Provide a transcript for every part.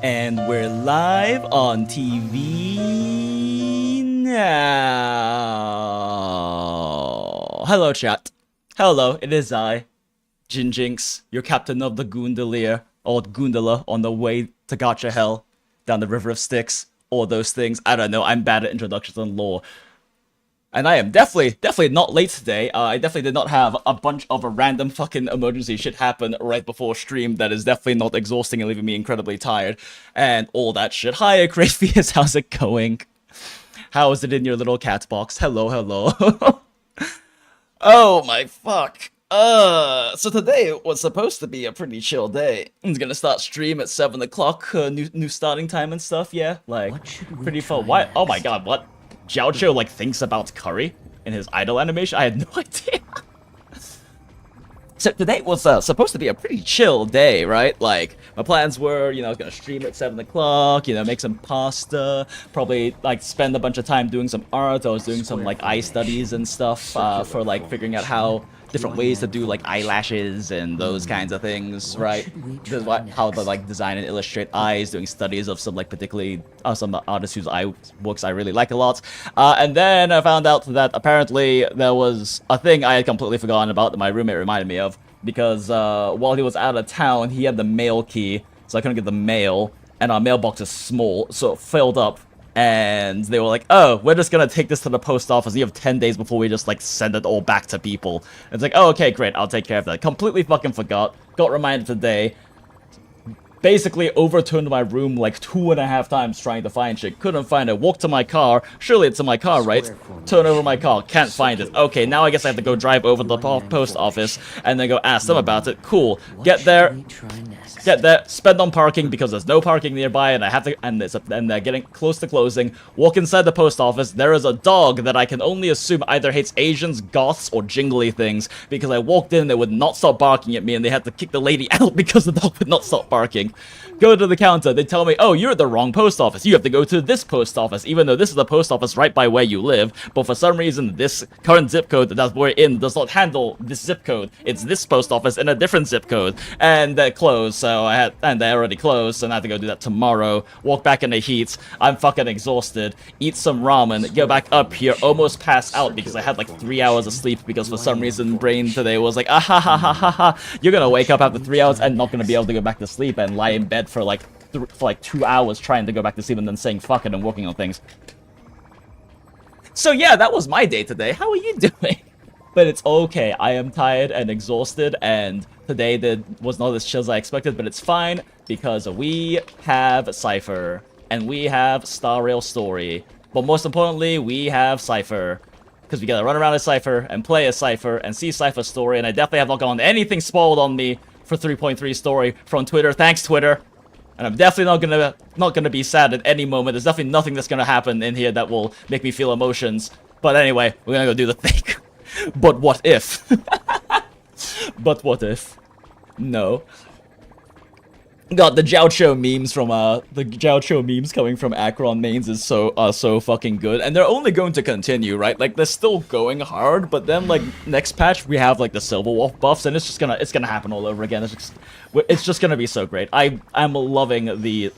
And we're live on TV now. Hello, chat. Hello, it is I, Jinjinx, your captain of the Goondalier, or Goondala, on the way to Gacha Hell, down the River of Styx, all those things. I don't know, I'm bad at introductions and lore. And I am definitely not late today. I definitely did not have a bunch of a random fucking emergency shit happen right before stream that is definitely not exhausting and leaving me incredibly tired. And all that shit. Hi, Crayfius, how's it going? How is it in your little cat box? Hello, hello. Oh my fuck. So today was supposed to be a pretty chill day. I'm gonna start stream at 7 o'clock, new starting time and stuff, yeah? Like, pretty fun. What? Oh my god, what? Jiaoqiu, like, thinks about curry in his idol animation? I had no idea. So today was supposed to be a pretty chill day, right? Like, my plans were, you know, I was gonna stream at 7 o'clock, you know, make some pasta, probably, like, spend a bunch of time doing some art. I was doing some, like, eye studies and stuff for, like, figuring out how different ways to do, like, eyelashes and those kinds of things, right? How to, like, design and illustrate eyes, doing studies of some, like, particularly some artists whose eye works I really like a lot. And then I found out that apparently there was a thing I had completely forgotten about that my roommate reminded me of, because while he was out of town, he had the mail key, so I couldn't get the mail, and our mailbox is small, so it filled up. And they were like, oh, we're just gonna take this to the post office. You have 10 days before we just, like, send it all back to people. And it's like, oh, okay, great, I'll take care of that. Completely fucking forgot. Got reminded today. Basically overturned my room like 2.5 times trying to find shit. Couldn't find it. Walked to my car. Surely it's in my car, right? Turn over my car. Can't find it. Okay, now I guess I have to go drive over to the post office and then go ask them about it. Cool. Get there. Spend on parking because there's no parking nearby, and I have to. And they're getting close to closing. Walk inside the post office. There is a dog that I can only assume either hates Asians, goths, or jingly things. Because I walked in, they would not stop barking at me, and they had to kick the lady out because the dog would not stop barking. Go to the counter. They tell me, oh, you're at the wrong post office. You have to go to this post office, even though this is the post office right by where you live. But for some reason, this current zip code that we're in does not handle this zip code. It's this post office in a different zip code, and they're closed. So they already closed, and I have to go do that tomorrow. Walk back in the heat. I'm fucking exhausted. Eat some ramen. Go back up here. Almost pass out because I had like 3 hours of sleep because for some reason brain today was like, ah ha ha ha ha ha. You're gonna wake up after 3 hours and not gonna be able to go back to sleep and lie in bed for like 2 hours trying to go back to sleep and then saying fuck it and working on things. So yeah, that was my day today. How are you doing? But it's okay. I am tired and exhausted, and today was not as chill as I expected, but it's fine because we have Cipher and we have Star Rail Story. But most importantly, we have Cipher. Because we gotta run around as Cipher and play as Cipher and see Cipher's story, and I definitely have not gotten anything spoiled on me for 3.3 story from Twitter. Thanks, Twitter. And I'm definitely not gonna be sad at any moment. There's definitely nothing that's gonna happen in here that will make me feel emotions. But anyway, we're gonna go do the thing. But what if? But what if? No. God, the Jiaoqiu memes from the Jiaoqiu memes coming from Acheron mains is so fucking good, and they're only going to continue, right? Like they're still going hard, but then like next patch we have like the Silver Wolf buffs, and it's gonna happen all over again. It's just gonna be so great. I'm loving the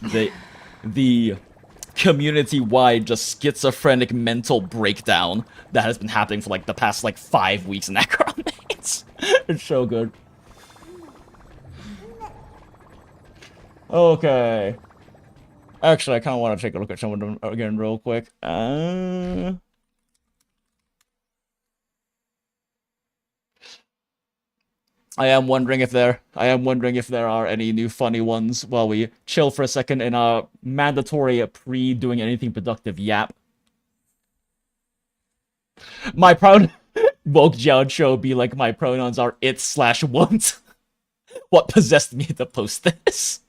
community-wide just schizophrenic mental breakdown that has been happening for like the past like 5 weeks in Acheron mains. It's so good. Okay. Actually, I kind of want to take a look at some of them again real quick. I am wondering if there are any new funny ones while we chill for a second in our mandatory pre-doing anything productive yap. My pronoun woke Jiaoqiu be like my pronouns are it/want. What possessed me to post this?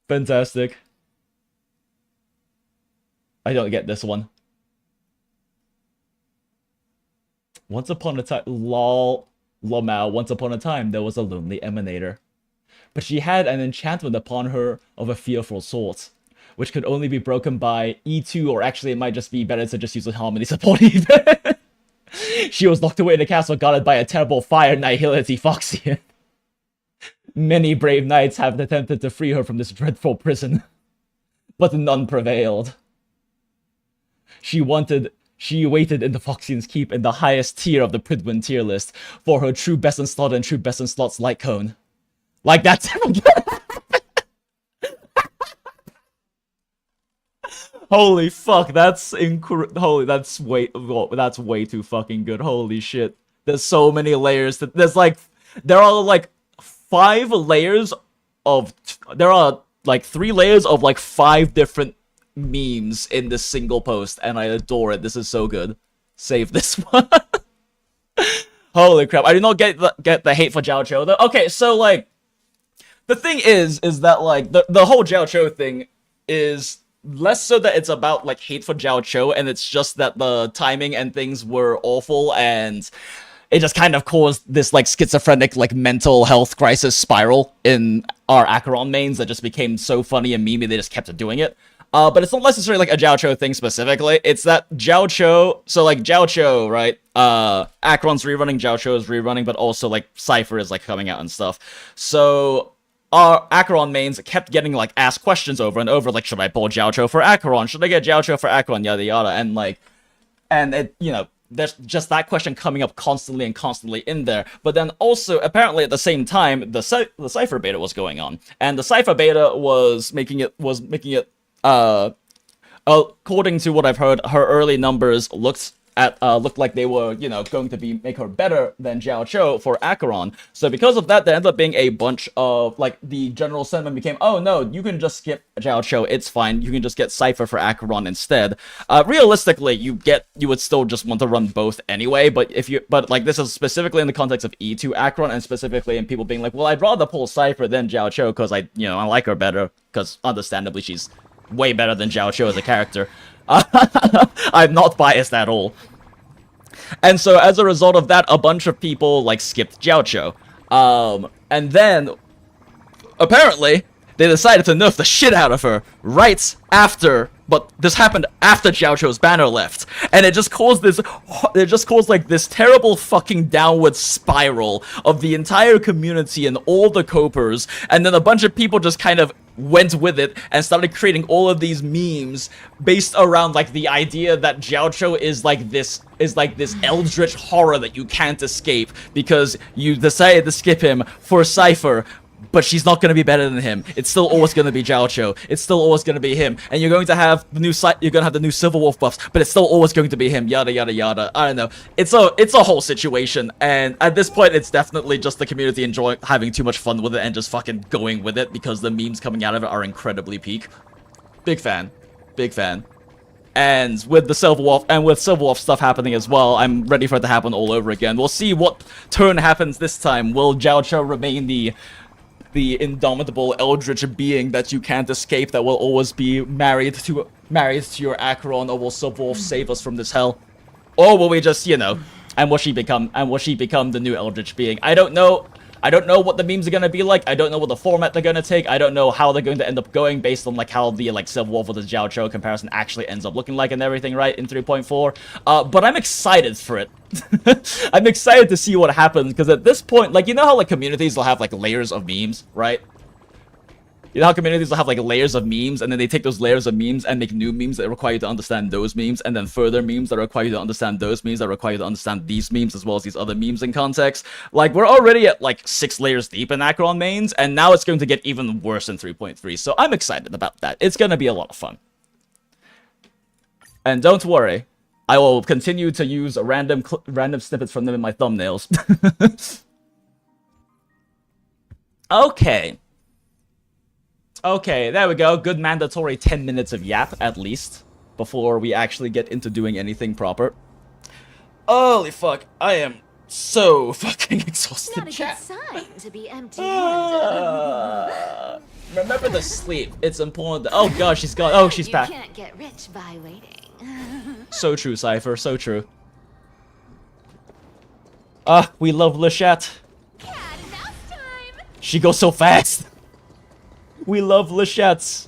Fantastic. I don't get this one. Once upon a time, lol, once upon a time, there was a lonely emanator. But she had an enchantment upon her of a fearful sort, which could only be broken by E2, or actually it might just be better to just use a harmony support even. She was locked away in a castle guarded by a terrible fire nihility Foxian. Many brave knights have attempted to free her from this dreadful prison, but none prevailed. She waited in the Foxian's Keep in the highest tier of the Pridwin tier list for her true best in slot and true best in slot's Lightcone. Like that's Holy fuck, that's that's way too fucking good. Holy shit. There's so many layers there are like 5 layers of there are like 3 layers of like 5 different memes in this single post, and I adore it. This is so good. Save this one. Holy crap. I do not get the hate for Jiaoqiu though. Okay, so like the thing is that like the whole Jiaoqiu thing is less so that it's about like hate for Jiaoqiu, and it's just that the timing and things were awful, and it just kind of caused this like schizophrenic like mental health crisis spiral in our Acheron mains that just became so funny and memey they just kept doing it. But it's not necessarily like a Jiaoqiu thing specifically. It's that Jiaoqiu, so like Jiaoqiu, right? Acheron's rerunning, Jiaoqiu is rerunning, but also like Cipher is like coming out and stuff. So our Acheron mains kept getting like asked questions over and over, like, should I pull Jiaoqiu for Acheron? Should I get Jiaoqiu for Acheron? Yada yada, and it, you know, there's just that question coming up constantly in there. But then also, apparently at the same time, the Cipher beta was going on, and the Cipher beta was making it according to what I've heard, her early numbers looked like they were, you know, going to make her better than Jiaoqiu for Acheron. So because of that, there ended up being a bunch of, like, the general sentiment became, oh no, you can just skip Jiaoqiu, it's fine, you can just get Cipher for Acheron instead. Realistically, you would still just want to run both anyway, but like, this is specifically in the context of E2 Acheron, and specifically in people being like, well, I'd rather pull Cipher than Jiaoqiu, because I like her better, because understandably she's way better than Jiaoqiu as a character. I'm not biased at all. And so as a result of that, a bunch of people like skipped Jiaoqiu. And then apparently they decided to nerf the shit out of her right after, but this happened after Jiaoqiu's banner left, and it just caused like this terrible fucking downward spiral of the entire community and all the copers, and then a bunch of people just kind of went with it and started creating all of these memes based around like the idea that Jiaoqiu is like this eldritch horror that you can't escape because you decided to skip him for Cipher. But she's not going to be better than him. It's still always going to be Jiaoqiu. It's still always going to be him. And you're going to have the new Silver Wolf buffs, but it's still always going to be him. Yada yada yada. I don't know. It's a whole situation, and at this point, it's definitely just the community having too much fun with it and just fucking going with it because the memes coming out of it are incredibly peak. Big fan. And with the Silver Wolf stuff happening as well, I'm ready for it to happen all over again. We'll see what turn happens this time. Will Jiaoqiu remain the indomitable eldritch being that you can't escape, that will always be married to your Acheron, or will Silver Wolf save us from this hell? Or will we just, you know, and will she become the new Eldritch being? I don't know. I don't know what the memes are gonna be like. I don't know what the format they're gonna take. I don't know how they're going to end up going based on like how the like Civil War versus Jiao Cho comparison actually ends up looking like and everything, right? In 3.4. But I'm excited for it. I'm excited to see what happens because at this point, like, you know how like communities will have like layers of memes, right? You know how communities will have like layers of memes, and then they take those layers of memes and make new memes that require you to understand those memes, and then further memes that require you to understand those memes that require you to understand these memes as well as these other memes in context. Like, we're already at like 6 layers deep in Acheron mains, and now it's going to get even worse in 3.3, so I'm excited about that. It's gonna be a lot of fun. And don't worry, I will continue to use random snippets from them in my thumbnails. Okay. Okay, there we go. Good mandatory 10 minutes of yap, at least, before we actually get into doing anything proper. Holy fuck, I am so fucking exhausted. Not a good sign to be empty-handed. Remember to sleep. It's important. Oh gosh, she's gone. Oh, she's back. You can't get rich by waiting. So true, Cipher. So true. We love Lachette. Cat and mouse time. She goes so fast. We love Lachette.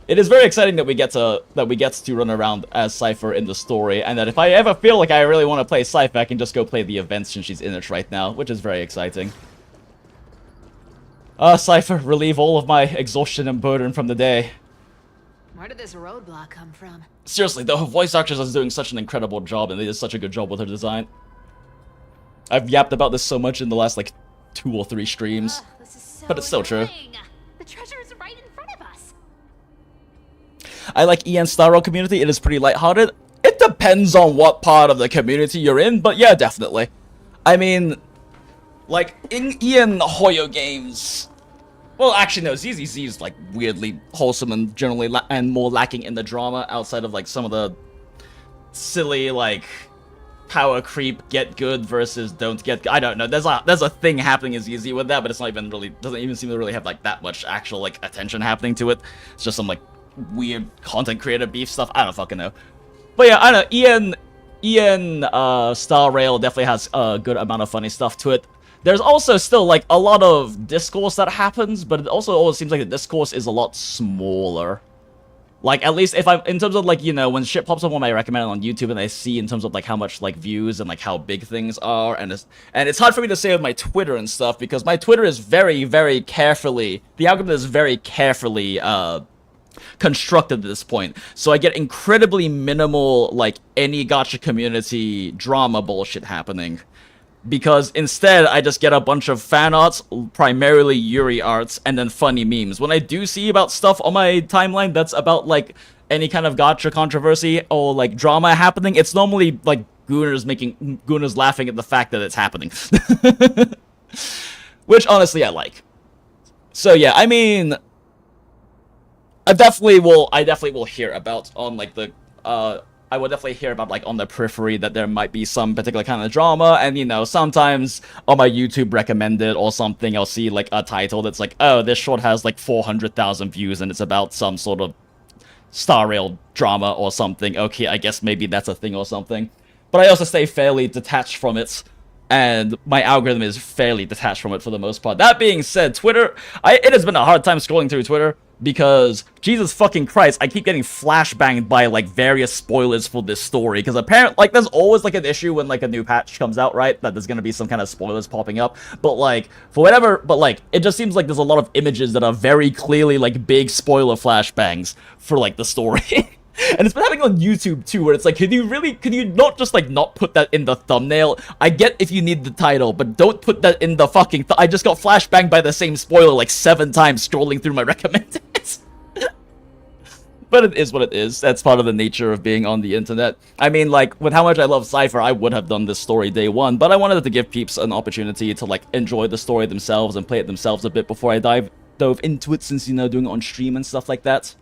It is very exciting that we get to run around as Cipher in the story, and that if I ever feel like I really want to play Cipher, I can just go play the events since she's in it right now, which is very exciting. Cipher, relieve all of my exhaustion and burden from the day. Where did this roadblock come from? Seriously, the voice actress is doing such an incredible job, and they did such a good job with her design. I've yapped about this so much in the last, like, 2 or 3 streams. This is so But it's still true. annoying. The treasure is right in front of us. I like Ian's Star Rail community. It is pretty lighthearted. It depends on what part of the community you're in, but yeah, definitely. I mean, like, in Ian Hoyo games... Well, actually, no, ZZZ is, like, weirdly wholesome and generally and more lacking in the drama outside of, like, some of the silly, like, power creep, get good versus don't get good. I don't know. There's a thing happening in ZZ with that, but it's not even really, doesn't even seem to really have, like, that much actual, like, attention happening to it. It's just some, like, weird content creator beef stuff. I don't fucking know. But yeah, I don't know. Ian Star Rail definitely has a good amount of funny stuff to it. There's also still, like, a lot of discourse that happens, but it also always seems like the discourse is a lot smaller. Like, at least if I'm, in terms of, like, you know, when shit pops up on my recommended on YouTube and I see in terms of, like, how much, like, views and, like, how big things are, and it's hard for me to say with my Twitter and stuff, because my Twitter is very, very carefully, the algorithm is very carefully, constructed at this point, so I get incredibly minimal, like, any gacha community drama bullshit happening. Because instead, I just get a bunch of fan arts, primarily Yuri arts, and then funny memes. When I do see about stuff on my timeline that's about, like, any kind of gacha controversy or, like, drama happening, it's normally, like, Gooners laughing at the fact that it's happening. Which, honestly, I like. So, yeah, I mean... I definitely will hear about on, like, the, I would definitely hear about, like, on the periphery that there might be some particular kind of drama, and, you know, sometimes on my YouTube recommended or something, I'll see, like, a title that's like, oh, this short has, like, 400,000 views, and it's about some sort of Star Rail drama or something. Okay, I guess maybe that's a thing or something. But I also stay fairly detached from it, and my algorithm is fairly detached from it for the most part. That being said, Twitter, it has been a hard time scrolling through Twitter, because, Jesus fucking Christ, I keep getting flashbanged by, like, various spoilers for this story, because apparently, like, there's always, like, an issue when, like, a new patch comes out, right, that there's gonna be some kind of spoilers popping up, but, like, for whatever, but, like, it just seems like there's a lot of images that are very clearly, like, big spoiler flashbangs for, like, the story. And it's been happening on YouTube, too, where it's like, can you not just, like, not put that in the thumbnail? I get if you need the title, but don't put that in the fucking I just got flashbanged by the same spoiler, like, 7 times scrolling through my recommended. But it is what it is. That's part of the nature of being on the internet. I mean, like, with how much I love Cipher, I would have done this story day one, but I wanted to give peeps an opportunity to, like, enjoy the story themselves and play it themselves a bit before I dove into it, since, you know, doing it on stream and stuff like that.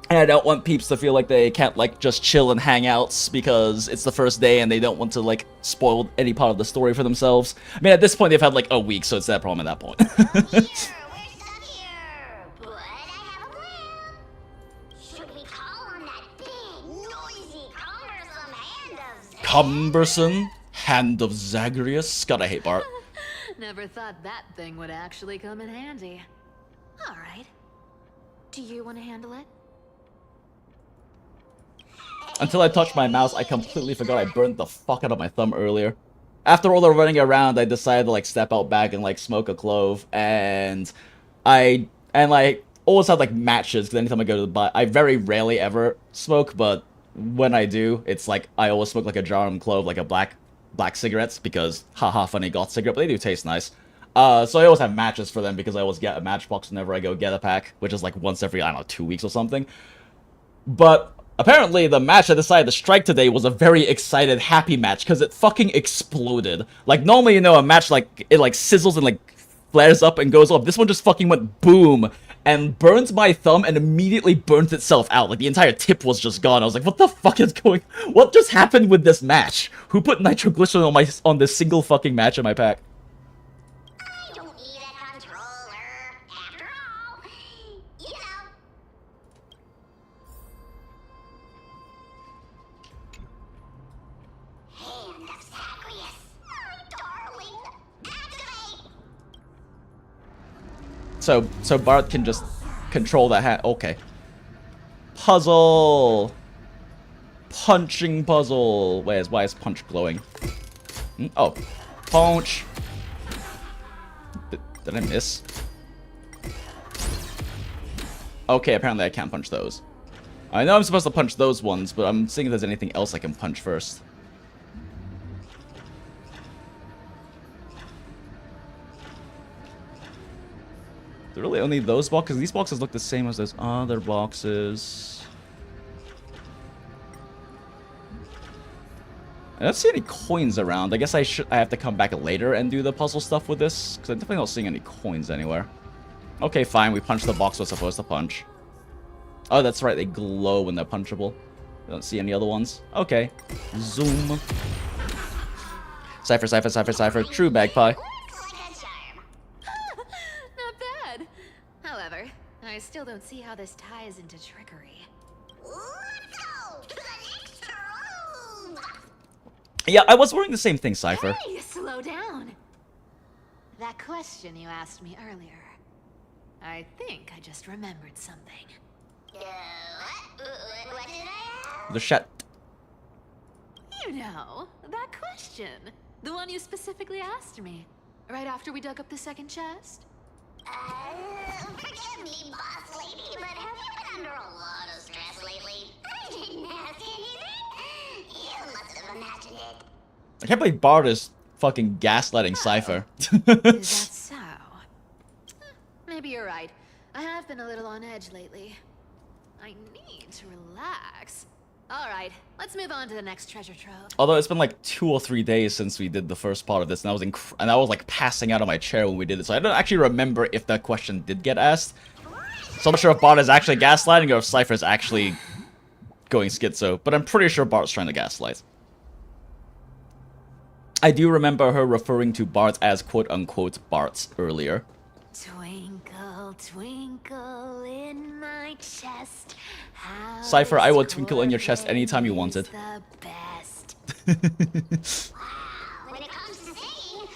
And I don't want peeps to feel like they can't, like, just chill and hang out because it's the first day and they don't want to, like, spoil any part of the story for themselves. I mean, at this point, they've had, like, a week, so it's that problem at that point. Cumbersome Hand of Zagreus. God, I hate Bart. Never thought that thing would actually come in handy. All right. Do you want to handle it? Until I touched my mouse, I completely forgot I burned the fuck out of my thumb earlier. After all the running around, I decided to like step out back and like smoke a clove, and I always have like matches because anytime I go to the bar, I very rarely ever smoke, but when I do, it's like I always smoke like a jar of clove, like a black cigarettes, because haha funny got cigarette, but they do taste nice. So I always have matches for them because I always get a matchbox whenever I go get a pack, which is like once every, I don't know, 2 weeks or something. But apparently the match I decided to strike today was a very excited, happy match because it fucking exploded. Like normally, you know, a match like it like sizzles and like flares up and goes off. This one just fucking went boom and burns my thumb and immediately burnt itself out. Like the entire tip was just gone. I was like, what the fuck is going? What just happened with this match? Who put nitroglycerin on this single fucking match in my pack? I don't need a controller. After all, you know. Hand of Zagreus, my darling. Activate. So Bart can just control that hat. Okay. Puzzle. Punching puzzle. Why is punch glowing? Oh, punch. Did I miss? Okay, apparently I can't punch those. I know I'm supposed to punch those ones, but I'm seeing if there's anything else I can punch first. There really only those boxes? These boxes look the same as those other boxes. I don't see any coins around. I guess I have to come back later and do the puzzle stuff with this, because I'm definitely not seeing any coins anywhere. Okay, fine. We punched the box we're supposed to punch. Oh, that's right. They glow when they're punchable. I don't see any other ones. Okay. Zoom. Cipher, Cipher, Cipher, Cipher. True bagpie. Looks like a charm. Not bad. However, I still don't see how this ties into trickery. Let's go to the next room. Yeah, I was wondering the same thing, Cipher. Hey, slow down. That question you asked me earlier. I think I just remembered something. What did I ask? The chat. You know, that question. The one you specifically asked me. Right after we dug up the second chest. Forgive me, boss lady, but have you been under a lot of stress lately? I didn't ask anything. You must have imagined it. I can't believe Bart is fucking gaslighting Cipher. Is that so? Maybe you're right. I have been a little on edge lately. I need to relax. Alright, let's move on to the next treasure trove. Although it's been like 2 or 3 days since we did the first part of this, and I was like passing out of my chair when we did it, so I don't actually remember if that question did get asked. So I'm not sure if Bart is actually gaslighting or if Cipher is actually going schizo, but I'm pretty sure Bart's trying to gaslight. I do remember her referring to Bart as quote-unquote Bart's earlier. Twinkle, twinkle in my chest. How Cipher, I will this twinkle in your chest anytime you want is it. the best. Wow, when it comes to singing,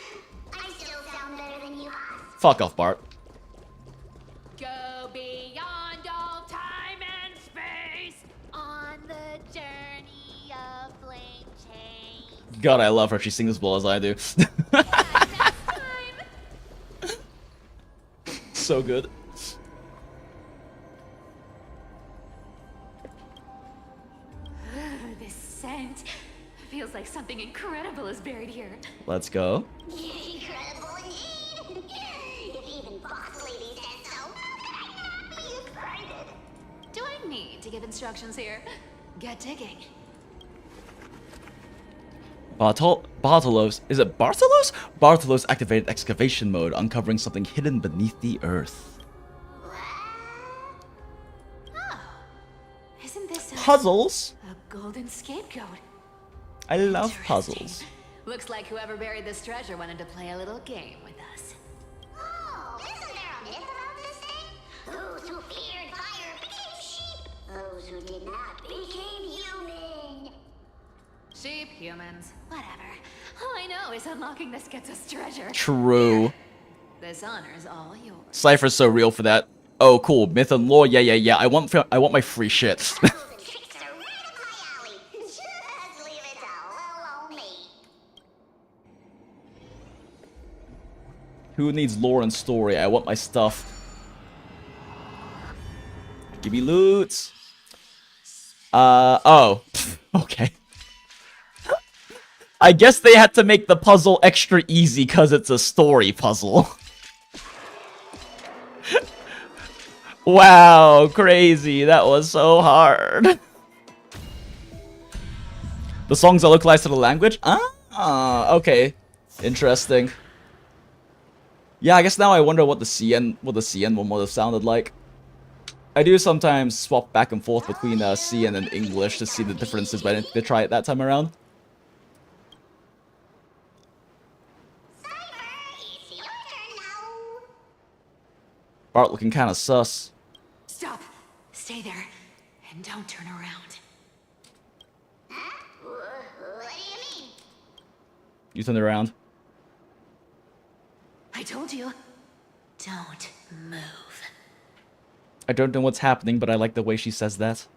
I still sound better than you. Fuck off, Bart. Go beyond all time and space on the journey of flame change. God, I love her. She sings as well as I do. So good. This scent feels like something incredible is buried here. Let's go. Incredible indeed. If even boss lady said so, how could I not be excited? Do I need to give instructions here? Get digging. Bartolos. Is it Bartolos? Bartolos activated excavation mode, uncovering something hidden beneath the earth. Oh, isn't this Puzzles? a golden scapegoat? I love Interesting. puzzles. Looks like whoever buried this treasure wanted to play a little game with us. Oh, isn't there a myth about this thing? Those who feared fire became sheep. Those who did not became human. Sheep, humans, whatever. All I know is unlocking this gets us treasure. True. This honor's all yours. Cypher's so real for that. Oh, cool. Myth and lore. Yeah. I want my free shit. Puzzles and tricks are right up my alley. Just leave it all alone me. Who needs lore and story? I want my stuff. Give me loot. Oh. Okay. I guess they had to make the puzzle extra easy because it's a story puzzle. Wow, crazy. That was so hard. The songs are localized to the language? Ah, okay. Interesting. Yeah, I guess now I wonder what the CN one would have sounded like. I do sometimes swap back and forth between CN and English to see the differences, but I didn't try it that time around. Cipher, it's your turn now. Bart looking kind of sus. Stop. Stay there. And don't turn around. Huh? What do you mean? You turned around. I told you. Don't move. I don't know what's happening, but I like the way she says that.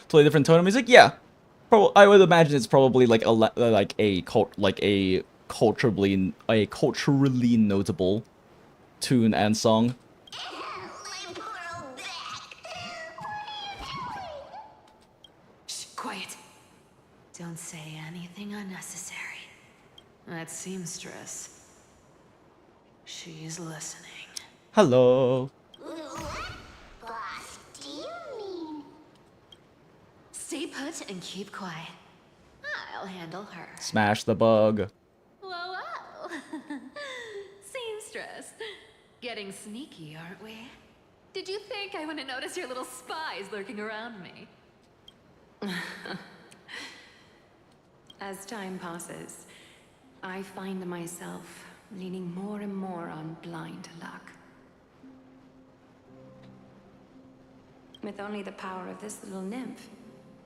Totally different tone of music? Yeah. I would imagine it's probably like a culturally notable tune and song. My poor old back. Shh, quiet. Don't say anything unnecessary. That seamstress. She's listening. Hello. What? Boss, do you mean? Stay put and keep quiet. I'll handle her. Smash the bug. Whoa, whoa. Seamstress. Getting sneaky, aren't we? Did you think I wouldn't notice your little spies lurking around me? As time passes, I find myself leaning more and more on blind luck. With only the power of this little nymph,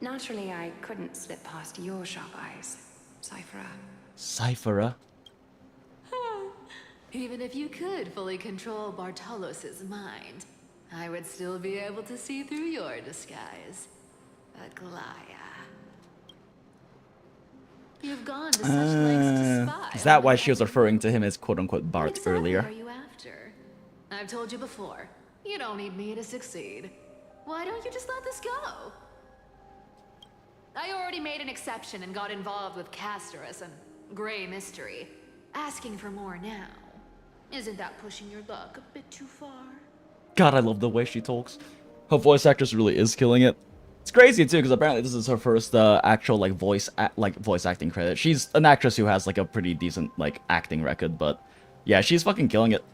naturally I couldn't slip past your sharp eyes, Cipher. Cypher. Even if you could fully control Bartolos's mind, I would still be able to see through your disguise. Aglaya. You've gone to such lengths to spy. Is that on why my she was enemy. referring to him as quote-unquote Bart What exactly earlier? are you after? I've told you before, you don't need me to succeed. Why don't you just let this go? I already made an exception and got involved with Castorus and Grey Mystery. Asking for more now. Isn't that pushing your luck a bit too far? God, I love the way she talks. Her voice actress really is killing it. It's crazy too, because apparently this is her first actual voice acting credit. She's an actress who has like a pretty decent acting record, but yeah, she's fucking killing it.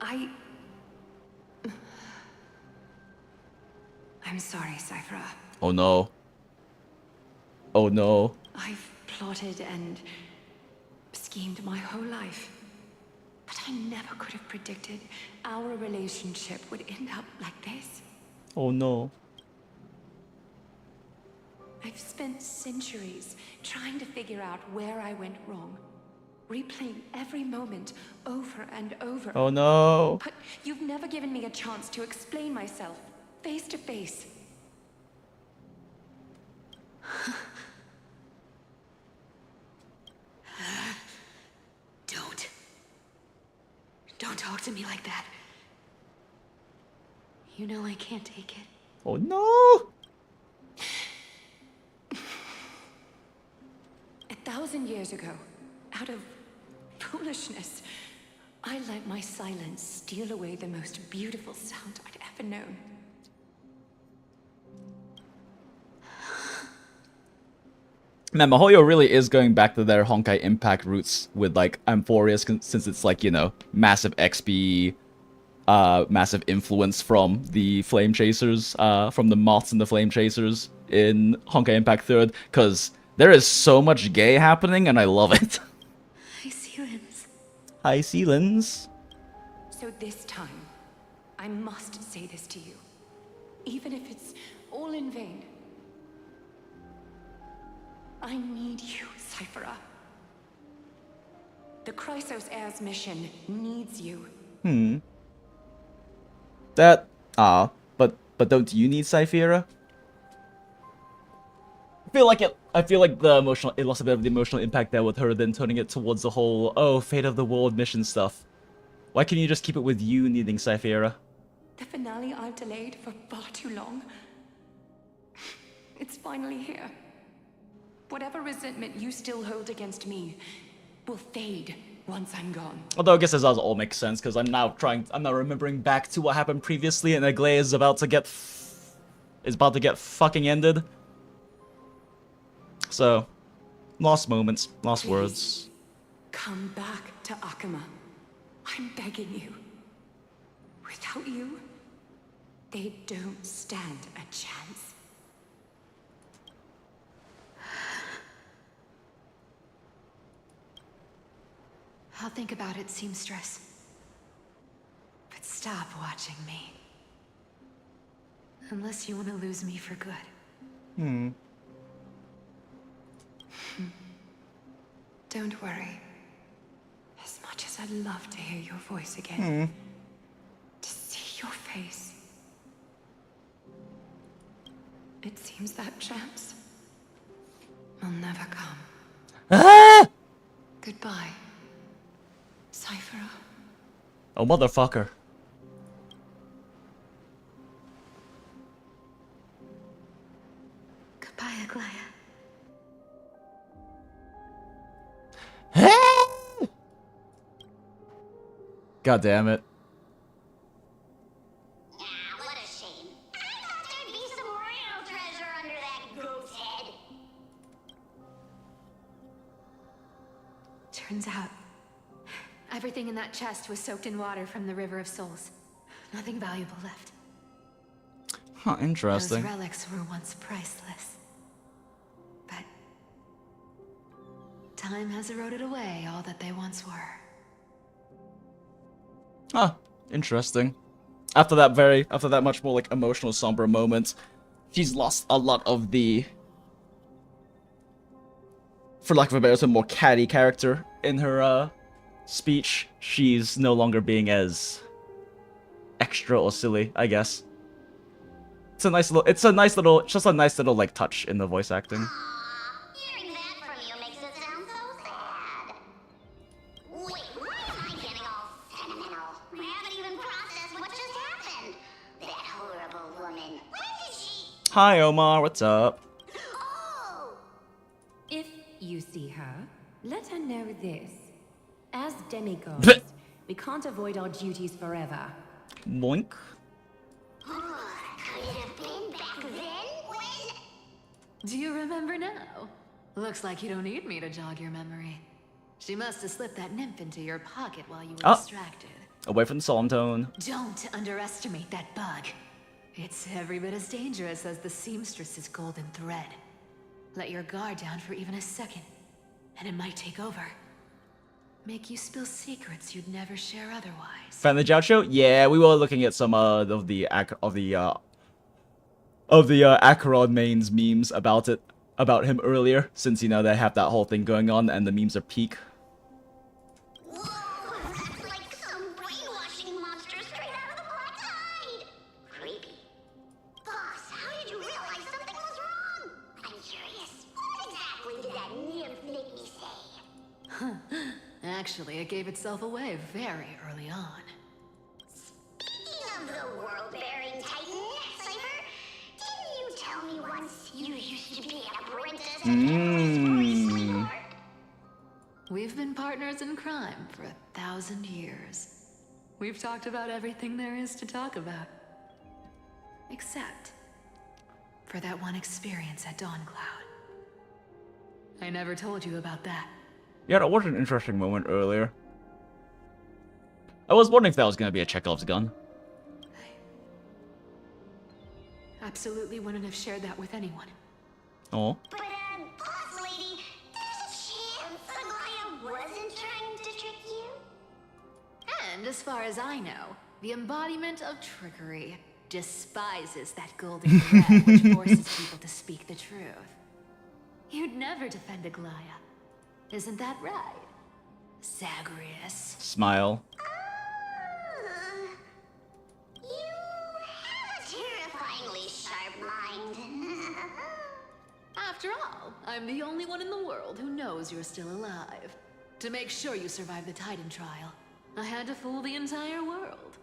I'm sorry, Cipher. Oh no. Oh no. I've plotted and schemed my whole life. But I never could have predicted our relationship would end up like this. Oh no. I've spent centuries trying to figure out where I went wrong. Replaying every moment over and over. Oh no. But you've never given me a chance to explain myself, face to face. Don't talk to me like that. You know I can't take it. Oh no. 1,000 years ago, out of foolishness, I let my silence steal away the most beautiful sound I'd ever known. Man, Mihoyo really is going back to their Honkai Impact roots with Amphorius, since it's massive XP, massive influence from the Flame Chasers, from the moths and the Flame Chasers in Honkai Impact 3rd, because there is so much gay happening and I love it. Hi, Sealins. Hi, Sealins. So this time, I must say this to you, even if it's all in vain. I need you, Cipher. The Chrysos Heir's mission needs you. But don't you need Cyphera? I feel like it lost a bit of the emotional impact there with her, then turning it towards the whole fate of the world mission stuff. Why can't you just keep it with you needing Cyphera? The finale I've delayed for far too long. It's finally here. Whatever resentment you still hold against me will fade once I'm gone. Although I guess this does all make sense, because I'm now remembering back to what happened previously, and Eglay is about to get fucking ended. So, lost moments, lost words. Come back to Akama. I'm begging you. Without you, they don't stand a chance. I'll think about it, seamstress. But stop watching me. Unless you want to lose me for good. Don't worry. As much as I'd love to hear your voice again, to see your face, it seems that chance will never come. Ah! Goodbye, Cipher. Oh, motherfucker. Goodbye, Aglaya. God damn it. Ah, what a shame. I thought there'd be some real treasure under that goat's head. Turns out, everything in that chest was soaked in water from the River of Souls. Nothing valuable left. Huh, interesting. Those relics were once priceless. But time has eroded away all that they once were. Huh, interesting. After that much more like emotional, somber moment, she's lost a lot of the, for lack of a better term, more catty character in her speech. She's no longer being as extra or silly, I guess. It's a nice little like touch in the voice acting. Aw, hearing that from you makes it sound so sad. Wait, why am I getting all sentimental? I haven't even processed what just happened. That horrible woman. When did she... Hi, Omar. What's up? Oh! If you see her, let her know this. As demigods, we can't avoid our duties forever. Boink. Could it have been back then? When... Do you remember now? Looks like you don't need me to jog your memory. She must have slipped that nymph into your pocket while you were distracted. Away from the psalm tone. Don't underestimate that bug. It's every bit as dangerous as the seamstress's golden thread. Let your guard down for even a second, and it might take over. Make you spill secrets you'd never share otherwise. Found the Jiao show? Yeah, we were looking at some of the Acheron mains memes about him earlier, since you know they have that whole thing going on and the memes are peak. Whoa, that's like some brainwashing monster straight out of the Black Tide. Creepy. Boss, how did you realize something was wrong? I'm curious. What exactly did that nymph make me say? Actually, it gave itself away very early on. Speaking of the world-bearing titan, Cipher, didn't you tell me once you used to be an apprentice at Mm. We've been partners in crime for 1,000 years. We've talked about everything there is to talk about. Except for that one experience at Dawncloud. I never told you about that. Yeah, that was an interesting moment earlier. I was wondering if that was going to be a Chekhov's gun. I absolutely wouldn't have shared that with anyone. Oh. But, boss lady, there's a chance Aglaya wasn't trying to trick you? And as far as I know, the embodiment of trickery, despises that golden thread which forces people to speak the truth. You'd never defend Aglaya. Isn't that right, Zagreus? Smile. You have a terrifyingly sharp mind. After all, I'm the only one in the world who knows you're still alive. To make sure you survive the Titan trial, I had to fool the entire world.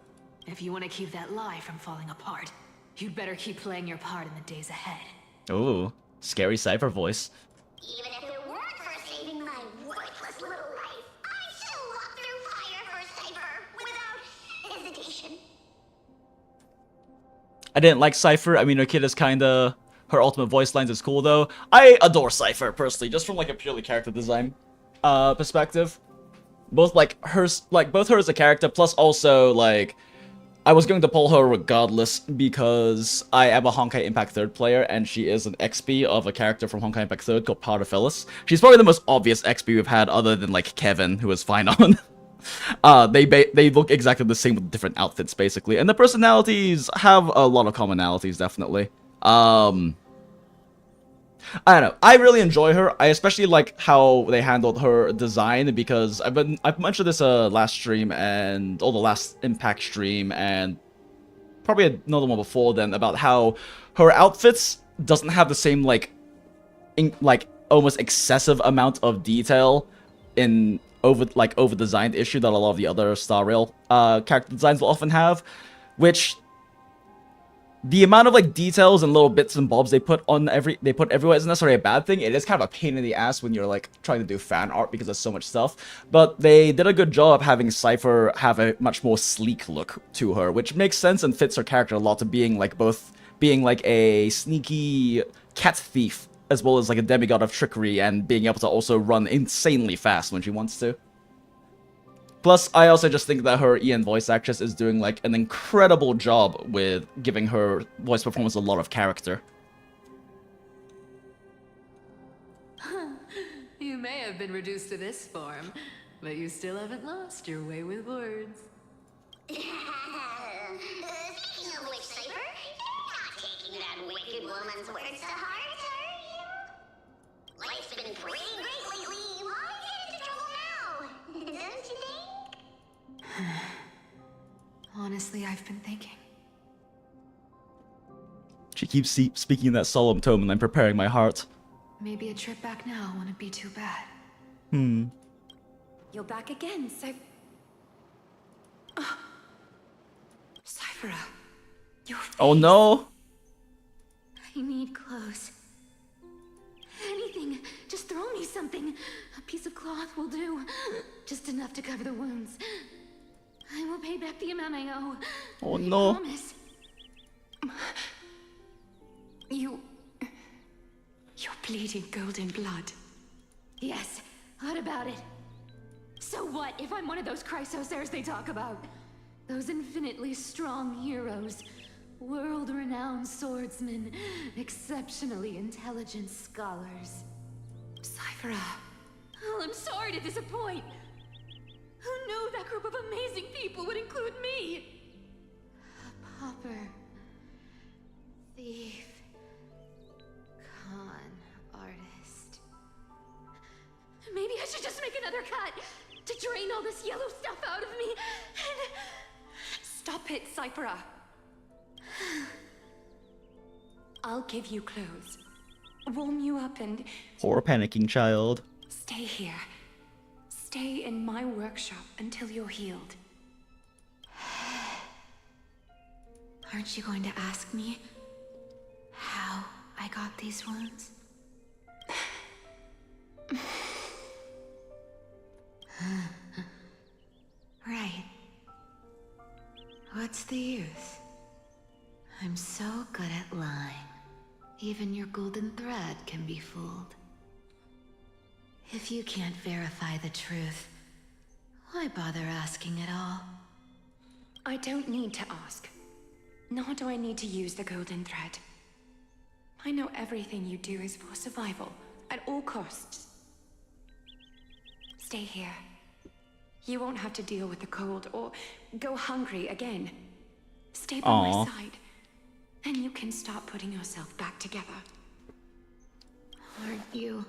If you want to keep that lie from falling apart, you'd better keep playing your part in the days ahead. Ooh, scary Cipher voice. Even if it weren't for saving my worthless little life, I'd still walk through fire for Cipher without hesitation. I didn't like Cipher. I mean, her kid is kinda... Her ultimate voice lines is cool, though. I adore Cipher, personally, just from, like, a purely character design perspective. Both, like, both her as a character, plus also, like... I was going to pull her regardless because I am a Honkai Impact 3rd player, and she is an XP of a character from Honkai Impact 3rd called Pardaphilus. She's probably the most obvious XP we've had, other than, like, Kevin, who is fine on. They look exactly the same with different outfits, basically. And the personalities have a lot of commonalities, definitely. I don't know. I really enjoy her. I especially like how they handled her design because I've mentioned this last stream and the last Impact stream and probably another one before then about how her outfits doesn't have the same like almost excessive amount of detail in over designed issue that a lot of the other Star Rail character designs will often have, which the amount of like details and little bits and bobs they put everywhere isn't necessarily a bad thing. It is kind of a pain in the ass when you're like trying to do fan art because there's so much stuff. But they did a good job having Cipher have a much more sleek look to her, which makes sense and fits her character a lot to being like a sneaky cat thief as well as like a demigod of trickery and being able to also run insanely fast when she wants to. Plus, I also just think that her Ian voice actress is doing, like, an incredible job with giving her voice performance a lot of character. You may have been reduced to this form, but you still haven't lost your way with words. Speaking of which, Cipher, you're not taking that wicked woman's words to heart, are you? Life's been pretty great lately. Why get into trouble now? Don't you think? Honestly, I've been thinking. She keeps speaking in that solemn tone and I'm preparing my heart. Maybe a trip back now wouldn't be too bad. You're back again, Cyphera. Your face. Oh no! I need clothes. Anything. Just throw me something. A piece of cloth will do. Just enough to cover the wounds. I will pay back the amount I owe. Oh no. I promise. You're bleeding golden blood. Yes, what about it? So what if I'm one of those Chrysosairs they talk about? Those infinitely strong heroes, world-renowned swordsmen, exceptionally intelligent scholars. Cyphera. Oh, I'm sorry to disappoint. Who knew that group of amazing people would include me? A pauper, thief, con artist. Maybe I should just make another cut to drain all this yellow stuff out of me and... Stop it, Cyphera. I'll give you clothes, warm you up and... Poor panicking child. Stay here. Stay in my workshop until you're healed. Aren't you going to ask me how I got these wounds? Right. What's the use? I'm so good at lying. Even your golden thread can be fooled. If you can't verify the truth, why bother asking at all? I don't need to ask. Nor do I need to use the golden thread. I know everything you do is for survival, at all costs. Stay here. You won't have to deal with the cold or go hungry again. Stay by Aw. my side, and you can start putting yourself back together. Aren't you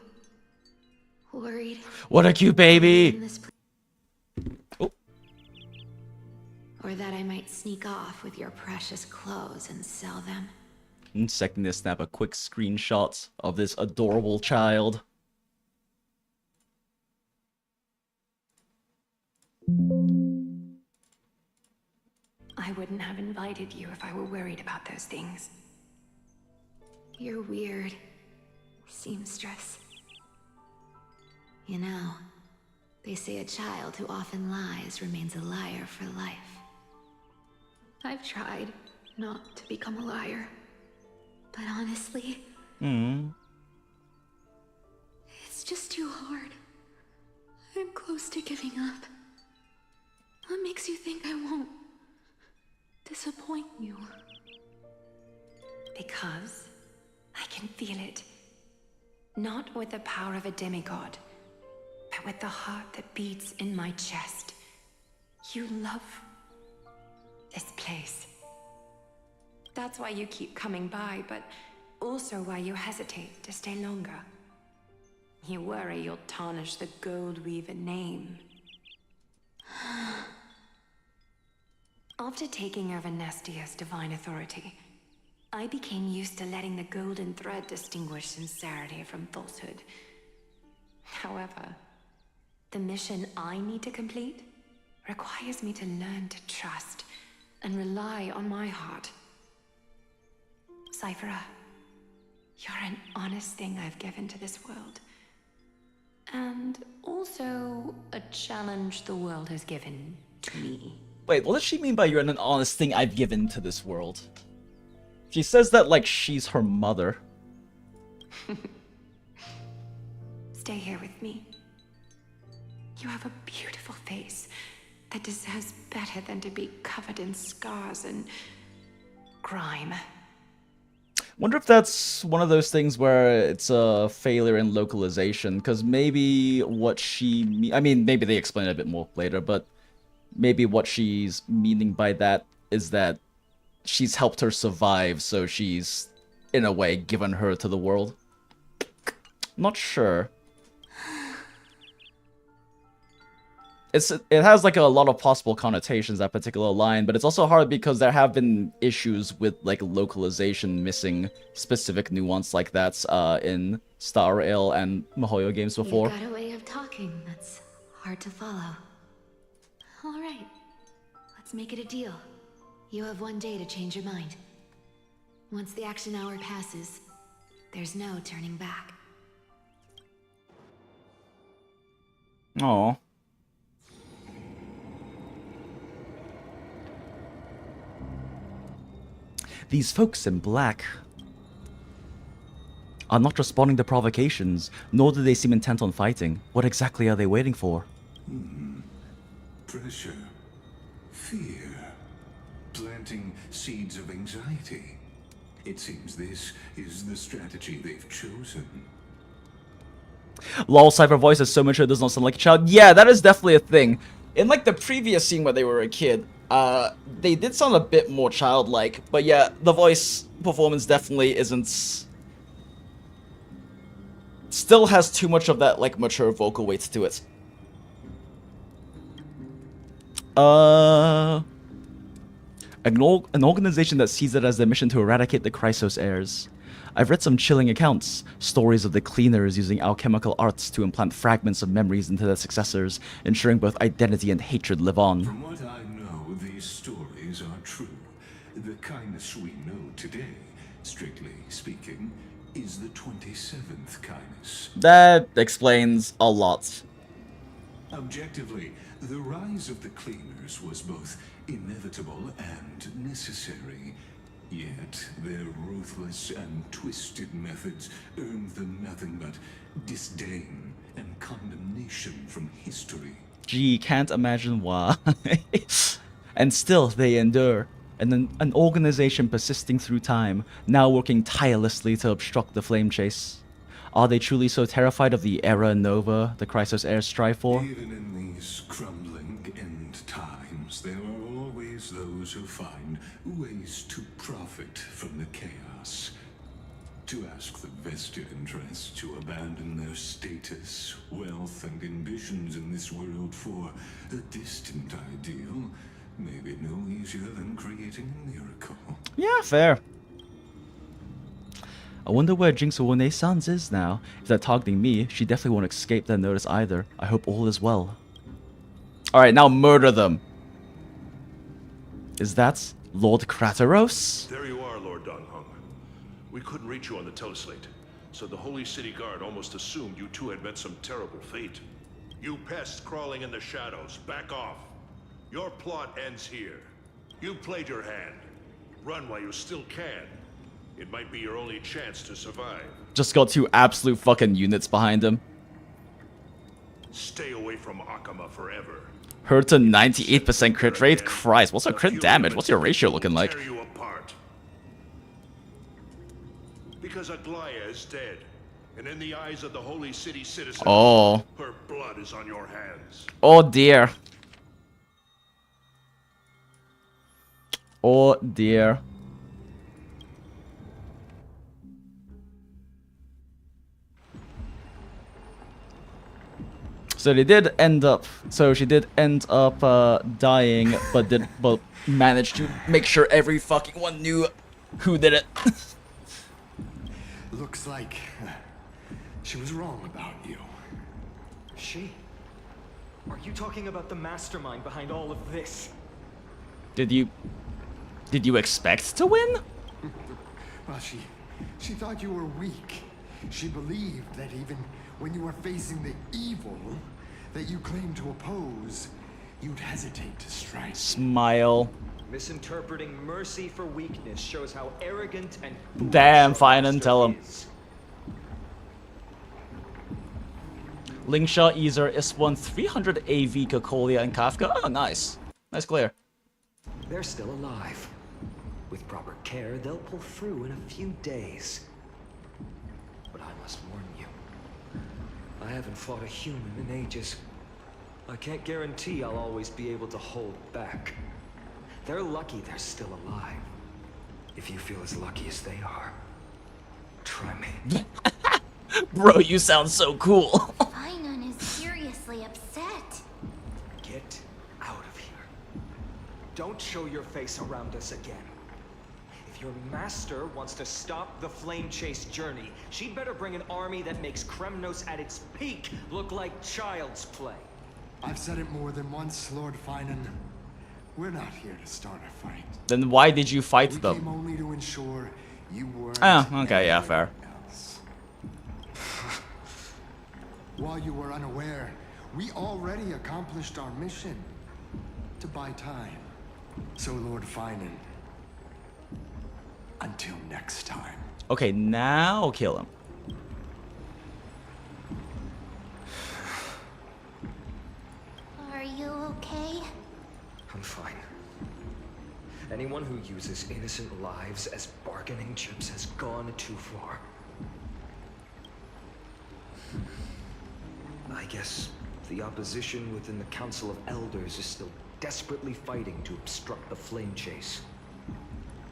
worried? What a cute in baby! this Oh. Or that I might sneak off with your precious clothes and sell them? Second to snap a quick screenshot of this adorable child. I wouldn't have invited you if I were worried about those things. You're weird, seamstress. You know, they say a child who often lies remains a liar for life. I've tried not to become a liar, but honestly, it's just too hard. I'm close to giving up. What makes you think I won't disappoint you? Because I can feel it. Not with the power of a demigod, but with the heart that beats in my chest. You love this place. That's why you keep coming by, but also why you hesitate to stay longer. You worry you'll tarnish the Gold Weaver name. After taking over Nestia's divine authority, I became used to letting the golden thread distinguish sincerity from falsehood. However, the mission I need to complete requires me to learn to trust and rely on my heart. Cipher, you're an honest thing I've given to this world. And also a challenge the world has given to me. Wait, what does she mean by you're an honest thing I've given to this world? She says that like she's her mother. Stay here with me. You have a beautiful face that deserves better than to be covered in scars and grime. Wonder if that's one of those things where it's a failure in localization, because maybe what she... I mean, maybe they explain it a bit more later, but maybe what she's meaning by that is that she's helped her survive, so she's, in a way, given her to the world. Not sure. It has like a lot of possible connotations, that particular line, but it's also hard because there have been issues with like localization missing specific nuance like that in Star Rail and MiHoYo games before. You've got a way of talking that's hard to follow. All right, let's make it a deal. You have 1 day to change your mind. Once the action hour passes, there's no turning back. Aww. These folks in black are not responding to provocations, nor do they seem intent on fighting. What exactly are they waiting for? Pressure. Fear. Planting seeds of anxiety. It seems this is the strategy they've chosen. Lol, Cipher voice is so mature it does not sound like a child. Yeah, that is definitely a thing. In like the previous scene where they were a kid, they did sound a bit more childlike, but yeah, the voice performance definitely isn't... Still has too much of that, like, mature vocal weight to it. An organization that sees it as their mission to eradicate the Chrysos heirs. I've read some chilling accounts, stories of the cleaners using alchemical arts to implant fragments of memories into their successors, ensuring both identity and hatred live on. From what I know, these stories are true. The kindness we know today, strictly speaking, is the 27th kindness. That explains a lot. Objectively, the rise of the cleaners was both inevitable and necessary. Yet, their ruthless and twisted methods earned them nothing but disdain and condemnation from history. Gee, can't imagine why. And still, they endure. And an organization persisting through time, now working tirelessly to obstruct the flame chase. Are they truly so terrified of the Era Nova the Chrysos heirs strive for? Even in these crumbling end times, there are always those who find ways to profit from the chaos. To ask the vested interests to abandon their status, wealth, and ambitions in this world for a distant ideal may be no easier than creating a miracle. Yeah, fair. I wonder where Jinx-One-Sans is now. If they're targeting me, she definitely won't escape their notice either. I hope all is well. Alright, now murder them. Is that Lord Krateros? There you are, Lord Don Hung. We couldn't reach you on the teleslate, so the Holy City Guard almost assumed you two had met some terrible fate. You pests crawling in the shadows, back off. Your plot ends here. You played your hand. Run while you still can. It might be your only chance to survive. Just got 2 absolute fucking units behind him. Stay away from Akama forever. Hurt to 98% crit rate? Christ, what's our crit damage? What's your ratio looking like? Tear you apart. Because Aglaya is dead, and in the eyes of the Holy City citizens, Oh. her blood is on your hands. Oh dear. Oh dear. So they did end up. So she did end up dying, but managed to make sure every fucking one knew who did it. Looks like she was wrong about you. She? Are you talking about the mastermind behind all of this? Did you expect to win? Well, she thought you were weak. She believed that even when you were facing the evil that you claimed to oppose, you'd hesitate to strike. Smile. Misinterpreting mercy for weakness shows how arrogant and Damn, foolish fine, our and tell him. master is. Lingshaw, Easer, Iswan, 300 AV, Kokolia, and Kafka. Oh, nice. Nice clear. They're still alive. With proper care, they'll pull through in a few days. But I must warn you, I haven't fought a human in ages. I can't guarantee I'll always be able to hold back. They're lucky they're still alive. If you feel as lucky as they are, try me. Bro, you sound so cool. Finon is seriously upset. Get out of here. Don't show your face around us again. If your master wants to stop the flame chase journey, she'd better bring an army that makes Kremnos at its peak look like child's play. I've said it more than once, Lord Finon. We're not here to start a fight. Then why did you fight We them? came only to ensure you weren't. Oh, okay, yeah, fair. else. While you were unaware, we already accomplished our mission to buy time. So, Lord Finon, until next time. Okay, now kill him. Are you okay? I'm fine. Anyone who uses innocent lives as bargaining chips has gone too far. I guess the opposition within the Council of Elders is still desperately fighting to obstruct the flame chase.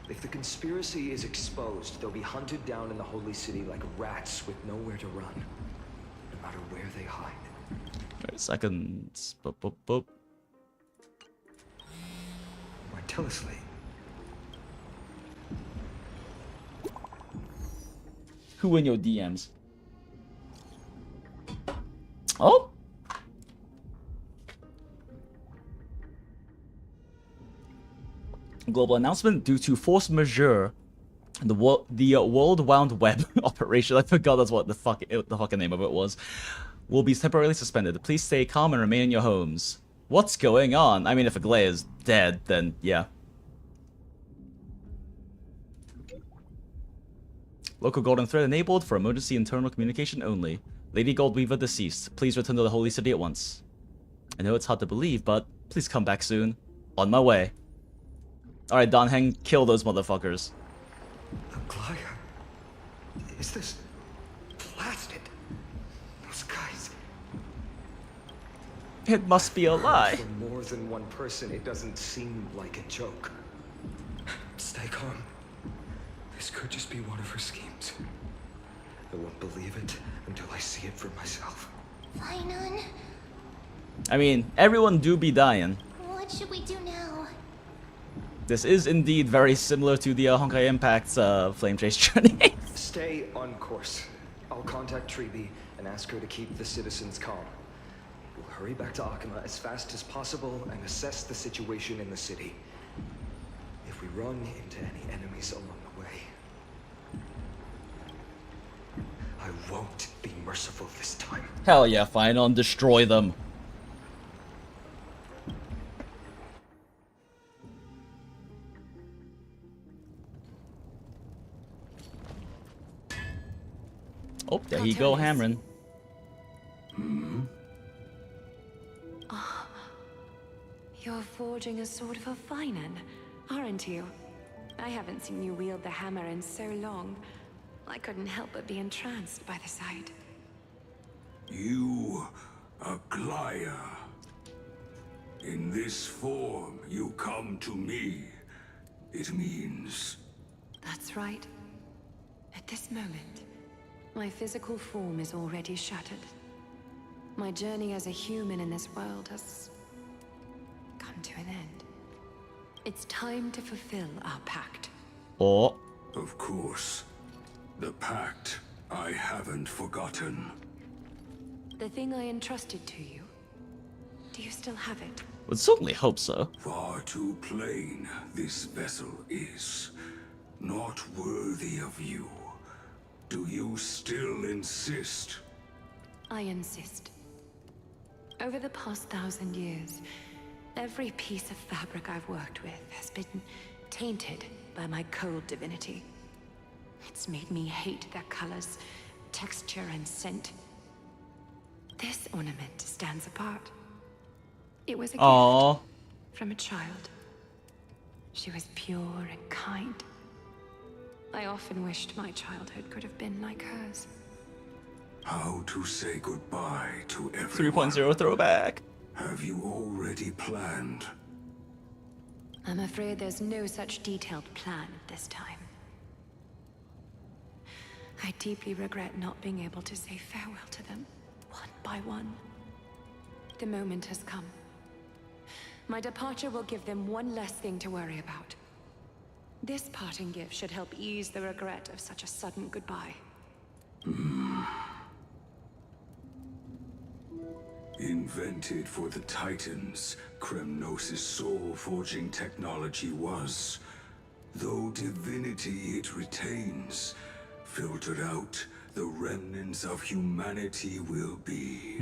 If the conspiracy is exposed, they'll be hunted down in the Holy City like rats with nowhere to run, no matter where they hide. Wait a second. Boop, boop, boop. My teleslate. Who in your DMs? Oh? Global announcement: due to force majeure, the World Wound Web operation, I forgot that's what the fucking name of it was, will be temporarily suspended. Please stay calm and remain in your homes. What's going on? I mean, if Aglaya is dead, then yeah. Local golden thread enabled for emergency internal communication only. Lady Goldweaver deceased. Please return to the Holy City at once. I know it's hard to believe, but please come back soon. On my way. Alright, Don Heng, kill those motherfuckers. Aglaya? Is this... past it. Those guys. It must be a lie. For more than one person, it doesn't seem like a joke. Stay calm. This could just be one of her schemes. I won't believe it until I see it for myself. Fainan, I mean, everyone do be dying. what should we do now? This is indeed very similar to the Honkai Impact's Flame Chase journey. Stay on course. I'll contact Treeby and ask her to keep the citizens calm. We'll hurry back to Akima as fast as possible and assess the situation in the city. If we run into any enemies along the way, I won't be merciful this time. Hell yeah, fine on, destroy them. Oh, there you go, hammering. You're forging a sword for Fainan, aren't you? I haven't seen you wield the hammer in so long. I couldn't help but be entranced by the sight. You, Aglaya. In this form, you come to me. It means... That's right. At this moment, my physical form is already shattered. My journey as a human in this world has come to an end. It's time to fulfill our pact. Oh. Of course. The pact I haven't forgotten. The thing I entrusted to you, do you still have it? Would certainly hope so. Far too plain this vessel is. Not worthy of you. Do you still insist? I insist. Over the past 1,000 years, every piece of fabric I've worked with has been tainted by my cold divinity. It's made me hate their colors, texture, and scent. This ornament stands apart. It was a gift from a child. She was pure and kind. I often wished my childhood could have been like hers. How to say goodbye to everyone? 3.0 throwback. Have you already planned? I'm afraid there's no such detailed plan this time. I deeply regret not being able to say farewell to them, one by one. The moment has come. My departure will give them one less thing to worry about. This parting gift should help ease the regret of such a sudden goodbye. Invented for the Titans, Kremnos' soul-forging technology was. Though divinity it retains, filtered out, the remnants of humanity will be.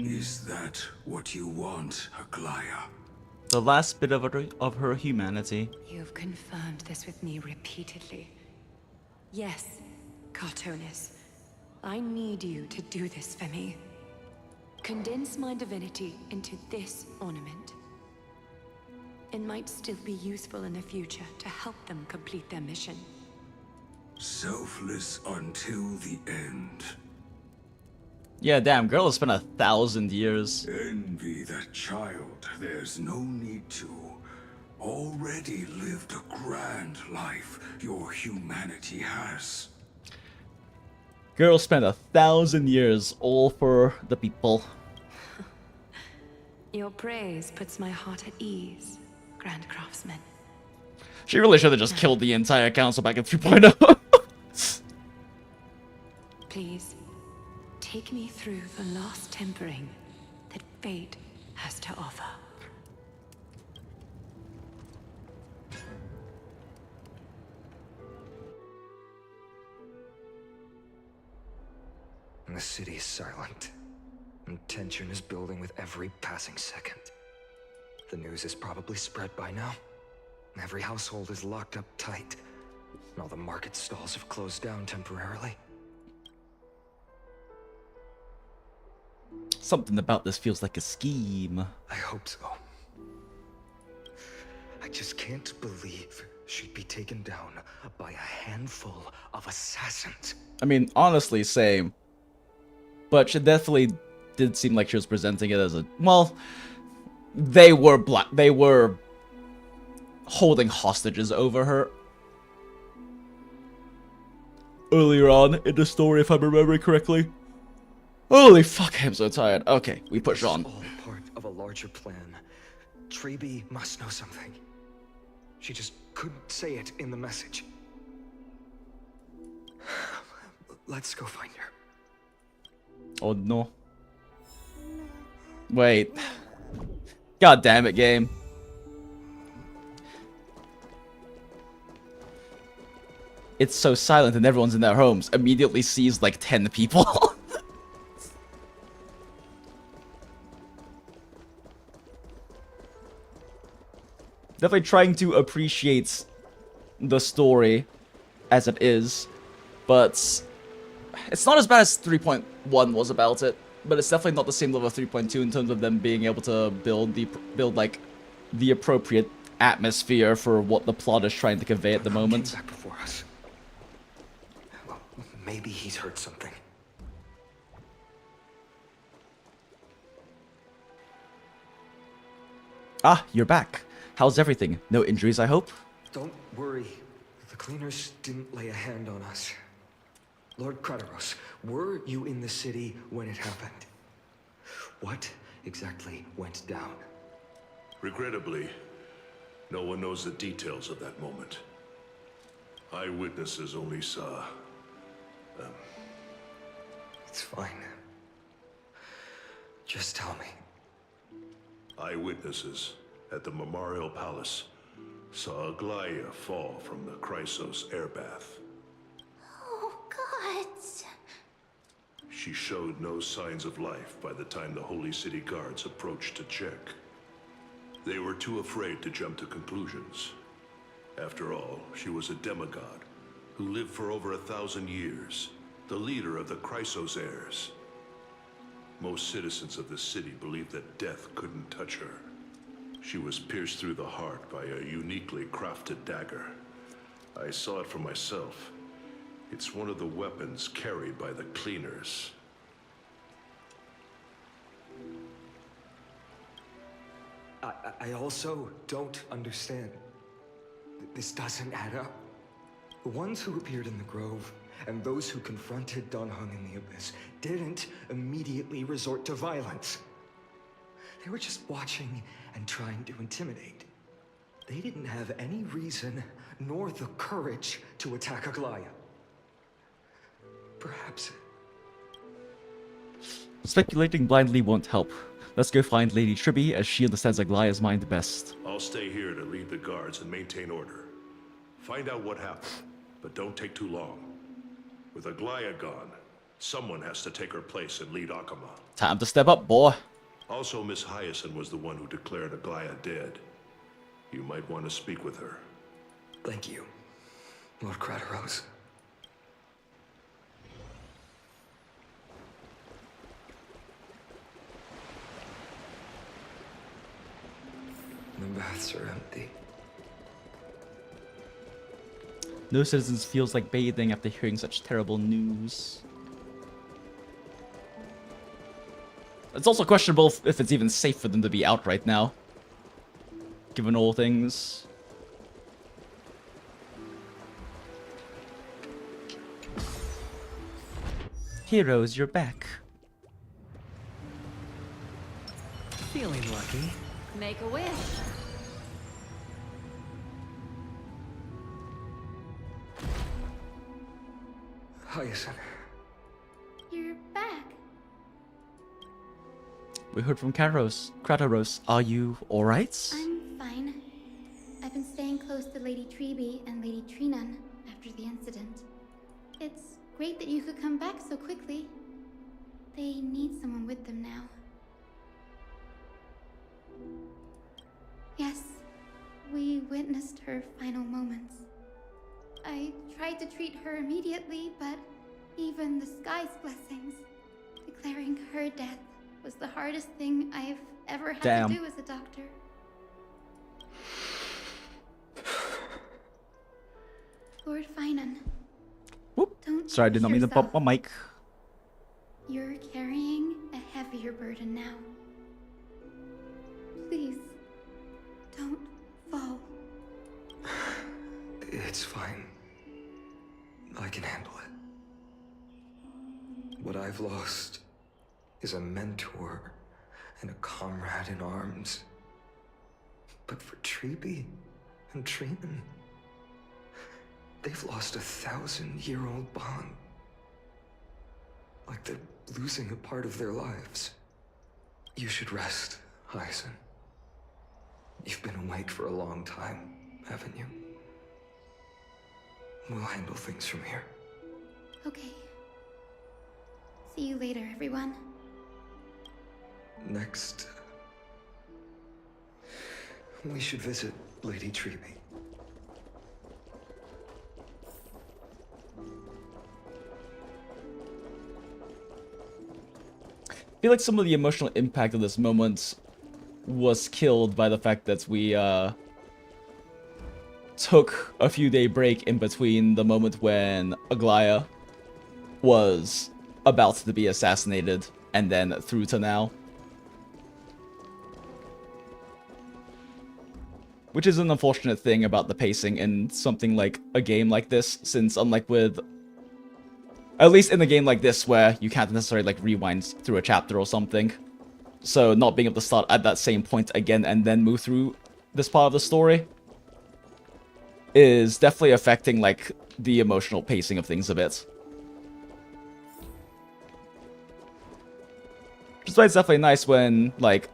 Is that what you want, Aglaya? The last bit of her humanity. You've confirmed this with me repeatedly. Yes, Cartonis. I need you to do this for me. Condense my divinity into this ornament. It might still be useful in the future to help them complete their mission. Selfless until the end. Yeah, damn, girl has spent 1,000 years. Envy that child, there's no need to. Already lived a grand life your humanity has. Girl spent 1,000 years all for the people. Your praise puts my heart at ease, Grand Craftsman. She really should have just killed the entire council back in 3.0. Please, take me through the last tempering that fate has to offer. The city is silent, and tension is building with every passing second. The news is probably spread by now. Every household is locked up tight, and all the market stalls have closed down temporarily. Something about this feels like a scheme. I hope so. I just can't believe she'd be taken down by a handful of assassins. I mean, honestly, same. But she definitely did seem like she was presenting it as a... Well, they were holding hostages over her. Earlier on in the story, if I'm remembering correctly. Holy fuck, I'm so tired. Okay, we push on. It's all part of a larger plan. Treeby must know something. She just couldn't say it in the message. Let's go find her. Oh no. Wait. God damn it, game. It's so silent and everyone's in their homes. Immediately sees like 10 people. Definitely trying to appreciate the story as it is, but it's not as bad as 3.1 was about it. But it's definitely not the same level of 3.2 in terms of them being able to build like the appropriate atmosphere for what the plot is trying to convey at the moment. Back before us. Well, maybe he's heard something. Ah, you're back. How's everything? No injuries, I hope? Don't worry. The cleaners didn't lay a hand on us. Lord Crateros, were you in the city when it happened? What exactly went down? Regrettably, no one knows the details of that moment. Eyewitnesses only saw... It's fine. Just tell me. Eyewitnesses at the Memorial Palace saw Aglaia fall from the Chrysos airbath. Oh, God. She showed no signs of life by the time the Holy City Guards approached to check. They were too afraid to jump to conclusions. After all, she was a demigod who lived for over 1,000 years, the leader of the Chrysos heirs. Most citizens of the city believed that death couldn't touch her. She was pierced through the heart by a uniquely crafted dagger. I saw it for myself. It's one of the weapons carried by the cleaners. I also don't understand. This doesn't add up. The ones who appeared in the Grove and those who confronted Don Hung in the Abyss didn't immediately resort to violence. They were just watching and trying to intimidate. They didn't have any reason nor the courage to attack Aglaia. Perhaps... Speculating blindly won't help. Let's go find Lady Tribby, as she understands Aglaia's mind best. I'll stay here to lead the guards and maintain order. Find out what happened, but don't take too long. With Aglaia gone, someone has to take her place and lead Akama. Time to step up, boy. Also, Miss Hyacinth was the one who declared Aglaia dead. You might want to speak with her. Thank you, Lord Crateros. The baths are empty. No citizens feels like bathing after hearing such terrible news. It's also questionable if it's even safe for them to be out right now, given all things. Heroes, you're back. Feeling lucky. Make a wish. Hyacinth. You're back. We heard from Crateros. Are you alright? I'm fine. I've been staying close to Lady Treby and Lady Trinan after the incident. It's great that you could come back so quickly. They need someone with them now. Yes, we witnessed her final moments. I tried to treat her immediately, but even the sky's blessings, declaring her death was the hardest thing I've ever had to do as a doctor. Lord Finan. Whoop. Don't Sorry, I did not mean to yourself. bump my mic. You're carrying a heavier burden now. Please, don't fall. It's fine. I can handle it. What I've lost is a mentor and a comrade in arms. But for Treeby and Treeman, they've lost a 1,000-year-old bond. Like they're losing a part of their lives. You should rest, Hyacin. You've been awake for a long time, haven't you? We'll handle things from here. Okay. See you later, everyone. Next, we should visit Lady Treeby. I feel like some of the emotional impact of this moment was killed by the fact that we took a few-day break in between the moment when Aglaya was about to be assassinated and then through to now. Which is an unfortunate thing about the pacing in something like a game like this, since unlike with... At least in a game like this, where you can't necessarily like rewind through a chapter or something. So not being able to start at that same point again and then move through this part of the story is definitely affecting like the emotional pacing of things a bit. Which is why it's definitely nice when like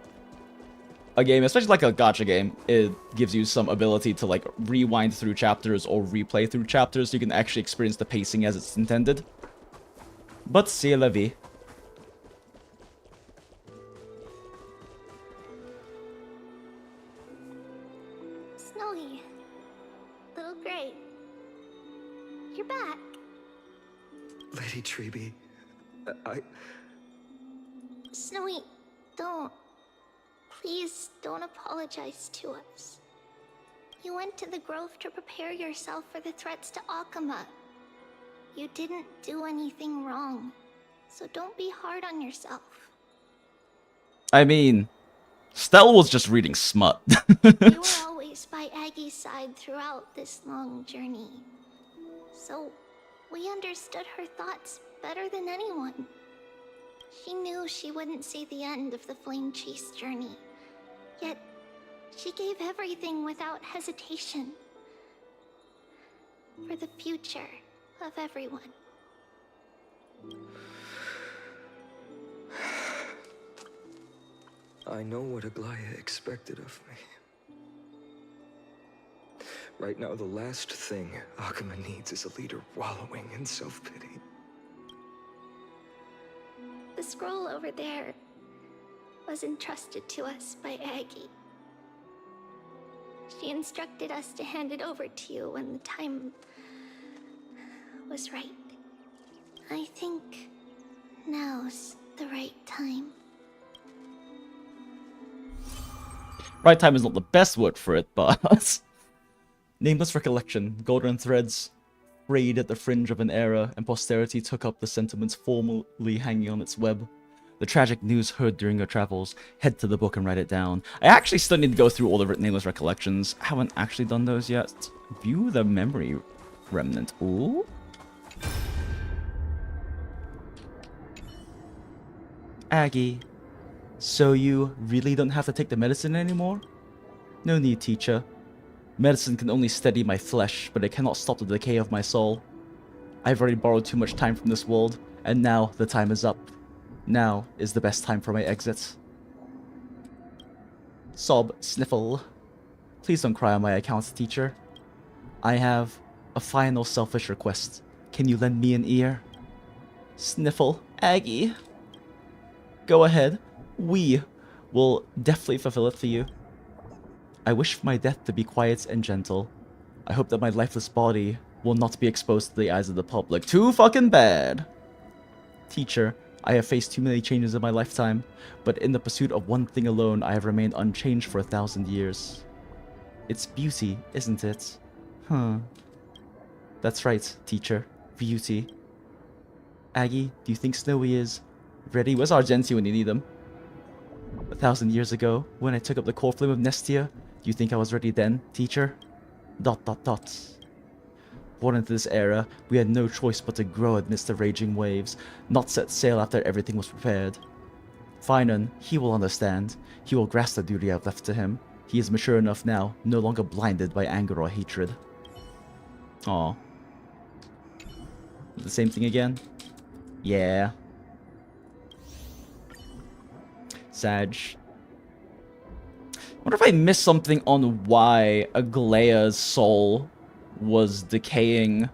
a game, especially like a gacha game, it gives you some ability to like rewind through chapters or replay through chapters so you can actually experience the pacing as it's intended. But c'est la vie. Snowy. Little Gray. You're back. Lady Treeby, Snowy, don't. Please don't apologize to us. You went to the Grove to prepare yourself for the threats to Akama. You didn't do anything wrong, so don't be hard on yourself. I mean, Stell was just reading smut. You were always by Aggie's side throughout this long journey, so we understood her thoughts better than anyone. She knew she wouldn't see the end of the Flame Chase journey, yet she gave everything without hesitation. For the future of everyone. I know what Aglaya expected of me. Right now, the last thing Akama needs is a leader wallowing in self-pity. The scroll over there was entrusted to us by Aggie. She instructed us to hand it over to you when the time was right. I think now's the right time. Right time is not the best word for it, but... Nameless recollection, golden threads, frayed at the fringe of an era, and posterity took up the sentiments formally hanging on its web. The tragic news heard during your travels, head to the book and write it down. I actually still need to go through all the nameless recollections. I haven't actually done those yet. View the memory remnant. Ooh. Aggie, so you really don't have to take the medicine anymore? No need, teacher. Medicine can only steady my flesh, but it cannot stop the decay of my soul. I've already borrowed too much time from this world, and now the time is up. Now is the best time for my exit. Sob, sniffle. Please don't cry on my account, teacher. I have a final selfish request. Can you lend me an ear? Sniffle, Aggie. Go ahead. We will definitely fulfill it for you. I wish for my death to be quiet and gentle. I hope that my lifeless body will not be exposed to the eyes of the public. Too fucking bad. Teacher, I have faced too many changes in my lifetime, but in the pursuit of one thing alone, I have remained unchanged for 1,000 years. It's beauty, isn't it? Huh. That's right, teacher. Beauty. Aggie, do you think Snowy is ready? Where's Argenti when you need him? 1,000 years ago, when I took up the core flame of Nestia, do you think I was ready then, teacher? ... Born into this era, we had no choice but to grow amidst the raging waves, not set sail after everything was prepared. Finan, he will understand. He will grasp the duty I've left to him. He is mature enough now, no longer blinded by anger or hatred. Aw. The same thing again? Yeah. Sadge. Wonder if I missed something on why Aglaea's soul was decaying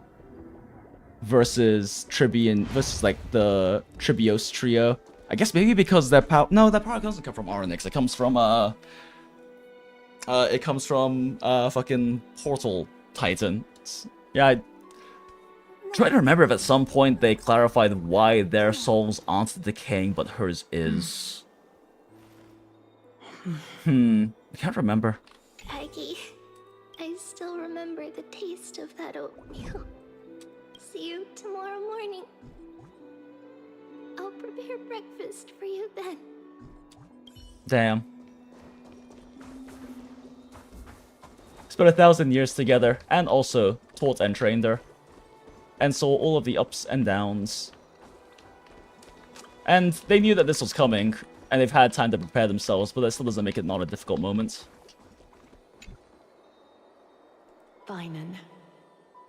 versus Tribian versus like the Tribios trio. I guess maybe because their power. No, that power doesn't come from Aronix. It comes from fucking Portal Titans. Yeah, I try to remember if at some point they clarified why their souls aren't decaying, but hers is. I can't remember. Aggie, I still remember the taste of that oatmeal. See you tomorrow morning. I'll prepare breakfast for you then. Damn. Spent 1,000 years together, and also taught and trained her. And saw all of the ups and downs. And they knew that this was coming, and they've had time to prepare themselves, but that still doesn't make it not a difficult moment. Finan,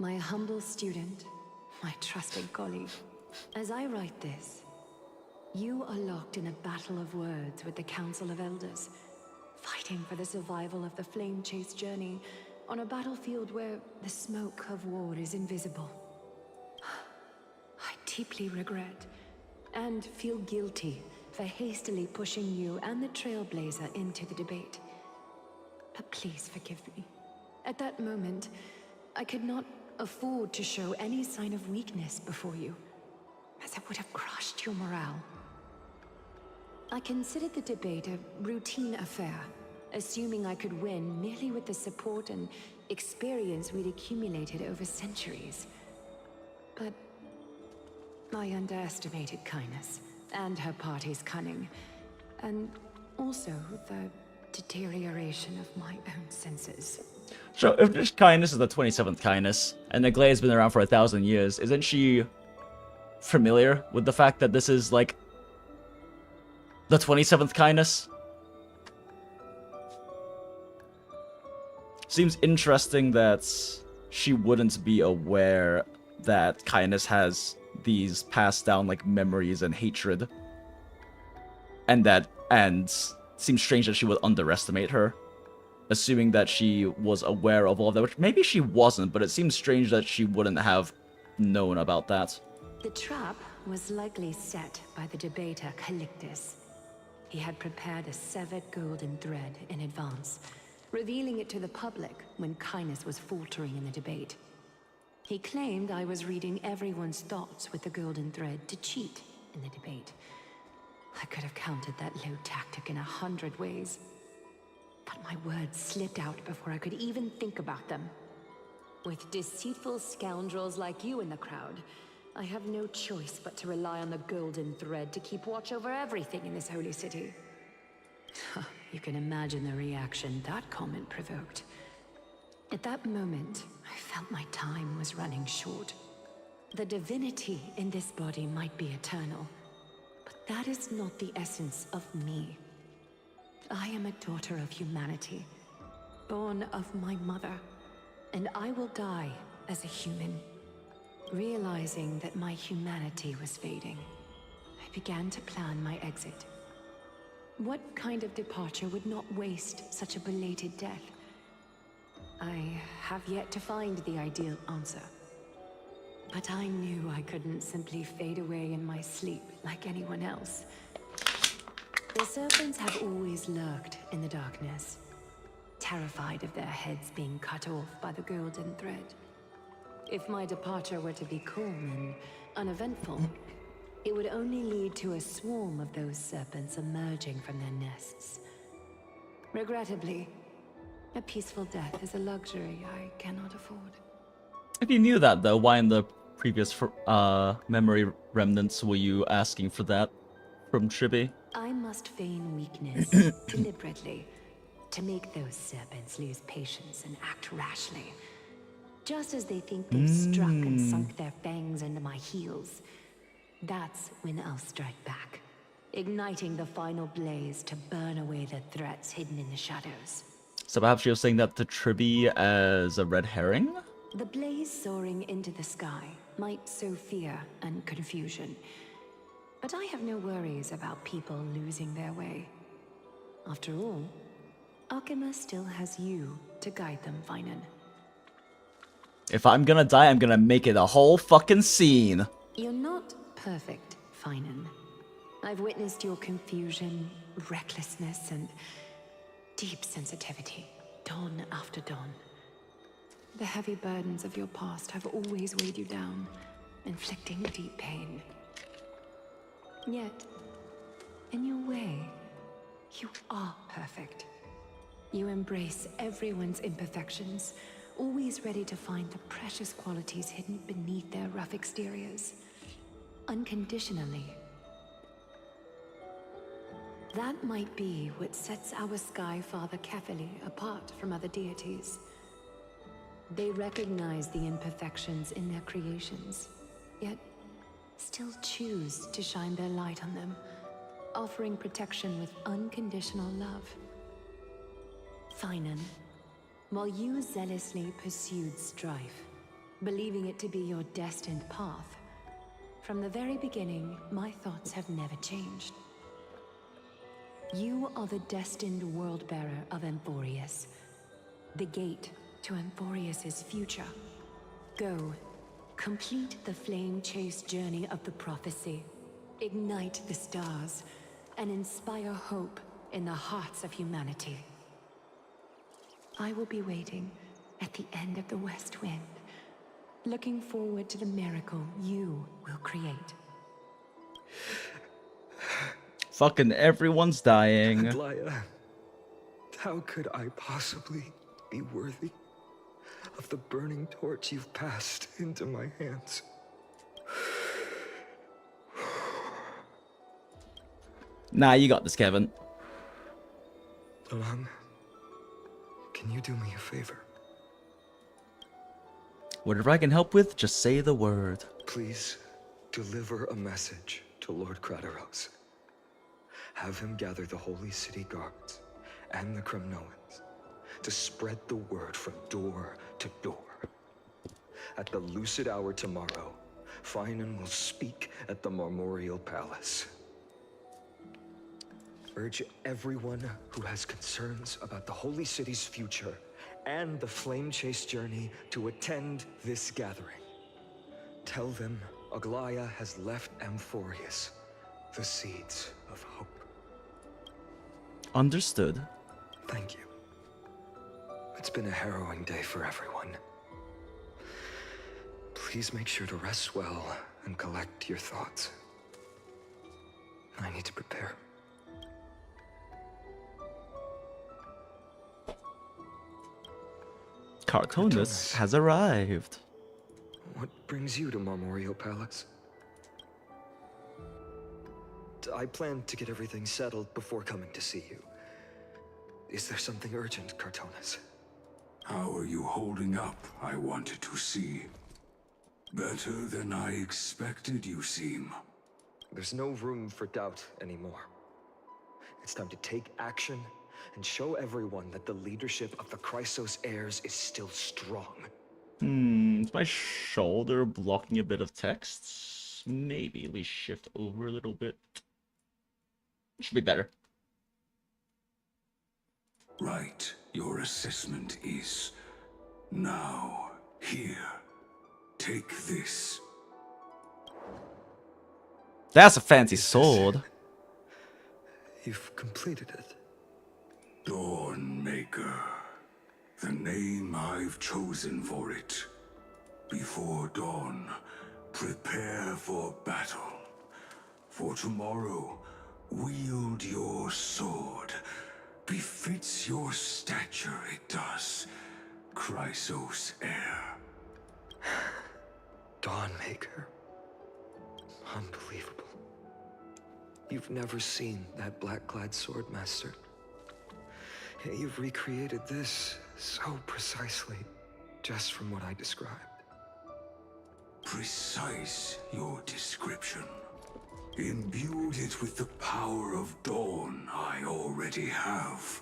my humble student, my trusted colleague. As I write this, you are locked in a battle of words with the Council of Elders, fighting for the survival of the flame-chased journey on a battlefield where the smoke of war is invisible. I deeply regret and feel guilty for hastily pushing you and the Trailblazer into the debate. But please forgive me. At that moment, I could not afford to show any sign of weakness before you, as it would have crushed your morale. I considered the debate a routine affair, assuming I could win merely with the support and experience we'd accumulated over centuries. But I underestimated Kindness and her party's cunning, and also the deterioration of my own senses. So, if this kindness is the 27th kindness, and Aglaea's been around for 1,000 years, isn't she familiar with the fact that this is, like, the 27th kindness? Seems interesting that she wouldn't be aware that kindness has these passed down, like, memories and hatred. And seems strange that she would underestimate her, assuming that she was aware of all of that, which maybe she wasn't, but it seems strange that she wouldn't have known about that. The trap was likely set by the debater Calictus. He had prepared a severed golden thread in advance, revealing it to the public when Kindness was faltering in the debate. He claimed I was reading everyone's thoughts with the golden thread to cheat in the debate. I could have countered that low tactic in 100 ways. But my words slipped out before I could even think about them. With deceitful scoundrels like you in the crowd, I have no choice but to rely on the golden thread to keep watch over everything in this holy city. You can imagine the reaction that comment provoked. At that moment, I felt my time was running short. The divinity in this body might be eternal, but that is not the essence of me. I am a daughter of humanity, born of my mother, and I will die as a human. Realizing that my humanity was fading, I began to plan my exit. What kind of departure would not waste such a belated death? I have yet to find the ideal answer. But I knew I couldn't simply fade away in my sleep like anyone else. The serpents have always lurked in the darkness, terrified of their heads being cut off by the golden thread. If my departure were to be calm and uneventful, it would only lead to a swarm of those serpents emerging from their nests. Regrettably, a peaceful death is a luxury I cannot afford. If you knew that though, why in the previous memory remnants were you asking for that from Chibi? I must feign weakness deliberately to make those serpents lose patience and act rashly. Just as they think they've struck and sunk their fangs into my heels, that's when I'll strike back, igniting the final blaze to burn away the threats hidden in the shadows. So perhaps you're saying that to Chibi as a red herring? The blaze soaring into the sky might sow fear and confusion, but I have no worries about people losing their way. After all, Alchema still has you to guide them, Finan. If I'm gonna die, I'm gonna make it a whole fucking scene. You're not perfect, Finan. I've witnessed your confusion, recklessness, and deep sensitivity, dawn after dawn. The heavy burdens of your past have always weighed you down, inflicting deep pain. Yet, in your way, you are perfect. You embrace everyone's imperfections, always ready to find the precious qualities hidden beneath their rough exteriors. Unconditionally. That might be what sets our Sky Father Kefili apart from other deities. They recognize the imperfections in their creations, yet still choose to shine their light on them, offering protection with unconditional love. Finan, while you zealously pursued strife, believing it to be your destined path, from the very beginning, my thoughts have never changed. You are the destined world-bearer of Amphorius, the gate to Amphorius's future. Go, complete the flame-chased journey of the prophecy, ignite the stars, and inspire hope in the hearts of humanity. I will be waiting at the end of the West Wind, looking forward to the miracle you will create. Fucking everyone's dying. Aglaya, how could I possibly be worthy of the burning torch you've passed into my hands? Nah, you got this, Kevin. Along, can you do me a favor? Whatever I can help with, just say the word. Please deliver a message to Lord Krateros. Have him gather the Holy City guards and the Kremnoans to spread the word from door to door. At the lucid hour tomorrow, Finan will speak at the Marmorial Palace. Urge everyone who has concerns about the Holy City's future and the Flame Chase journey to attend this gathering. Tell them Aglaya has left Amphorius the seeds of hope. Understood. Thank you. It's been a harrowing day for everyone. Please make sure to rest well and collect your thoughts. I need to prepare. Cartoonist has arrived. What brings you to Marmorial Palace? I planned to get everything settled before coming to see you. Is there something urgent, Cartoonist? How are you holding up, I wanted to see. Better than I expected, you seem. There's no room for doubt anymore. It's time to take action and show everyone that the leadership of the Chrysos heirs is still strong. Is my shoulder blocking a bit of text? Maybe we shift over a little bit. Should be better. Right, your assessment is... Now, here. Take this. That's a fancy sword. You've completed it. Dawnmaker. The name I've chosen for it. Before dawn, prepare for battle. For tomorrow, wield your sword. Befits your stature, it does. Chrysos heir. Dawnmaker. Unbelievable. You've never seen that black-clad swordmaster. You've recreated this so precisely, just from what I described. Precise, your description. Imbued it with the power of dawn I already have.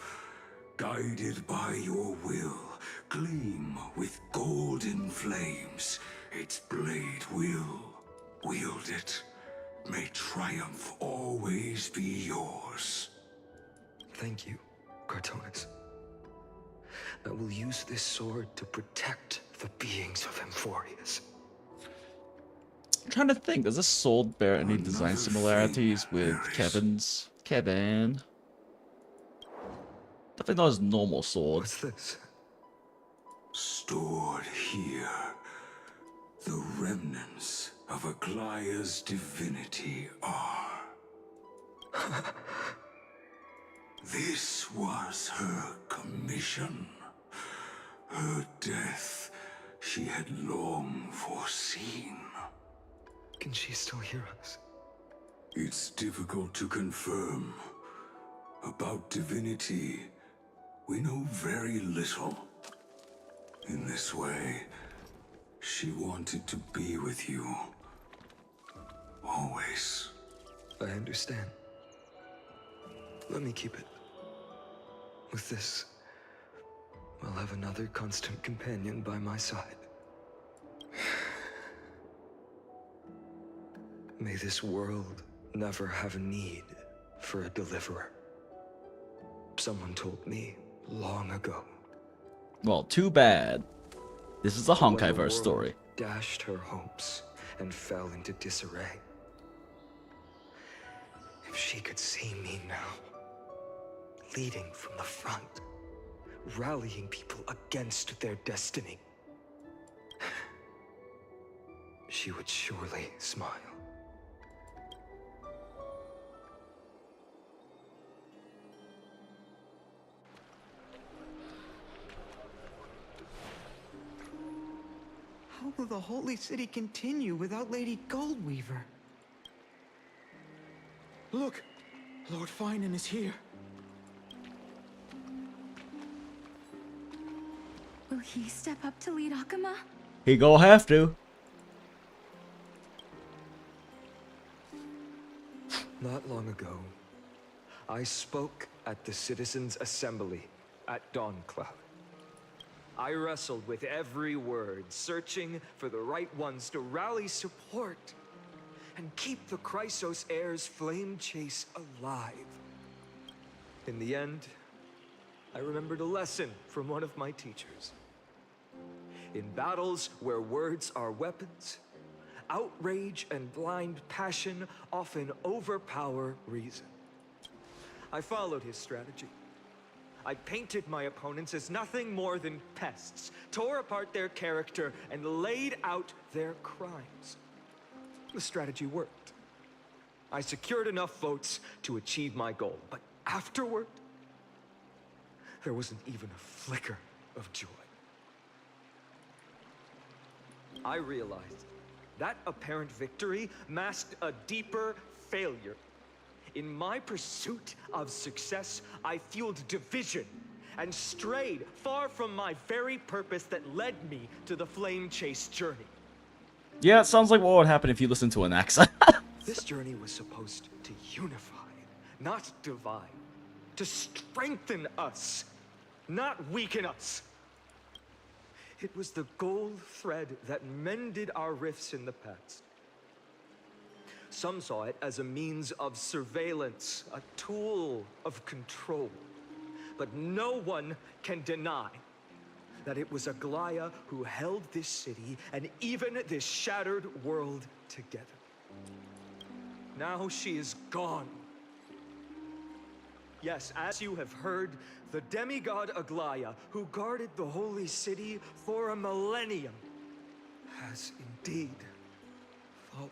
Guided by your will, gleam with golden flames. Its blade will wield it. May triumph always be yours. Thank you, Cartonis. I will use this sword to protect the beings of Emphorius. I'm trying to think, does this sword bear any design similarities with Kevin's? Kevin. Definitely not his normal sword. What's this? Stored here, the remnants of Aglaya's divinity are. This was her commission. Her death she had long foreseen. Can she still hear us? It's difficult to confirm. About divinity, we know very little. In this way, she wanted to be with you. Always. I understand. Let me keep it. With this, I'll have another constant companion by my side. May this world never have a need for a deliverer. Someone told me long ago. Well, too bad. This is a Honkai-verse story. Dashed her hopes and fell into disarray. If she could see me now, leading from the front, rallying people against their destiny, she would surely smile. How will the Holy City continue without Lady Goldweaver? Look! Lord Finan is here. Will he step up to lead Akama? He gonna have to. Not long ago, I spoke at the Citizens' Assembly at Dawncloud. I wrestled with every word, searching for the right ones to rally support and keep the Chrysos heir's flame chase alive. In the end, I remembered a lesson from one of my teachers. In battles where words are weapons, outrage and blind passion often overpower reason. I followed his strategy. I painted my opponents as nothing more than pests, tore apart their character, and laid out their crimes. The strategy worked. I secured enough votes to achieve my goal, but afterward, there wasn't even a flicker of joy. I realized that apparent victory masked a deeper failure. In my pursuit of success, I fueled division and strayed far from my very purpose that led me to the flame chase journey. Yeah, it sounds like what would happen if you listen to an accent. This journey was supposed to unify, not divide. To strengthen us, not weaken us. It was the gold thread that mended our rifts in the past. Some saw it as a means of surveillance, a tool of control. But no one can deny that it was Aglaya who held this city and even this shattered world together. Now she is gone. Yes, as you have heard, the demigod Aglaya, who guarded the holy city for a millennium, has indeed fallen.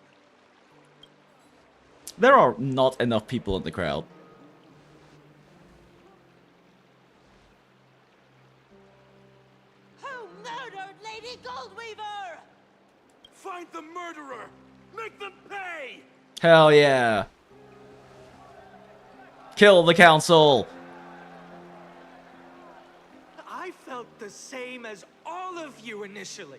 There are not enough people in the crowd. Who murdered Lady Goldweaver? murderer! Make them pay! Hell yeah. Kill the council. I felt the same as all of you initially.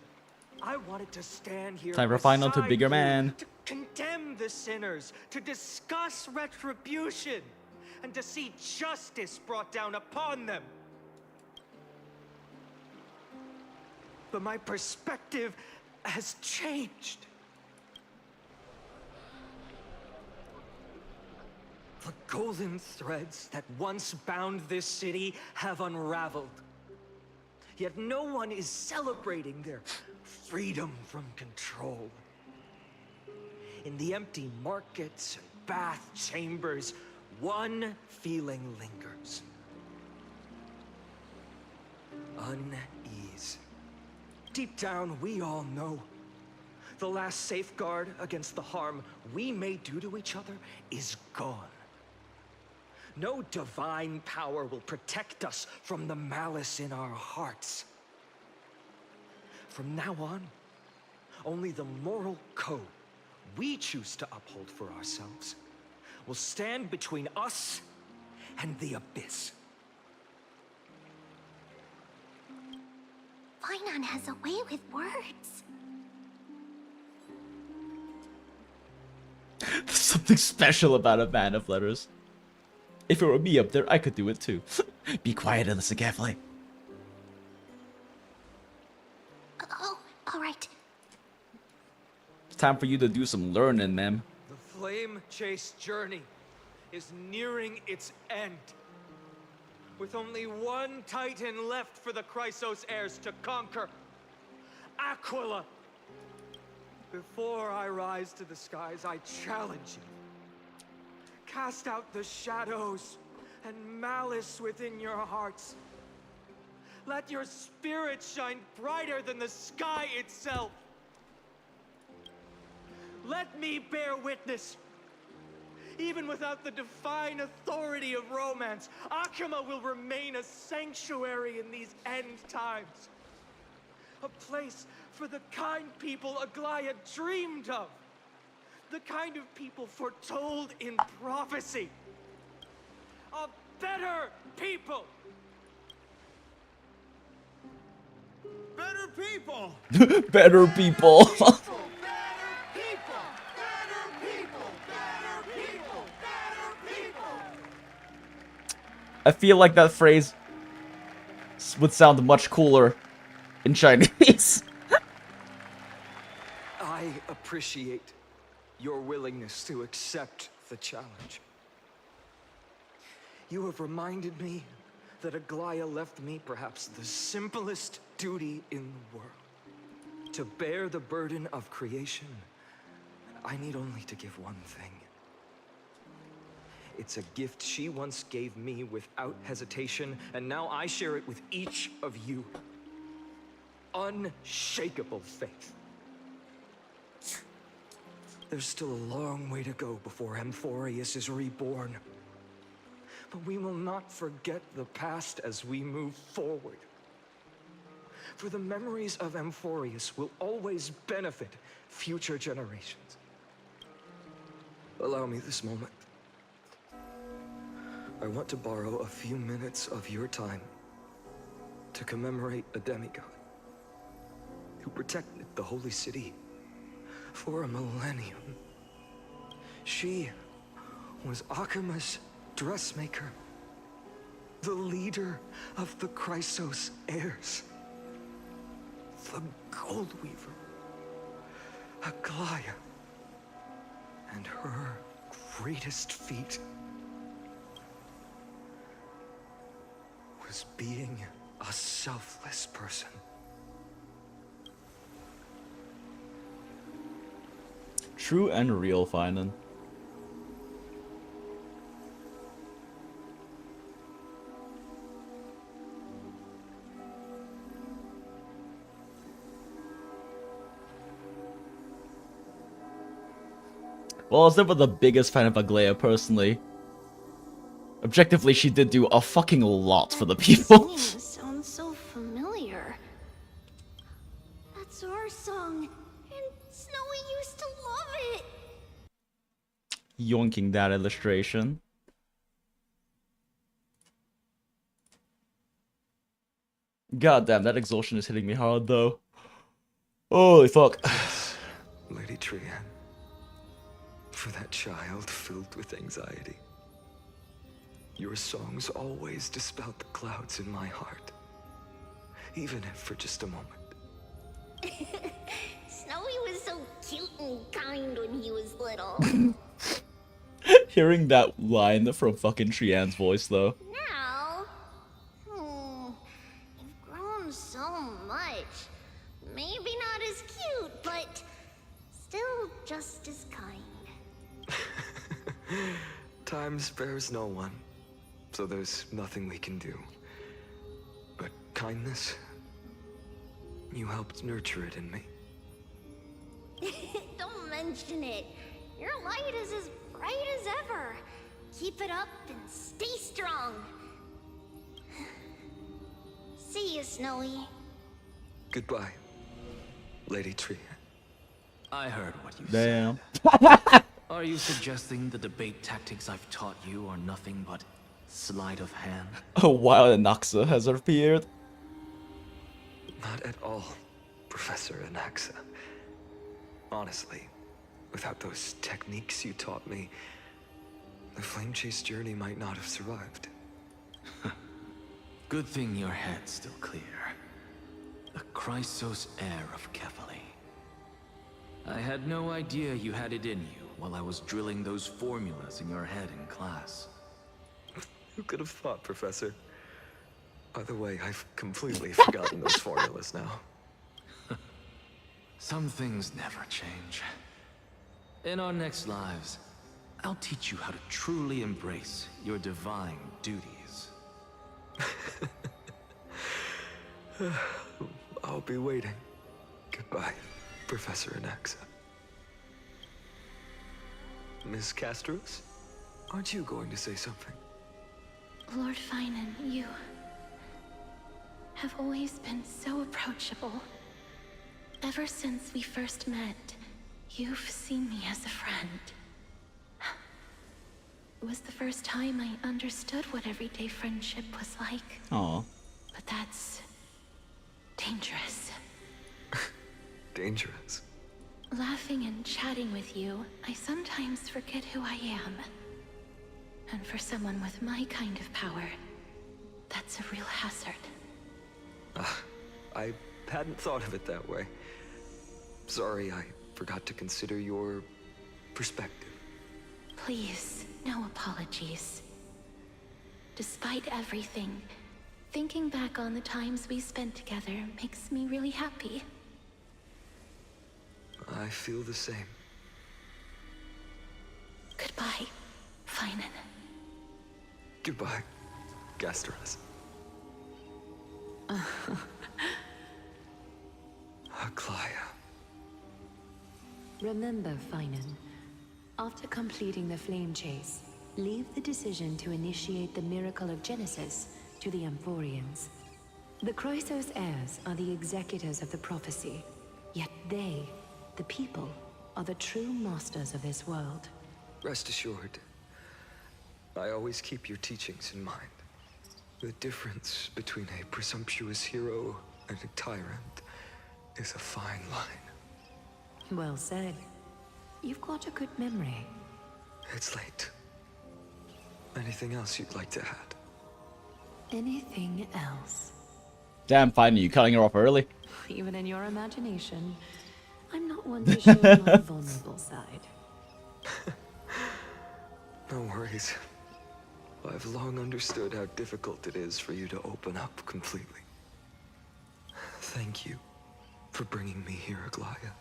I wanted to stand here Time for final to beside bigger you, man. to condemn the sinners, to discuss retribution, and to see justice brought down upon them. But my perspective has changed. The golden threads that once bound this city have unraveled. Yet no one is celebrating their freedom from control. In the empty markets and bath chambers, one feeling lingers. Unease. Deep down, we all know the last safeguard against the harm we may do to each other is gone. No divine power will protect us from the malice in our hearts. From now on, only the moral code we choose to uphold for ourselves will stand between us and the abyss. Finon has a way with words. There's something special about a man of letters. If it were me up there, I could do it too. Be quiet and listen carefully. Oh, alright. It's time for you to do some learning, ma'am. The flame chase journey is nearing its end. With only one Titan left for the Chrysos heirs to conquer. Aquila! Before I rise to the skies, I challenge you. Cast out the shadows and malice within your hearts. Let your spirit shine brighter than the sky itself. Let me bear witness. Even without the divine authority of romance, Akuma will remain a sanctuary in these end times. A place for the kind people Aglaya dreamed of. The kind of people foretold in prophecy. A better people! Better people! Better people. I feel like that phrase would sound much cooler in Chinese. I appreciate your willingness to accept the challenge. You have reminded me that Aglaya left me perhaps the simplest duty in the world. To bear the burden of creation, I need only to give one thing. It's a gift she once gave me without hesitation, and now I share it with each of you. Unshakable faith. There's still a long way to go before Amphorius is reborn. But we will not forget the past as we move forward. For the memories of Amphorius will always benefit future generations. Allow me this moment. I want to borrow a few minutes of your time to commemorate a demigod who protected the holy city for a millennium. She was Akuma's dressmaker, the leader of the Chrysos heirs, the Gold Weaver, Aglaya, and her greatest feat was being a selfless person. True and real, Finan. Well, I was never the biggest fan of Aglaya personally. Objectively, she did do a fucking lot for the people. This name sounds so familiar. That's our song, and Snowy used Yoinking that illustration. God damn, that exhaustion is hitting me hard though. Holy fuck. Yes, Lady Trian. For that child filled with anxiety. Your songs always dispelled the clouds in my heart. Even if for just a moment. Snowy was so cute and kind when he was little. Hearing that line from fucking Trian's voice though. Now, you've grown so much. Maybe not as cute, but still just as kind. Time spares no one, so there's nothing we can do. But kindness, you helped nurture it in me. Don't mention it. Your light is as bright as ever. Keep it up and stay strong. See you, Snowy. Goodbye, Lady Trian. I heard what you Damn. said. Are you suggesting the debate tactics I've taught you are nothing but sleight of hand? A wild Anaxa has appeared. Not at all, Professor Anaxa. Honestly, without those techniques you taught me, the Flame Chase journey might not have survived. Good thing your head's still clear. The Chrysos heir of Kefali. I had no idea you had it in you while I was drilling those formulas in your head in class. Who could have thought, Professor? By the way, I've completely forgotten those formulas now. Some things never change. In our next lives, I'll teach you how to truly embrace your divine duties. I'll be waiting. Goodbye, Professor Anaxa. Miss Castros, aren't you going to say something? Lord Finan, you have always been so approachable. Ever since we first met, you've seen me as a friend. It was the first time I understood what everyday friendship was like. Aw. But that's dangerous. Dangerous? Laughing and chatting with you, I sometimes forget who I am. And for someone with my kind of power, that's a real hazard. I hadn't thought of it that way. Sorry, I forgot to consider your perspective. Please, no apologies. Despite everything, thinking back on the times we spent together makes me really happy. I feel the same. Goodbye, Finan. Goodbye, Gastras. Aglaya. Remember, Finan, after completing the flame chase, leave the decision to initiate the miracle of Genesis to the Amphorians. The Chrysos heirs are the executors of the prophecy, yet they, the people, are the true masters of this world. Rest assured, I always keep your teachings in mind. The difference between a presumptuous hero and a tyrant is a fine line. Well said. You've got a good memory. It's late. Anything else you'd like to add? Anything else? Damn, Finan, you cutting her off early. Even in your imagination, I'm not one to show my vulnerable side. No worries. I've long understood how difficult it is for you to open up completely. Thank you for bringing me here, Aglaya.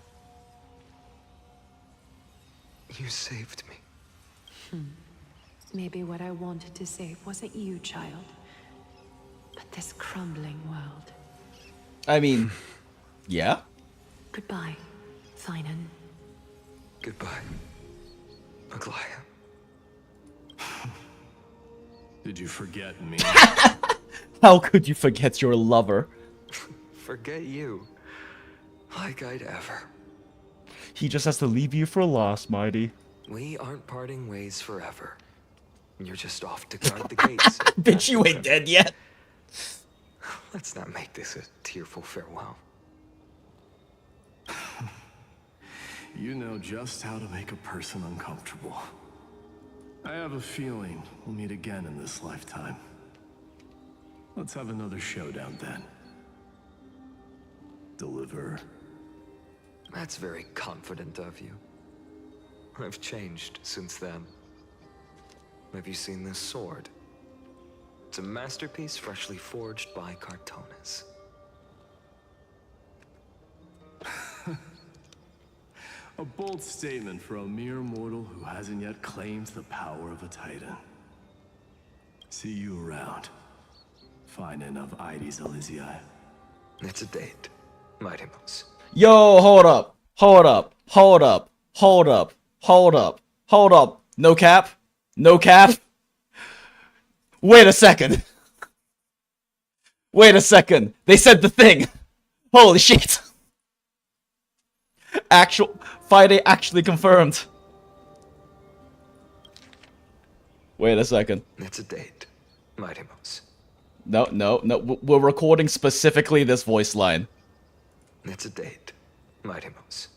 You saved me. Maybe what I wanted to save wasn't you, child, but this crumbling world. I mean, yeah? Goodbye, Finan. Goodbye, Aglaya. Did you forget me? How could you forget your lover? Forget you. Like I'd ever. He just has to leave you for last, Mighty. We aren't parting ways forever. You're just off to guard the gates. Bitch, you ain't dead yet. Let's not make this a tearful farewell. You know just how to make a person uncomfortable. I have a feeling we'll meet again in this lifetime. Let's have another showdown then. Deliver. That's very confident of you. I've changed since then. Have you seen this sword? It's a masterpiece freshly forged by Cartonis. A bold statement for a mere mortal who hasn't yet claimed the power of a titan. See you around. Finding of Ides Elysiae. It's a date, Mightymouse. Yo, hold up. Hold up. Hold up. Hold up. Hold up. Hold up. No cap. No cap. Wait a second. Wait a second. They said the thing. Holy shit. Friday actually confirmed. Wait a second. It's a date, Mightymouse. No. We're recording specifically this voice line. It's a date, Mightymouse.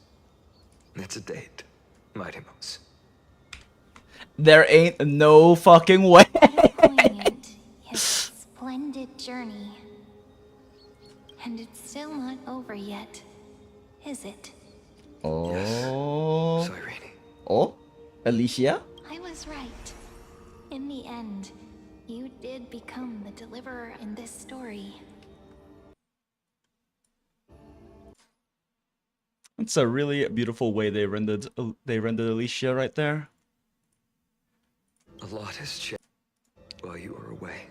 It's a date, Mightymouse. There ain't no fucking way. Poignant, yet splendid journey. And it's still not over yet, is it? Oh. Yes. Cyrene. Oh? Alicia? I was right. In the end, you did become the deliverer in this story. It's a really beautiful way they rendered Alicia right there. A lot has changed while you were away.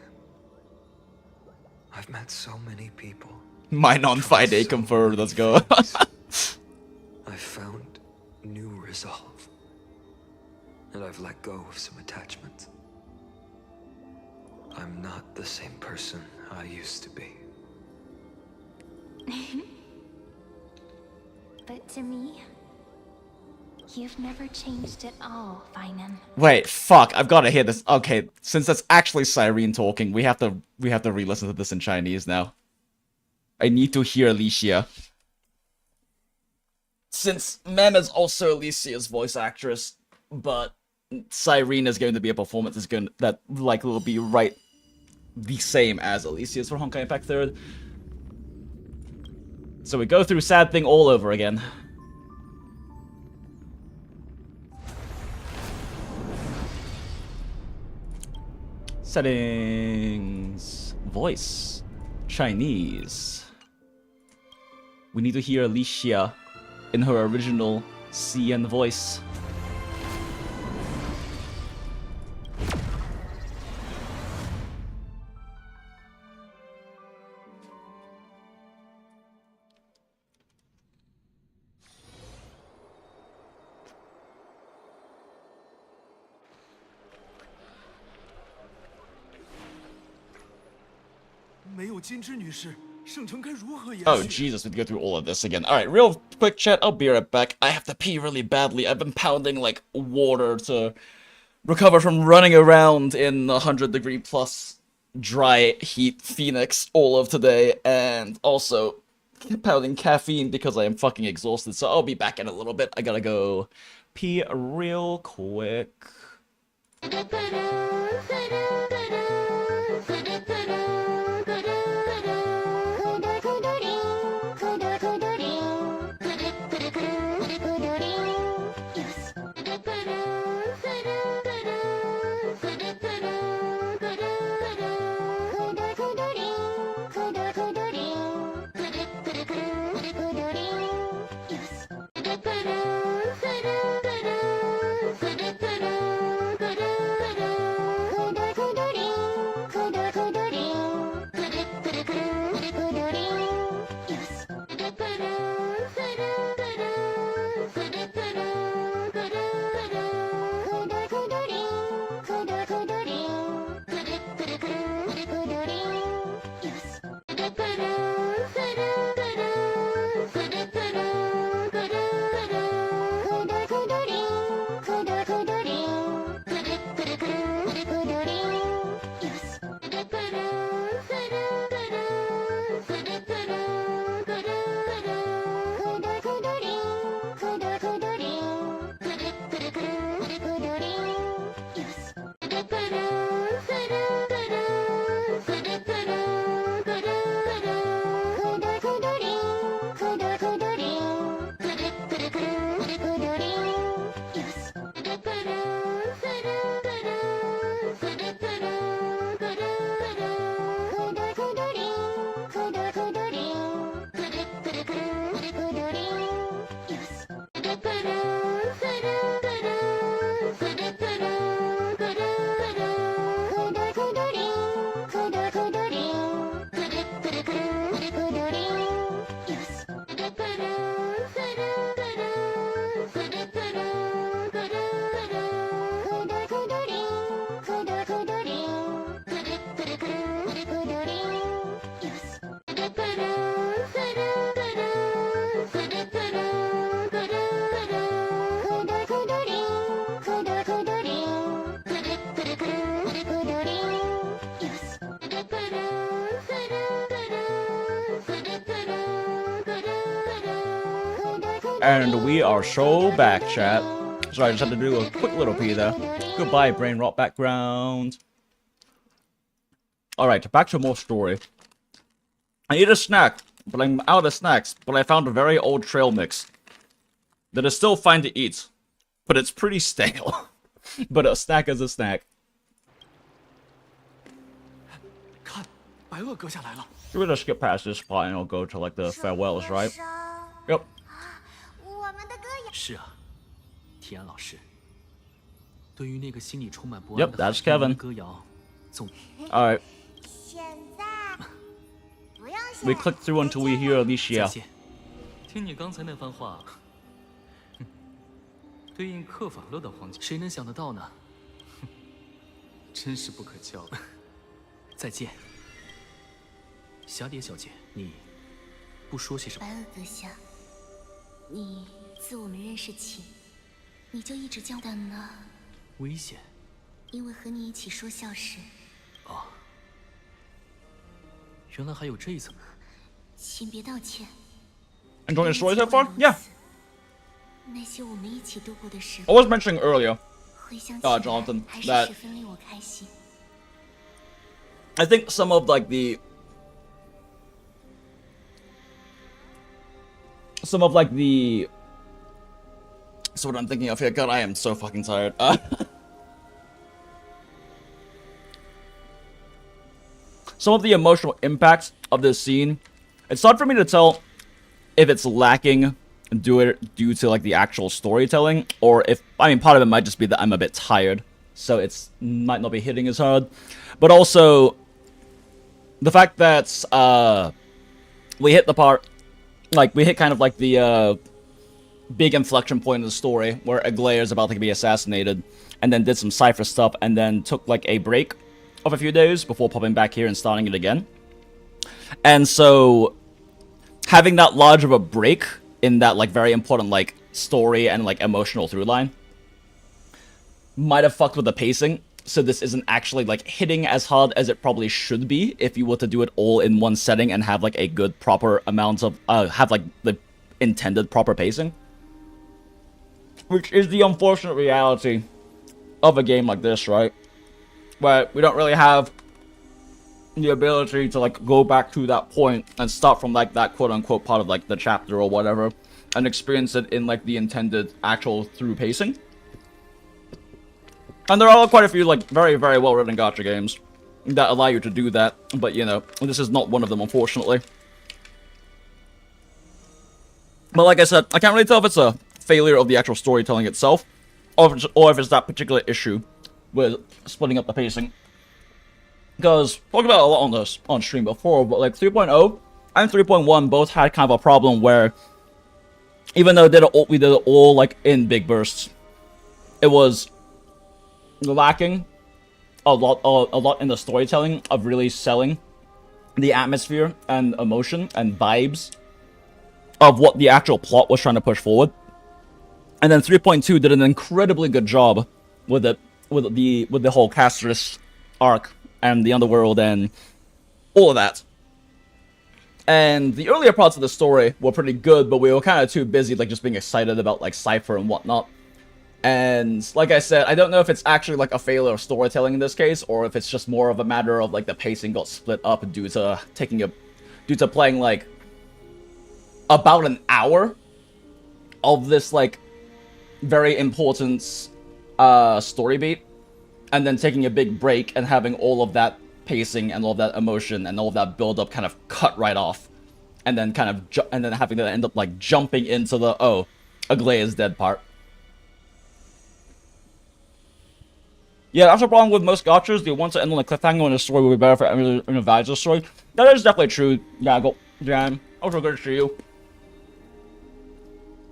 I've met so many people. Mine on Friday confirmed. Let's go. I've found new resolve. And I've let go of some attachments. I'm not the same person I used to be. But to me, you've never changed at all, Finan. Wait, fuck! I've got to hear this. Okay, since that's actually Cyrene talking, we have to re-listen to this in Chinese now. I need to hear Alicia. Since Mem is also Alicia's voice actress, but Cyrene is going to be a performance that likely will be right the same as Alicia's for Honkai Impact 3rd. So we go through Sad Thing all over again. Settings. Voice. Chinese. We need to hear Alicia in her original CN voice. Oh, Jesus, we have to go through all of this again. Alright, real quick chat, I'll be right back. I have to pee really badly. I've been pounding, like, water to recover from running around in 100-degree plus dry heat Phoenix all of today, and also pounding caffeine because I am fucking exhausted, so I'll be back in a little bit. I gotta go pee real quick. And we are so back, chat. Sorry, I just had to do a quick little pee there. Goodbye, brain rot background. Alright, back to more story. I need a snack, but I'm out of snacks. But I found a very old trail mix that is still fine to eat, but it's pretty stale. But a snack is a snack. We'll just skip past this part and I'll go to like the farewells, right? Yep. 是啊，提安老师。对于那个心里充满不安 Yep, 的 that's 孩子们 Kevin. 的歌谣，总 Alright. 现在不用写 We click through until we hear Alicia. 再见。听你刚才那番话，哼对应克法勒的黄金，谁能想得到呢？哼真是不可教的。再见，霞蝶小姐，你不说些什么？白垩阁下，你自我们认识起，你就一直将胆呢。危险？因为和你一起说笑时，哦，原来还有这一层。请别道歉。 Enjoying the story so far? Yeah. 那些我们一起度过的时 I 光， was mentioning earlier, 回想起来 Jonathan, 还是 that 十分令我开心。 I think some of like the so what I'm thinking of here. God, I am so fucking tired. Some of the emotional impacts of this scene, it's hard for me to tell if it's lacking due to like the actual storytelling, or if, I mean, part of it might just be that I'm a bit tired, so it's might not be hitting as hard. But also the fact that we hit the part, like we hit kind of like the big inflection point in the story where Aglaia is about to be assassinated, and then did some Cipher stuff, and then took like a break of a few days before popping back here and starting it again. And so having that large of a break in that like very important like story and like emotional through line might have fucked with the pacing, so this isn't actually like hitting as hard as it probably should be if you were to do it all in one setting and have like a good proper amount of have like the intended proper pacing, which is the unfortunate reality of a game like this, right? Where we don't really have the ability to like go back to that point and start from like that quote-unquote part of like the chapter or whatever and experience it in like the intended actual through pacing. And there are quite a few like very well written gacha games that allow you to do that, but you know, this is not one of them, unfortunately. But like I said, I can't really tell if it's a failure of the actual storytelling itself, or if it's that particular issue with splitting up the pacing. Because talked about a lot on this on stream before, but like 3.0 and 3.1 both had kind of a problem where, even though we did it all like in big bursts, it was lacking a lot in the storytelling of really selling the atmosphere and emotion and vibes of what the actual plot was trying to push forward. And then 3.2 did an incredibly good job with it, with the whole Casterus arc and the underworld and all of that. And the earlier parts of the story were pretty good, but we were kind of too busy like just being excited about like Cipher and whatnot. And like I said, I don't know if it's actually like a failure of storytelling in this case, or if it's just more of a matter of like the pacing got split up due to playing like about an hour of this like very important story beat, and then taking a big break and having all of that pacing and all of that emotion and all of that build up kind of cut right off, and then kind of and then having to end up like jumping into the Aglaia is dead part. Yeah, that's the problem with most gachas. They want to end on a cliffhanger when the story will be better for an advisor story. That is definitely true, Gaggle. Jan, also good to see you.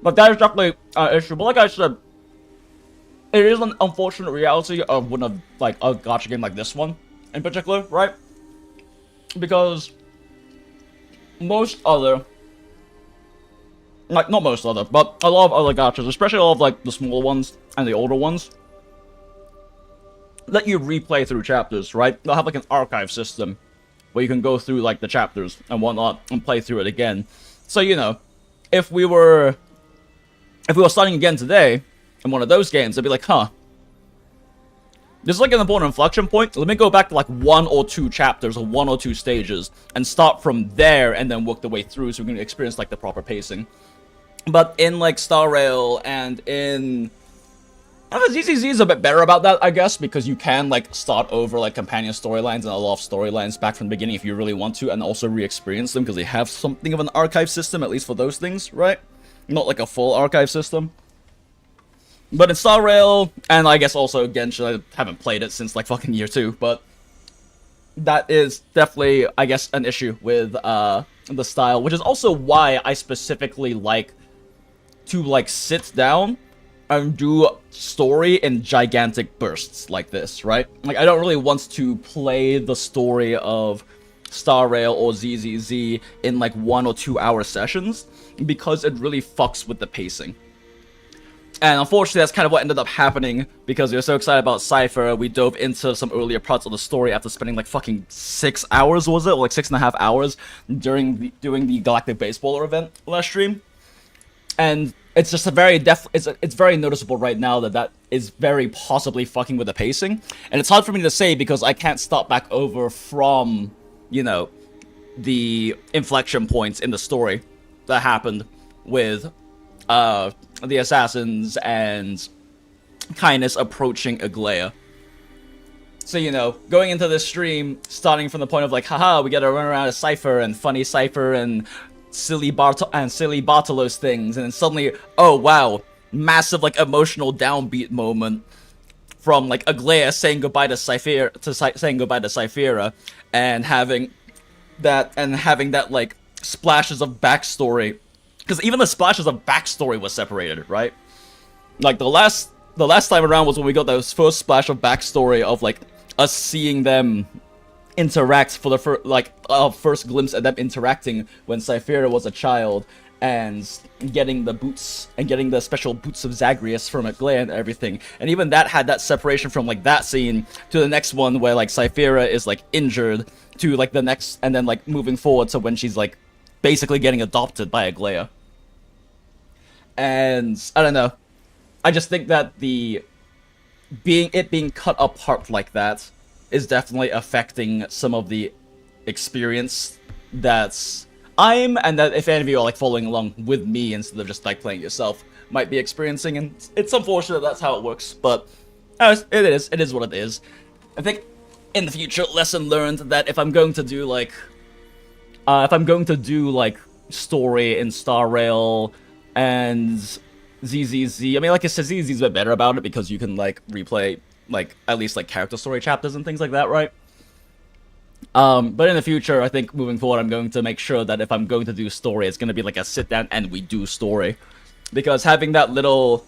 But that is definitely an issue. But like I said, it is an unfortunate reality of when a gacha game like this one, in particular, right? Because most other, like not most other, but a lot of other gachas, especially a lot of like the smaller ones and the older ones, let you replay through chapters, right? They'll have like an archive system where you can go through like the chapters and whatnot and play through it again. So, you know, if we were if we were starting again today in one of those games, I'd be like, huh. This is like an important inflection point. Let me go back to like 1 or 2 chapters or 1 or 2 stages and start from there and then work the way through so we can experience like the proper pacing. But in like Star Rail and in... ZZZ is a bit better about that, I guess, because you can like start over like companion storylines and a lot of storylines back from the beginning if you really want to, and also re-experience them because they have something of an archive system, at least for those things, right? Not like a full archive system. But in Star Rail, and I guess also Genshin, I haven't played it since like fucking year 2, but that is definitely, I guess, an issue with the style, which is also why I specifically like to like sit down and do story in gigantic bursts like this, right? Like, I don't really want to play the story of Star Rail or ZZZ in like 1 or 2 hour sessions because it really fucks with the pacing. And unfortunately, that's kind of what ended up happening because we were so excited about Cipher. We dove into some earlier parts of the story after spending like fucking 6 hours, was it? Or like 6.5 hours doing the Galactic Baseballer event last stream. And it's just a very it's very noticeable right now that is very possibly fucking with the pacing. And it's hard for me to say because I can't start back over from, you know, the inflection points in the story that happened with the assassins and Kindness approaching Aglaia. So, you know, going into this stream, starting from the point of like, haha, we gotta run around a Cipher and funny Cipher and silly Bartolos things, and then suddenly, oh wow, massive like emotional downbeat moment from like Aglaia saying goodbye to Cyphera, and having that like splashes of backstory. Because even the splashes of backstory was separated, right? Like, the last time around was when we got those first splash of backstory of, like, us seeing them interact for the first glimpse at them interacting when Cyphera was a child, and getting the boots, and getting the special boots of Zagreus from Aglaia and everything. And even that had that separation from, like, that scene to the next one where, like, Cyphera is, like, injured, to, like, the next, and then, like, moving forward to when she's, like, basically getting adopted by Aglaia. And I don't know. I just think that it being cut apart like that is definitely affecting some of the experience and that if any of you are like following along with me instead of just like playing yourself might be experiencing, and it's unfortunate that's how it works, but it is what it is. I think in the future, lesson learned that if I'm going to do like story in Star Rail and ZZZ, I mean, like I said, ZZZ's a bit better about it because you can, like, replay, like, at least, like, character story chapters and things like that, right? But in the future, I think, moving forward, I'm going to make sure that if I'm going to do story, it's going to be, like, a sit-down and we do story. Because having that little...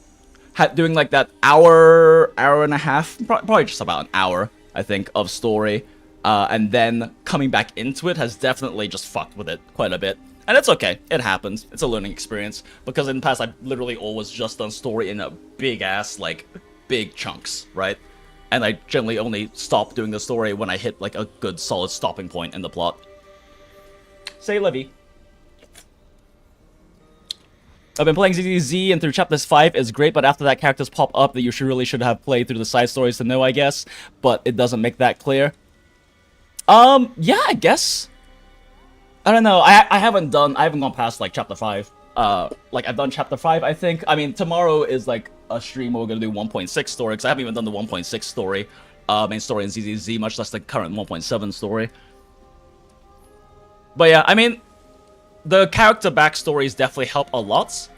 doing, like, that hour and a half, probably just about an hour, I think, of story, and then coming back into it has definitely just fucked with it quite a bit. And it's okay, it happens, it's a learning experience, because in the past I've literally always just done story in a big-ass, like, big chunks, right? And I generally only stop doing the story when I hit, like, a good solid stopping point in the plot. Say Levy. I've been playing ZZZ, and through chapters 5 is great, but after that characters pop up that you really should have played through the side stories to know, I guess, but it doesn't make that clear. Yeah, I guess. I don't know, I haven't gone past, like, chapter 5. Like, I've done chapter 5, I think. I mean, tomorrow is, like, a stream where we're gonna do 1.6 story, because I haven't even done the 1.6 story, main story in ZZZ, much less the current 1.7 story. But yeah, I mean, the character backstories definitely help a lot,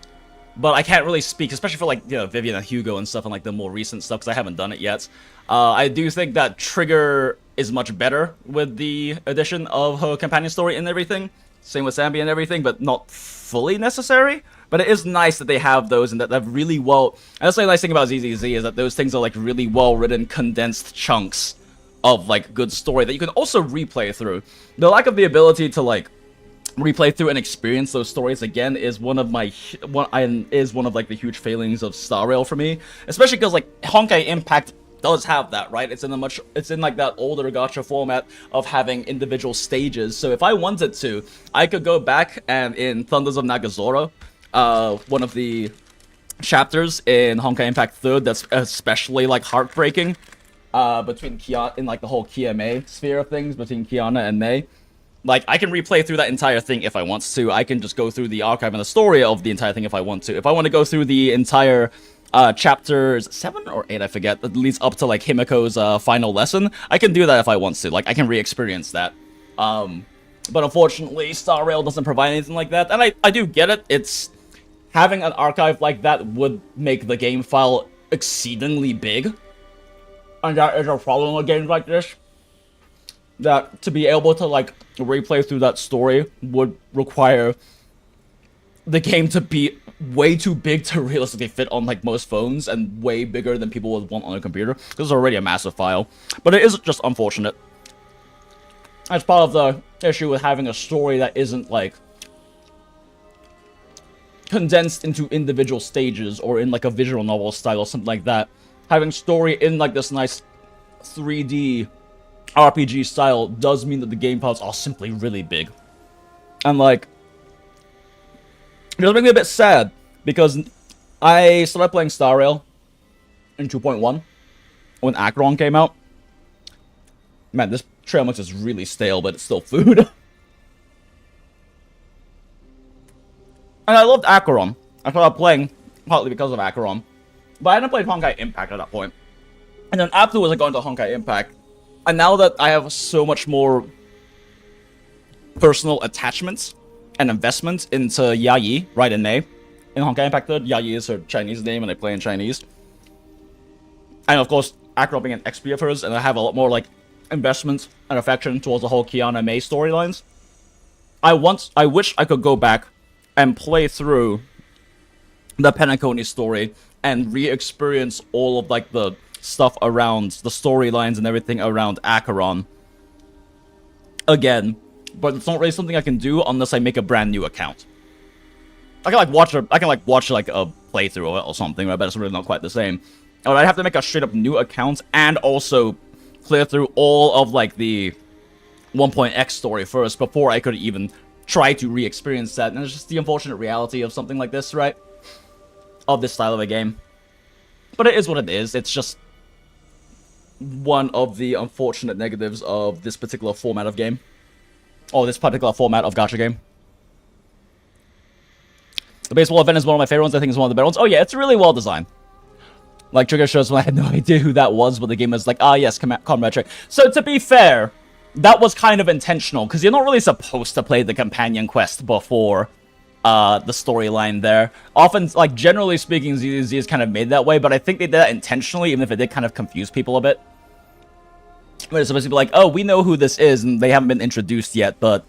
but I can't really speak, especially for, like, you know, Vivian and Hugo and stuff, and, like, the more recent stuff, because I haven't done it yet. I do think that Trigger is much better with the addition of her companion story and everything. Same with Zambi and everything, but not fully necessary. But it is nice that they have those and that they're really well... And that's the nice thing about ZZZ is that those things are like really well-written, condensed chunks of like good story that you can also replay through. The lack of the ability to like replay through and experience those stories again is one of like the huge failings of Star Rail for me. Especially because like Honkai Impact does have that, right? It's in like that older gacha format of having individual stages. So if I wanted to, I could go back and in Thunders of Nagazora, one of the chapters in Honkai Impact 3 that's especially like heartbreaking. Between Kiana in like the whole Kia-Mei sphere of things, between Kiana and Mei. Like, I can replay through that entire thing if I want to. I can just go through the archive and the story of the entire thing if I want to. If I want to go through the entire chapters 7 or 8, I forget, that leads up to like Himiko's final lesson, I can do that if I want to. Like, I can re-experience that. But unfortunately, Star Rail doesn't provide anything like that. And I do get it. It's having an archive like that would make the game file exceedingly big. And that is a problem with games like this. That to be able to like replay through that story would require the game to be way too big to realistically fit on like most phones, and way bigger than people would want on a computer. This is already a massive file. But it is just unfortunate. That's part of the issue with having a story that isn't like condensed into individual stages or in like a visual novel style or something like that. Having story in like this nice 3D RPG style does mean that the game files are simply really big. And like, it does make me a bit sad, because I started playing Star Rail in 2.1 when Acheron came out. Man, this trail mix is really stale, but it's still food. And I loved Acheron. I started playing partly because of Acheron. But I hadn't played Honkai Impact at that point. And then afterwards I got into Honkai Impact. And now that I have so much more personal attachments and investment into Yayi, right in Mei, in Honkai Impact 3, Yayi is her Chinese name and I play in Chinese. And of course, Acheron being an XP of hers, and I have a lot more like investment and affection towards the whole Kiana Mei storylines. I wish I could go back and play through the Penacony story and re-experience all of like the stuff around the storylines and everything around Acheron again, but it's not really something I can do unless I make a brand new account. I can watch a playthrough of it or something, right? But it's really not quite the same. But I'd have to make a straight up new account and also clear through all of like the 1.x story first before I could even try to re-experience that. And it's just the unfortunate reality of something like this, right? Of this style of a game. But it is what it is. It's just one of the unfortunate negatives of this particular format of game. Or this particular format of gacha game. The baseball event is one of my favorite ones. I think it's one of the better ones. Oh yeah, it's really well designed. Like, Trigger shows when I had no idea who that was, but the game was like, ah yes, combat trick. So to be fair, that was kind of intentional, because you're not really supposed to play the companion quest before the storyline there. Often, like, generally speaking, ZZ is kind of made that way, but I think they did that intentionally, even if it did kind of confuse people a bit. But it's supposed to be like, oh, we know who this is, and they haven't been introduced yet, but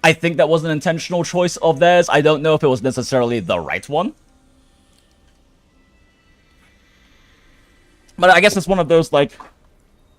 I think that was an intentional choice of theirs. I don't know if it was necessarily the right one. But I guess it's one of those, like,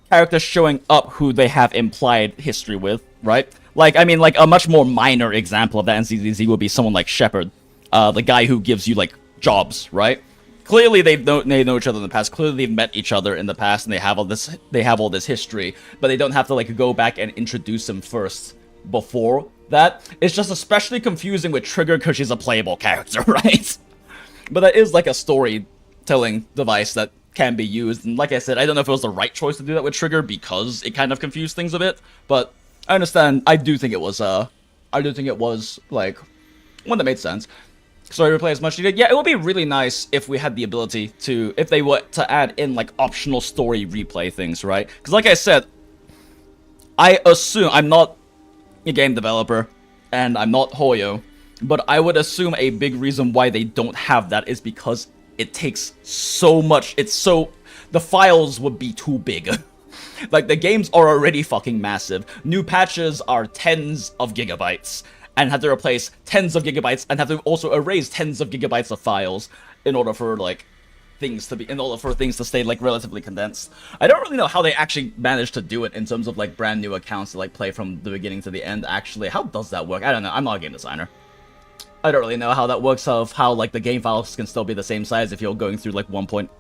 characters showing up who they have implied history with, right? Like, I mean, like, a much more minor example of that in ZZZ would be someone like Shepard. The guy who gives you, like, jobs, right? Clearly, they know each other in the past. Clearly, they've met each other in the past, and they have all this history. But they don't have to, like, go back and introduce him first before that. It's just especially confusing with Trigger because she's a playable character, right? But that is, like, a storytelling device that can be used. And like I said, I don't know if it was the right choice to do that with Trigger because it kind of confused things a bit. But I understand. I do think it was, like, one that made sense. Story replay as much as you did. Yeah, it would be really nice if we had the ability to, if they were to add in, like, optional story replay things, right? Because like I said, I assume, I'm not a game developer, and I'm not Hoyo, but I would assume a big reason why they don't have that is because it takes so much, the files would be too big. Like, the games are already fucking massive. New patches are tens of gigabytes, and have to replace tens of gigabytes, and have to also erase tens of gigabytes of files in order for, like, things to stay, like, relatively condensed. I don't really know how they actually managed to do it in terms of, like, brand new accounts to, like, play from the beginning to the end, actually. How does that work? I don't know. I'm not a game designer. I don't really know how that works, of how, like, the game files can still be the same size if you're going through, like,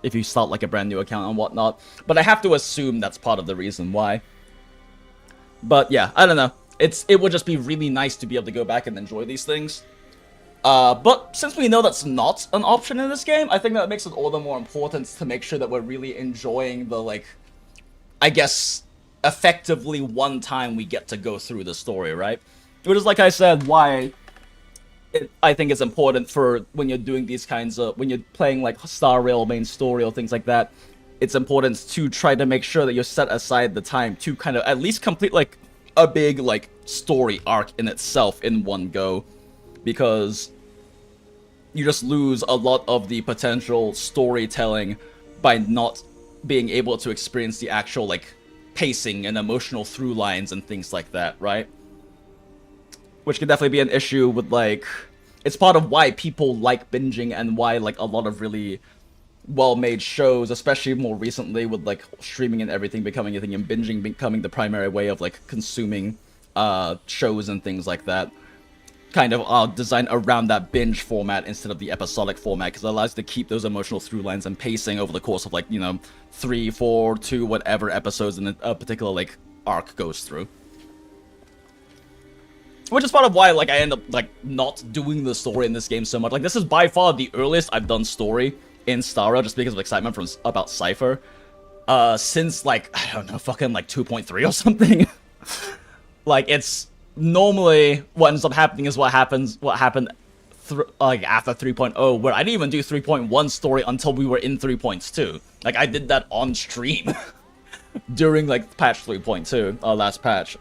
if you start, like, a brand new account and whatnot. But I have to assume that's part of the reason why. But, yeah, I don't know. It would just be really nice to be able to go back and enjoy these things. But since we know that's not an option in this game, I think that makes it all the more important to make sure that we're really enjoying the, like, I guess, effectively one time we get to go through the story, right? Which is, like I said, why I think it's important for when you're doing these kinds of, when you're playing, like, Star Rail main story or things like that, it's important to try to make sure that you set aside the time to kind of at least complete, like, a big, like, story arc in itself in one go. Because you just lose a lot of the potential storytelling by not being able to experience the actual, like, pacing and emotional through lines and things like that, right? Which can definitely be an issue with, like, it's part of why people like binging and why, like, a lot of really well-made shows, especially more recently with, like, streaming and everything becoming a thing and binging becoming the primary way of, like, consuming shows and things like that, kind of designed around that binge format instead of the episodic format, because it allows you to keep those emotional through lines and pacing over the course of, like, you know, 3, 4, 2, whatever episodes in a particular, like, arc goes through. Which is part of why, like, I end up, like, not doing the story in this game so much. Like, this is by far the earliest I've done story in Star Rail just because of excitement about Cipher. Since, like, I don't know, fucking, like, 2.3 or something. Like, it's normally what ends up happening is what happened like after 3.0, where I didn't even do 3.1 story until we were in 3.2. Like, I did that on stream during, like, patch 3.2, last patch.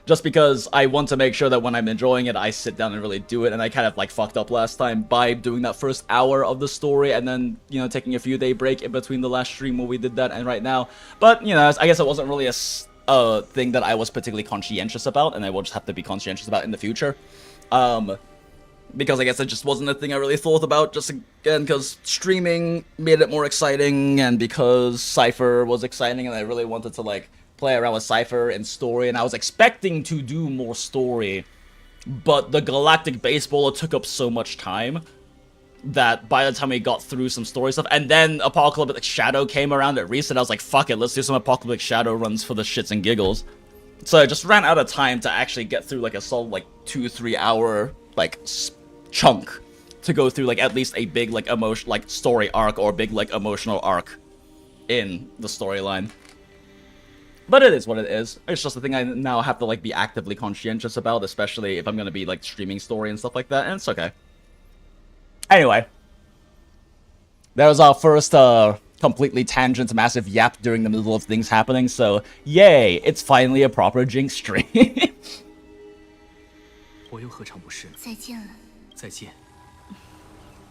Just because I want to make sure that when I'm enjoying it, I sit down and really do it, and I kind of, like, fucked up last time by doing that first hour of the story and then, you know, taking a few day break in between the last stream where we did that and right now. But, you know, I guess it wasn't really a thing that I was particularly conscientious about, and I will just have to be conscientious about in the future. Because I guess it just wasn't a thing I really thought about, just again, because streaming made it more exciting, and because Cipher was exciting, and I really wanted to, like, play around with Cipher and story, and I was expecting to do more story, but the Galactic Baseballer took up so much time that by the time we got through some story stuff, and then Apocalyptic Shadow came around at Reset, I was like, fuck it, let's do some Apocalyptic Shadow runs for the shits and giggles. So I just ran out of time to actually get through, like, a solid, like, 2-3 hour, like, chunk to go through, like, at least a big, like, like, story arc or big, like, emotional arc in the storyline. But it is what it is. It's just a thing I now have to, like, be actively conscientious about, especially if I'm gonna be, like, streaming story and stuff like that, and it's okay. Anyway, that was our first completely tangent, massive yap during the middle of things happening, so yay, it's finally a proper Jinx stream. 我又何尝不是？再见了。再见，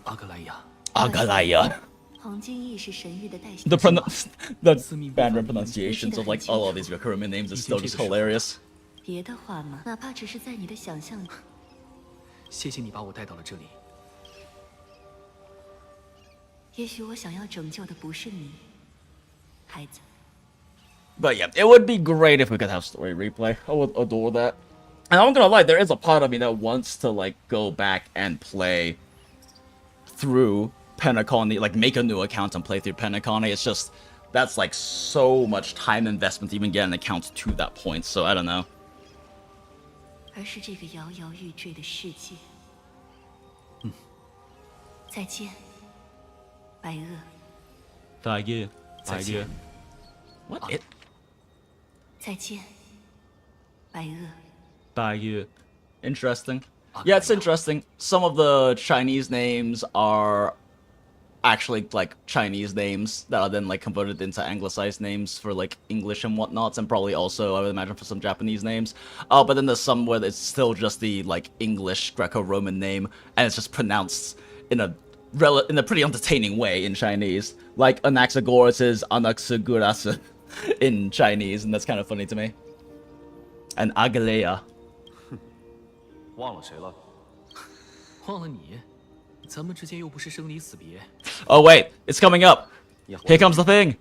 阿格莱亚。阿格莱亚。黄金翼是神域的代The Mandarin pronunciations of, like, all of these recurrent names is still just hilarious. 别的话嘛，哪怕只是在你的想象里。谢谢你把我带到了这里。也许我想要拯救的不是你，孩子。But yeah, it would be great if we could have story replay. I would adore that. And I'm not gonna lie, there is a part of me that wants to, like, go back and play through Penacony, like, make a new account and play through Penacony. It's just, that's, like, so much time investment to even get an account to that point, so I don't know. 而是这个摇摇欲坠的世界。再见，白鳄。再见，白鳄。What? It? 再见，白鳄。白鳄. Interesting. Yeah, it's interesting. Some of the Chinese names are actually, like, Chinese names that are then, like, converted into anglicized names for, like, English and whatnot, and probably also, I would imagine, for some Japanese names. But then there's some where it's still just the, like, English Greco-Roman name, and it's just pronounced in a pretty entertaining way in Chinese. Like Anaxagoras is Anaxagoras in Chinese, and that's kind of funny to me. And Agalea. 忘了谁了？忘了你，咱们之间又不是生离死别。Oh wait, it's coming up. Here comes the thing.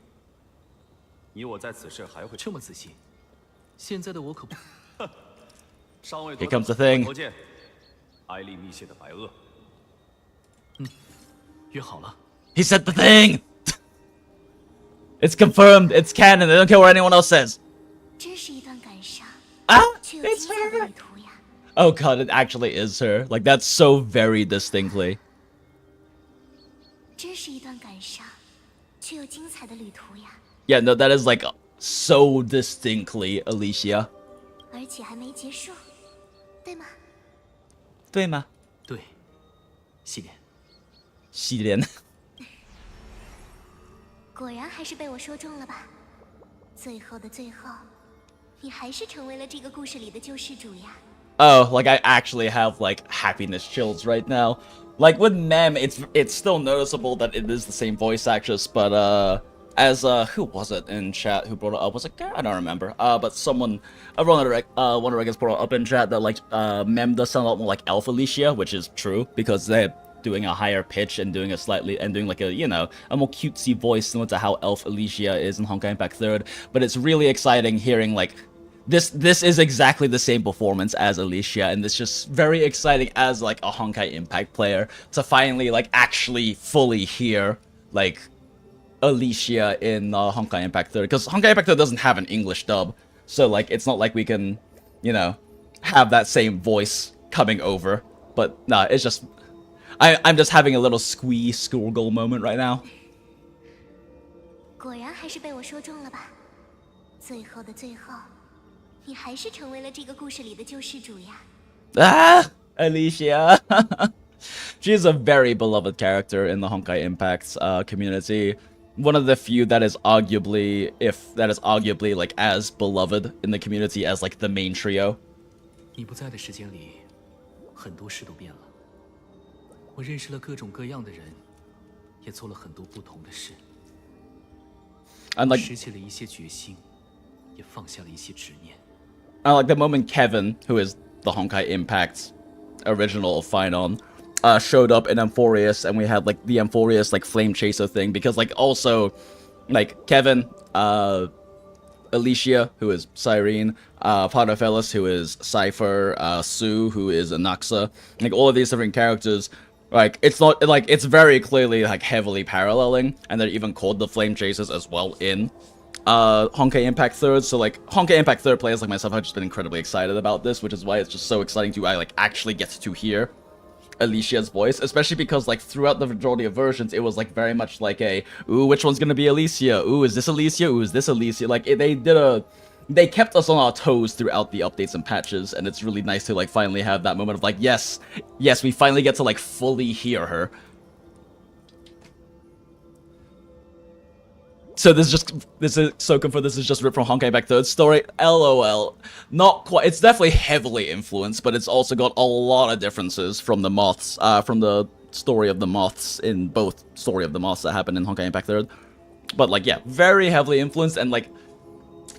你我在此事还会这么仔细？现在的我可不。尚未 Here comes the thing. 头见，埃利密谢的白鳄。约好了。He said the thing. It's confirmed. It's canon. I don't care what anyone else says. 真是一段感伤。Ah,却有 it's 精彩的 her. 旅途呀。Oh god, it actually is her. Like, that's so very distinctly. 真是一段感伤却又精彩的旅途呀。 Yeah, no, that is like so distinctly Alicia. 而且还没结束，对吗？对吗？对，系列。系列。果然还是被我说中了吧？最后的最后，你还是成为了这个故事里的救世主呀。 Oh, like I actually have like happiness chills right now. Like with Mem, it's still noticeable that it is the same voice actress, but as who was it in chat who brought it up? Was it I don't remember. But someone, one of the regulars brought it up in chat that like Mem does sound a lot more like Elf Alicia, which is true because they're doing a higher pitch and doing like a, you know, a more cutesy voice similar to how Elf Alicia is in Honkai Impact 3rd. But it's really exciting hearing like this is exactly the same performance as Alicia, and it's just very exciting as like a Honkai Impact player to finally like actually fully hear like Alicia in Honkai Impact 3rd, because Honkai Impact 3rd doesn't have an English dub, so like it's not like we can, you know, have that same voice coming over. But nah, it's just I'm just having a little squee schoolgirl moment right now. 果然还是被我说中了吧？最后的最后。 你还是成为了这个故事里的救世主呀。Ah, Alicia. She's a very beloved character in the Honkai Impact community. One of the few that is arguably, like as beloved in the community as like the main trio. 你不在的时间里，很多事都变了。我认识了各种各样的人，也做了很多不同的事。And like 拾起了一些决心，也放下了一些执念。 I like the moment Kevin, who is the Honkai Impact original of Finon, showed up in Amphorius, and we had like the Amphorius like flame chaser thing, because like also like Kevin, Alicia, who is Cyrene, Paterfellis, who is Cipher, Sue, who is Anaxa, like all of these different characters. Like it's not like it's very clearly like heavily paralleling, and they're even called the flame chasers as well in Honkai Impact 3rd, so like Honkai Impact 3rd players like myself have just been incredibly excited about this, which is why it's just so exciting to like actually get to hear Alicia's voice, especially because like throughout the majority of versions it was like very much like a ooh, which one's gonna be Alicia, ooh, is this Alicia, ooh, is this Alicia, like they kept us on our toes throughout the updates and patches, and it's really nice to like finally have that moment of like yes, we finally get to like fully hear her. So this is so confirmed. This is just ripped from Honkai Impact 3rd story. LOL. Not quite. It's definitely heavily influenced, but it's also got a lot of differences from the moths, from the story of the moths in both story of the moths that happened in Honkai Impact 3rd. But like, yeah, very heavily influenced, and like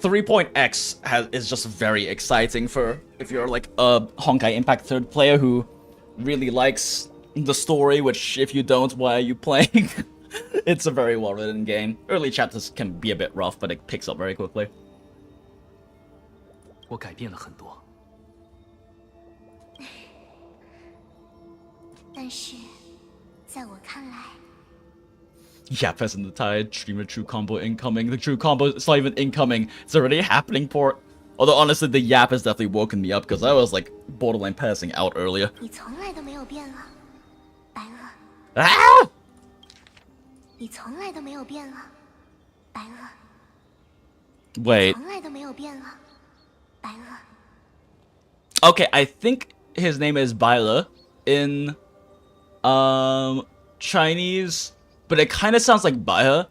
3.x is just very exciting for if you're like a Honkai Impact 3rd player who really likes the story. Which if you don't, why are you playing? It's a very well-written game. Early chapters can be a bit rough, but it picks up very quickly. 我改变了很多。但是，在我看来 Yap as in the tide, streamer true combo incoming. The true combo, it's not even incoming. It's already happening, port. Although honestly, the yap has definitely woken me up because I was like borderline passing out earlier. 你从来都没有变了，白鹅。 Ah! 你从来都没有变了，白鹅。 Wait. 从来都没有变了，白鹅。 Okay, I think his name is Baila in Chinese, but it kind of sounds like Baihe,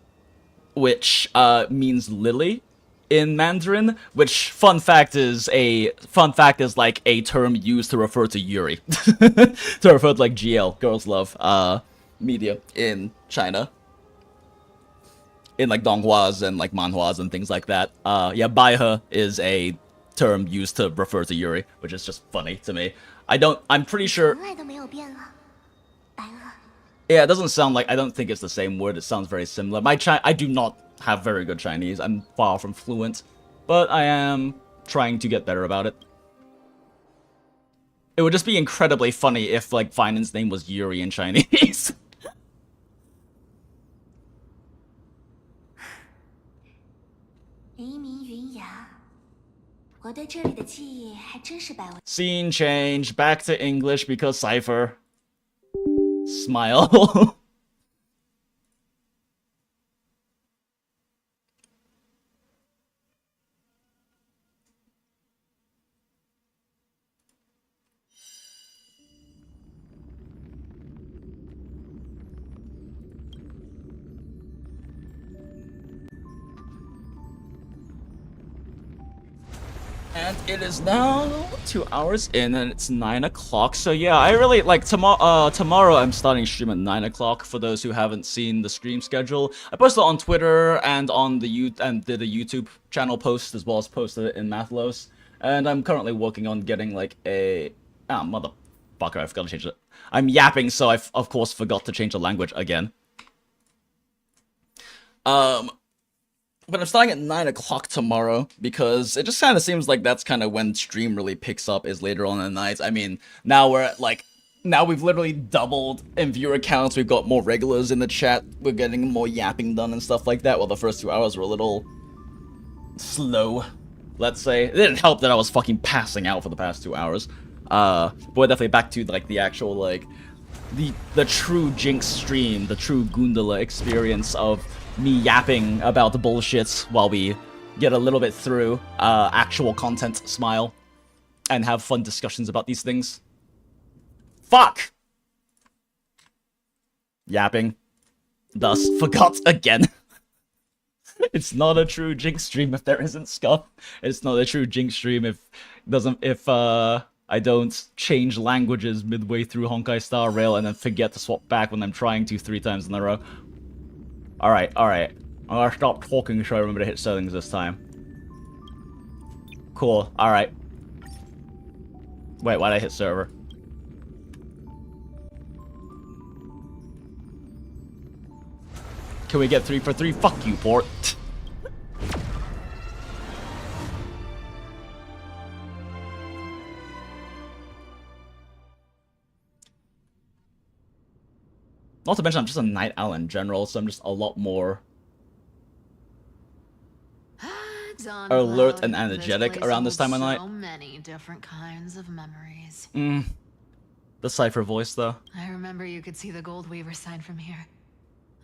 which means lily in Mandarin, which fun fact is like a term used to refer to Yuri. To refer to like GL, girls love media in China. In like donghuas and like manhuas and things like that. Yeah, Baihe is a term used to refer to Yuri, which is just funny to me. I'm pretty sure. 从来都没有变了，白鹅。 Yeah, it doesn't sound like, I don't think it's the same word, it sounds very similar. I do not have very good Chinese, I'm far from fluent, but I am trying to get better about it. It would just be incredibly funny if like Finan's name was Yuri in Chinese. 黎明云崖， Scene change, back to English because Cipher. Smile. And it is now 2 hours in and it's 9 o'clock. So yeah, I really like tomorrow I'm starting stream at 9 o'clock for those who haven't seen the stream schedule. I posted it on Twitter and on the did a YouTube channel post as well as posted it in Mathlos. And I'm currently working on getting like a motherfucker, I forgot to change it. I'm yapping, so I of course forgot to change the language again. But I'm starting at 9 o'clock tomorrow because it just kind of seems like that's kind of when stream really picks up, is later on in the night. I mean, now we're at like, now we've literally doubled in viewer counts. We've got more regulars in the chat. We're getting more yapping done and stuff like that. Well, the first 2 hours were a little slow, let's say. It didn't help that I was fucking passing out for the past 2 hours. But we're definitely back to like the actual like, the true Jinx stream, the true Gundala experience of me yapping about the bullshit while we get a little bit through actual content, smile, and have fun discussions about these things. Fuck! Yapping. Thus, forgot again. It's not a true Jinx stream if there isn't scuff. It's not a true Jinx stream if I don't change languages midway through Honkai Star Rail and then forget to swap back when I'm trying to 3 times in a row. Alright. I'm gonna stop talking so I remember to hit settings this time. Cool, alright. Wait, why'd I hit server? Can we get 3 for 3? Fuck you, port. Not to mention, I'm just a night owl in general, so I'm just a lot more alert and energetic around this time of night. So many different kinds of memories. The Cipher voice, though. I remember you could see the Gold Weaver sign from here,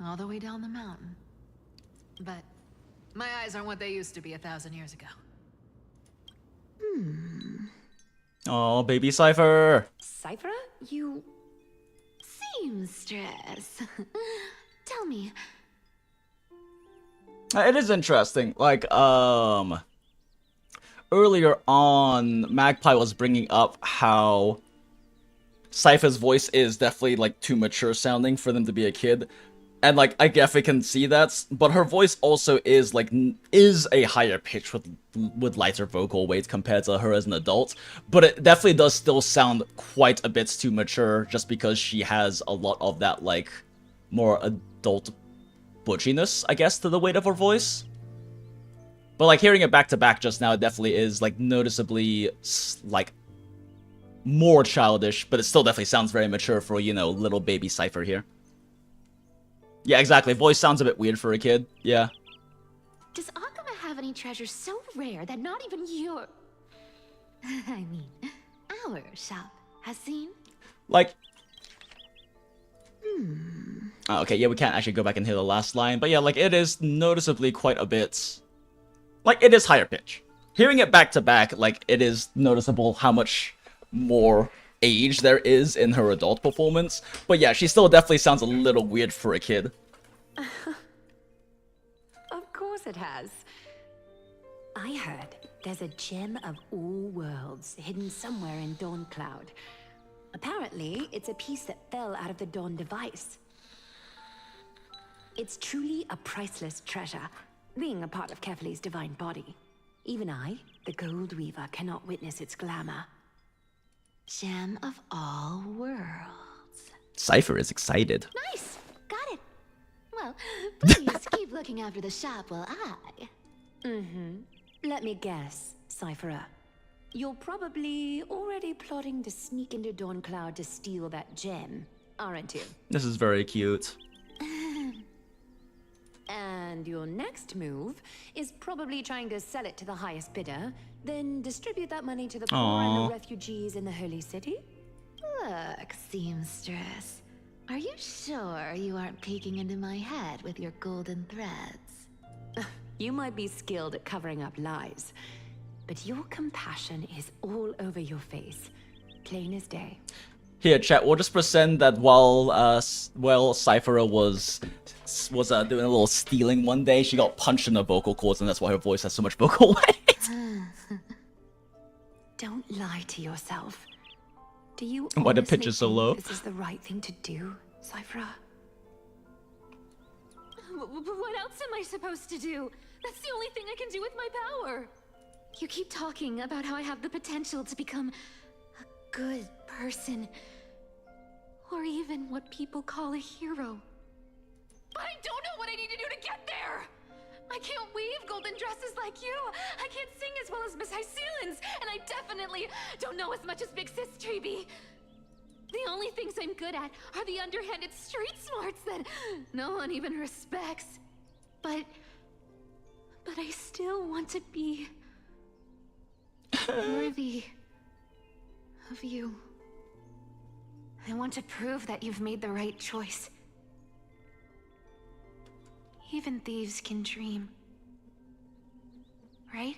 all the way down the mountain. But my eyes aren't what they used to be 1,000 years ago. Oh, baby Cipher. Cipher? You... Seamstress. Tell me. It is interesting. Like, earlier on, Magpie was bringing up how Cipher's voice is definitely, like, too mature sounding for them to be a kid. And, like, I definitely can see that, but her voice also is, like, is a higher pitch with lighter vocal weight compared to her as an adult. But it definitely does still sound quite a bit too mature, just because she has a lot of that, like, more adult butchiness, I guess, to the weight of her voice. But, like, hearing it back-to-back just now, it definitely is, like, noticeably, like, more childish, but it still definitely sounds very mature for, you know, little baby Cipher here. Yeah, exactly. Voice sounds a bit weird for a kid. Yeah. Does Akuma have any treasures so rare that not even your... I mean, our shop has seen? Like... Oh, okay, yeah, we can't actually go back and hear the last line, but yeah, like, it is noticeably quite a bit... Like, it is higher pitch. Hearing it back-to-back, like, it is noticeable how much more age there is in her adult performance. But yeah, she still definitely sounds a little weird for a kid. Of course it has. I heard there's a gem of all worlds hidden somewhere in Dawn Cloud. Apparently, it's a piece that fell out of the Dawn device. It's truly a priceless treasure, being a part of Kefali's divine body. Even I, the Gold Weaver, cannot witness its glamour. Gem of all worlds. Cipher is excited. Nice! Got it. Well, please keep looking after the shop while I... Let me guess, Cipher. You're probably already plotting to sneak into Dawn Cloud to steal that gem, aren't you? This is very cute. And And your next move is probably trying to sell it to the highest bidder, then distribute that money to the poor and the refugees in the Holy City? Look, seamstress. Are you sure you aren't peeking into my head with your golden threads? You might be skilled at covering up lies, but your compassion is all over your face, plain as day. Here, chat. We'll just pretend that while Cipher was doing a little stealing one day, she got punched in the vocal cords, and that's why her voice has so much vocal weight. Don't lie to yourself. Do you Why the pitch is so low? This is the right thing to do, Cipher? What else am I supposed to do? That's the only thing I can do with my power. You keep talking about how I have the potential to become a good person. Or even what people call a hero. But I don't know what I need to do to get there! I can't weave golden dresses like you! I can't sing as well as Miss Hyceelens! And I definitely don't know as much as Big Sis Treby! The only things I'm good at are the underhanded street smarts that no one even respects. But I still want to be worthy of you. I want to prove that you've made the right choice. Even thieves can dream. Right?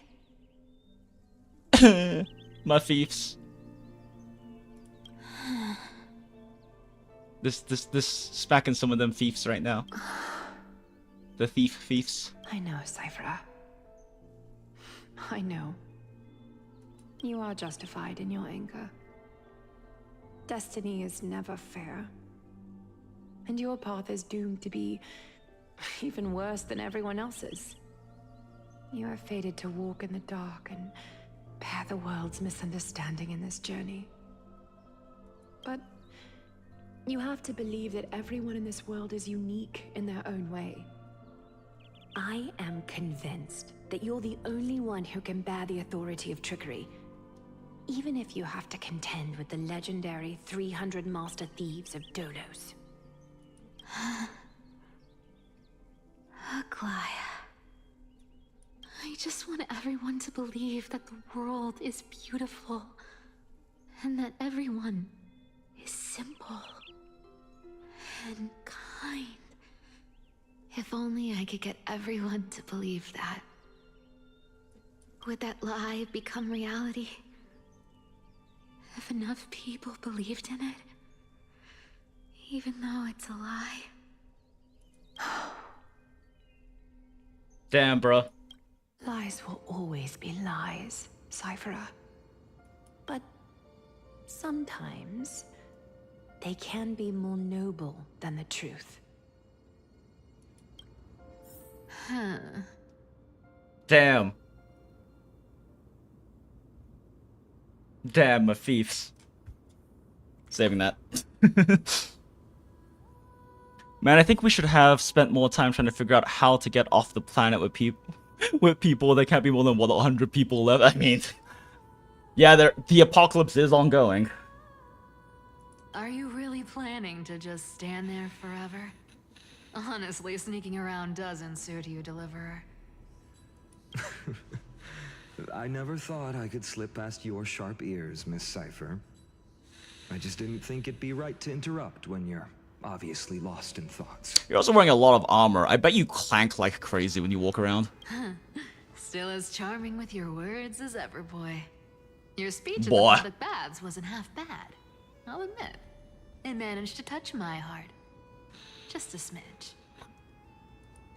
My thieves. This smacking some of them thieves right now. The thieves. I know, Cipher. I know. You are justified in your anger. Destiny is never fair. And your path is doomed to be even worse than everyone else's. You are fated to walk in the dark and bear the world's misunderstanding in this journey. But you have to believe that everyone in this world is unique in their own way. I am convinced that you're the only one who can bear the authority of trickery, even if you have to contend with the legendary 300 master thieves of Dolos. Aglaya. I just want everyone to believe that the world is beautiful, and that everyone is simple and kind. If only I could get everyone to believe that. Would that lie become reality? If enough people believed in it, even though it's a lie. Damn, bro. Lies will always be lies, Cipher. But sometimes they can be more noble than the truth. Huh. Damn. Damn, my thieves. Saving that. Man, I think we should have spent more time trying to figure out how to get off the planet with people. There can't be more than, what, 100 people left? I mean... Yeah, the apocalypse is ongoing. Are you really planning to just stand there forever? Honestly, sneaking around doesn't suit you, Deliverer. I never thought I could slip past your sharp ears, Miss Cipher. I just didn't think it'd be right to interrupt when you're obviously lost in thoughts. You're also wearing a lot of armor. I bet you clank like crazy when you walk around. Still as charming with your words as ever, boy. Your speech at the Boy. public baths wasn't half bad. I'll admit. It managed to touch my heart. Just a smidge.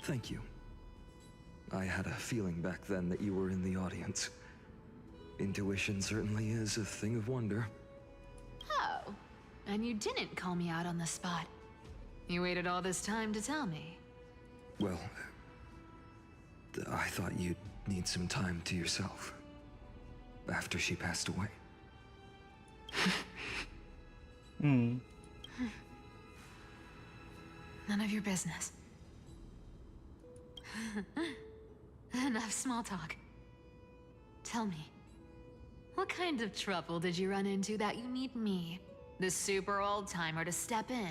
Thank you. I had a feeling back then that you were in the audience. Intuition certainly is a thing of wonder. Oh, and you didn't call me out on the spot. You waited all this time to tell me. Well, I thought you'd need some time to yourself. After she passed away. None of your business. Enough small talk. Tell me, what kind of trouble did you run into that you need me, the super old-timer, to step in?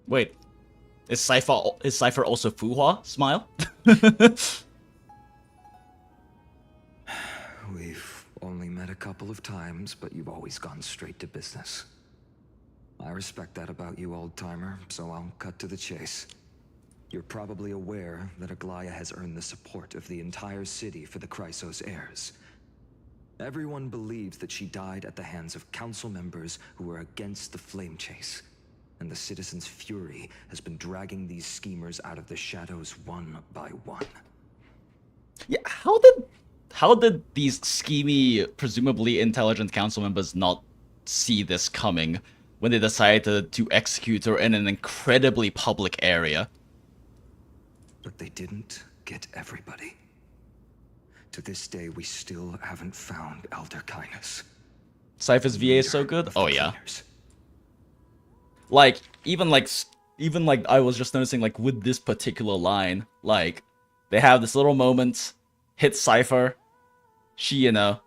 Wait. Is Cipher also Fuhua? Smile? We've only met a couple of times, but you've always gone straight to business. I respect that about you, old-timer, so I'll cut to the chase. You're probably aware that Aglaya has earned the support of the entire city for the Chrysos heirs. Everyone believes that she died at the hands of council members who were against the flame chase. And the citizens' fury has been dragging these schemers out of the shadows one by one. Yeah, how did these schemy, presumably intelligent council members not see this coming when they decided to execute her in an incredibly public area? But they didn't get everybody. To this day, we still haven't found Elder Kindness. Cypher's VA is so good? Oh yeah. Like, even like I was just noticing, like, with this particular line, like, they have this little moment, hit Cipher, she, you know,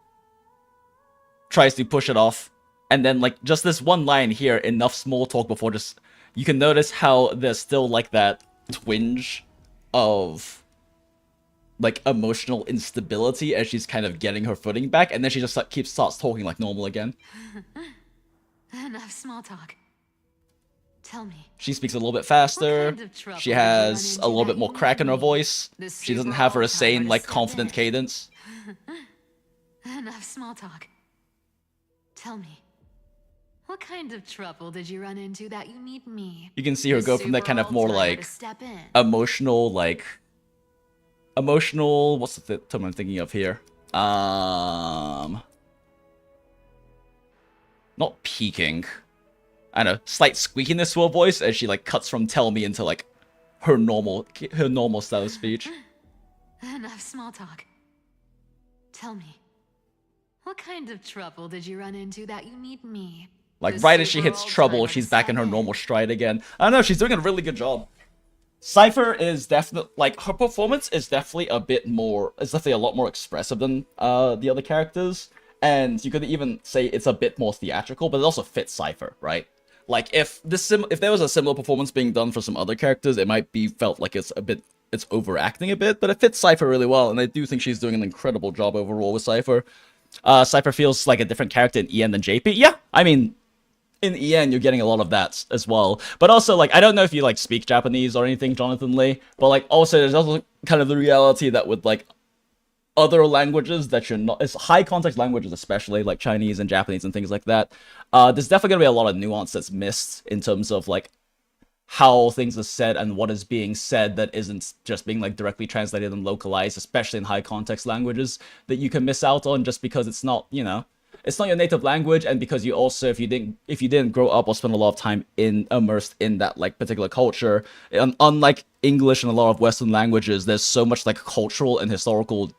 tries to push it off, and then, like, just this one line here, enough small talk before just, you can notice how there's still, like, that twinge of, like, emotional instability as she's kind of getting her footing back, and then she just, like, starts talking like normal again. Enough small talk. Tell me. She speaks a little bit faster. What kind of trouble She did you has run a little into bit more that crack in her you voice. The She doesn't super have her all-timer insane, to like, step confident in. cadence. Enough small talk. Tell me. What kind of trouble did you run into that you need me? You can see her The go from that kind of more, super all-timer like, to step in. emotional, what's the term I'm thinking of here? Not peaking. I don't know, slight squeakiness to her voice as she, like, cuts from tell me into, like, her normal style of speech. Enough small talk. Tell me. What kind of trouble did you run into that you need me? Like, The right as she super hits trouble, all-timer to she's back in step her normal stride again. I don't know, she's doing a really good job. Cipher is definitely, like, her performance is definitely a lot more expressive than the other characters. And you could even say it's a bit more theatrical, but it also fits Cipher, right? Like, if there was a similar performance being done for some other characters, it might be felt like it's overacting a bit, but it fits Cipher really well, and I do think she's doing an incredible job overall with Cipher. Cipher feels like a different character in EN than JP. Yeah, I mean, in EN, you're getting a lot of that as well. But also, like, I don't know if you, like, speak Japanese or anything, Jonathan Lee, but, like, also, there's also kind of the reality that with, like, other languages that you're not, it's high context languages, especially like Chinese and Japanese and things like that, there's definitely gonna be a lot of nuance that's missed in terms of, like, how things are said and what is being said that isn't just being, like, directly translated and localized, especially in high context languages, that you can miss out on just because it's not, you know, it's not your native language, and because you also, if you didn't grow up or spend a lot of time immersed in that, like, particular culture, unlike English and a lot of Western languages, there's so much, like, cultural and historical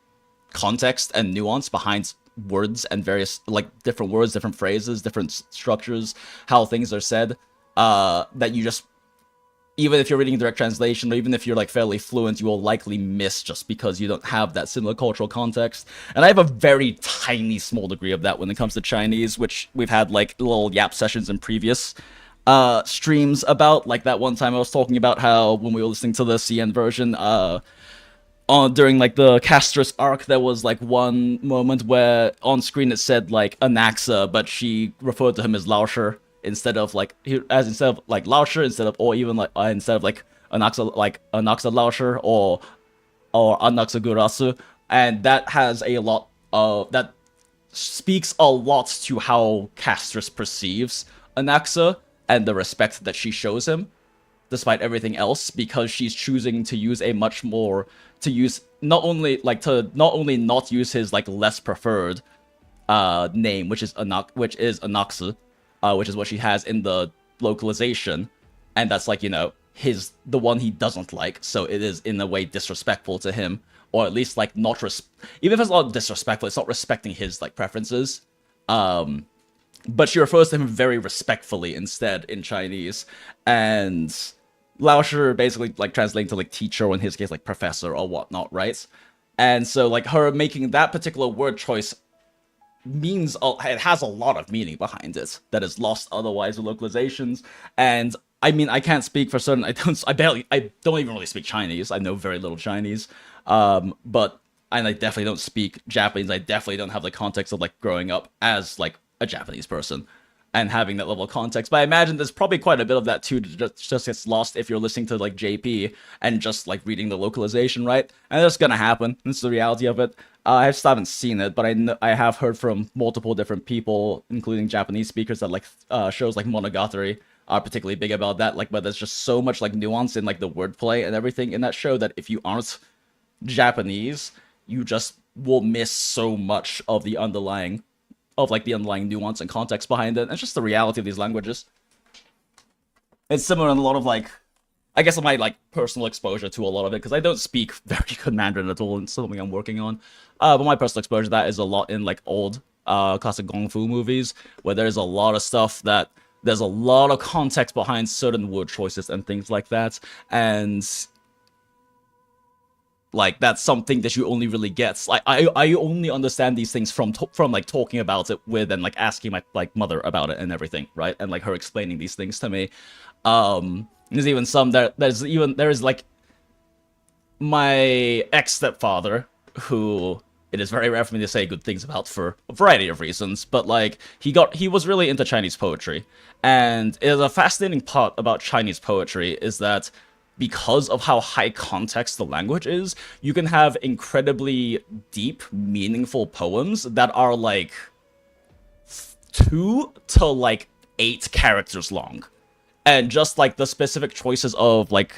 context and nuance behind words and various, like, different words, different phrases, different structures, how things are said, that you just, even if you're reading direct translation, or even if you're, like, fairly fluent, you will likely miss just because you don't have that similar cultural context. And I have a very tiny small degree of that when it comes to Chinese, which we've had, like, little yap sessions in previous streams about. Like, that one time I was talking about how when we were listening to the CN version, during, like, the Castris arc, there was, like, one moment where on screen it said, like, Anaxa, but she referred to him as Laosher instead of, like, Laosher, instead of Anaxa Laosher or Anaxa Gurasu, and that has a lot of, that speaks a lot to how Castris perceives Anaxa and the respect that she shows him, despite everything else, because she's choosing to use a much more, to use, not only not use his, like, less preferred name, which is Anaxa, which is what she has in the localization, and that's, like, you know, the one he doesn't like, so it is in a way disrespectful to him, or at least, like, not even if it's not disrespectful, it's not respecting his, like, preferences. But she refers to him very respectfully instead in Chinese, and Laosher basically, like, translating to, like, teacher, or in his case, like, professor or whatnot, right? And so, like, her making that particular word choice means, it has a lot of meaning behind it that is lost otherwise with localizations, and I mean, I can't speak for certain. I don't even really speak Chinese. I know very little Chinese. But and I definitely don't speak Japanese. I definitely don't have the context of like growing up as like a Japanese person and having that level of context. But I imagine there's probably quite a bit of that too. Just gets lost if you're listening to like JP and just like reading the localization, right? And that's gonna happen. That's the reality of it. I just haven't seen it, but I have heard from multiple different people, including Japanese speakers, that like shows like Monogatari are particularly big about that. Like, but there's just so much like nuance in like the wordplay and everything in that show that if you aren't Japanese, you just will miss so much of the underlying nuance and context behind it. And it's just the reality of these languages. It's similar in a lot of like, I guess my like personal exposure to a lot of it, because I don't speak very good Mandarin at all. It's something I'm working on. But my personal exposure to that is a lot in like old classic Kung Fu movies, where there's a lot of stuff that there's a lot of context behind certain word choices and things like that. And like that's something that you only really get. Like I only understand these things from like talking about it with and like asking my like mother about it and everything, right? And like her explaining these things to me. There's even some there is like my ex-stepfather, who it is very rare for me to say good things about for a variety of reasons, but like he was really into Chinese poetry. And it is a fascinating part about Chinese poetry is that because of how high context the language is, you can have incredibly deep, meaningful poems that are like 2 to like 8 characters long. And just like the specific choices of like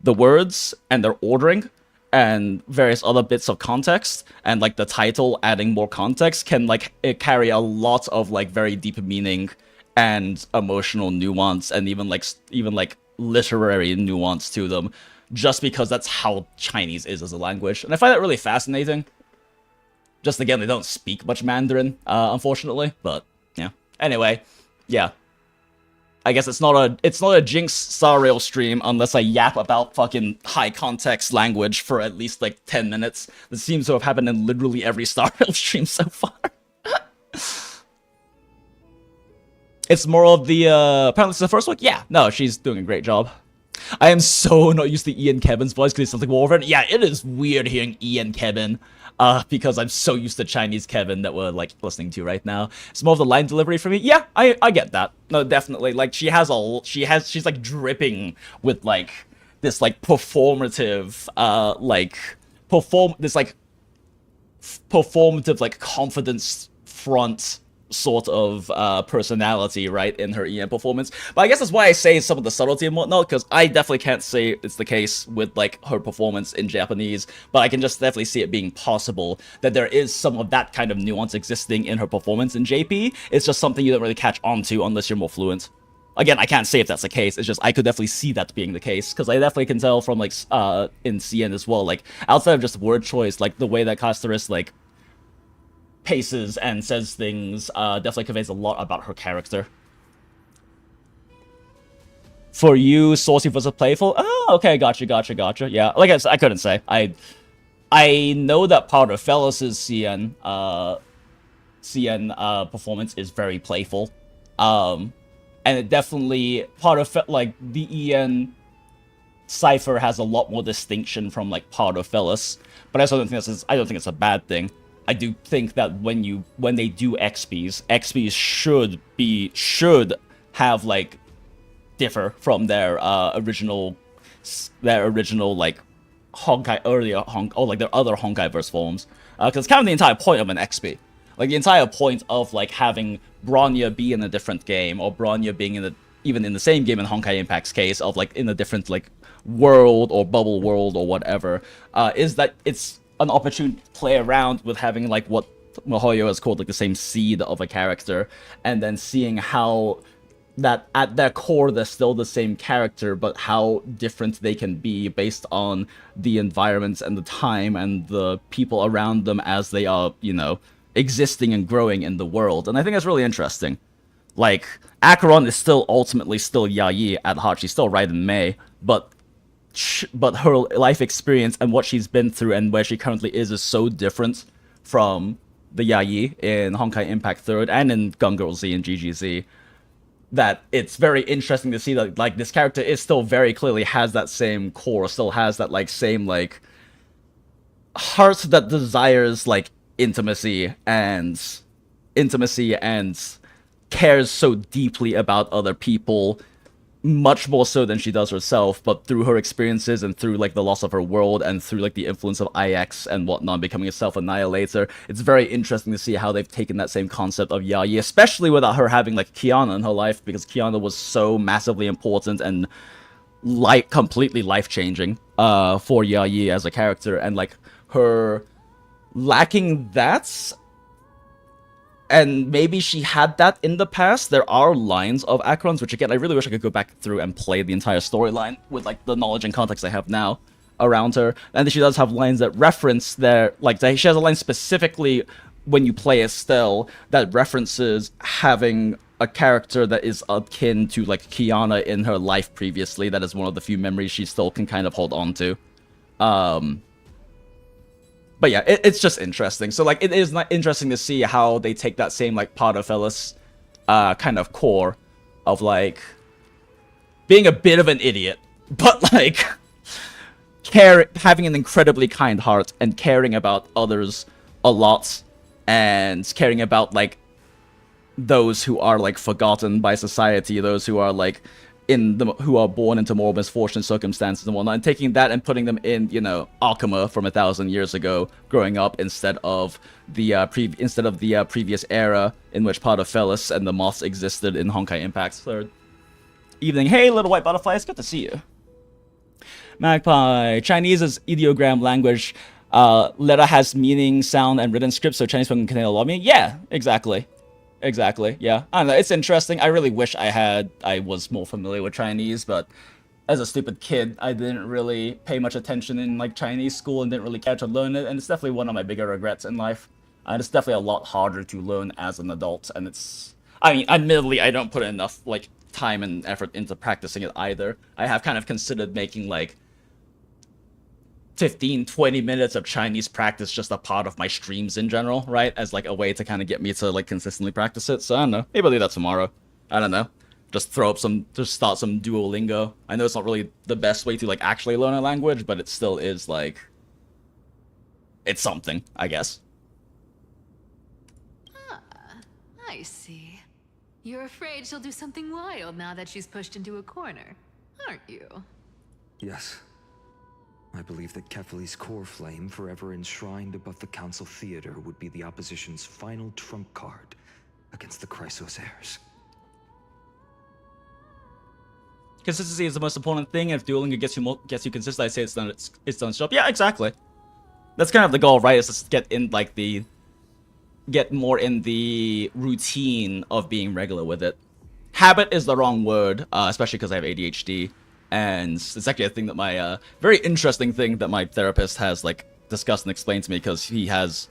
the words and their ordering and various other bits of context and like the title adding more context can like carry a lot of like very deep meaning and emotional nuance and even like literary nuance to them, just because that's how Chinese is as a language. And I find that really fascinating. Just again, they don't speak much Mandarin, unfortunately, but yeah. Anyway, yeah. I guess it's not a Jinx Star Rail stream unless I yap about fucking high context language for at least like 10 minutes. This seems to have happened in literally every Star Rail stream so far. It's more of the, apparently it's the first one? Yeah, no, she's doing a great job. I am so not used to Ian Kevin's voice because it's something more over it. Yeah, it is weird hearing Ian Kevin, because I'm so used to Chinese Kevin that we're, like, listening to right now. It's more of the line delivery for me. Yeah, I get that. No, definitely. Like, she's, like, dripping with, like, this, like, performative, performative, like, confidence front sort of personality, right, in her EM performance. But I guess that's why I say some of the subtlety and whatnot, because I definitely can't say it's the case with like her performance in Japanese, but I can just definitely see it being possible that there is some of that kind of nuance existing in her performance in JP. It's just something you don't really catch on to unless you're more fluent. Again, I can't say if that's the case, it's just I could definitely see that being the case, because I definitely can tell from like in CN as well, like outside of just word choice, like the way that Casteris like paces and says things definitely conveys a lot about her character. For you, saucy versus playful? Oh, okay, gotcha. Yeah, like I couldn't say. I know that part of Fellus's CN performance is very playful. And it definitely, part of like the EN Cipher has a lot more distinction from like part of Fellus. But I don't think it's a bad thing. I do think that when they do XPs should have like differ from their original like Honkai or like their other Honkai verse forms, because it's kind of the entire point of an XP. Like the entire point of like having Bronya be in a different game, or Bronya being even in the same game in Honkai Impact's case of like in a different like world or bubble world or whatever, is that it's an opportunity to play around with having like what Mihoyo has called like the same seed of a character, and then seeing how that at their core they're still the same character, but how different they can be based on the environments and the time and the people around them as they are, you know, existing and growing in the world. And I think that's really interesting. Like, Acheron is still ultimately still Yayi at heart. She's still Raiden Mei, but her life experience and what she's been through and where she currently is so different from the Yayi in Honkai Impact 3rd and in Gun Girl Z and GGZ. that it's very interesting to see that like this character is still very clearly has that same core, still has that like same like heart that desires like intimacy and cares so deeply about other people, much more so than she does herself, but through her experiences and through like the loss of her world and through like the influence of IX and whatnot, becoming a self-annihilator. It's very interesting to see how they've taken that same concept of Yayi, especially without her having like Kiana in her life, because Kiana was so massively important and like completely life-changing for Yayi as a character, and like her lacking that. And maybe she had that in the past. There are lines of Acheron's, which again, I really wish I could go back through and play the entire storyline with like the knowledge and context I have now around her. And she does have lines that reference their, like she has a line specifically when you play Estelle that references having a character that is akin to like Kiana in her life previously. That is one of the few memories she still can kind of hold on to. But yeah, it's just interesting. So like, it is interesting to see how they take that same like Paterfellis kind of core of like being a bit of an idiot, but like having an incredibly kind heart and caring about others a lot, and caring about like those who are like forgotten by society, those who are like who are born into more misfortunate circumstances and whatnot, and taking that and putting them in, you know, Akuma from 1,000 years ago, growing up instead of the previous era in which Paterfellis and the moths existed in Honkai Impact's third evening. Hey, little white butterflies, good to see you. Magpie, Chinese is ideogram language. Letter has meaning, sound, and written script, so Chinese can contain a lot of meaning. Yeah, exactly. Exactly, yeah. I don't know, it's interesting. I really wish I was more familiar with Chinese, but as a stupid kid, I didn't really pay much attention in like Chinese school and didn't really care to learn it, and it's definitely one of my bigger regrets in life. And it's definitely a lot harder to learn as an adult, and it's... I mean, admittedly, I don't put enough like time and effort into practicing it either. I have kind of considered making like 15-20 minutes of Chinese practice just a part of my streams in general, right? As like a way to kind of get me to like consistently practice it. So I don't know. Maybe I'll do that tomorrow. I don't know. Just start some Duolingo. I know it's not really the best way to like actually learn a language, but it still is like, it's something, I guess. Ah, I see. You're afraid she'll do something wild now that she's pushed into a corner, aren't you? Yes. I believe that Kefali's core flame, forever enshrined above the Council Theater, would be the opposition's final trump card against the Chrysos heirs. Consistency is the most important thing, and if Duolingo gets you consistent, I say it's done its job. Yeah, exactly. That's kind of the goal, right? Is to get more in the routine of being regular with it. Habit is the wrong word, especially because I have ADHD. And it's actually a thing that my, very interesting thing that my therapist has, like, discussed and explained to me, because he has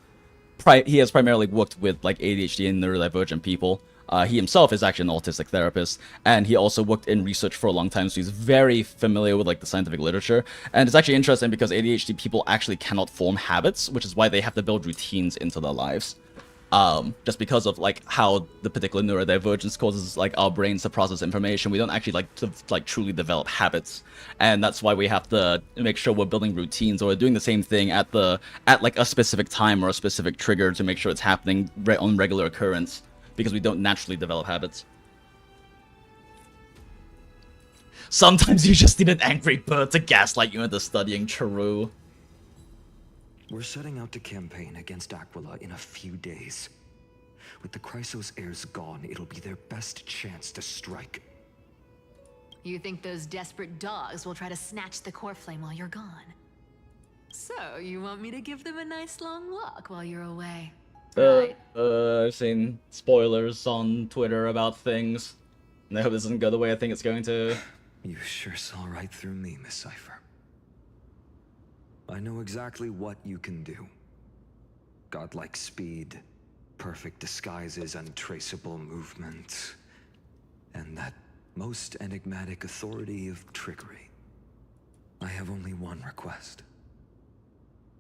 primarily worked with, like, ADHD and neurodivergent people. He himself is actually an autistic therapist, and he also worked in research for a long time, so he's very familiar with, like, the scientific literature. And it's actually interesting because ADHD people actually cannot form habits, which is why they have to build routines into their lives. Just because of like how the particular neurodivergence causes like our brains to process information, we don't actually like to like truly develop habits, and that's why we have to make sure we're building routines or we're doing the same thing at like a specific time or a specific trigger to make sure it's happening on regular occurrence, because we don't naturally develop habits. Sometimes you just need an angry bird to gaslight you into studying. True. We're setting out to campaign against Aquila in a few days. With the Chrysos heirs gone, it'll be their best chance to strike. You think those desperate dogs will try to snatch the core flame while you're gone? So, you want me to give them a nice long walk while you're away? Right. I've seen spoilers on Twitter about things, and I hope this doesn't go the way I think it's going to. You sure saw right through me, Miss Cipher. I know exactly what you can do. Godlike speed, perfect disguises, untraceable movement, and that most enigmatic authority of trickery. I have only one request.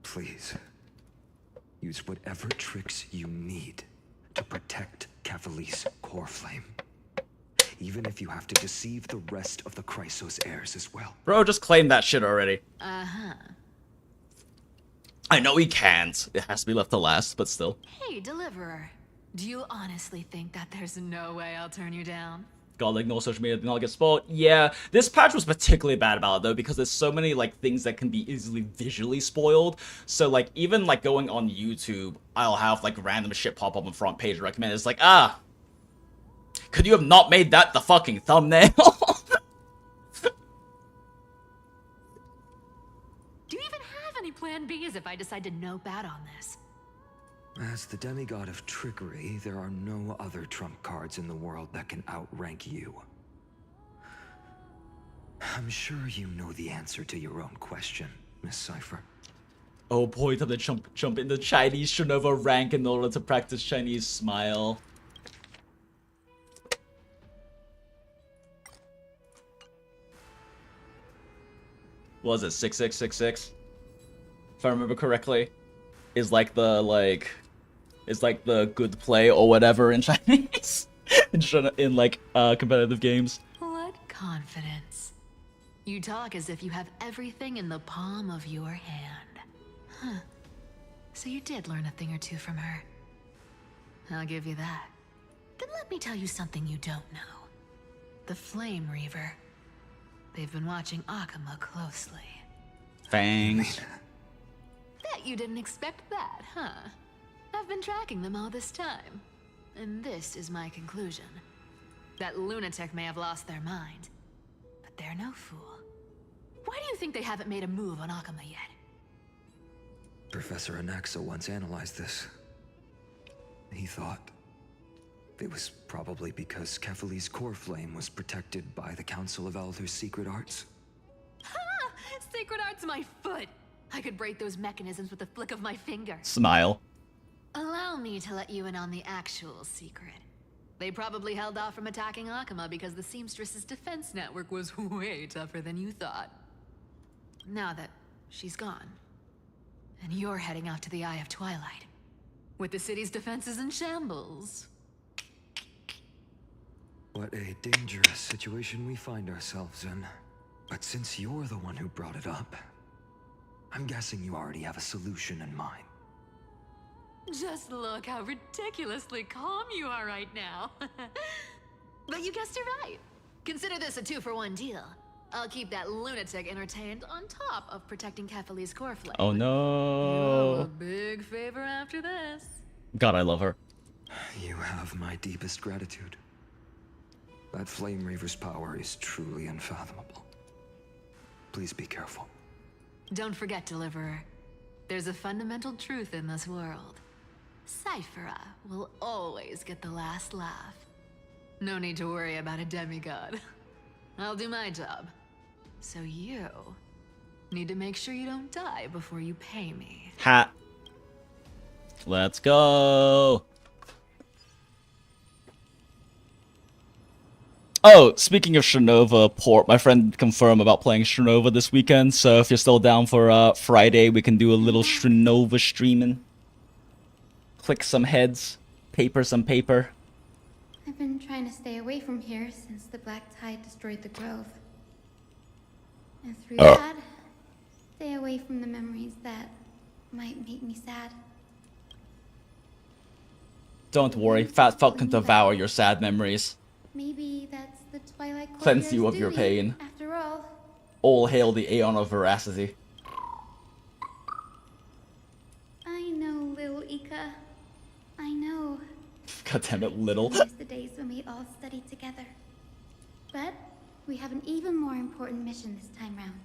Please, use whatever tricks you need to protect Kefali's core flame. even if you have to deceive the rest of the Chrysos heirs as well. Bro, just claim that shit already. Uh-huh. I know he can't. It has to be left to last, but still. Hey, Deliverer. Do you honestly think that there's no way I'll turn you down? Gotta ignore social media, do not get spoiled. Yeah, this patch was particularly bad about it though, because there's so many like things that can be easily visually spoiled. So like even like going on YouTube, I'll have like random shit pop up on front page recommended. It's like, could you have not made that the fucking thumbnail? Do you even have any plan Bs if I decide to nope out on this? As the demigod of trickery, there are no other trump cards in the world that can outrank you. I'm sure you know the answer to your own question, Miss Cipher. Oh boy, time to jump in the Chinese Shunova rank in order to practice Chinese smile. What was it, 6666? If I remember correctly. Is like the good play or whatever in Chinese. in like competitive games. What confidence. You talk as if you have everything in the palm of your hand. Huh. So you did learn a thing or two from her. I'll give you that. Then let me tell you something you don't know. The Flame Reaver. They've been watching Akuma closely. Fangs. Bet you didn't expect that, huh? I've been tracking them all this time. And this is my conclusion. That lunatic may have lost their mind, but they're no fool. Why do you think they haven't made a move on Akuma yet? Professor Anaxa once analyzed this. He thought it was probably because Kefali's core flame was protected by the Council of Elders' secret arts. Ha! Sacred art's my foot! I could break those mechanisms with a flick of my finger. Smile. Allow me to let you in on the actual secret. They probably held off from attacking Akuma because the Seamstress's defense network was way tougher than you thought. Now that she's gone, and you're heading out to the Eye of Twilight, with the city's defenses in shambles. What a dangerous situation we find ourselves in. But since you're the one who brought it up, I'm guessing you already have a solution in mind. Just look how ridiculously calm you are right now. But you guessed it right. Consider this a 2-for-1 deal. I'll keep that lunatic entertained on top of protecting Kefali's core flame. Oh no. You owe a big favor after this. God, I love her. You have my deepest gratitude. That Flame Reaver's power is truly unfathomable. Please be careful. Don't forget, Deliverer. There's a fundamental truth in this world. Cipher will always get the last laugh. No need to worry about a demigod. I'll do my job. So you need to make sure you don't die before you pay me. Ha. Let's go. Oh, speaking of Shunova port, my friend confirmed about playing Shunova this weekend, so if you're still down for Friday, we can do a little Shunova streaming. Click some heads, paper some paper. I've been trying to stay away from here since the Black Tide destroyed the grove. And through that, stay away from the memories that might make me sad. Don't worry, Fat Fuck can devour your sad memories. Maybe that's the Twilight Cleanse you of Courtier's your duty, pain. After all. All hail the Aeon of Veracity. I know, little Ika. I know. God damn it, little. I miss the days when we all studied together. But we have an even more important mission this time round.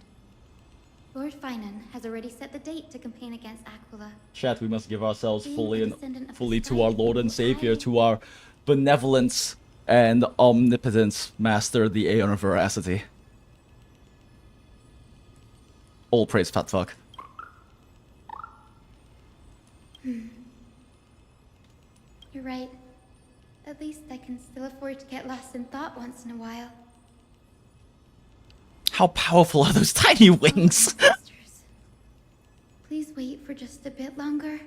Lord Finan has already set the date to campaign against Aquila. Chat, we must give ourselves Being fully a and descendant of fully the to our Sky Lord and People, Savior, to our benevolence and omnipotence master, the Aeon of Veracity. All praise Fat Fuck. You're right. At least I can still afford to get lost in thought once in a while. How powerful are those tiny wings? Please wait for just a bit longer.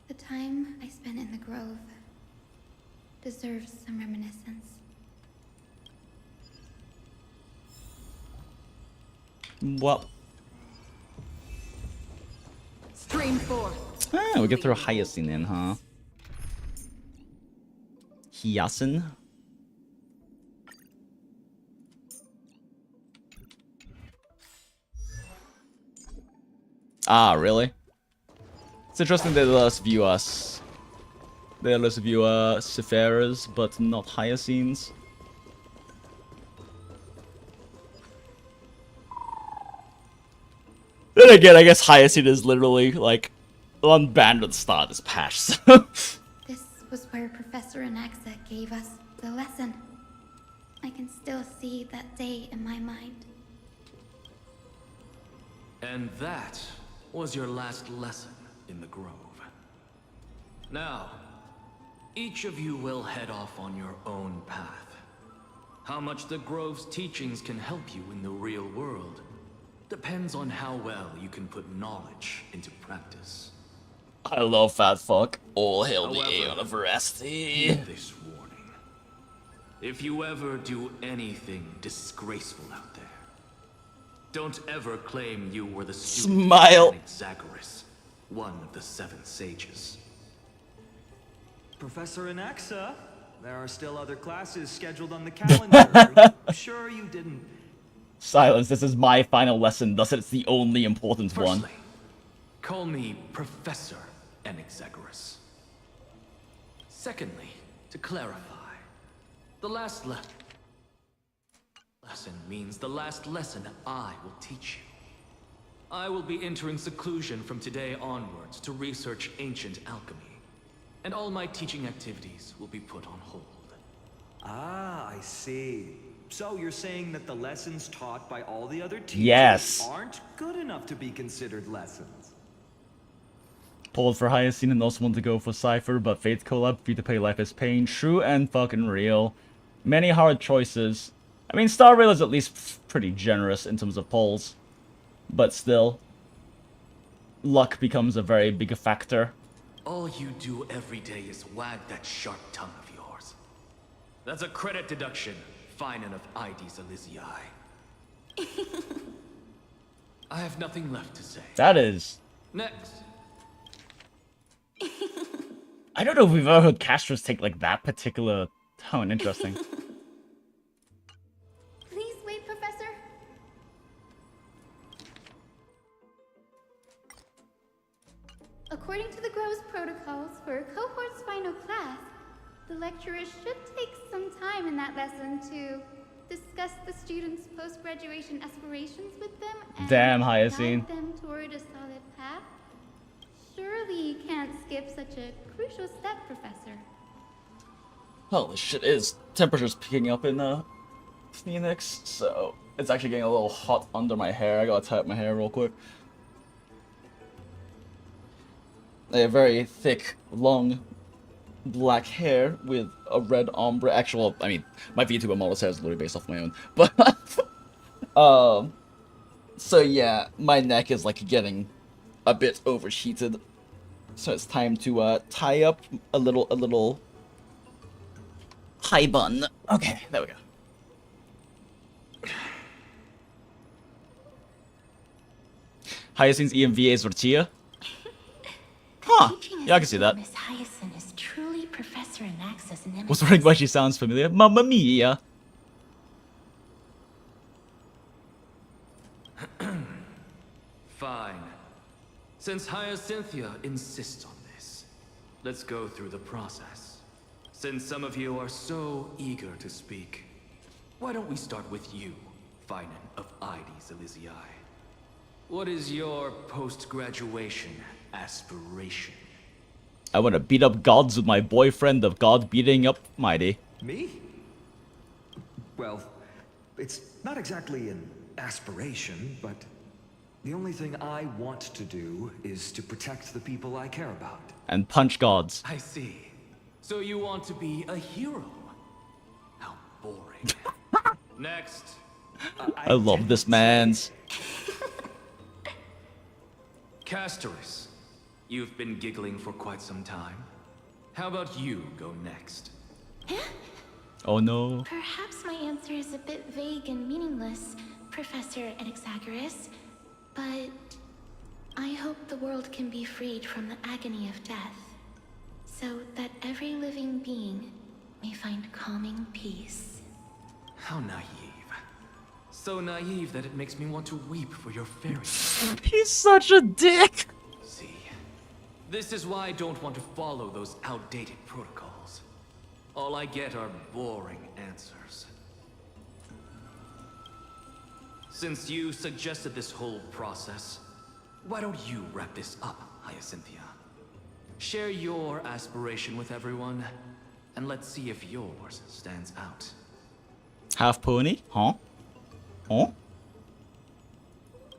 The time I spent in the grove deserves some reminiscence. Well. Stream 4. Ah, we get through Hyacinth in, huh? Hyacinth? Ah, really? It's interesting they let us view us. They let us view Cipher's, but not Hyacinth's. Then again, I guess Hyacinth is literally like unbanned at the start of this patch. So. This was where Professor Anaxa gave us the lesson. I can still see that day in my mind. And that was your last lesson in the Grove. Now, each of you will head off on your own path. How much the Grove's teachings can help you in the real world depends on how well you can put knowledge into practice. I love fat fuck. All hail the However, Aeon of Veracity. heed this warning. If you ever do anything disgraceful out there, don't ever claim you were the student Smile. of Anaxagoras, one of the 7 sages. Professor Anaxa, there are still other classes scheduled on the calendar. I'm sure you didn't. Silence, this is my final lesson, thus it's the only important one. Firstly, call me Professor Anaxagoras. Secondly, to clarify, the last lesson means the last lesson I will teach you. I will be entering seclusion from today onwards to research ancient alchemy, and all my teaching activities will be put on hold. Ah, I see. So you're saying that the lessons taught by all the other teachers Yes. aren't good enough to be considered lessons? Pulled for Hyacinth and also want to go for Cipher, but Fate's collab, free to play Life is Pain, true and fucking real. Many hard choices. I mean, Star Rail is at least pretty generous in terms of polls, but still, luck becomes a very big factor. All you do every day is wag that sharp tongue of yours. That's a credit deduction, Finan of IDs Elysiae. I have nothing left to say. That is... Next. I don't know if we've ever heard Castros take like that particular tone. Interesting. Please wait, Professor. According to the Grove's protocols for a cohort's final class, the lecturer should take some time in that lesson to discuss the students' post-graduation aspirations with them and Damn, Hyacinth. guide them toward a solid path. Surely you can't skip such a crucial step, Professor. Oh, this shit is. Temperature's picking up in Phoenix, so it's actually getting a little hot under my hair. I gotta tie up my hair real quick. I have very thick, long, black hair with a red ombre. Actual, I mean, my VTuber model's hair is literally based off my own. But, so yeah, my neck is like getting a bit overheated. So it's time to tie up a little high bun. Okay, there we go. Hyacinth's EMVA is Tortilla. Huh, yeah, I can see that. Miss Hyacinth is truly Professor Anaxa's nemesis. Was wondering why she sounds familiar. Mamma mia! Fine. Since Hyacinthia insists on this, let's go through the process. Since some of you are so eager to speak, why don't we start with you, Finan of IDs Elysiae. What is your post-graduation aspiration? I want to beat up gods with my boyfriend of God beating up Mighty. Me? Well, it's not exactly an aspiration, but the only thing I want to do is to protect the people I care about. And punch gods. I see. So you want to be a hero? How boring. Next. I love this man's. Castoris, you've been giggling for quite some time. How about you go next? Oh no. Perhaps my answer is a bit vague and meaningless. Professor Anaxagoras, but I hope the world can be freed from the agony of death, so that every living being may find calming peace. How naive. So naive that it makes me want to weep for your fairy. He's such a dick! See, this is why I don't want to follow those outdated protocols. All I get are boring answers. Since you suggested this whole process, why don't you wrap this up, Hyacinthia? Share your aspiration with everyone, and let's see if yours stands out. Half pony? Huh? Huh?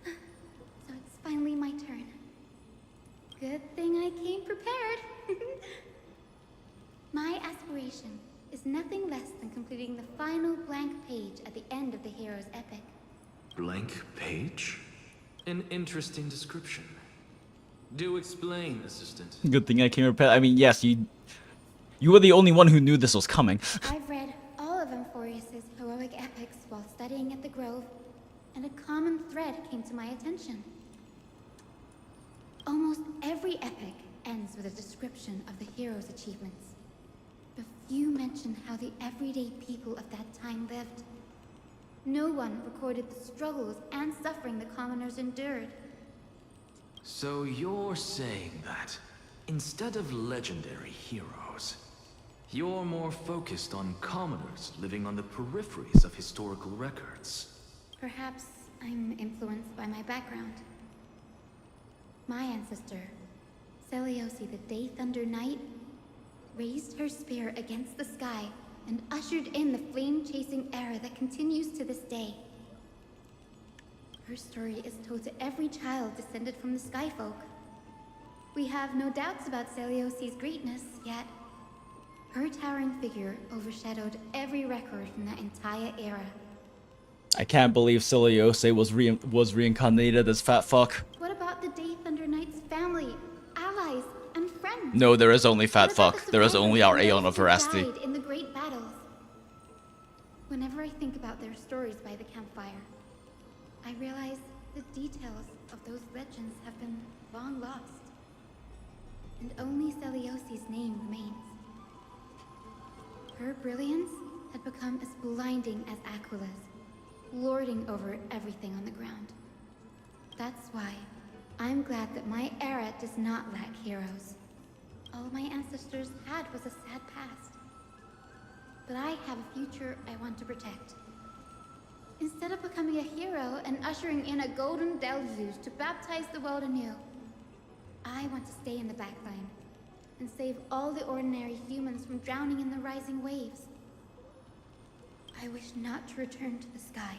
So it's finally my turn. Good thing I came prepared. My aspiration is nothing less than completing the final blank page at the end of the hero's epic. Blank page? An interesting description. Do explain, assistant. Good thing I came prepared. I mean, yes, you were the only one who knew this was coming. I've read all of Amphorius's heroic epics while studying at the Grove, and a common thread came to my attention. Almost every epic ends with a description of the hero's achievements. But few mention how the everyday people of that time lived. No one recorded the struggles and suffering the commoners endured. So you're saying that, instead of legendary heroes, you're more focused on commoners living on the peripheries of historical records. Perhaps I'm influenced by my background. My ancestor, Seliosi the Day Thunder Knight, raised her spear against the sky and ushered in the flame-chasing era that continues to this day. Her story is told to every child descended from the Skyfolk. We have no doubts about Celiosi's greatness, yet her towering figure overshadowed every record from that entire era. I can't believe Ciliose was reincarnated as fat fuck. What about the Day Thunder Knight's family, allies, and friends? No, there is only fat What about fuck. the There is only our survivors Aeon of who Veracity. died in the great battles? Whenever I think about their stories by the campfire, I realize the details of those legends have been long lost, and only Celiosi's name remains. Her brilliance had become as blinding as Aquila's, lording over everything on the ground. That's why I'm glad that my era does not lack heroes. All my ancestors had was a sad past. But I have a future I want to protect. Instead of becoming a hero and ushering in a golden deluge to baptize the world anew, I want to stay in the backline and save all the ordinary humans from drowning in the rising waves. I wish not to return to the sky,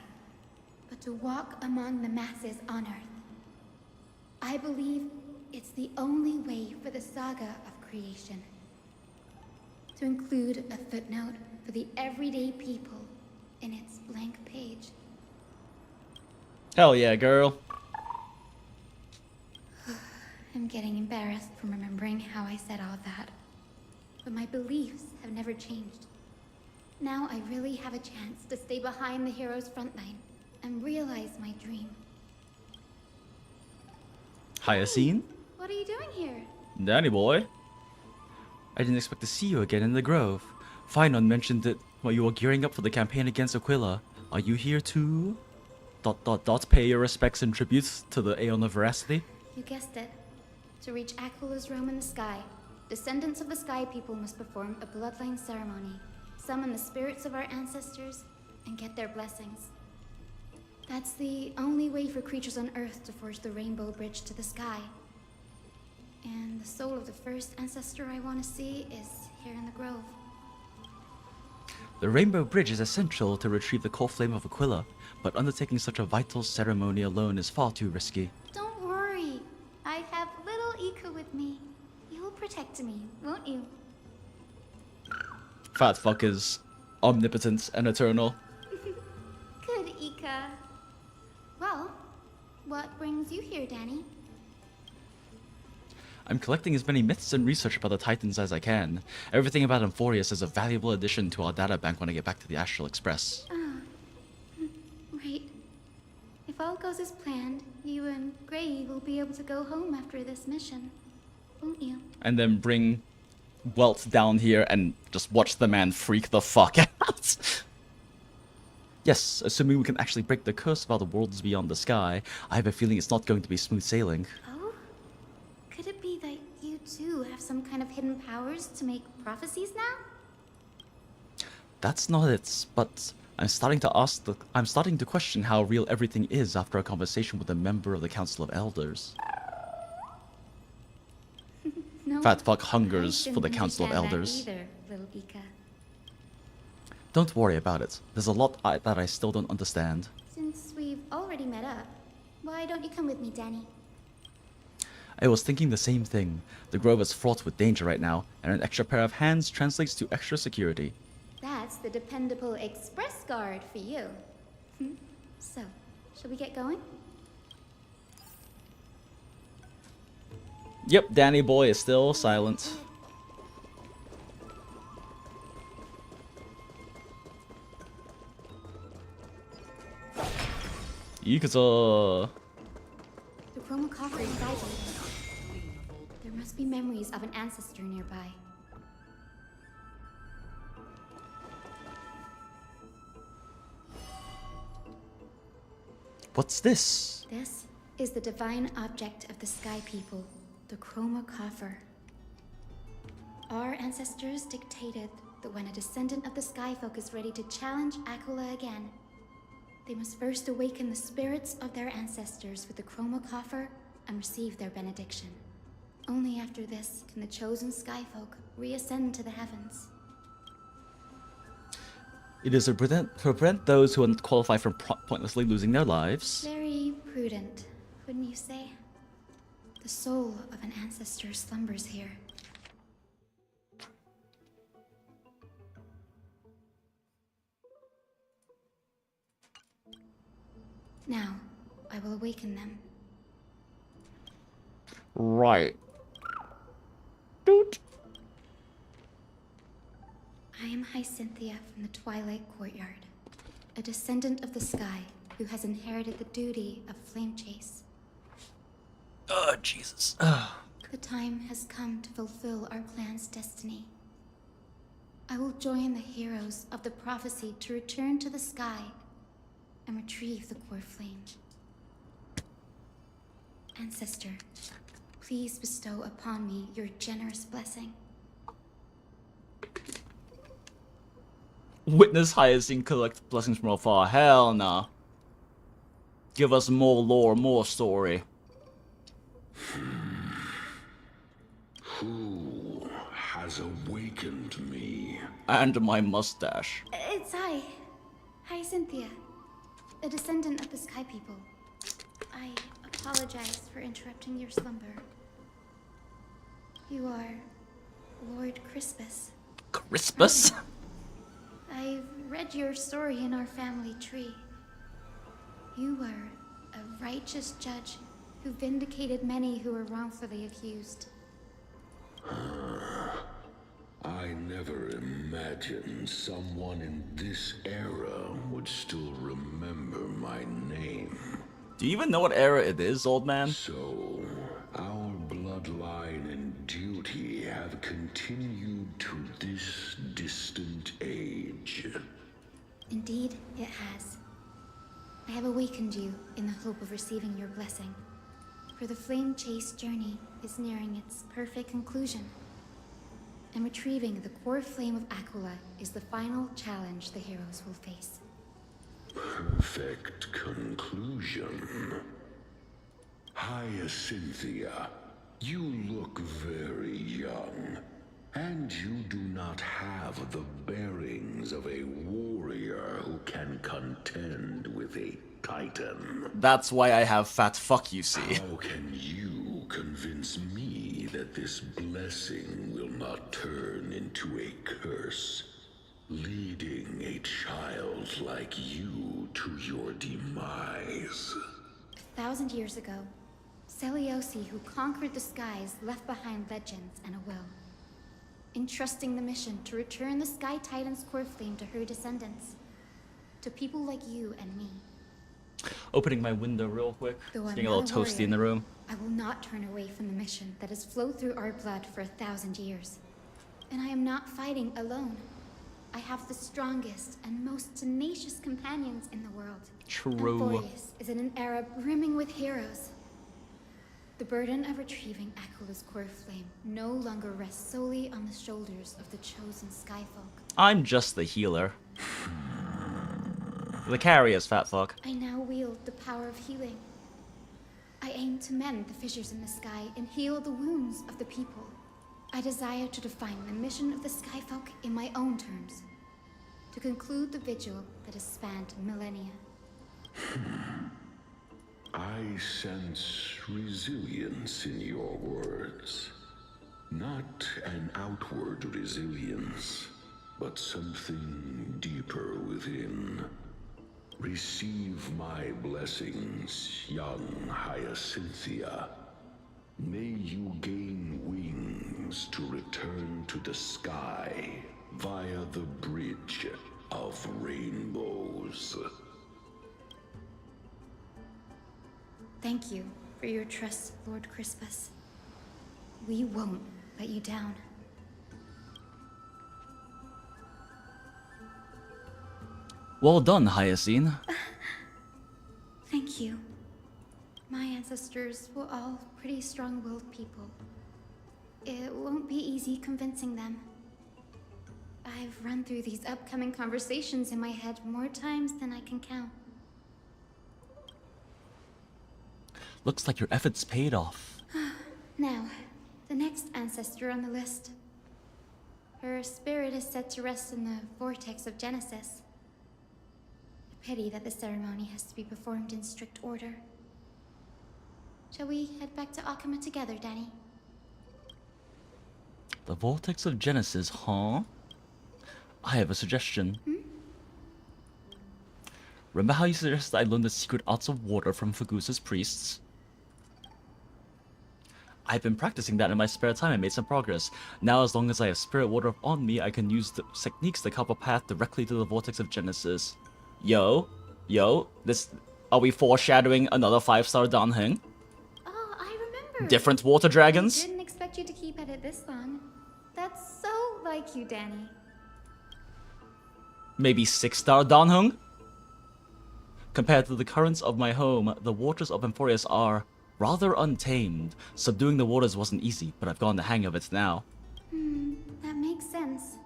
but to walk among the masses on Earth. I believe it's the only way for the saga of creation. To include a footnote for the everyday people in its blank page. Hell yeah, girl. I'm getting embarrassed from remembering how I said all that. But my beliefs have never changed. Now I really have a chance to stay behind the hero's front line and realize my dream. Hyacine? What are you doing here? Danny boy. I didn't expect to see you again in the Grove. Finon mentioned it while you were gearing up for the campaign against Aquila. Are you here too? ... Pay your respects and tributes to the Aeon of Veracity? You guessed it. To reach Aquila's realm in the sky, descendants of the Sky People must perform a bloodline ceremony, summon the spirits of our ancestors, and get their blessings. That's the only way for creatures on Earth to forge the rainbow bridge to the sky. And the soul of the first ancestor I want to see is here in the Grove. The Rainbow Bridge is essential to retrieve the core flame of Aquila, but undertaking such a vital ceremony alone is far too risky. Don't worry. I have little Ika with me. You will protect me, won't you? Fat fuck is omnipotent and eternal. Good, Ika. Well, what brings you here, Danny? I'm collecting as many myths and research about the Titans as I can. Everything about Amphorius is a valuable addition to our databank when I get back to the Astral Express. Right. goes as planned, you and Gray will be able to go home after this mission, won't you? And then bring Welt down here and just watch the man freak the fuck out. Yes, assuming we can actually break the curse of other worlds beyond the sky, I have a feeling it's not going to be smooth sailing. Oh? Could it be that you too have some kind of hidden powers to make prophecies now? That's not it, but I'm starting to question how real everything is after a conversation with a member of the Council of Elders. No, Fat fuck hungers I for the didn't Council of understand that Elders. either, little Ika. Don't worry about it. There's a lot that I still don't understand. Since we've already met up, why don't you come with me, Danny? I was thinking the same thing. The grove is fraught with danger right now, and an extra pair of hands translates to extra security. That's the dependable express guard for you. So, shall we get going? Yep, Danny boy is still silent. Yukaza. The chroma coffer is vibrating. There must be memories of an ancestor nearby. What's this? This is the divine object of the Sky People, the chroma coffer. Our ancestors dictated that when a descendant of the Sky Folk is ready to challenge Akula again, they must first awaken the spirits of their ancestors with the chroma coffer and receive their benediction. Only after this can the chosen Sky Folk reascend to the heavens. It is to prevent those who are not qualified from pointlessly losing their lives. Very prudent, wouldn't you say? The soul of an ancestor slumbers here. Now, I will awaken them. Right. Doot. I am Hyacinthia from the Twilight Courtyard, a descendant of the sky who has inherited the duty of flame chase. Oh, Jesus. The time has come to fulfill our clan's destiny. I will join the heroes of the prophecy to return to the sky and retrieve the core flame. Ancestor, please bestow upon me your generous blessing. Witness Hyacinth collect blessings from afar. Hell nah. Give us more lore, more story. Who has awakened me? And my mustache. It's Hyacinthia, a descendant of the Sky People. I apologize for interrupting your slumber. You are Lord Crispus. Crispus? I've read your story in our family tree. You were a righteous judge who vindicated many who were wrongfully accused. I never imagined someone in this era would still remember my name. Do you even know what era it is, old man? So, our bloodline and duty have continued to this distant age. Indeed, it has. I have awakened you in the hope of receiving your blessing. For the flame chase journey is nearing its perfect conclusion. And retrieving the core flame of Aquila is the final challenge the heroes will face. Perfect conclusion. Hyacinthia, you look very young, and you do not have the bearings of a warrior who can contend with a titan. That's why I have fat fuck, you see. How can you convince me that this blessing will not turn into a curse, leading a child like you to your demise? 1,000 years ago, Seliosi, who conquered the skies, left behind legends and a will, entrusting the mission to return the Sky Titan's core flame to her descendants, to people like you and me. Opening my window real quick. Though I'm Getting a little not toasty in the room. I will not turn away from the mission that has flowed through our blood for 1,000 years. And I am not fighting alone. I have the strongest and most tenacious companions in the world. True. Amphorius is in an era brimming with heroes. The burden of retrieving Aquilus' core flame no longer rests solely on the shoulders of the chosen Skyfolk. I'm just the healer. The carriers, fat fuck. I now wield the power of healing. I aim to mend the fissures in the sky and heal the wounds of the people. I desire to define the mission of the Skyfolk in my own terms. To conclude the vigil that has spanned millennia. I sense resilience in your words. Not an outward resilience, but something deeper within. Receive my blessings, young Hyacinthia. May you gain wings to return to the sky via the bridge of rainbows. Thank you for your trust, Lord Crispus. We won't let you down. Well done, Hyacinth. Thank you. My ancestors were all pretty strong-willed people. It won't be easy convincing them. I've run through these upcoming conversations in my head more times than I can count. Looks like your efforts paid off. Now, the next ancestor on the list. Her spirit is said to rest in the vortex of Genesis. A pity that the ceremony has to be performed in strict order. Shall we head back to Akama together, Danny? The vortex of Genesis, huh? I have a suggestion. Remember how you suggested I learn the secret arts of water from Fagusa's priests? I've been practicing that in my spare time and made some progress. Now, as long as I have spirit water on me, I can use the techniques to carve a path directly to the vortex of Genesis. Yo, this... Are we foreshadowing another 5-star Danheng? Oh, I remember. Different water dragons? I didn't expect you to keep at it this long. That's so like you, Danny. Maybe 6-star Danheng? Compared to the currents of my home, the waters of Amphorius are rather untamed. Subduing the waters wasn't easy, but I've gotten the hang of it now. That makes sense.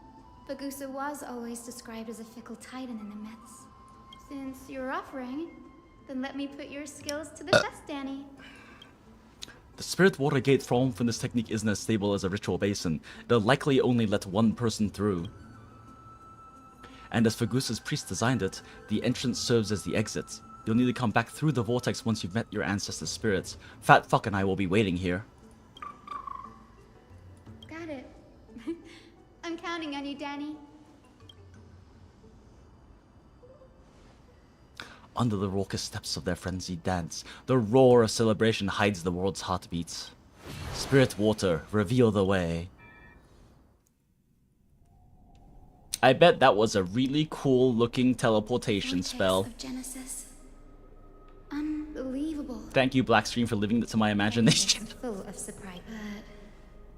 Fagusa was always described as a fickle titan in the myths. Since you're offering, then let me put your skills to the test, Danny. The spirit water gate formed from this technique isn't as stable as a ritual basin. It'll likely only let one person through. And as Fagusa's priest designed it, the entrance serves as the exit. You'll need to come back through the vortex once you've met your ancestor's spirits. Fat fuck and I will be waiting here. Got it. I'm counting on you, Danny. Under the raucous steps of their frenzied dance, the roar of celebration hides the world's heartbeats. Spirit water, reveal the way. I bet that was a really cool looking teleportation spell. Of Genesis. Unbelievable. Thank you, Blackstream, for leaving it to my imagination. Full of surprise, but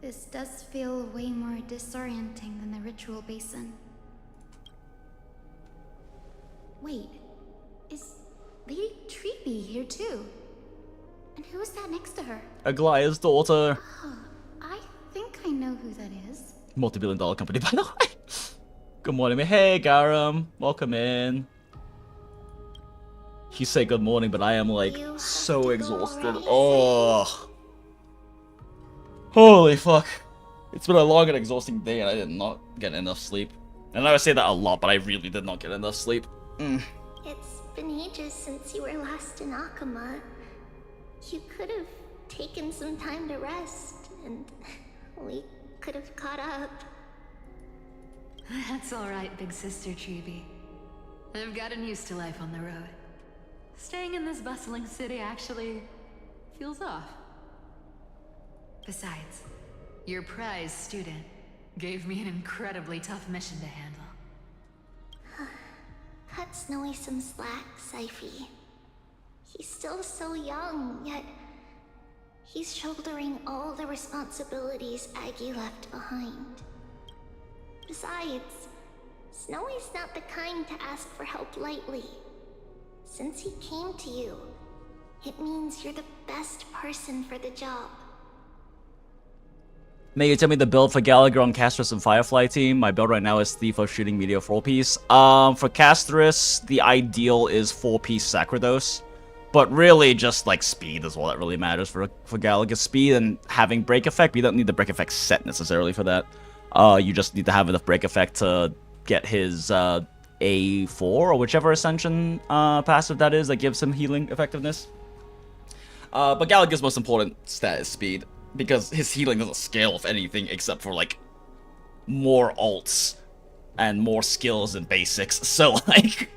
this does feel way more disorienting than the ritual basin. Wait, is Lady Treeby here too? And who is that next to her? Aglaya's daughter. I think I know who that is. Multi-billion-dollar company, by the way. Good morning. Hey, Garam. Welcome in. You say good morning, but I am like so exhausted. Oh. Holy fuck. It's been a long and exhausting day and I did not get enough sleep. And I would say that a lot, but I really did not get enough sleep. It's been ages since you were last in Akama. You could have taken some time to rest, and we could have caught up. That's alright, big sister Treeby. I've gotten used to life on the road. Staying in this bustling city actually feels off. Besides, your prize student gave me an incredibly tough mission to handle. Cut Snowy some slack, Cypher. He's still so young, yet he's shouldering all the responsibilities Aggie left behind. Besides, Snowy's not the kind to ask for help lightly. Since he came to you, it means you're the best person for the job. May you tell me the build for Gallagher on Castris and Firefly team? My build right now is Thiefo shooting meteor 4-piece. For Castris, the ideal is 4-piece Sacrados. But really just like speed is all that really matters for Gallagher. Speed and having break effect. You don't need the break effect set necessarily for that. You just need to have enough break effect to get his A4 or whichever Ascension passive that is that gives him healing effectiveness. But Gallagher's most important stat is speed, because his healing doesn't scale with anything except for like more ults and more skills and basics. So like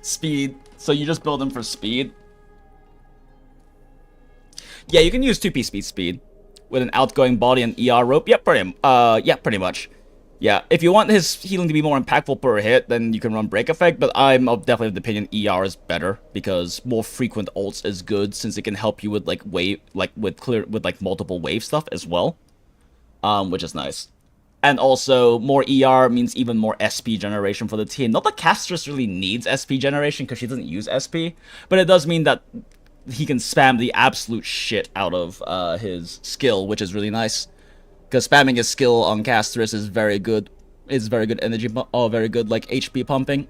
speed. So you just build him for speed. Yeah, you can use 2-piece speed with an outgoing body and ER rope. Yep, pretty much. Yeah, if you want his healing to be more impactful per hit, then you can run break effect, but I'm definitely of the opinion ER is better because more frequent ults is good since it can help you with like with multiple wave stuff as well. Which is nice. And also more ER means even more SP generation for the team. Not that Castris really needs SP generation because she doesn't use SP, but it does mean that he can spam the absolute shit out of his skill, which is really nice. Because spamming his skill on Castris is very good. It's very good energy, very good like HP pumping.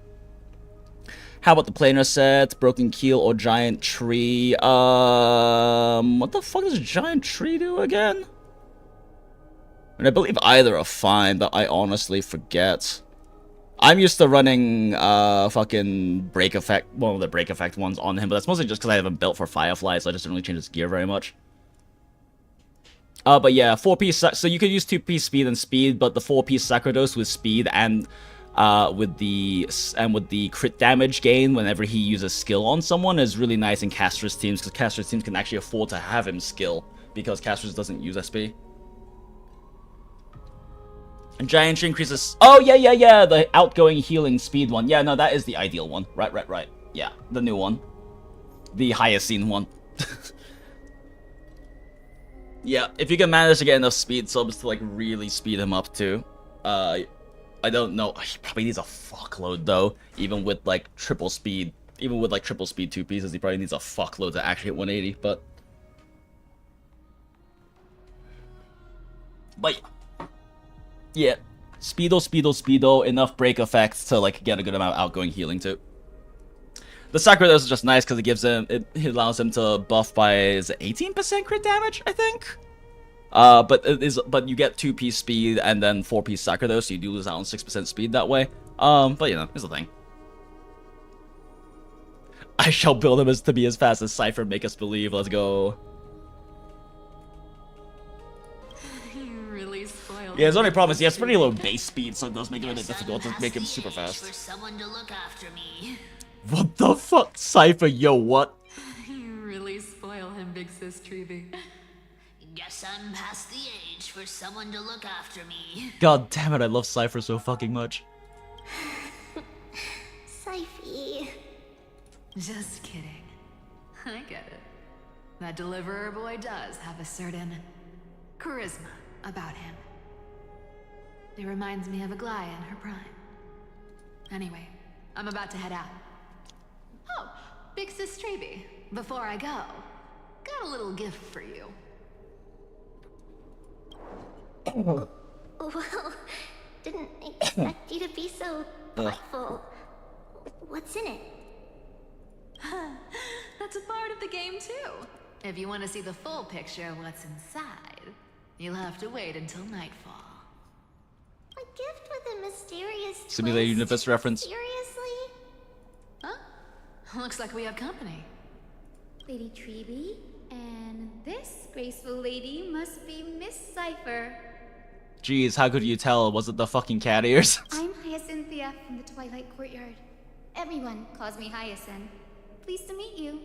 How about the planar set, Broken Keel or Giant Tree? What the fuck does Giant Tree do again? And I believe either are fine, but I honestly forget. I'm used to running fucking break effect, one of the break effect ones on him, but that's mostly just because I haven't built for Firefly, so I just didn't really change his gear very much. But yeah, 4-piece, so you could use 2-piece speed and speed, but the 4-piece Sacrados with speed and with the crit damage gain whenever he uses skill on someone is really nice in Castris teams, because Castris teams can actually afford to have him skill, because Castris doesn't use SP. And Giant Tree increases... Oh, yeah, the outgoing healing speed one. Yeah, no, that is the ideal one. Right. Yeah, the new one. The Hyacine one. Yeah, if you can manage to get enough speed subs to, like, really speed him up, too. I don't know. He probably needs a fuckload, though. Even with, like, triple speed. Even with, like, triple speed 2 pieces, he probably needs a fuckload to actually hit 180, but... yeah. Speedo, enough break effects to, like, get a good amount of outgoing healing, too. The Sacrados is just nice because it gives him, it allows him to buff by, is it 18% crit damage, I think? But you get 2-piece speed and then 4-piece Sacrados, so you do lose out on 6% speed that way. But you know, here's the thing. I shall build him to be as fast as Cipher, make us believe, let's go. Yeah, his only problem is he has pretty low base speed, so it does make it a bit difficult to make him super fast. For someone to look after me. What the fuck? Cipher, yo, what? You really spoil him, Big Sis Treeby. Guess I'm past the age for someone to look after me. God damn it, I love Cipher so fucking much. Cyphy. Just kidding. I get it. That deliverer boy does have a certain charisma about him. It reminds me of Aglaia in her prime. Anyway, I'm about to head out. Oh, Big Sis Treeby, before I go, got a little gift for you. Well, didn't expect you to be so thoughtful. What's in it? That's a part of the game too. If you want to see the full picture of what's inside, you'll have to wait until nightfall. A gift with a mysterious twist? Simulated Universe reference. Seriously? Huh? Looks like we have company. Lady Treeby, and this graceful lady must be Miss Cipher. Jeez, how could you tell? Was it the fucking cat ears? I'm Hyacinthia from the Twilight Courtyard. Everyone calls me Hyacinth. Pleased to meet you.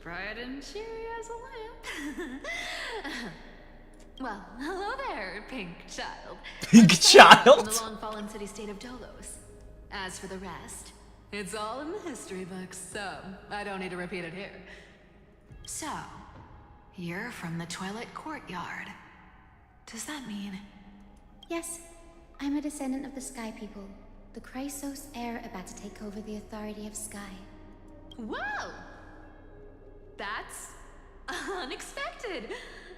Bright and cheery as a lamp. Well, hello there, Pink Child. Pink Child? From the long-fallen city-state of Dolos. As for the rest, It's all in the history books, so I don't need to repeat it here. So, you're from the Twilight Courtyard. Does that mean? Yes, I'm a descendant of the Sky People, the Chrysos heir about to take over the authority of Sky. Whoa! That's unexpected.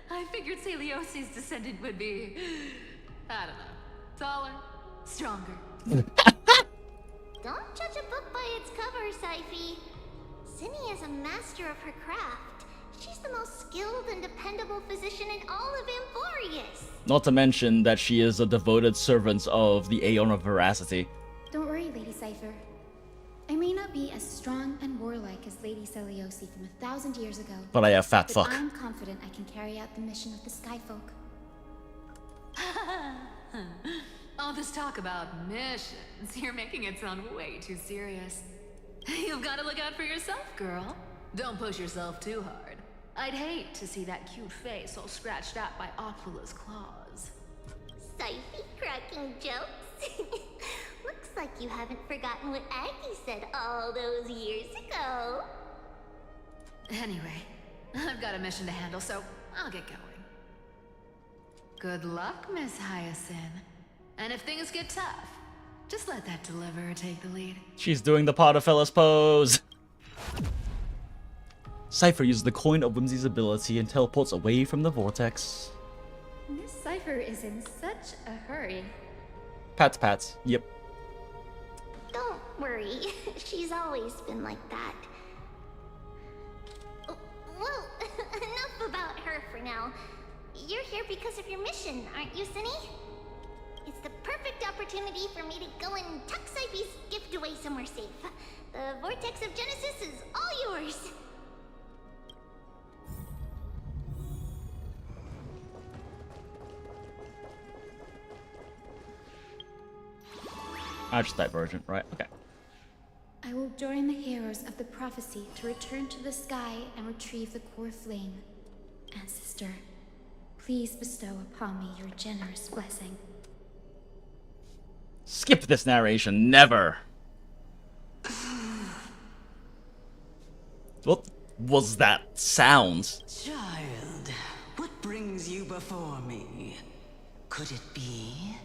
I figured Celiosi's descendant would be, I don't know, taller, stronger. Don't judge a book by its cover, Cipher. Zinni is a master of her craft. She's the most skilled and dependable physician in all of Amphorius. Not to mention that she is a devoted servant of the Aeon of Veracity. Don't worry, Lady Cipher. I may not be as strong and warlike as Lady Celiosi from 1,000 years ago. But I have fat but fuck. I'm confident I can carry out the mission of the Skyfolk. All this talk about missions, you're making it sound way too serious. You've got to look out for yourself, girl. Don't push yourself too hard. I'd hate to see that cute face all scratched out by Aquala's claws. Cipher cracking jokes? Looks like you haven't forgotten what Aggie said all those years ago. Anyway, I've got a mission to handle, so I'll get going. Good luck, Miss Hyacinth. And if things get tough, just let that deliverer take the lead. She's doing the Potterfellas pose. Cipher uses the Coin of Whimsy's ability and teleports away from the vortex. Miss Cipher is in such a hurry. Pats, pats. Yep. Don't worry, she's always been like that. Well, enough about her for now. You're here because of your mission, aren't you, Zinni? It's the perfect opportunity for me to go and tuck Cipher's gift away somewhere safe. The Vortex of Genesis is all yours. Archdivergent, right? Okay. I will join the heroes of the prophecy to return to the sky and retrieve the core flame. Ancestor, please bestow upon me your generous blessing. Skip this narration, never. What was that sound? Child, what brings you before me? Could it be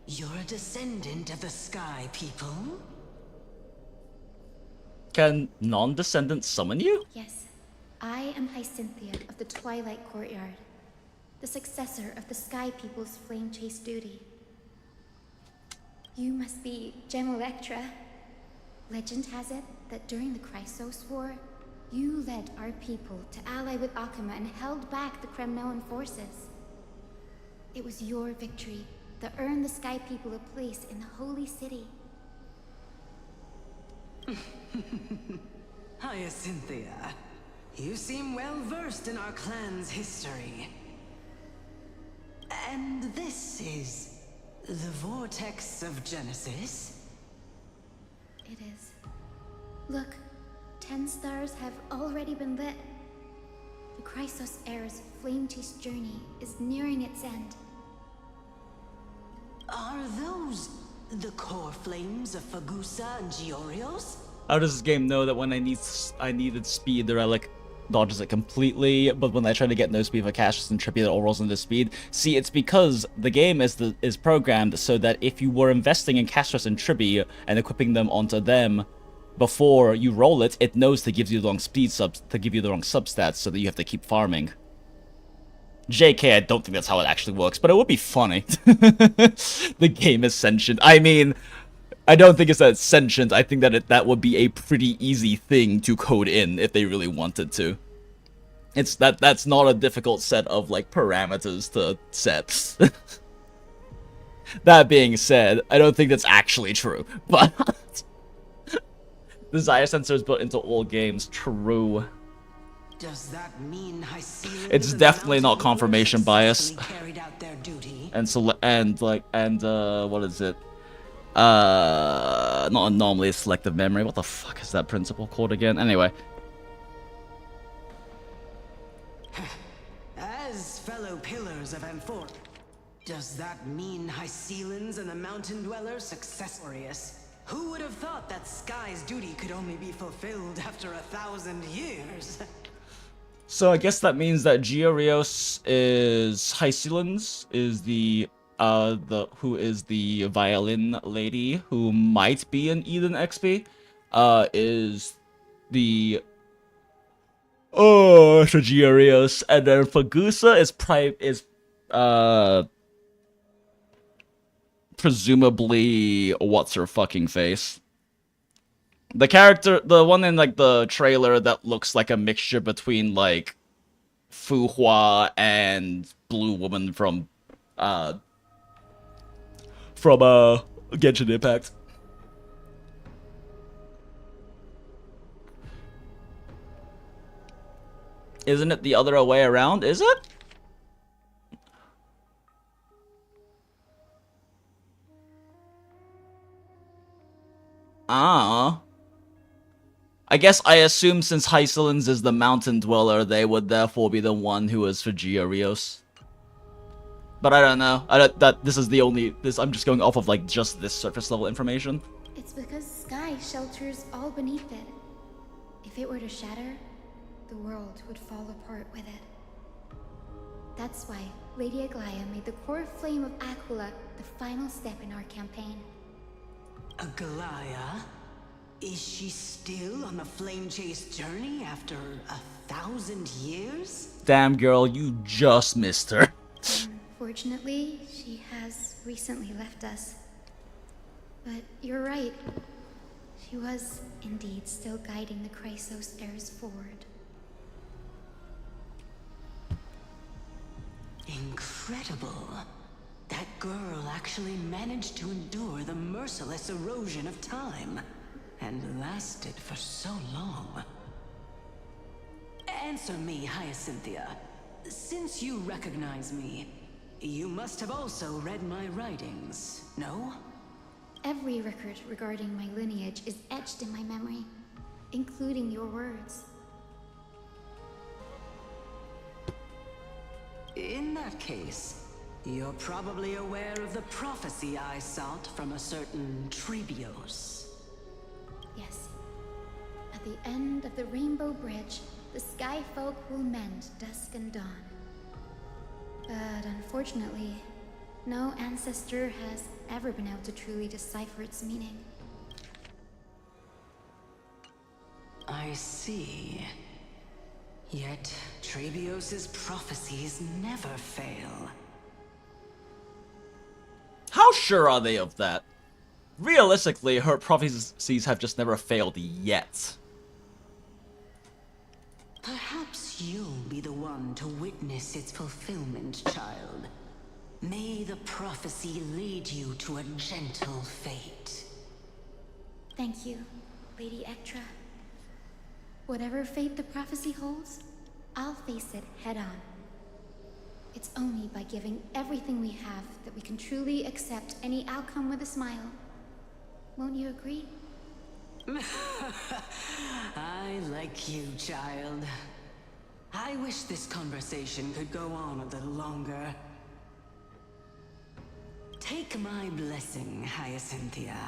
you're a descendant of the Sky People? Can non-descendants summon you? Yes, I am Hyacinthia of the Twilight Courtyard, the successor of the Sky People's flame chase duty. You must be Gem Electra. Legend has it that during the Chrysos War, you led our people to ally with Akama and held back the Kremnoan forces. It was your victory that earned the Sky People a place in the Holy City. Hyacinthia, you seem well versed in our clan's history. And this is the Vortex of Genesis? It is. Look, 10 stars have already been lit. The Chrysos heir's flame-chased journey is nearing its end. Are those the core flames of Fagusa and Giorios? How does this game know that when I needed speed, the relic dodges it completely, but when I try to get no speed for Cassius and Trippy, it all rolls into speed? See, it's because the game is programmed so that if you were investing in Cassius and Trippy and equipping them onto them before you roll it, it knows to give you the wrong speed subs, to give you the wrong substats, so that you have to keep farming. JK, I don't think that's how it actually works, but it would be funny. The game is sentient. I mean, I don't think it's that it's sentient. I think that that would be a pretty easy thing to code in if they really wanted to. It's that's not a difficult set of like parameters to set. That being said, I don't think that's actually true. But the Zaya sensor is built into all games. True. Does that mean It's definitely not confirmation bias. carried out their duty? And so what is it? Not anomaly, selective memory. What the fuck is that principle called again? Anyway. As fellow pillars of Amphor, does that mean Hycelans and the Mountain Dwellers successorious? Who would have thought that Sky's duty could only be fulfilled after 1,000 years? So I guess that means that Giarios is Hysilens, is the who is the violin lady who might be an Eden XP, is the Giarios, and then Fagusa is presumably what's her fucking face. The character, the one in like the trailer that looks like a mixture between like Fu Hua and Blue Woman from Genshin Impact. Isn't it the other way around? Is it? I guess I assume since Hysilens is the mountain dweller, they would therefore be the one who is for Giarios. But I don't know. This is the only. I'm just going off of like just this surface level information. It's because Sky shelters all beneath it. If it were to shatter, the world would fall apart with it. That's why Lady Aglaya made the core flame of Aquila the final step in our campaign. Aglaya? Is she still on the flame chase journey after 1,000 years? Damn girl, you just missed her. Unfortunately, she has recently left us. But you're right. She was indeed still guiding the Chrysos heirs forward. Incredible. That girl actually managed to endure the merciless erosion of time. And lasted for so long. Answer me, Hyacinthia. Since you recognize me, you must have also read my writings, no? Every record regarding my lineage is etched in my memory, including your words. In that case, you're probably aware of the prophecy I sought from a certain Trebios. Yes. At the end of the Rainbow Bridge, the Sky Folk will mend dusk and dawn. But unfortunately, no ancestor has ever been able to truly decipher its meaning. I see. Yet, Trebios' prophecies never fail. How sure are they of that? Realistically, her prophecies have just never failed yet. Perhaps you'll be the one to witness its fulfillment, child. May the prophecy lead you to a gentle fate. Thank you, Lady Ectra. Whatever fate the prophecy holds, I'll face it head on. It's only by giving everything we have that we can truly accept any outcome with a smile. Won't you agree? I like you, child. I wish this conversation could go on a little longer. Take my blessing, Hyacinthia.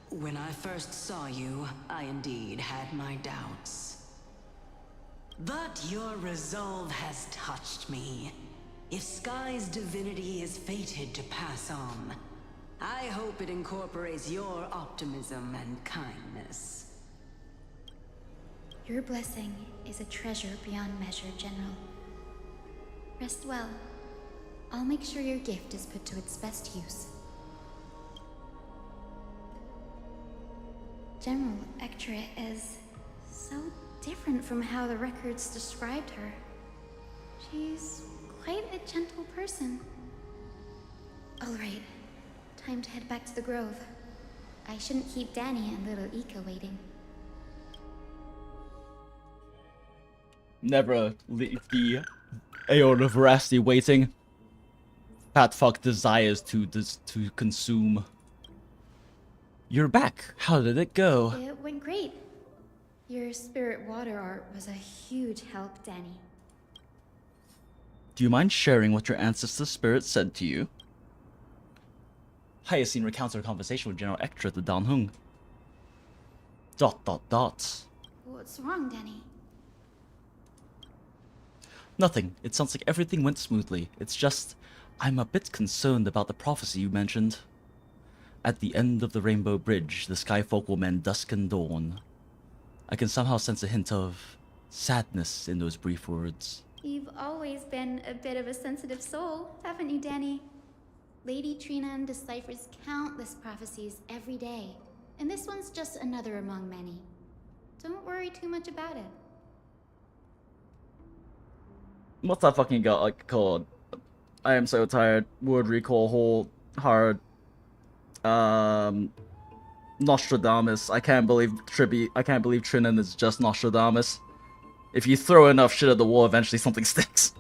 When I first saw you, I indeed had my doubts. But your resolve has touched me. If Sky's divinity is fated to pass on, I hope it incorporates your optimism and kindness. Your blessing is a treasure beyond measure, General. Rest well. I'll make sure your gift is put to its best use. General Ectra is so different from how the records described her. She's quite a gentle person. All right. Time to head back to the Grove. I shouldn't keep Danny and little Ika waiting. Never leave the Aeon of Veracity waiting. Fat fuck desires to consume. You're back. How did it go? It went great. Your spirit water art was a huge help, Danny. Do you mind sharing what your ancestor spirit said to you? Hyacinth recounts her conversation with General Ectra to Dan Hung. ... What's wrong, Danny? Nothing. It sounds like everything went smoothly. It's just, I'm a bit concerned about the prophecy you mentioned. At the end of the Rainbow Bridge, the Skyfolk will mend dusk and dawn. I can somehow sense a hint of sadness in those brief words. You've always been a bit of a sensitive soul, haven't you, Danny? Lady Trina deciphers countless prophecies every day, and this one's just another among many. Don't worry too much about it. What's that fucking guy like called? I am so tired. Word recall whole hard. Nostradamus. I can't believe Trinan is just Nostradamus. If you throw enough shit at the wall, eventually something sticks.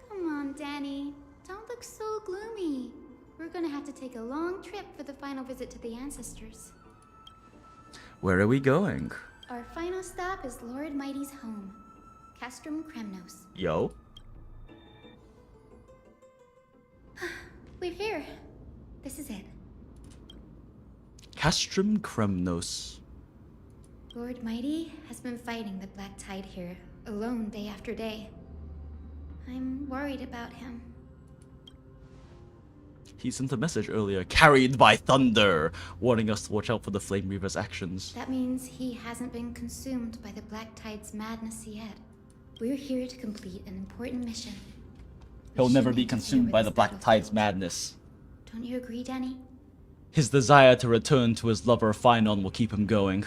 Come on, Danny. Don't look so gloomy. We're gonna have to take a long trip for the final visit to the ancestors. Where are we going? Our final stop is Lord Mighty's home, Castrum Kremnos. Yo. We're here. This is it. Castrum Kremnos. Lord Mighty has been fighting the Black Tide here, alone day after day. I'm worried about him. He sent a message earlier, carried by thunder, warning us to watch out for the Flame Reaver's actions. That means he hasn't been consumed by the Black Tide's madness yet. We're here to complete an important mission. He'll never be consumed by the Black Tide's madness. Don't you agree, Danny? His desire to return to his lover Phynon will keep him going.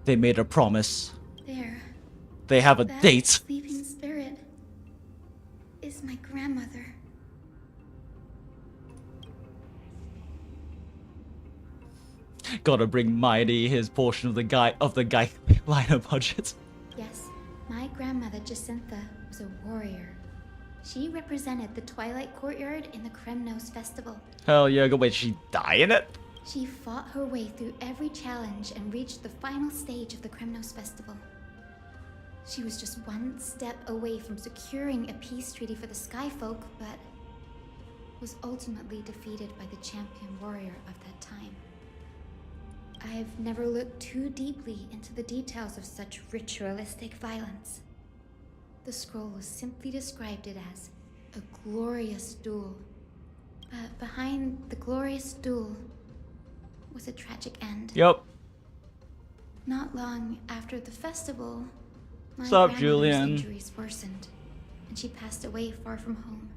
They made a promise. There. They have a That date. sleeping spirit is my grandmother. Gotta bring Mighty his portion of the guy liner budget. Yes, my grandmother Jacintha was a warrior. She represented the Twilight Courtyard in the Kremnos Festival. Hell yeah, go wait, she die in it? She fought her way through every challenge and reached the final stage of the Kremnos Festival. She was just one step away from securing a peace treaty for the Skyfolk, but was ultimately defeated by the champion warrior of that time. I've never looked too deeply into the details of such ritualistic violence. The scroll simply described it as a glorious duel. But behind the glorious duel was a tragic end. Yup. Not long after the festival, my Sup, grandmother's Julian? injuries worsened, and she passed away far from home.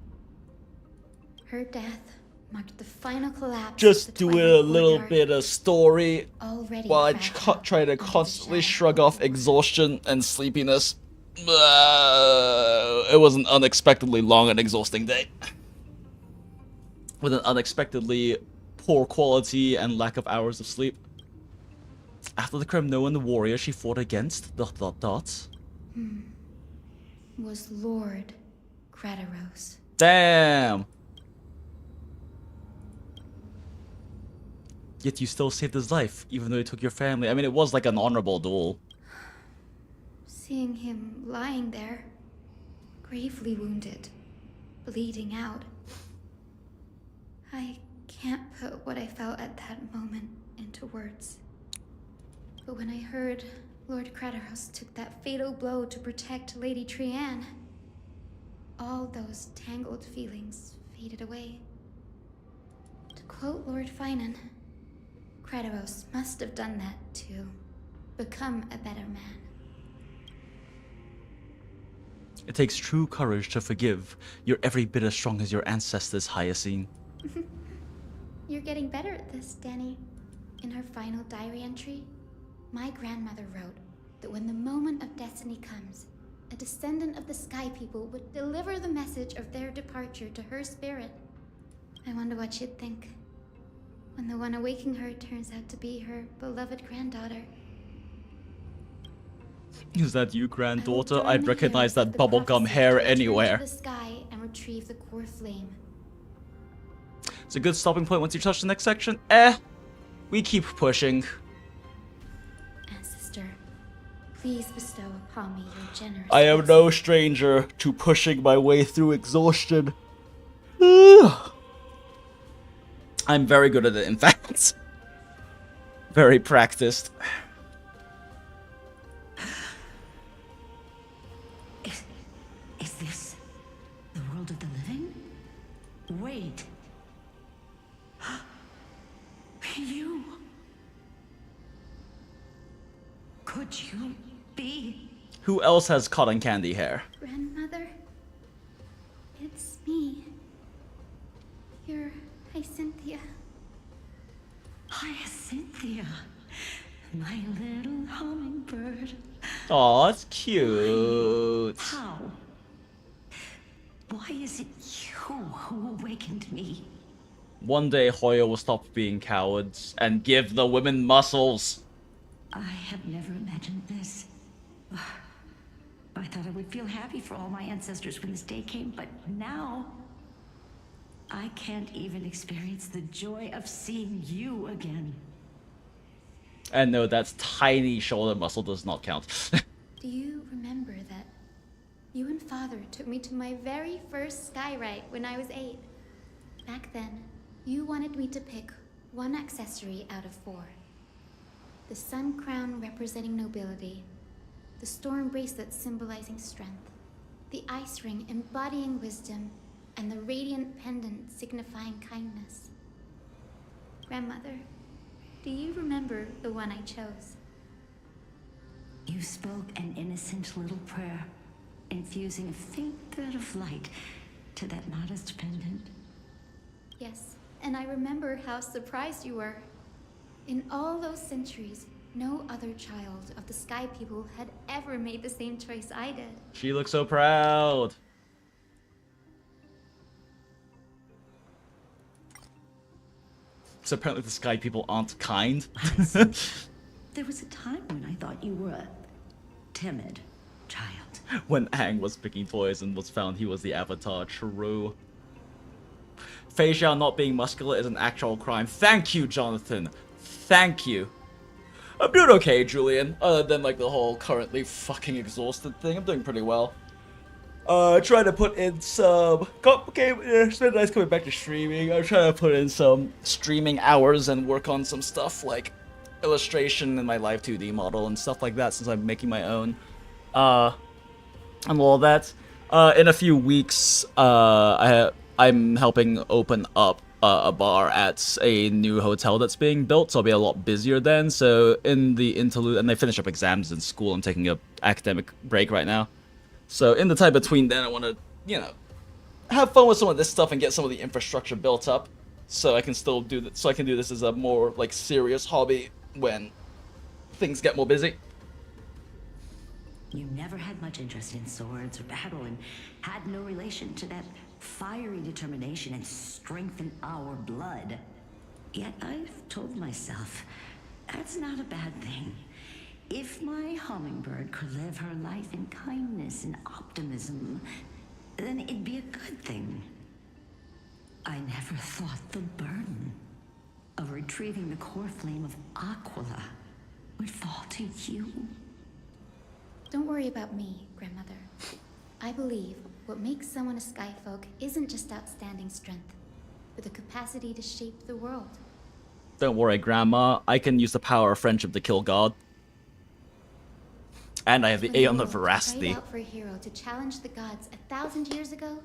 Her death marked the final collapse. Just of the doing a Twilight little Courtyard, bit of story already while I fragile try to under the constantly shadow shrug of off exhaustion and sleepiness. It was an unexpectedly long and exhausting day. With an unexpectedly poor quality and lack of hours of sleep. After the Kremno and the warrior she fought against, ... was Lord Grataros. Damn! Yet you still saved his life, even though he took your family. I mean, it was like an honorable duel. Seeing him lying there, gravely wounded, bleeding out. I can't put what I felt at that moment into words. But when I heard Lord Grataros took that fatal blow to protect Lady Trianne, all those tangled feelings faded away. To quote Lord Finan, Grataros must have done that to become a better man. It takes true courage to forgive. You're every bit as strong as your ancestors, Hyacinth. You're getting better at this, Danny. In her final diary entry, my grandmother wrote that when the moment of destiny comes, a descendant of the Sky People would deliver the message of their departure to her spirit. I wonder what she'd think when the one awaking her turns out to be her beloved granddaughter. Is that you, I will granddaughter? join I'd the recognize heroes of that the bubblegum prophecy hair to return anywhere. to the sky and retrieve the core flame. It's a good stopping point once you touch the next section. We keep pushing. Ancestor, please bestow upon me your generous I am blessing. no stranger to pushing my way through exhaustion. I'm very good at it, in fact. Very practiced. Is this the world of the living? Wait. You. Could you be? Who else has cotton candy hair? Grandmother, it's me. You're Hyacinthia. Hyacinthia, my little hummingbird. Aw, that's cute. How? Why is it you who awakened me? One day Hoya will stop being cowards and give the women muscles. I have never imagined this. I thought I would feel happy for all my ancestors when this day came, but now I can't even experience the joy of seeing you again. And no, that tiny shoulder muscle does not count. Do you remember that you and Father took me to my very first sky ride when I was 8? Back then, you wanted me to pick one accessory out of 4. The sun crown representing nobility, the storm bracelet symbolizing strength, the ice ring embodying wisdom, and the radiant pendant signifying kindness. Grandmother, do you remember the one I chose? You spoke an innocent little prayer, infusing a faint bit of light to that modest pendant. Yes, and I remember how surprised you were. In all those centuries, no other child of the Sky People had ever made the same choice I did. She looks so proud. So apparently the Sky People aren't kind. There was a time when I thought you were a timid child. When Aang was picking toys and was found he was the Avatar, true. Fei Xiao not being muscular is an actual crime. Thank you, Jonathan. Thank you. I'm doing okay, Julian. Other than like the whole currently fucking exhausted thing, I'm doing pretty well. Trying to put in some... it's been nice coming back to streaming. I'm trying to put in some streaming hours and work on some stuff like illustration in my live 2D model and stuff like that since I'm making my own. And all that. In a few weeks, I'm helping open up a bar at a new hotel that's being built, so I'll be a lot busier then. So in the interlude, and they finish up exams in school, I'm taking a academic break right now. So in the time between then, I want to, you know, have fun with some of this stuff and get some of the infrastructure built up, so I can still do that. So I can do this as a more like serious hobby when things get more busy. You never had much interest in swords or battle and had no relation to that fiery determination and strength in our blood. Yet I've told myself, that's not a bad thing. If my hummingbird could live her life in kindness and optimism, then it'd be a good thing. I never thought the burden of retrieving the core flame of Aquila would fall to you. Don't worry about me, Grandmother. I believe what makes someone a Skyfolk isn't just outstanding strength, but the capacity to shape the world. Don't worry, Grandma. I can use the power of friendship to kill God. And I have the A on the veracity. Cried out for a hero to challenge the gods 1,000 years ago,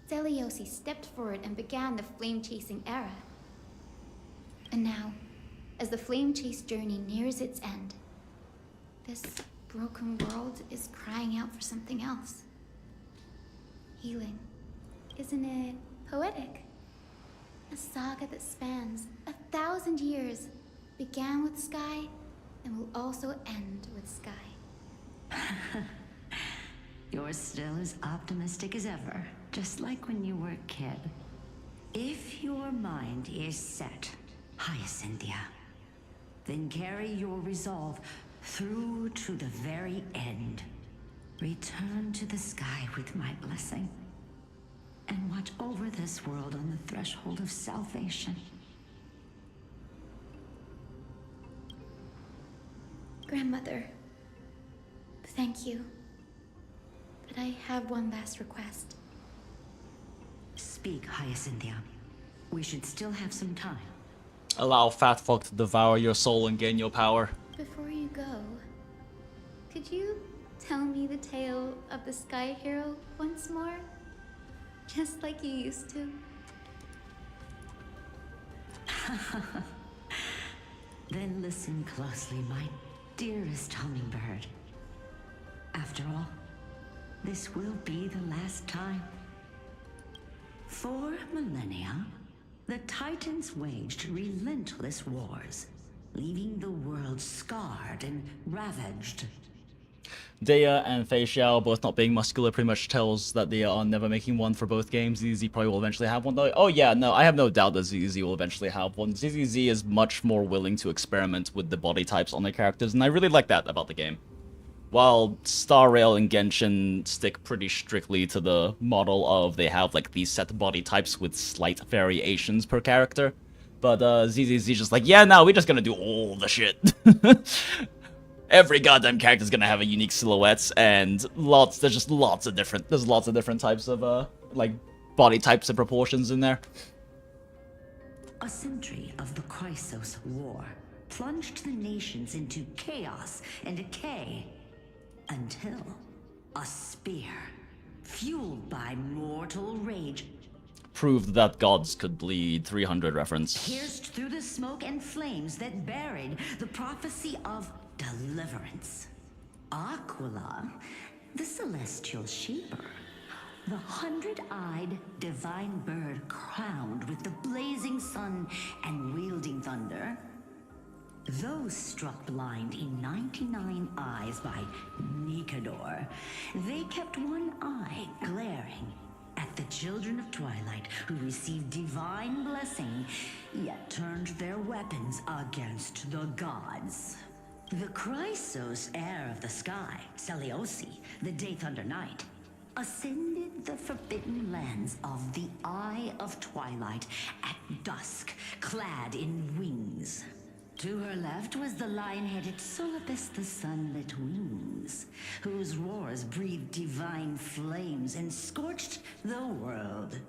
Zeliosi stepped forward and began the flame-chasing era. And now, as the flame-chase journey nears its end, this broken world is crying out for something else. Healing. Isn't it poetic? A saga that spans 1,000 years, began with Sky, and will also end with Sky. You're still as optimistic as ever, just like when you were a kid. If your mind is set, Hyacinthia, then carry your resolve through to the very end. Return to the sky with my blessing, and watch over this world on the threshold of salvation. Grandmother, thank you. But I have one last request. Speak, Hyacinthia. We should still have some time. Allow fat folk to devour your soul and gain your power. Before you go, could you tell me the tale of the Sky Hero once more? Just like you used to. Then listen closely, my dearest hummingbird. After all, this will be the last time. For millennia, the Titans waged relentless wars, leaving the world scarred and ravaged. Dea and Fei Xiao both not being muscular pretty much tells that they are never making one for both games. ZZ probably will eventually have one though. Oh yeah, no, I have no doubt that ZZ will eventually have one. ZZ is much more willing to experiment with the body types on their characters, and I really like that about the game. While Star Rail and Genshin stick pretty strictly to the model of they have like these set body types with slight variations per character, but ZZZ just like, yeah, no, we're just gonna do all the shit. Every goddamn character's gonna have a unique silhouettes and there's lots of different types of like body types and proportions in there. A century of the Chrysos War plunged the nations into chaos and decay until a spear, fueled by mortal rage, Proved that gods could bleed. 300 reference. pierced through the smoke and flames that buried the prophecy of deliverance. Aquila, the celestial sheeper, the 100-eyed divine bird crowned with the blazing sun and wielding thunder. Those struck blind in 99 eyes by Nikador, they kept one eye glaring at the children of Twilight who received divine blessing, yet turned their weapons against the gods. The Chrysos heir of the sky, Seliosi, the Day Thunder Knight, ascended the forbidden lands of the Eye of Twilight at dusk, clad in wings. To her left was the lion-headed Solipus the Sunlit Wings, whose roars breathed divine flames and scorched the world.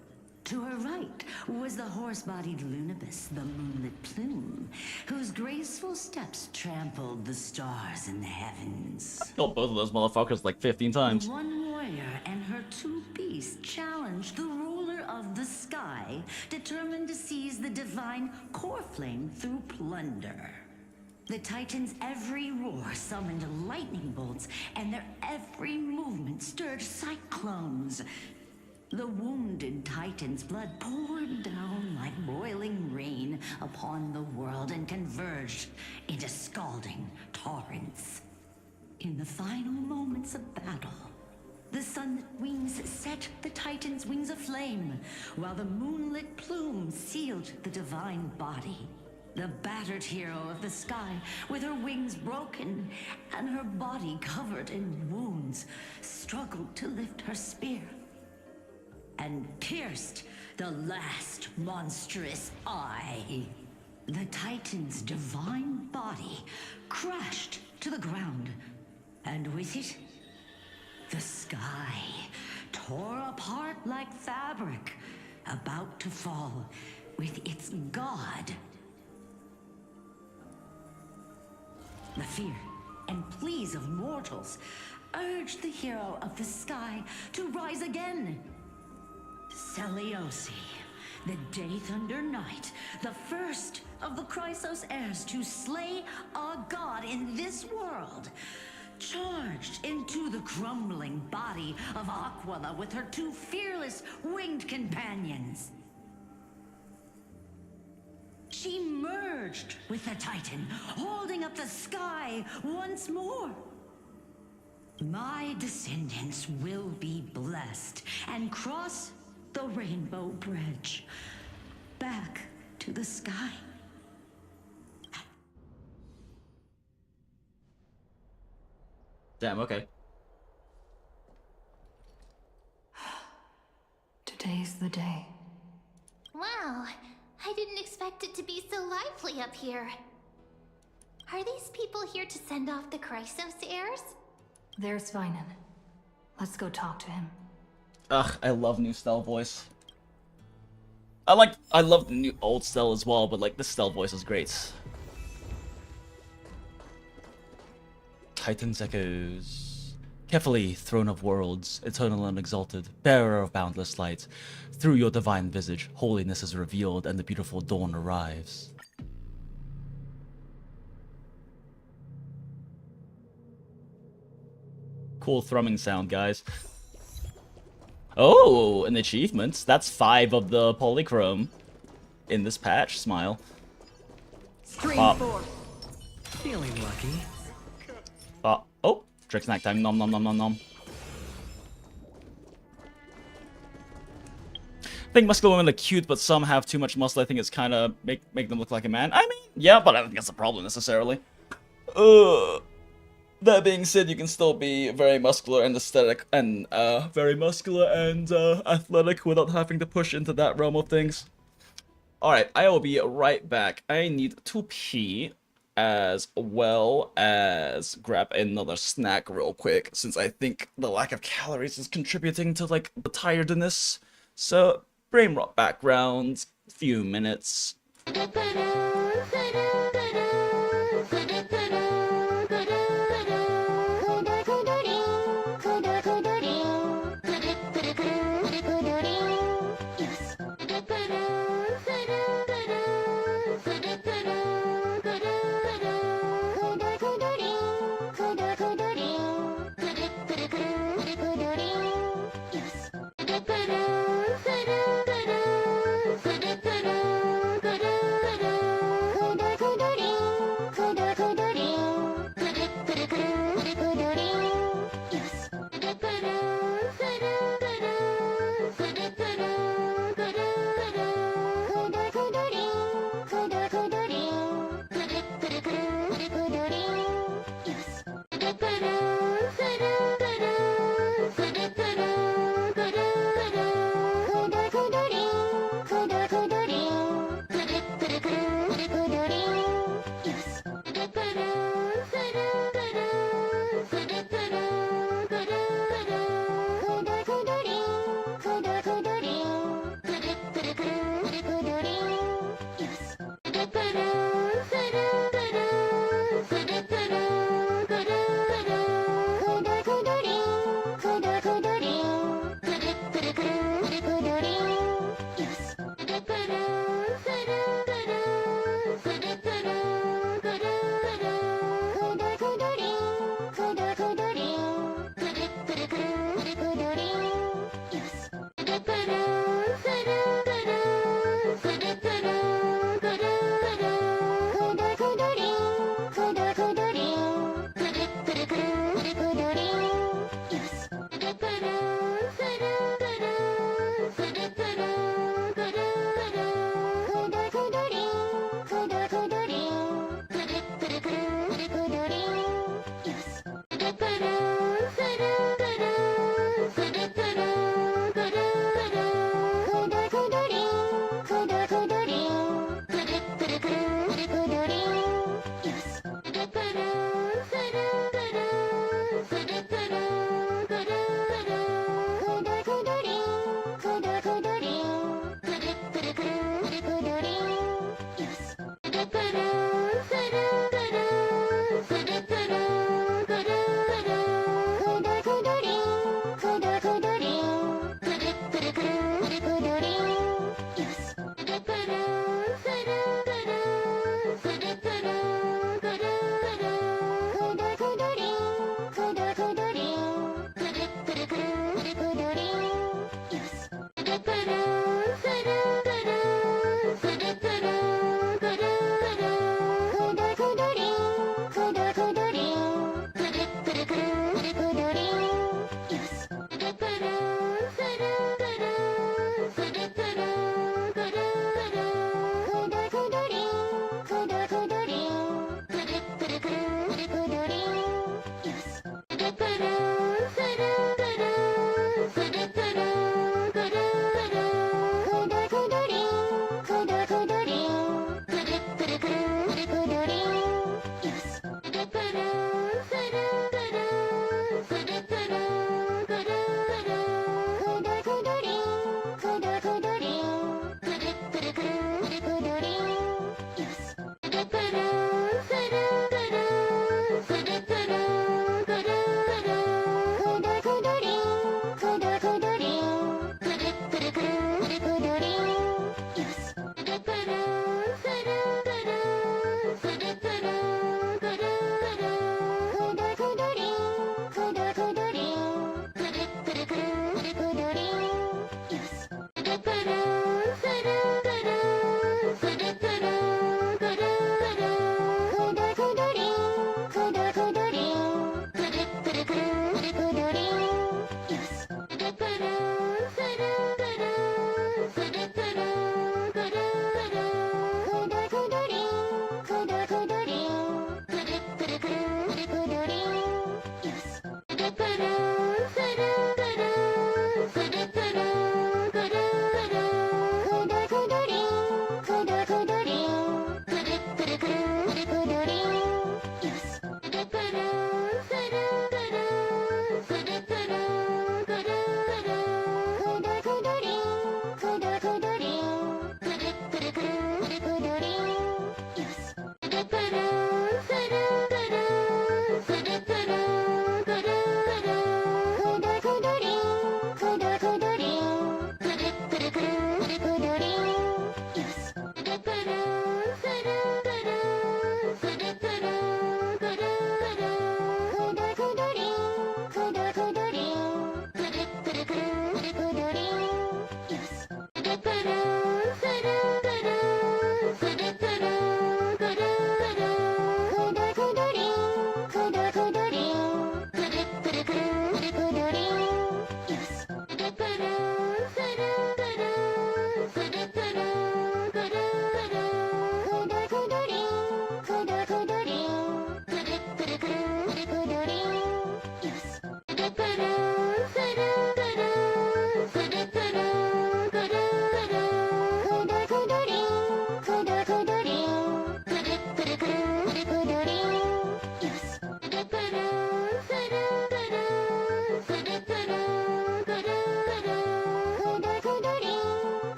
To her right was the horse-bodied Lunibus, the Moonlit Plume, whose graceful steps trampled the stars in the heavens. I killed both of those motherfuckers like 15 times. One warrior and her two beasts challenged the ruler of the sky, determined to seize the divine core flame through plunder. The Titans' every roar summoned lightning bolts, and their every movement stirred cyclones. The wounded Titan's blood poured down like boiling rain upon the world and converged into scalding torrents. In the final moments of battle, the sunlit wings set the Titan's wings aflame, while the moonlit plume sealed the divine body. The battered hero of the sky, with her wings broken and her body covered in wounds, struggled to lift her spear and pierced the last monstrous eye. The Titan's divine body crashed to the ground, and with it, the sky tore apart like fabric, about to fall with its god. The fear and pleas of mortals urged the hero of the sky to rise again. Seliosi, the Day Thunder Knight, the first of the Chrysos heirs to slay a god in this world, charged into the crumbling body of Aquila with her two fearless winged companions. She merged with the Titan, holding up the sky once more. My descendants will be blessed and cross the Rainbow Bridge back to the sky. Damn, okay. Today's the day. Wow, I didn't expect it to be so lively up here. Are these people here to send off the Chrysos heirs? There's Svinen. Let's go talk to him. Ugh, I love new style voice. I love the new old style as well, but like this style voice is great. Titan's echoes. Carefully, throne of worlds, eternal and exalted, bearer of boundless light, through your divine visage, holiness is revealed and the beautiful dawn arrives. Cool thrumming sound, guys. Oh, an achievement. That's 5 of the polychrome in this patch. Smile. Stream 4. Feeling lucky. Oh, trick snack time. Nom nom nom nom nom. I think muscular women are cute, but some have too much muscle. I think it's kind of make them look like a man. I mean, yeah, but I don't think that's a problem necessarily. That being said, you can still be very muscular and aesthetic and athletic without having to push into that realm of things. Alright, I will be right back. I need to pee as well as grab another snack real quick, since I think the lack of calories is contributing to like the tiredness. So, brain rot background, few minutes.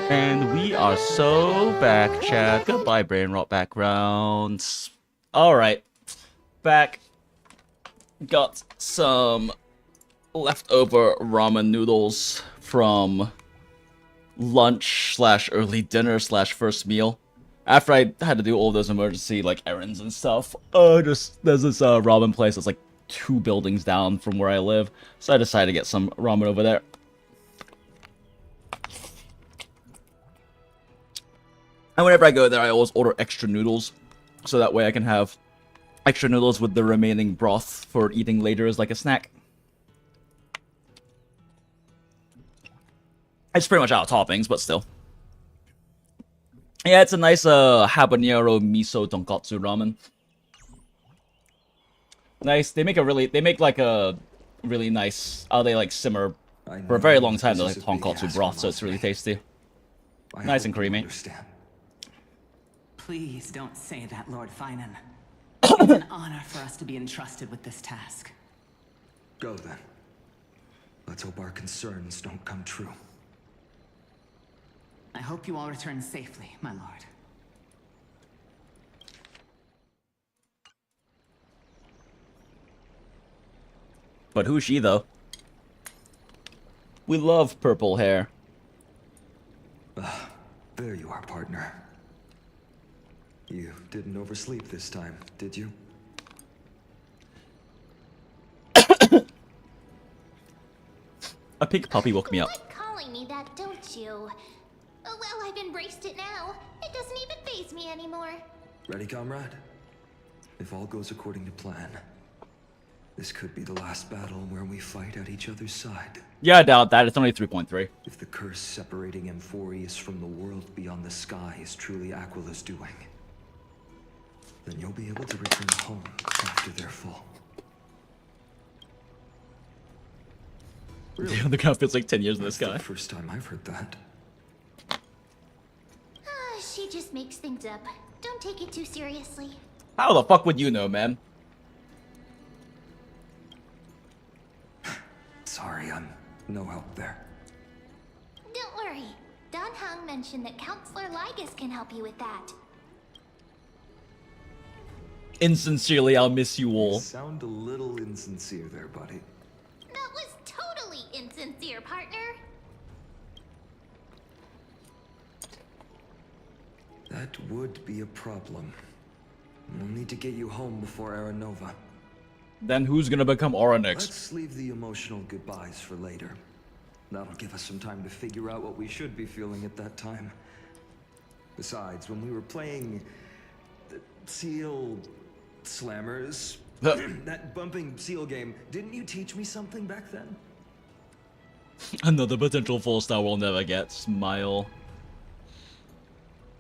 And we are so back, chat. Goodbye, brain rot backgrounds. Alright. Back. Got some leftover ramen noodles from lunch slash early dinner slash first meal. After I had to do all those emergency like errands and stuff, there's this ramen place that's like 2 buildings down from where I live, so I decided to get some ramen over there. And whenever I go there, I always order extra noodles, so that way I can have extra noodles with the remaining broth for eating later as like a snack. It's pretty much out of toppings, but still. Yeah, it's a nice habanero miso tonkotsu ramen. Nice. They make like a really nice. They like simmer for a very long time. They're like tonkotsu broth, so it's really tasty. Nice and creamy. Please don't say that, Lord Finan. It's an honor for us to be entrusted with this task. Go then. Let's hope our concerns don't come true. I hope you all return safely, my lord. But who's she, though? We love purple hair. There you are, partner. You didn't oversleep this time, did you? A pink puppy woke me up. You like calling me that, don't you? Oh, well, I've embraced it now. It doesn't even faze me anymore. Ready, comrade? If all goes according to plan, this could be the last battle where we fight at each other's side. Yeah, I doubt that. It's only 3.3. If the curse separating Amphorius from the world beyond the sky is truly Aquila's doing, then you'll be able to return home after their fall. Really? The ground feels like 10 years in the sky. That's the first time I've heard that. She just makes things up. Don't take it too seriously. How the fuck would you know, man? Sorry, I'm no help there. Don't worry. Don Hung mentioned that Counselor Lygus can help you with that. Insincerely, I'll miss you all. You sound a little insincere there, buddy. That was totally insincere, partner. That would be a problem. We'll need to get you home before Aranova. Then who's gonna become Aura next? Let's leave the emotional goodbyes for later. That'll give us some time to figure out what we should be feeling at that time. Besides, when we were playing the Seal Slammers, that bumping seal game, didn't you teach me something back then? Another potential 4-star we'll never get. Smile.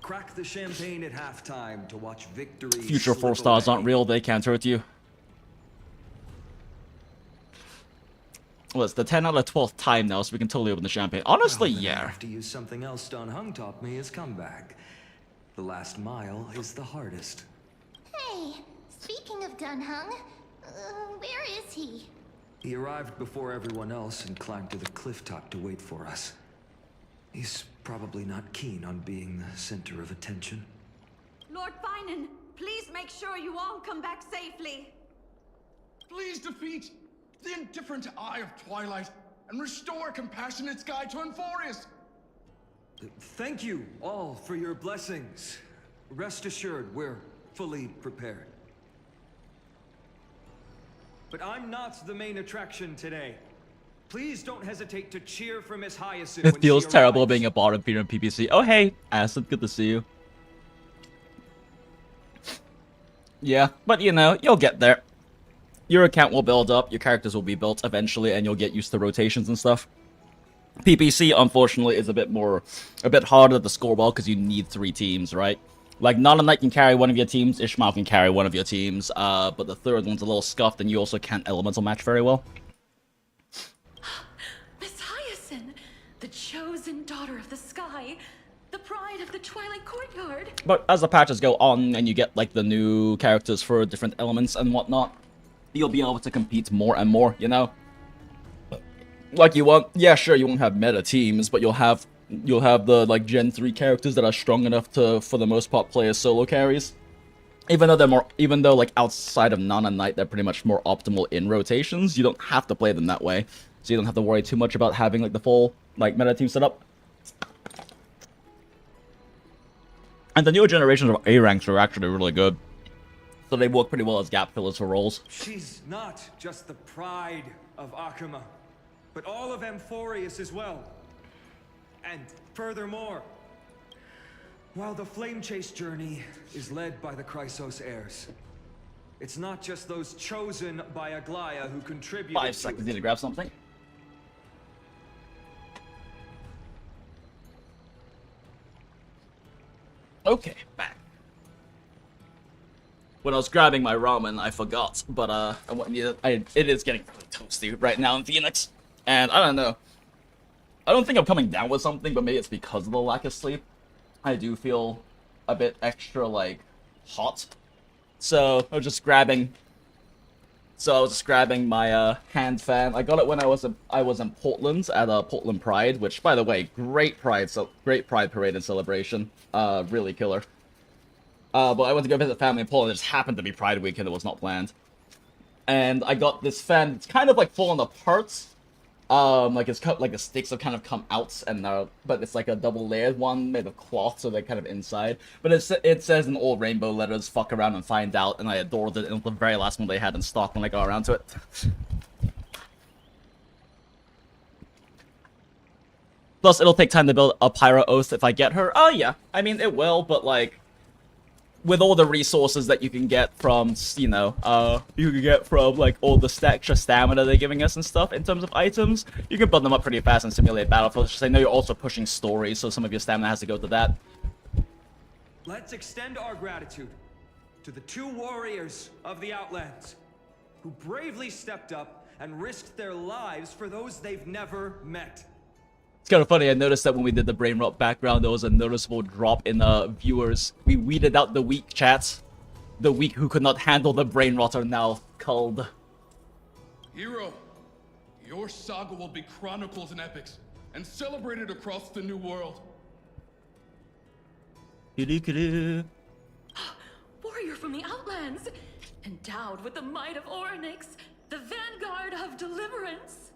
Crack the champagne at halftime to watch victory. Future 4-stars aren't real, they can't hurt you. Well, it's the 10 out of 12th time now, so we can totally open the champagne. Honestly, yeah. I have to use something else Don Hung taught me is comeback. The last mile is the hardest. Hey, speaking of Don Hung, where is he? He arrived before everyone else and climbed to the cliff top to wait for us. He's probably not keen on being the center of attention. Lord Finan, please make sure you all come back safely. Please defeat the indifferent Eye of Twilight and restore compassionate sky to Amphorius. Thank you all for your blessings. Rest assured, we're fully prepared. But I'm not the main attraction today. Please don't hesitate to cheer for Miss Hyacinth. It feels terrible being a bottom feeder in PPC. Oh hey, Acid, good to see you. Yeah, but you know, you'll get there. Your account will build up, your characters will be built eventually, and you'll get used to rotations and stuff. PPC, unfortunately, is a bit harder to score well because you need 3 teams, right? Like, Nana Knight can carry one of your teams, Ishmael can carry one of your teams, but the third one's a little scuffed, and you also can't elemental match very well. Miss Hyacinth, the chosen daughter of the sky, the pride of the Twilight Courtyard. But as the patches go on, and you get, like, the new characters for different elements and whatnot, you'll be able to compete more and more, you know? Like you won't, yeah, sure, you won't have meta teams, but you'll have You'll have the like Gen 3 characters that are strong enough to, for the most part, play as solo carries. Even though like outside of Nana Knight, they're pretty much more optimal in rotations. You don't have to play them that way, so you don't have to worry too much about having like the full like meta team set up. And the newer generations of A ranks are actually really good, so they work pretty well as gap fillers for roles. She's not just the pride of Akuma, but all of Amphorius as well. And furthermore, while the Flame Chase journey is led by the Chrysos heirs, it's not just those chosen by Aglaya who contribute. 5 seconds, need to grab something. Okay, back. When I was grabbing my ramen, I forgot, but it is getting really toasty right now in Phoenix, and I don't know. I don't think I'm coming down with something, but maybe it's because of the lack of sleep. I do feel a bit extra like hot, so I was just grabbing. My hand fan. I got it when I was in Portland at Portland Pride, which, by the way, great Pride parade and celebration. Really killer. But I went to go visit family in Portland. It just happened to be Pride weekend. It was not planned. And I got this fan. It's kind of like falling apart. Like it's cut, like the sticks have kind of come out, and but it's like a double layered one made of cloth, so they're kind of inside. But it says in all rainbow letters, "Fuck around and find out," and I adored it. And it was the very last one they had in stock when I got around to it. Plus, it'll take time to build a Pyro Oath if I get her. Oh yeah, I mean it will, but like, with all the resources that you can get from, you know, like all the extra stamina they're giving us and stuff in terms of items, you can build them up pretty fast and simulate battlefields. I know you're also pushing stories, so some of your stamina has to go to that. Let's extend our gratitude to the 2 warriors of the Outlands who bravely stepped up and risked their lives for those they've never met. It's kind of funny, I noticed that when we did the brain rot background, there was a noticeable drop in viewers. We weeded out the weak chats. The weak who could not handle the brain rot are now culled. Hero, your saga will be chronicled in epics and celebrated across the new world. Warrior from the Outlands, endowed with the might of Orynyx, the vanguard of deliverance.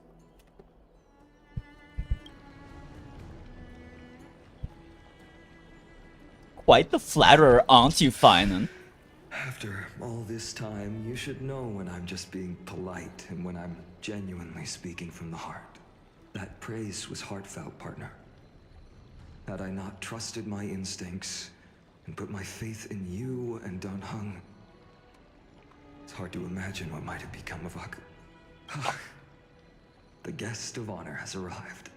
Quite the flatterer, aren't you, Finan? After all this time, you should know when I'm just being polite and when I'm genuinely speaking from the heart. That praise was heartfelt, partner. Had I not trusted my instincts and put my faith in you and Dan Heng, it's hard to imagine what might have become of Aku. The guest of honor has arrived.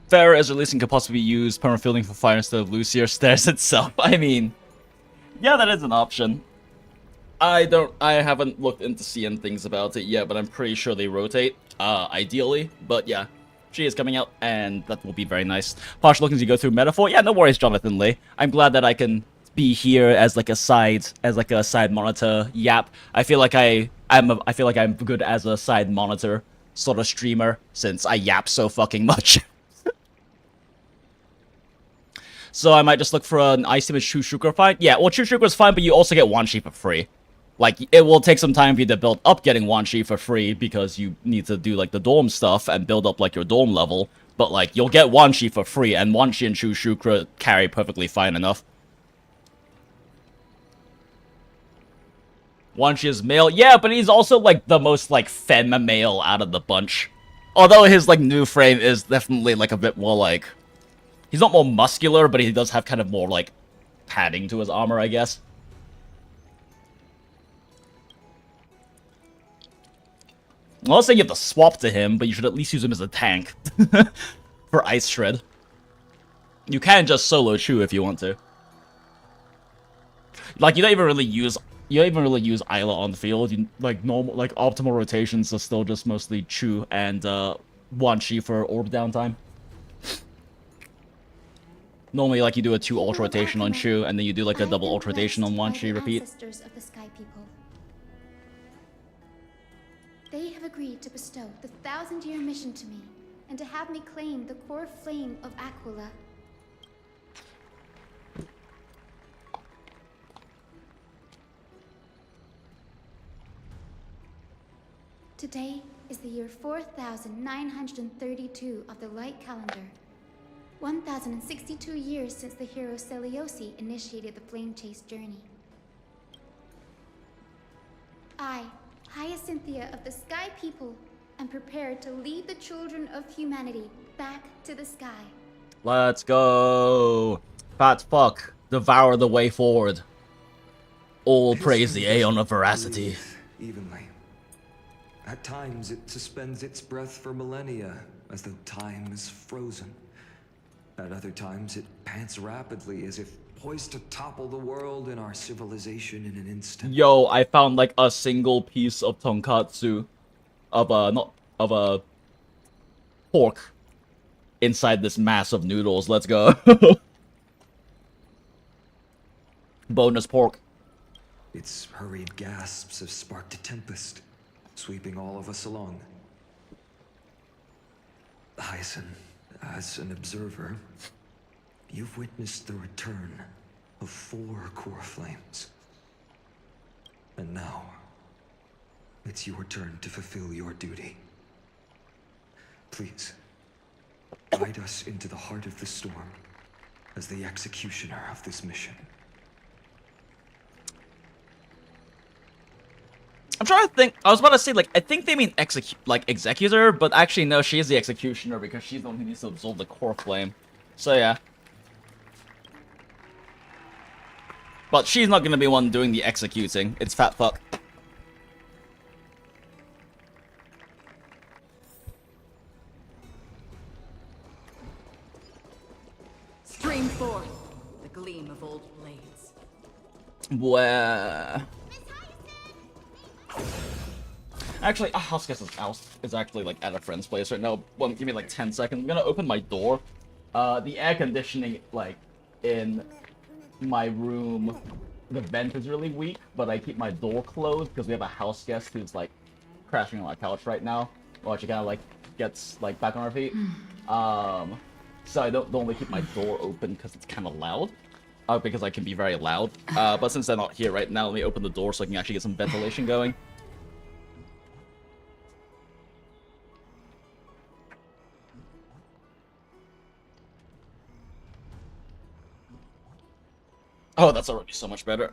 Farah is releasing could possibly use permafielding for fire instead of Lucier stairs itself. I mean, yeah, that is an option. I haven't looked into seeing things about it yet, but I'm pretty sure they rotate, ideally. But yeah, she is coming out, and that will be very nice. Partial looking as you go through metaphor. Yeah, no worries, Jonathan Lee. I'm glad that I can be here as like a side monitor yap. I feel like I'm good as a side monitor sort of streamer since I yap so fucking much. So I might just look for an item with Chushuka fight. Yeah, well, Chushuka is fine, but you also get Wanshi for free. Like, it will take some time for you to build up getting Wanshi for free because you need to do, like, the dorm stuff and build up, like, your dorm level. But, like, you'll get Wanshi for free, and Wanshi and Chushuka carry perfectly fine enough. Wanshi is male. Yeah, but he's also, like, the most, like, femme male out of the bunch. Although his, like, new frame is definitely, like, a bit more, like... He's not more muscular, but he does have kind of more, like, padding to his armor, I guess. I'm not saying you have to swap to him, but you should at least use him as a tank. For Ice Shred. You can just solo Chu if you want to. Like, you don't even really use Isla on the field. Like, optimal rotations are still just mostly Chu and, Wanshi for orb downtime. Normally, like, you do a 2 ult rotation on Chu, and then you do, like, a double ult rotation on Wanshi, repeat. Ancestors of the Sky People. They have agreed to bestow the 1000-year mission to me and to have me claim the core flame of Aquila. Today is the year 4932 of the Light Calendar. 1062 years since the hero Seliosi initiated the Flame Chase journey. I, Hyacinthia of the Sky People, am prepared to lead the children of humanity back to the sky. Let's go. Fat fuck. Devour the way forward. All praise the Aeon of Veracity. Evenly. At times, it suspends its breath for millennia, as though time is frozen. At other times, it pants rapidly, as if poised to topple the world and our civilization in an instant. Yo, I found like a single piece of tonkatsu, pork inside this mass of noodles. Let's go. Bonus pork. Its hurried gasps have sparked a tempest, sweeping all of us along. Hyacinth, as an observer, you've witnessed the return of 4 core flames. And now, it's your turn to fulfill your duty. Please, guide us into the heart of the storm as the executioner of this mission. I'm trying to think. I was about to say, like, I think they mean executor, but actually, no, she is the executioner because she's the one who needs to absorb the core flame. So, yeah. But she's not going to be one doing the executing. It's fat fuck. Stream forth the gleam of old blades. Where? Actually, house guest is actually like at a friend's place right now. Well, give me like 10 seconds. I'm gonna open my door. The air conditioning like in my room, the vent is really weak, but I keep my door closed because we have a house guest who's like crashing on my couch right now while she kind of like gets like back on her feet. So I don't only keep my door open because it's kind of loud. Because I can be very loud. But since they're not here right now, let me open the door so I can actually get some ventilation going. Oh, that's already so much better.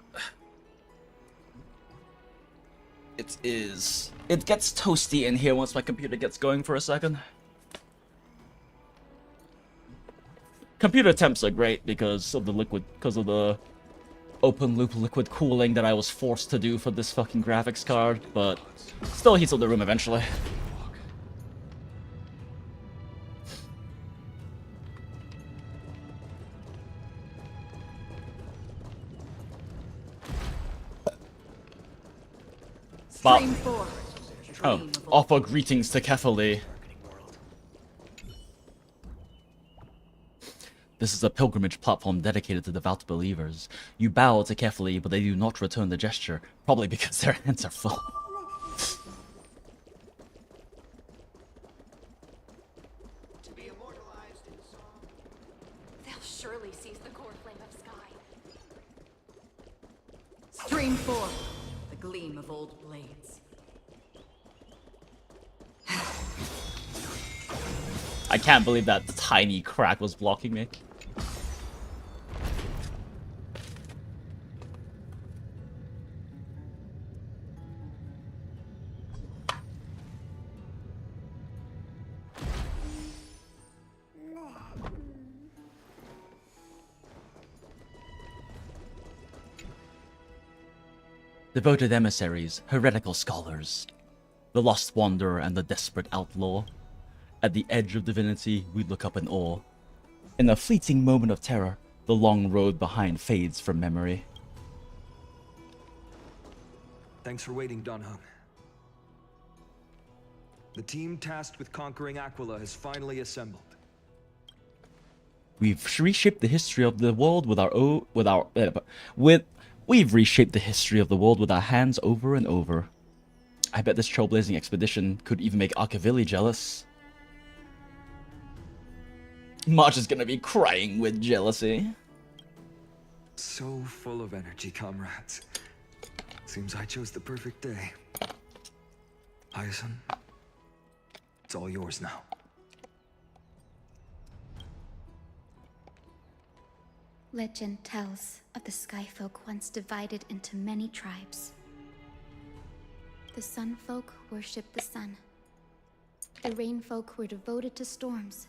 It gets toasty in here once my computer gets going for a second. Computer temps are great because of the open loop liquid cooling that I was forced to do for this fucking graphics card, but still heats up the room eventually. But, offer greetings to Kefali. This is a pilgrimage platform dedicated to devout believers. You bow to Kefali, but they do not return the gesture, probably because their hands are full. They'll surely seize the core flame of sky. Stream forth the gleam of old blades. I can't believe that tiny crack was blocking me. Devoted emissaries, heretical scholars, the lost wanderer and the desperate outlaw. At the edge of divinity, we look up in awe. In a fleeting moment of terror, the long road behind fades from memory. Thanks for waiting, Dunhung. The team tasked with conquering Aquila has finally assembled. We've reshaped the history of the world with we've reshaped the history of the world with our hands over and over. I bet this trailblazing expedition could even make Arkavili jealous. March is gonna be crying with jealousy. So full of energy, comrades. Seems I chose the perfect day. Hyacinth, it's all yours now. Legend tells of the Skyfolk once divided into many tribes. The Sunfolk worshipped the sun. The Rainfolk were devoted to storms.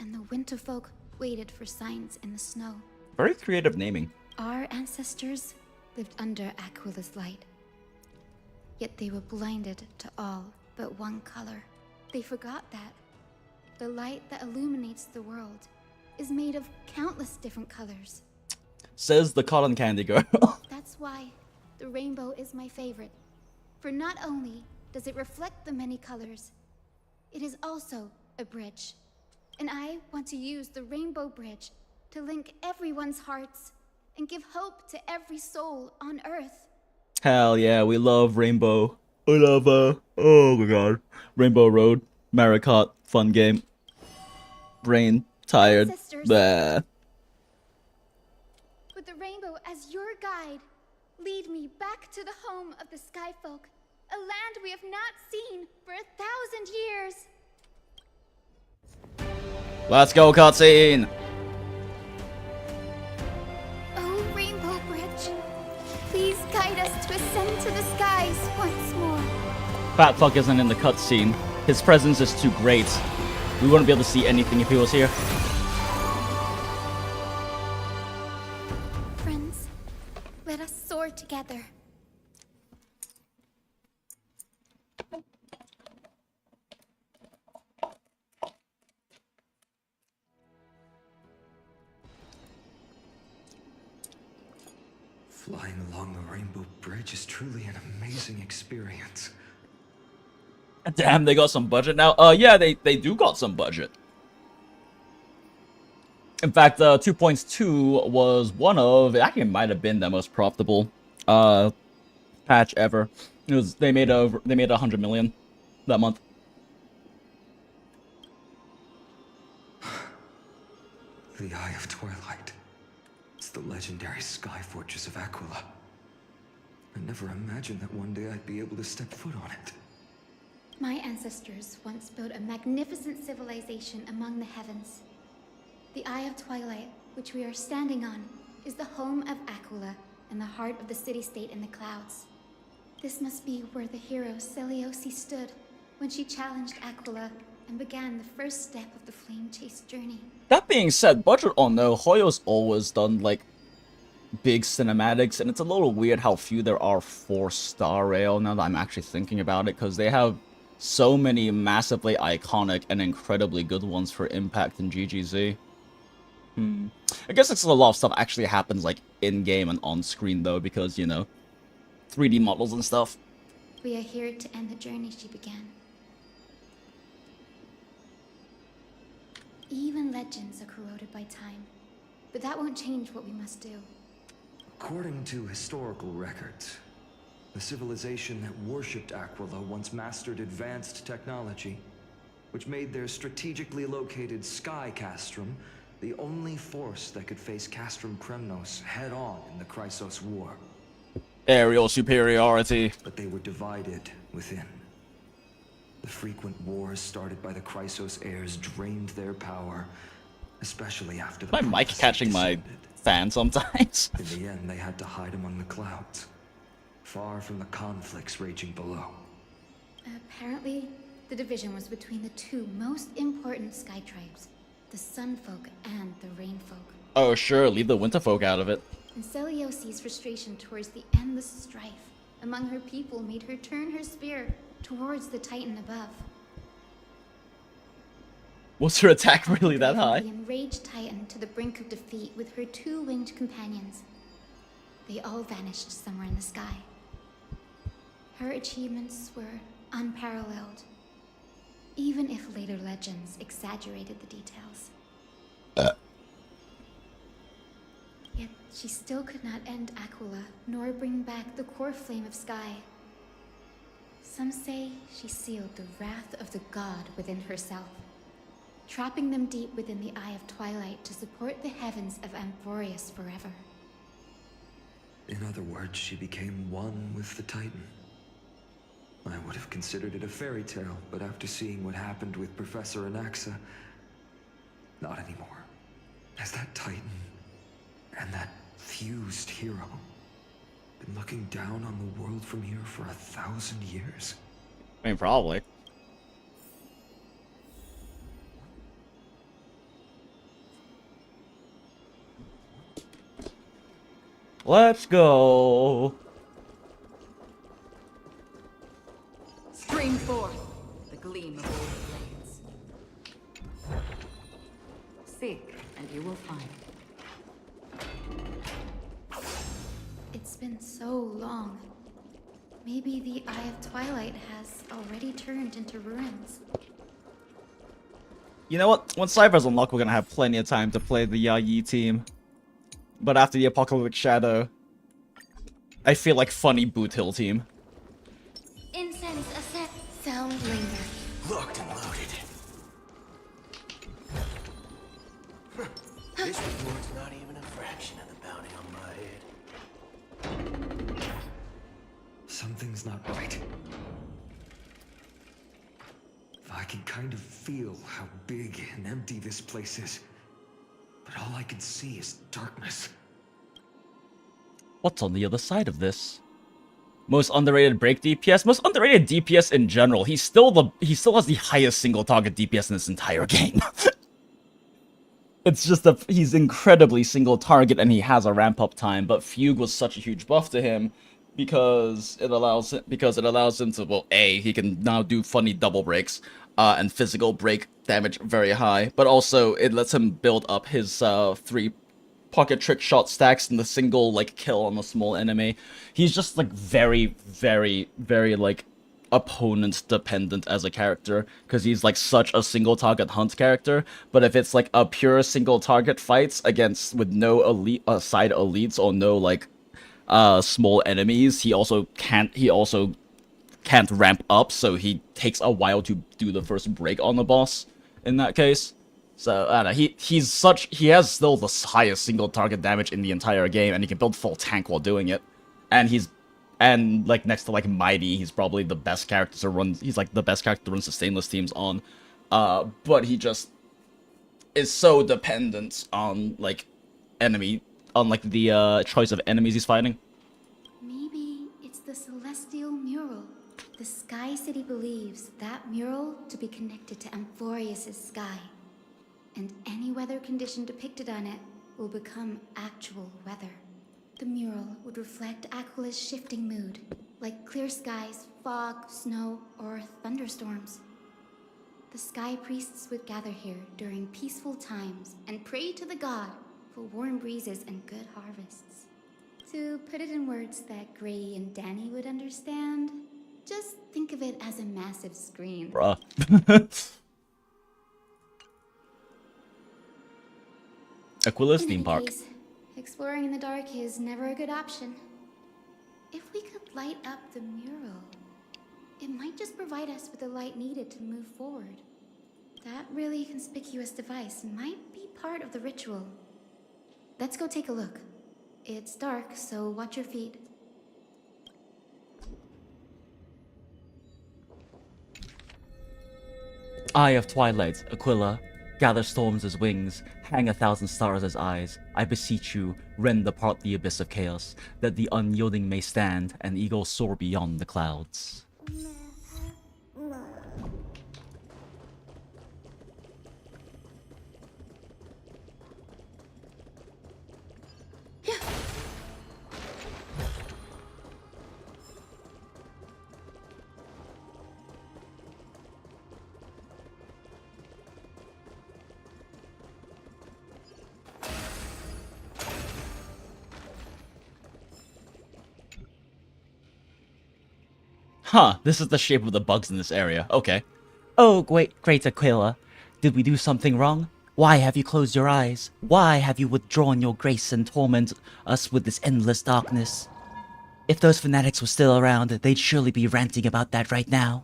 And the Winterfolk waited for signs in the snow. Very creative naming. Our ancestors lived under Aquila's light. Yet they were blinded to all but one color. They forgot that the light that illuminates the world is made of countless different colors. Says the cotton candy girl. That's why the rainbow is my favorite. For not only does it reflect the many colors, it is also a bridge. And I want to use the Rainbow Bridge to link everyone's hearts and give hope to every soul on Earth. Hell yeah, we love Rainbow. I love oh my god. Rainbow Road, Maricot, fun game. Brain tired. Bah. With the rainbow as your guide, lead me back to the home of the Skyfolk, a land we have not seen for 1,000 years. Let's go, cutscene! Oh, Rainbow Bridge, please guide us to ascend to the skies once more. Fat fuck isn't in the cutscene. His presence is too great. We wouldn't be able to see anything if he was here. Friends, let us soar together. Flying along the Rainbow Bridge is truly an amazing experience. Damn, they got some budget now? Yeah, they do got some budget. In fact, 2.2 was one of, actually it might have been the most profitable patch ever. It was, they made 100 million that month. The Eye of Twilight. It's the legendary sky fortress of Aquila. I never imagined that one day I'd be able to step foot on it. My ancestors once built a magnificent civilization among the heavens. The Eye of Twilight, which we are standing on, is the home of Aquila and the heart of the city-state in the clouds. This must be where the hero Seleucus stood when she challenged Aquila and began the first step of the flame chase journey. That being said, budget or no, Hoyo's always done like big cinematics, and it's a little weird how few there are for Star Rail now that I'm actually thinking about it, because they have so many massively iconic and incredibly good ones for Impact and GGZ. I guess it's a lot of stuff actually happens like in-game and on-screen though, because, you know, 3D models and stuff. We are here to end the journey she began. Even legends are corroded by time, but that won't change what we must do. According to historical records, the civilization that worshipped Aquila once mastered advanced technology, which made their strategically located Sky Castrum the only force that could face Castrum Kremnos head-on in the Chrysos War. Aerial superiority. But they were divided within. The frequent wars started by the Chrysos heirs drained their power, especially after the My mic catching my fan sometimes. In the end, they had to hide among the clouds, far from the conflicts raging below. Apparently, the division was between the two most important sky tribes, the Sunfolk and the Rainfolk. Oh sure, leave the Winterfolk out of it. And Seleucus' frustration towards the endless strife among her people made her turn her spear towards the Titan above. Was her attack really that high? The enraged Titan to the brink of defeat with her two winged companions. They all vanished somewhere in the sky. Her achievements were unparalleled, even if later legends exaggerated the details. Yet she still could not end Aquila, nor bring back the core flame of Sky. Some say she sealed the wrath of the god within herself. trapping them deep within the Eye of Twilight to support the heavens of Amphorius forever. In other words, she became one with the Titan. I would have considered it a fairy tale, but after seeing what happened with Professor Anaxa, not anymore. Has that Titan and that fused hero been looking down on the world from here for 1,000 years? I mean, probably. Let's go. Stream forth the gleam of old blades. Seek, and you will find. It's been so long. Maybe the Eye of Twilight has already turned into ruins. You know what? When Cipher's unlocked, we're gonna have plenty of time to play the Yi team. But after the Apocalyptic Shadow, I feel like funny Boot Hill team. Incense, a set sound linger. Locked and loaded. This reward's not even a fraction of the bounty on my head. Something's not right. I can kind of feel how big and empty this place is. But all I can see is darkness. What's on the other side of this? Most underrated break DPS? Most underrated DPS in general. He still has the highest single target DPS in this entire game. It's just that he's incredibly single target and he has a ramp up time, but Fugue was such a huge buff to him because it allows him to, well, A, he can now do funny double breaks and physical break damage very high, but also it lets him build up his 3 pocket trick shot stacks in the single like kill on a small enemy. He's just like very, very, very like opponent dependent as a character because he's like such a single target hunt character. But if it's like a pure single target fights against with no elite side elites or no like small enemies, he also can't ramp up, so he takes a while to do the first break on the boss in that case. So I don't know, he has still the highest single target damage in the entire game, and he can build full tank while doing it. And like next to like Mighty, he's probably the best character to run. He's like the best character to run sustainless teams on. But he just is so dependent on like the choice of enemies he's fighting. Maybe it's the celestial mural. The Sky City believes that mural to be connected to Amphorius' sky. And any weather condition depicted on it will become actual weather. The mural would reflect Aquila's shifting mood, like clear skies, fog, snow, or thunderstorms. The sky priests would gather here during peaceful times and pray to the god for warm breezes and good harvests. To put it in words that Gray and Danny would understand, just think of it as a massive screen. Bruh. Aquila's theme park. Exploring in the dark is never a good option. If we could light up the mural, it might just provide us with the light needed to move forward. That really conspicuous device might be part of the ritual. Let's go take a look. It's dark, so watch your feet. Eye of Twilight, Aquila, gather storms as wings, hang 1,000 stars as eyes. I beseech you, rend apart the abyss of chaos, that the unyielding may stand, and eagles soar beyond the clouds. Huh, this is the shape of the bugs in this area. Okay. Oh, great Aquila. Did we do something wrong? Why have you closed your eyes? Why have you withdrawn your grace and torment us with this endless darkness? If those fanatics were still around, they'd surely be ranting about that right now.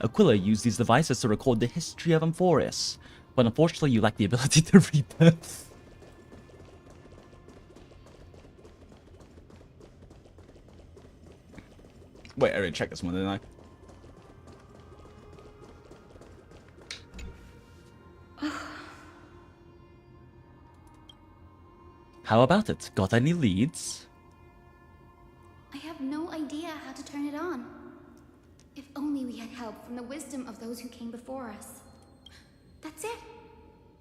Aquila used these devices to record the history of Amphorius, but unfortunately you lack the ability to read them. Wait, I already checked this one, didn't I? How about it? Got any leads? I have no idea how to turn it on. If only we had help from the wisdom of those who came before us. That's it.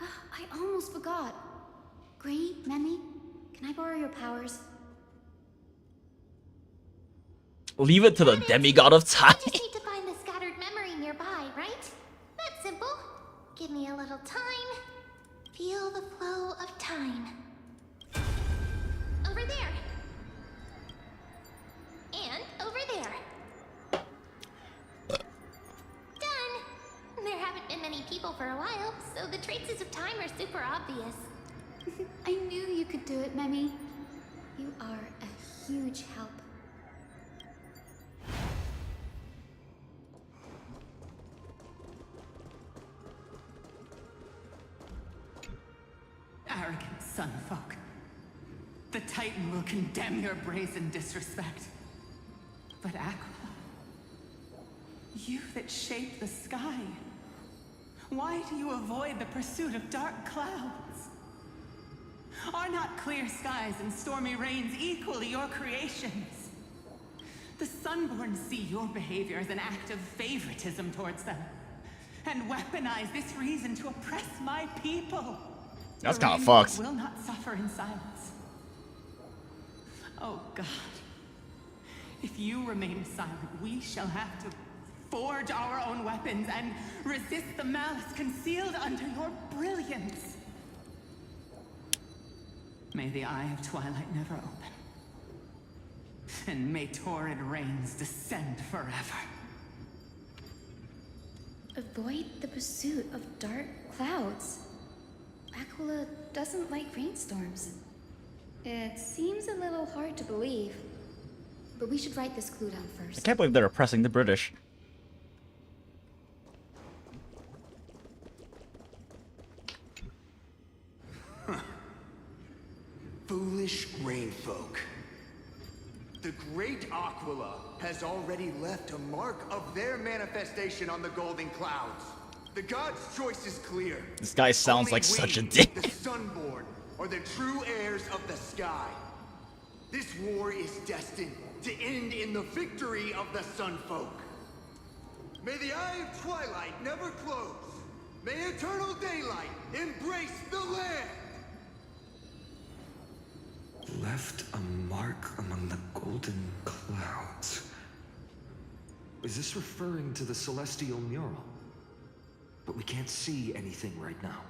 I almost forgot. Gray, Memi, can I borrow your powers? Leave it to the demigod of time. I just need to find the scattered memory nearby, right? That's simple. Give me a little time. Feel the flow of time. Over there. And over there. Done. There haven't been many people for a while, so the traces of time are super obvious. I knew you could do it, Memi. You are a huge help. Arrogant sunfolk. The Titan will condemn your brazen disrespect. But Aquila, you that shaped the sky, why do you avoid the pursuit of dark clouds? Are not clear skies and stormy rains equally your creations? The Sunborn see your behavior as an act of favoritism towards them, and weaponize this reason to oppress my people. That's kind of fucked. Will not suffer in silence. Oh God. If you remain silent, we shall have to forge our own weapons and resist the malice concealed under your brilliance. May the Eye of Twilight never open. And may torrid rains descend forever. Avoid the pursuit of dark clouds. Aquila doesn't like rainstorms. It seems a little hard to believe. But we should write this clue down first. I can't believe they're oppressing the British. Foolish rainfolk. The great Aquila has already left a mark of their manifestation on the golden clouds. The gods' choice is clear. This guy sounds like such a dick. The Sunborn are the true heirs of the sky. This war is destined to end in the victory of the Sunfolk. May the Eye of Twilight never close. May eternal daylight embrace the land. Left a mark among the golden clouds. Is this referring to the celestial mural? But we can't see anything right now.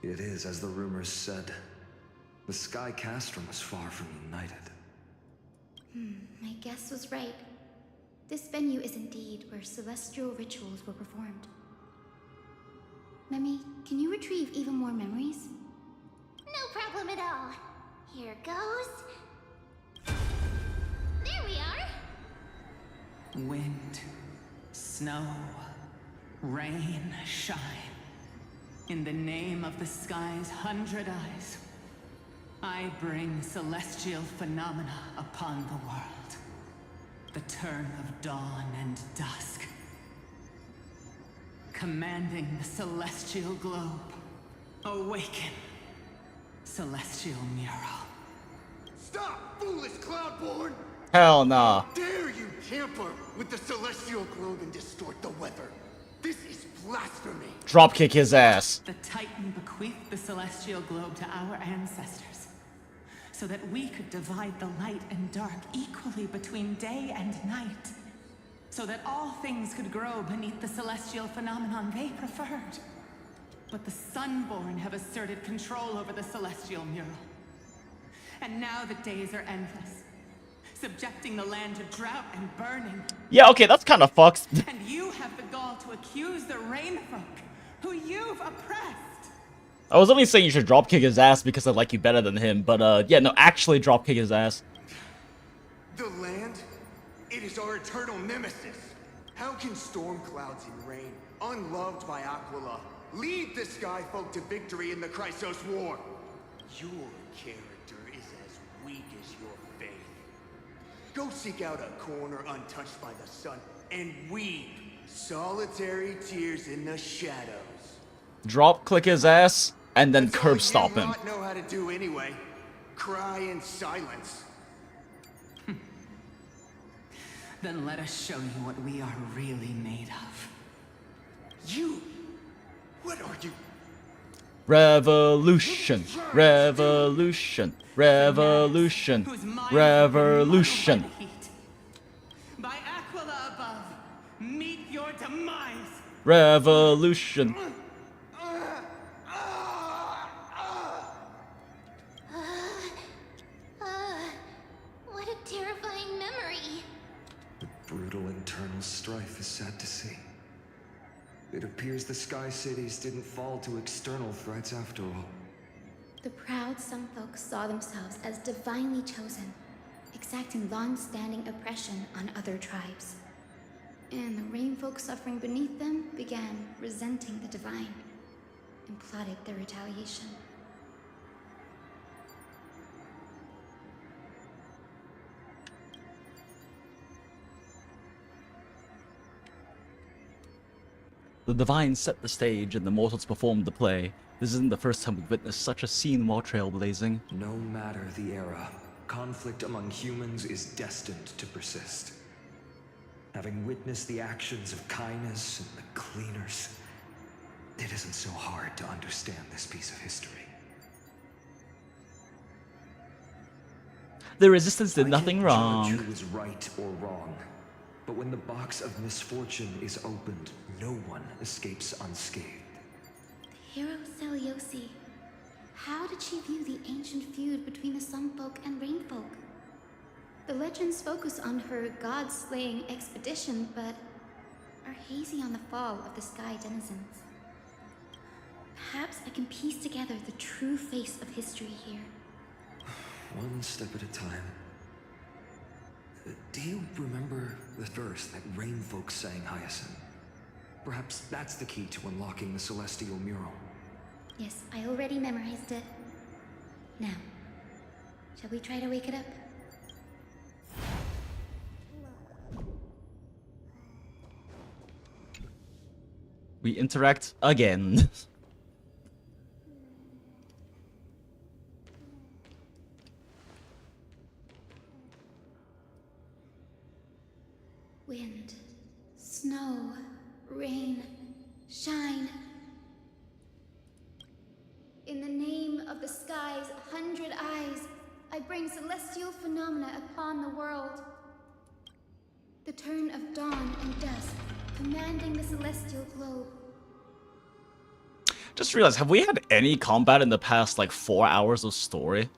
It is, as the rumors said. The Sky Castrum was far from united. My guess was right. This venue is indeed where celestial rituals were performed. Memi, can you retrieve even more memories? No problem at all. Here goes. There we are. Wind, snow, rain, shine. In the name of the sky's 100 eyes, I bring celestial phenomena upon the world. The turn of dawn and dusk. Commanding the celestial globe. Awaken, celestial mural. Stop, foolish Cloudborn! Hell nah. Dare you tamper with the celestial globe and distort the weather? This is blasphemy. Dropkick his ass. The Titan bequeathed the celestial globe to our ancestors, so that we could divide the light and dark equally between day and night, so that all things could grow beneath the celestial phenomenon they preferred. But the Sunborn have asserted control over the celestial mural. And now the days are endless, subjecting the land to drought and burning. Yeah, okay, that's kind of fucked. And you have the gall to accuse the Rainfolk, who you've oppressed. I was only saying you should dropkick his ass because I like you better than him, but yeah, no, actually dropkick his ass. The land It is our eternal nemesis. How can storm clouds and rain, unloved by Aquila, lead the Sky Folk to victory in the Chrysos War? Your character is as weak as your faith. Go seek out a corner untouched by the sun and weep solitary tears in the shadows. Drop click his ass and then curb stop him. That's all you know how to do anyway. Cry in silence. Then let us show you what we are really made of. You? What are you? Revolution, revolution, revolution, revolution. By Aquila above, meet your demise. Revolution. What a terrifying memory. The brutal internal strife is sad to see. It appears the Sky Cities didn't fall to external threats after all. The proud Sun Folk saw themselves as divinely chosen, exacting long-standing oppression on other tribes. And the Rain Folk suffering beneath them began resenting the divine and plotted their retaliation. The divine set the stage and the mortals performed the play. This isn't the first time we've witnessed such a scene while trailblazing. No matter the era, conflict among humans is destined to persist. Having witnessed the actions of Kindness and the Cleaners, it isn't so hard to understand this piece of history. The resistance did nothing wrong. I can't judge who is right or wrong, but when the box of misfortune is opened, no one escapes unscathed. The hero Celiosi. How did she view the ancient feud between the Sun Folk and Rain Folk? The legends focus on her god-slaying expedition, but are hazy on the fall of the Sky Denizens. Perhaps I can piece together the true face of history here. One step at a time. Do you remember the verse that Rain Folk sang, Hyacinth? Perhaps that's the key to unlocking the Celestial Mural. Yes, I already memorized it. Now, shall we try to wake it up? We interact again. Wind, snow, rain, shine. In the name of the sky's 100 eyes, I bring celestial phenomena upon the world. The turn of dawn and dusk, commanding the celestial globe. Just realized, have we had any combat in the past, like, 4 hours of story?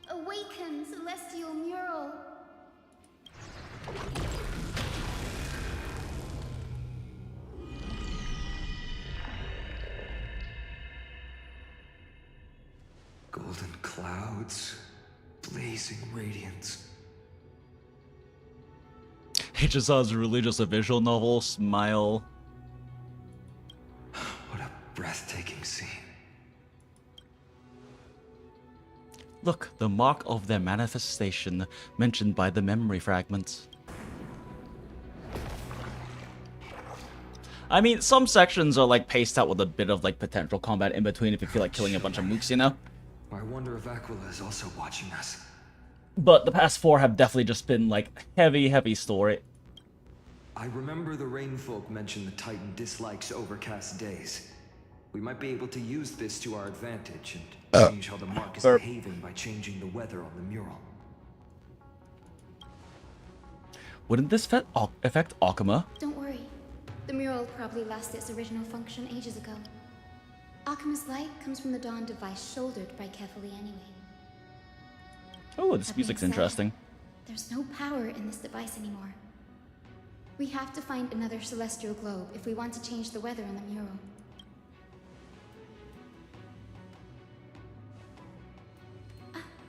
Awaken, celestial mural. Golden clouds, blazing radiance. HSR really just a visual novel, smile. What a breathtaking scene. Look, the mark of their manifestation mentioned by the memory fragments. I mean, some sections are like paced out with a bit of like potential combat in between if you feel like killing a bunch of mooks, you know? I wonder if Aquila is also watching us. But the past 4 have definitely just been like heavy story. I remember the Rainfolk mentioned the Titan dislikes overcast days. We might be able to use this to our advantage and change how the mark is behaving by changing the weather on the mural. Wouldn't this affect Akuma? Don't worry. The mural probably lost its original function ages ago. Akuma's light comes from the dawn device shouldered by Kefali anyway. Oh, this music's interesting. There's no power in this device anymore. We have to find another celestial globe if we want to change the weather on the mural.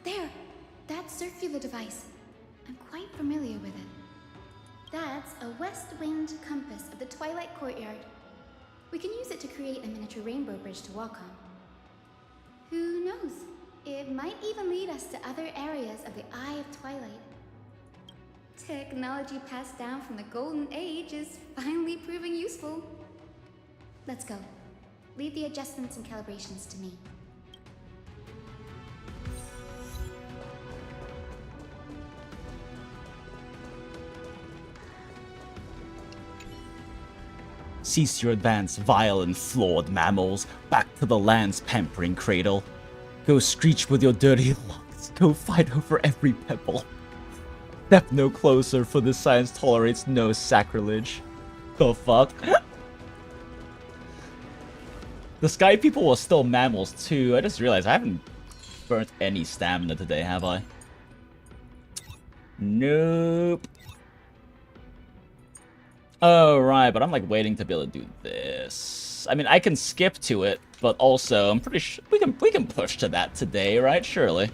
There! That circular device. I'm quite familiar with it. That's a west-winged compass of the Twilight Courtyard. We can use it to create a miniature rainbow bridge to walk on. Who knows? It might even lead us to other areas of the Eye of Twilight. Technology passed down from the Golden Age is finally proving useful. Let's go. Leave the adjustments and calibrations to me. Cease your advance, vile and flawed mammals. Back to the land's pampering cradle. Go screech with your dirty lungs. Go fight over every pebble. Step no closer, for this science tolerates no sacrilege. The fuck? The sky people were still mammals too. I just realized I haven't burnt any stamina today, have I? Nope. Oh, right, but I'm like waiting to be able to do this. I mean, I can skip to it, but also I'm pretty sure we can push to that today, right? Surely.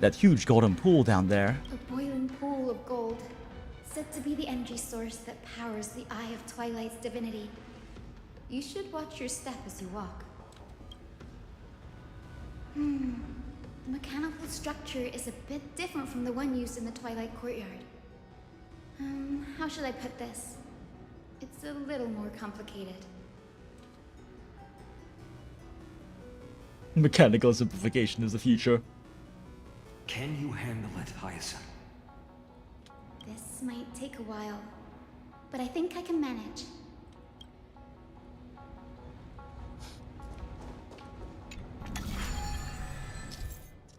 That huge golden pool down there. A boiling pool of gold, said to be the energy source that powers the Eye of Twilight's divinity. You should watch your step as you walk. The mechanical structure is a bit different from the one used in the Twilight Courtyard. How should I put this? It's a little more complicated. Mechanical simplification is the future. Can you handle it, Hyacinth? This might take a while, but I think I can manage.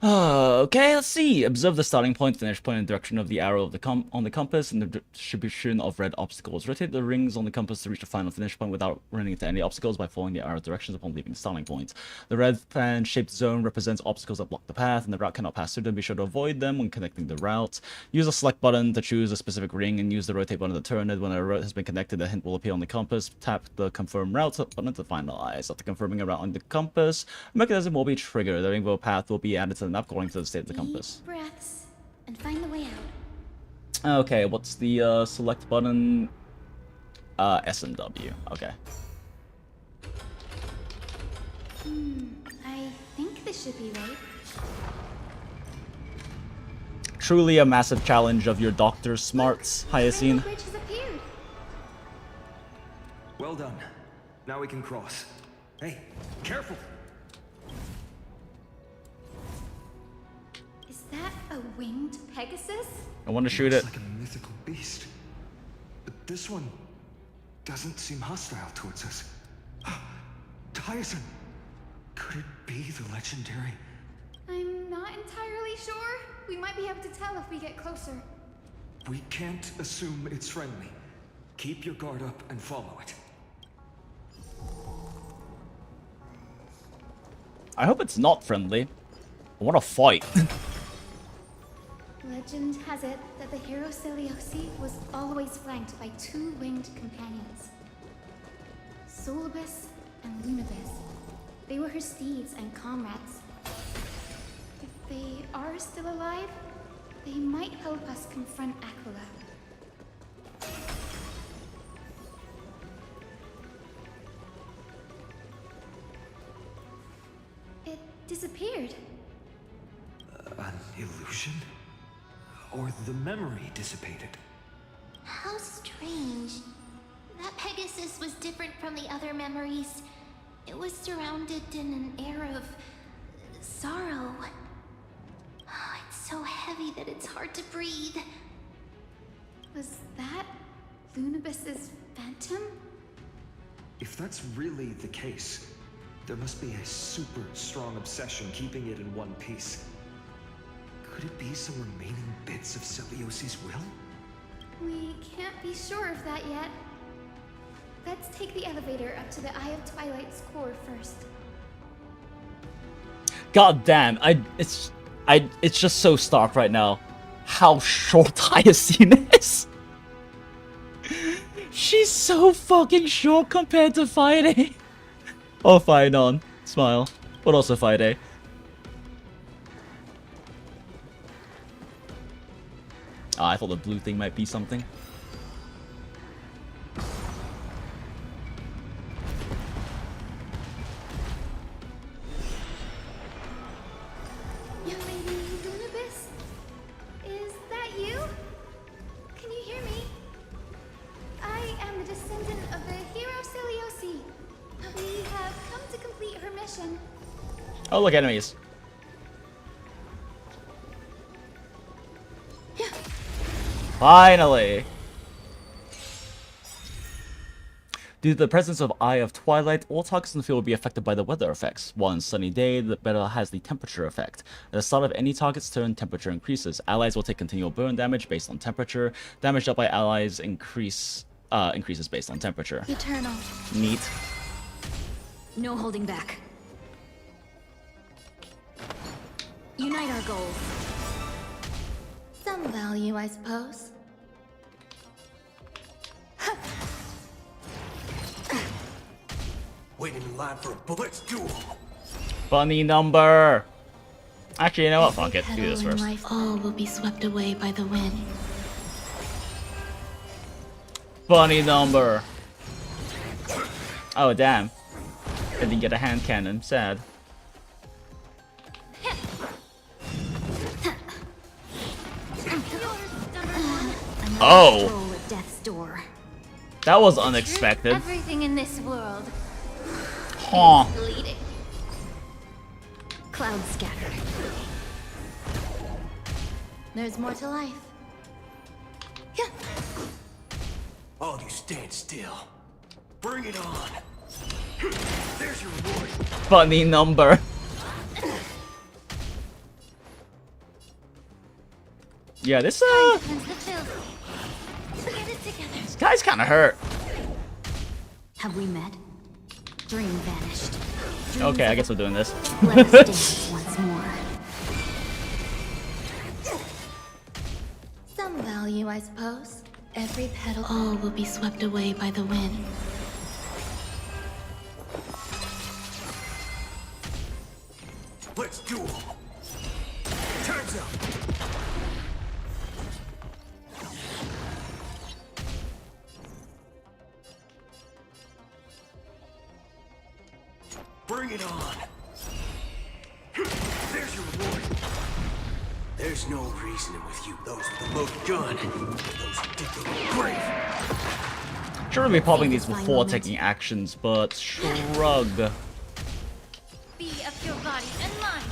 Okay, let's see. Observe the starting point, finish point, and direction of the arrow of the on the compass, and the distribution of red obstacles. Rotate the rings on the compass to reach the final finish point without running into any obstacles by following the arrow directions upon leaving the starting point. The red fan-shaped zone represents obstacles that block the path, and the route cannot pass through them. Be sure to avoid them when connecting the route. Use the select button to choose a specific ring, and use the rotate button to turn it. When a route has been connected, a hint will appear on the compass. Tap the confirm route button to finalize. After confirming a route on the compass, a mechanism will be triggered. The rainbow path will be added to the map according to the state of the compass. Deep breaths and find the way out. Okay, what's the select button? S and W. Okay. I think this should be right. Truly a massive challenge of your doctor's smarts, Hyacinth. The bridge has appeared. Well done. Now we can cross. Hey, careful! Is that a winged Pegasus? I want to shoot it. Like a mythical beast. But this one doesn't seem hostile towards us. Hyacinth! Could it be the legendary? I'm not entirely sure. We might be able to tell if we get closer. We can't assume it's friendly. Keep your guard up and follow it. I hope it's not friendly. I want to fight. Legend has it that the hero Celiosi was always flanked by two winged companions. Solibus and Lunibus. They were her steeds and comrades. If they are still alive, they might help us confront Aquila. It disappeared. An illusion? Or the memory dissipated? How strange. That Pegasus was different from the other memories. It was surrounded in an air of sorrow. Oh, it's so heavy that it's hard to breathe. Was that Lunibus's phantom? If that's really the case, there must be a super strong obsession keeping it in one piece. Could it be some remaining bits of Celiosi's will? We can't be sure of that yet. Let's take the elevator up to the Eye of Twilight's core first. God damn, it's just so stark right now how short Hyacinth is. She's so fucking short compared to Friday. Oh, fine on. Smile. But also Friday. I thought the blue thing might be something. Young lady Lunabis? Is that you? Can you hear me? I am the descendant of the hero Celiosi. We have come to complete her mission. Oh, look, enemies. Finally! Due to the presence of Eye of Twilight, all targets in the field will be affected by the weather effects. One sunny day, the battle has the temperature effect. At the start of any target's turn, temperature increases. Allies will take continual burn damage based on temperature. Damage dealt by allies increases based on temperature. Eternal. Neat. No holding back. Unite our goals. Some value, I suppose. Waiting in line for a bullet's duel. Funny number. Actually, you know what? Fuck it. Do Petal this in first. life, all will be swept away by the wind. Funny number. Oh, damn. I didn't get a hand cannon. Sad. Oh. At death's door. That was unexpected. Everything in this world Huh. is bleeding. Clouds scattered. There's more to life. All you stand still. Bring it on. There's your reward. Funny number. Yeah, this this guy's kind of hurt. Have we met? Dream vanished. Okay, I guess we're doing this. Let us dance once more. Some value, I suppose. Every petal, all will be swept away by the wind. Let's duel. Time's up. Bring it on. There's your reward. There's no reasoning with you. Those with the loaded gun. Those who dig their own grave. Should be popping these before taking actions, but shrug. Be of your body and mind.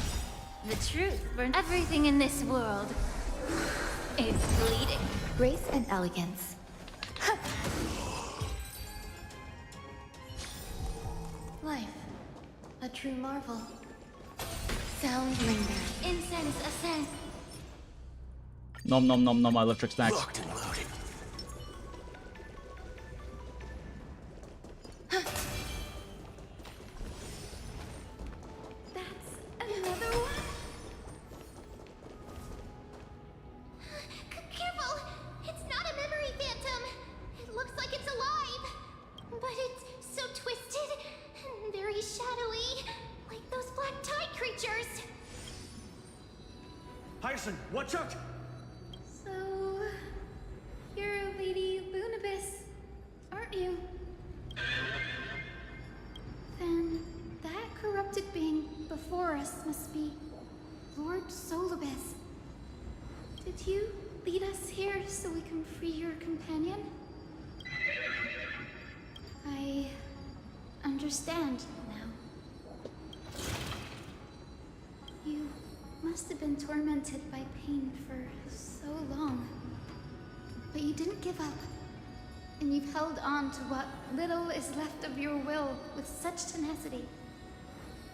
The truth burns everything in this world. It's bleeding. Grace and elegance. Life. A true marvel. Sound linger. Incense ascend. Nom nom nom nom, I love trick snacks. Locked and loaded. Another one? Careful! It's not a memory phantom! It looks like it's alive! But it's so twisted and very shadowy, like those black tide creatures! Hyacinth, watch out! So... you're Lady Lunabis, aren't you? Then that corrupted being before us must be Lord Solibus. Did you lead us here so we can free your companion? I understand now. You must have been tormented by pain for so long. But you didn't give up. And you've held on to what little is left of your will with such tenacity.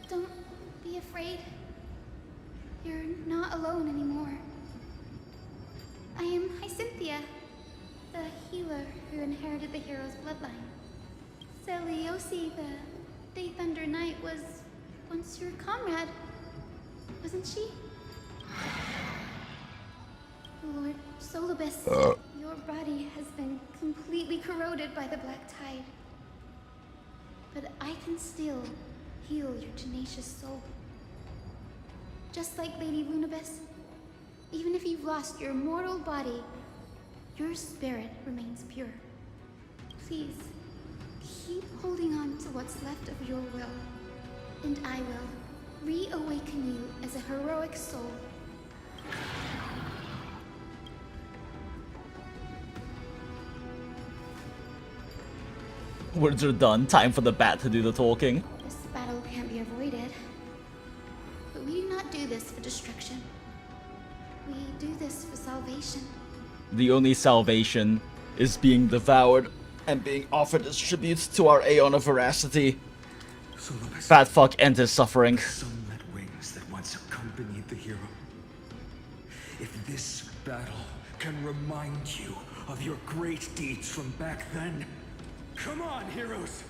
Don't be afraid. You're not alone anymore. I am Hyacinthia, the healer who inherited the hero's bloodline. Celiosi, the Day Thunder Knight, was once your comrade, wasn't she? Lord Solibus, your body has been completely corroded by the black tide. But I can still heal your tenacious soul. Just like Lady Lunabis, Even if you've lost your mortal body, your spirit remains pure. Please, keep holding on to what's left of your will, and I will reawaken you as a heroic soul. Words are done. Time for the bat to do the talking. This battle can't be avoided. But we do not do this for destruction. We do this for salvation. The only salvation is being devoured and being offered as tribute to our Aeon of Veracity. Fat fuck and his suffering. Sunlit wings that once accompanied the hero. If this battle can remind you of your great deeds from back then, come on, heroes!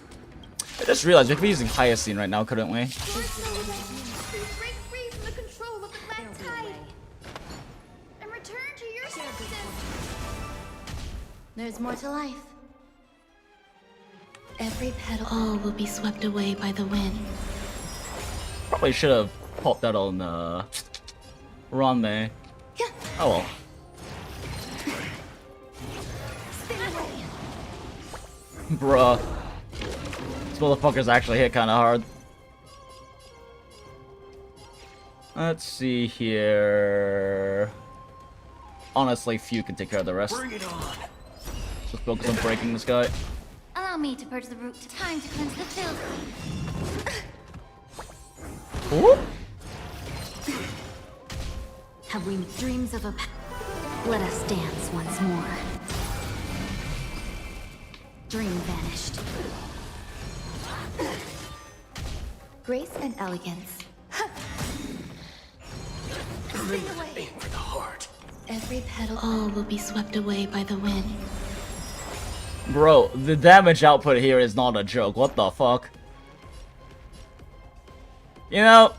I just realized we could be using Hyacinth right now, couldn't we? Break free from the control of the black tide and return to your senses. There's more to life. Every petal. All will be swept away by the wind. Probably should have popped that on Ranmei. Yeah. Oh well. Bruh. This motherfucker's actually hit kinda hard. Let's see here. Honestly, few can take care of the rest. Bring it on. Just focus on breaking this guy. Allow me to purge the root. Time to cleanse the filth. Ooh. Have we dreams of a... Let us dance once more. Dream vanished. Grace and elegance. Aim for the heart. Every petal. All will be swept away by the wind. Bro, the damage output here is not a joke. What the fuck? You know,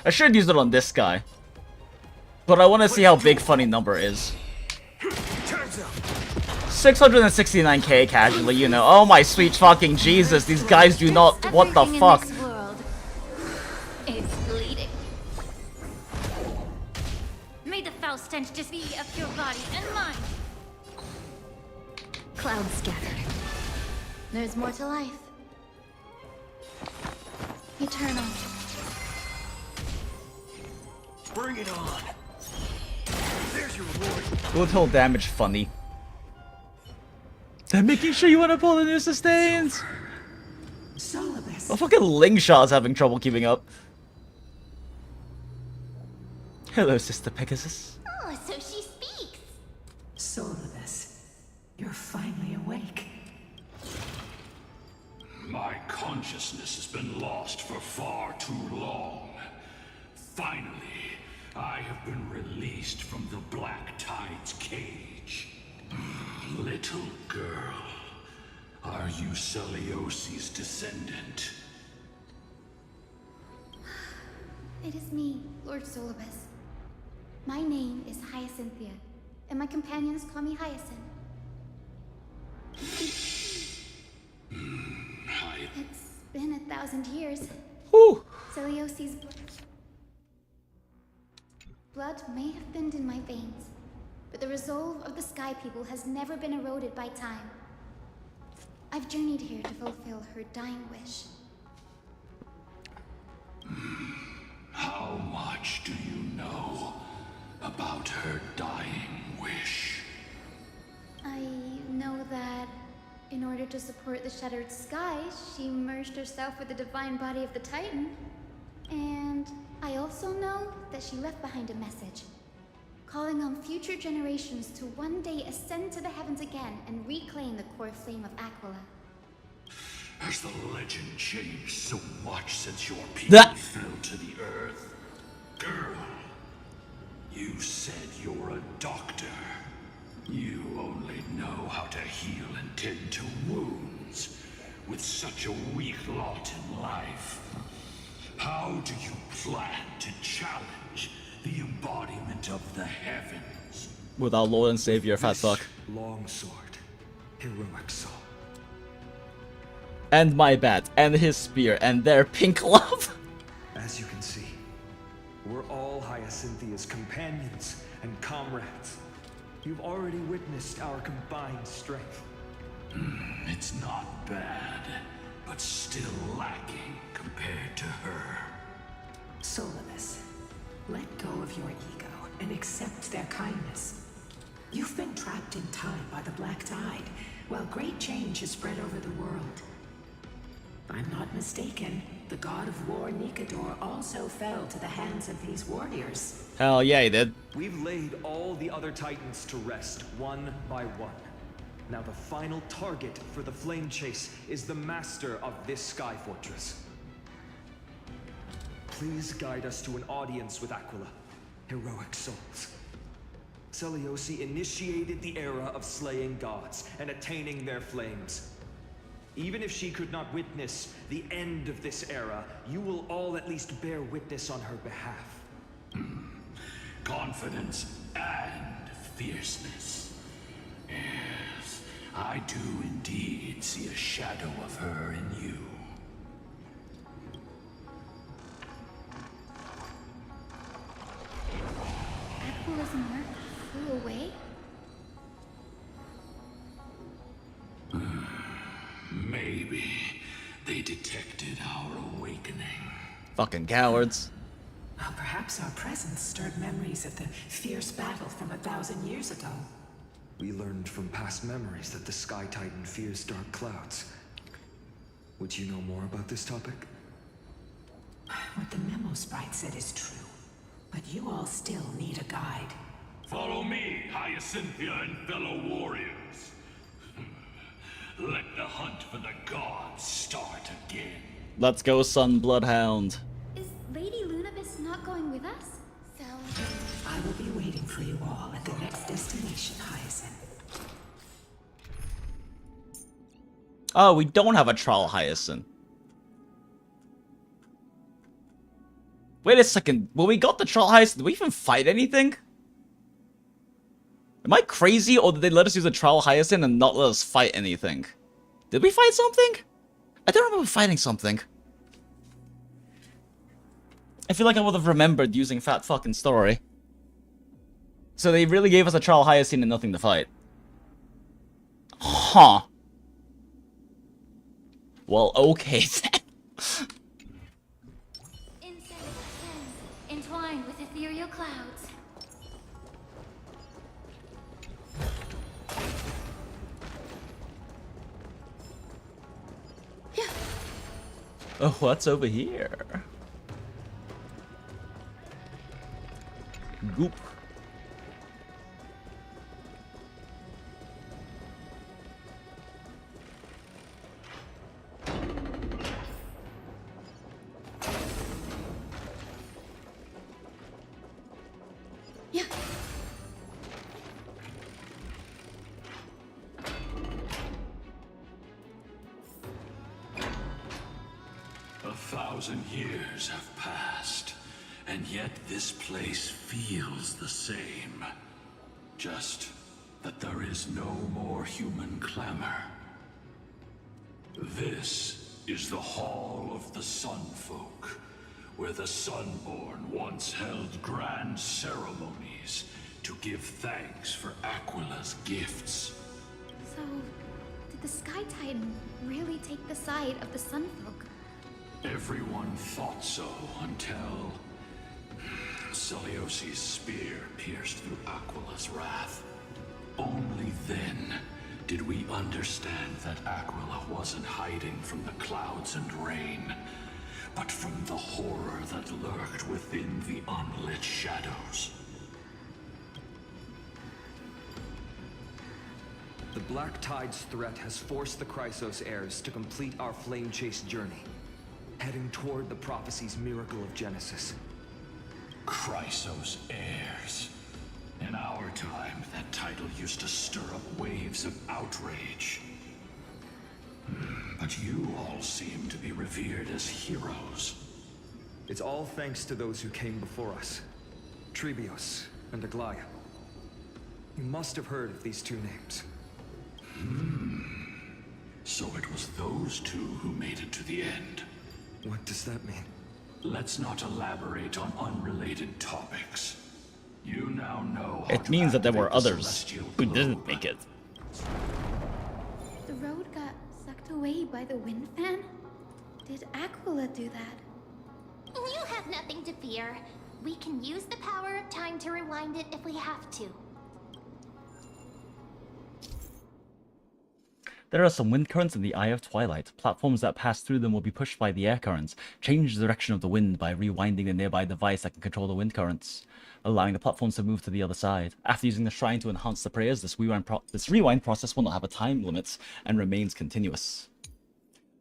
I should use it on this guy. But I want to see how big Funny Number is. 669k casually, you know. Oh my sweet fucking Jesus, these guys do not... What the fuck? It's bleeding. May the foul stench just be of your body and mine. Clouds scattered. There's more to life. Eternal. Bring it on. There's your reward. Little damage funny. They're making sure you want to pull the new sustains. Solibus. Oh, fucking Lingshot's having trouble keeping up. Hello, Sister Pegasus. Oh, so she speaks. Solibus, you're finally awake. My consciousness has been lost for far too long. Finally, I have been released from the Black Tide's cage. Little girl, are you Celiosi's descendant? It is me, Lord Solibus. My name is Hyacinthia, and my companions call me Hyacinth. It's been 1,000 years. Whew. Celiosi's blood may have thinned in my veins, but the resolve of the Sky People has never been eroded by time. I've journeyed here to fulfill her dying wish. How much do you know about her dying wish? I know that in order to support the shattered sky, she merged herself with the divine body of the Titan. And I also know that she left behind a message, calling on future generations to one day ascend to the heavens again and reclaim the core flame of Aquila. Has the legend changed so much since your people fell to the earth? Girl, you said you're a doctor. You only know how to heal and tend to wounds. With such a weak lot in life, how do you plan to challenge the embodiment of the heavens? With our Lord and Savior, fat fuck. Longsword, heroic soul. And my bat, and his spear, and their pink love. As you can see, We're all Hyacinthia's companions and comrades. You've already witnessed our combined strength. It's not bad, but still lacking compared to her. Solace, let go of your ego and accept their kindness. You've been trapped in time by the Black Tide, while great change has spread over the world. If I'm not mistaken, the god of war Nikador also fell to the hands of these warriors. Hell yeah, he did. We've laid all the other titans to rest, one by one. Now the final target for the flame chase is the master of this sky fortress. Please guide us to an audience with Aquila, heroic souls. Celiosi initiated the era of slaying gods and attaining their flames. Even if she could not witness the end of this era, you will all at least bear witness on her behalf. Confidence and fierceness. Yes, I do indeed see a shadow of her in you. Aquila's mark flew away? Maybe they detected our awakening. Fucking cowards. Well, perhaps our presence stirred memories of the fierce battle from 1,000 years ago. We learned from past memories that the Sky Titan fears dark clouds. Would you know more about this topic? What the memo sprite said is true, but you all still need a guide. Follow me, Hyacinthia and fellow warriors. Let the hunt for the gods start again. Let's go, Sun Bloodhound. Is Lady Lunabis not going with us? So... I will be waiting for you all at the next destination, Hyacinth. Oh, we don't have a Trial Hyacinth. Wait a second. When we got the Trial Hyacinth, did we even fight anything? Am I crazy, or did they let us use a Trial Hyacinth and not let us fight anything? Did we fight something? I don't remember fighting something. I feel like I would have remembered using Fat Fucking Story. So they really gave us a Trial Hyacinth and nothing to fight. Huh. Well, okay then. Entwined with ethereal clouds. Oh, what's over here? Goop. Yeah. A 1,000 years have passed, and yet this place feels the same. Just that there is no more human clamor. This is the Hall of the Sunfolk, where the Sunborn once held grand ceremonies to give thanks for Aquila's gifts. So, did the Sky Titan really take the side of the Sunfolk? Everyone thought so until Celiosi's spear pierced through Aquila's wrath. Only then did we understand that Aquila wasn't hiding from the clouds and rain, but from the horror that lurked within the unlit shadows. The Black Tide's threat has forced the Chrysos heirs to complete our flame chase journey, heading toward the prophecy's miracle of Genesis. Chrysos heirs. In our time, that title used to stir up waves of outrage. But you all seem to be revered as heroes. It's all thanks to those who came before us. Trebios and Aglaya. You must have heard of these two names. So it was those two who made it to the end. What does that mean? Let's not elaborate on unrelated topics. You now know how It means that there were activate the others celestial who globe. didn't make it. The road got sucked away by the wind fan? Did Aquila do that? You have nothing to fear. We can use the power of time to rewind it if we have to. There are some wind currents in the Eye of Twilight. Platforms that pass through them will be pushed by the air currents. Change the direction of the wind by rewinding the nearby device that can control the wind currents, allowing the platforms to move to the other side. After using the shrine to enhance the prayers, this rewind process will not have a time limit and remains continuous.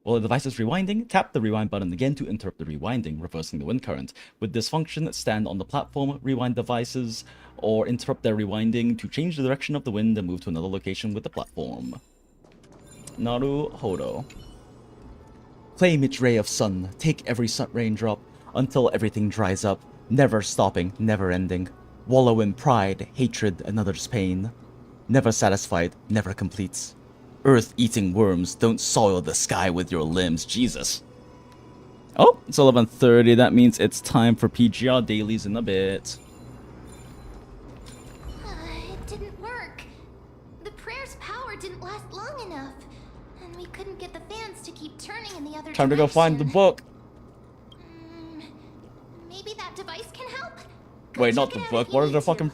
While the device is rewinding, tap the rewind button again to interrupt the rewinding, reversing the wind current. With this function, stand on the platform, rewind devices, or interrupt their rewinding to change the direction of the wind and move to another location with the platform. Naruhodo. Claim each ray of sun, take every raindrop, until everything dries up, never stopping, never ending. Wallow in pride, hatred, and others' pain. Never satisfied, never completes. Earth-eating worms, don't soil the sky with your limbs, Jesus. Oh, it's 11:30, that means it's time for PGR dailies in a bit. It didn't work. The prayer's power didn't last long enough. And we couldn't get the fans to keep turning in the other Time to go find the book. Maybe that device can help? Wait, not the book, what does the fucking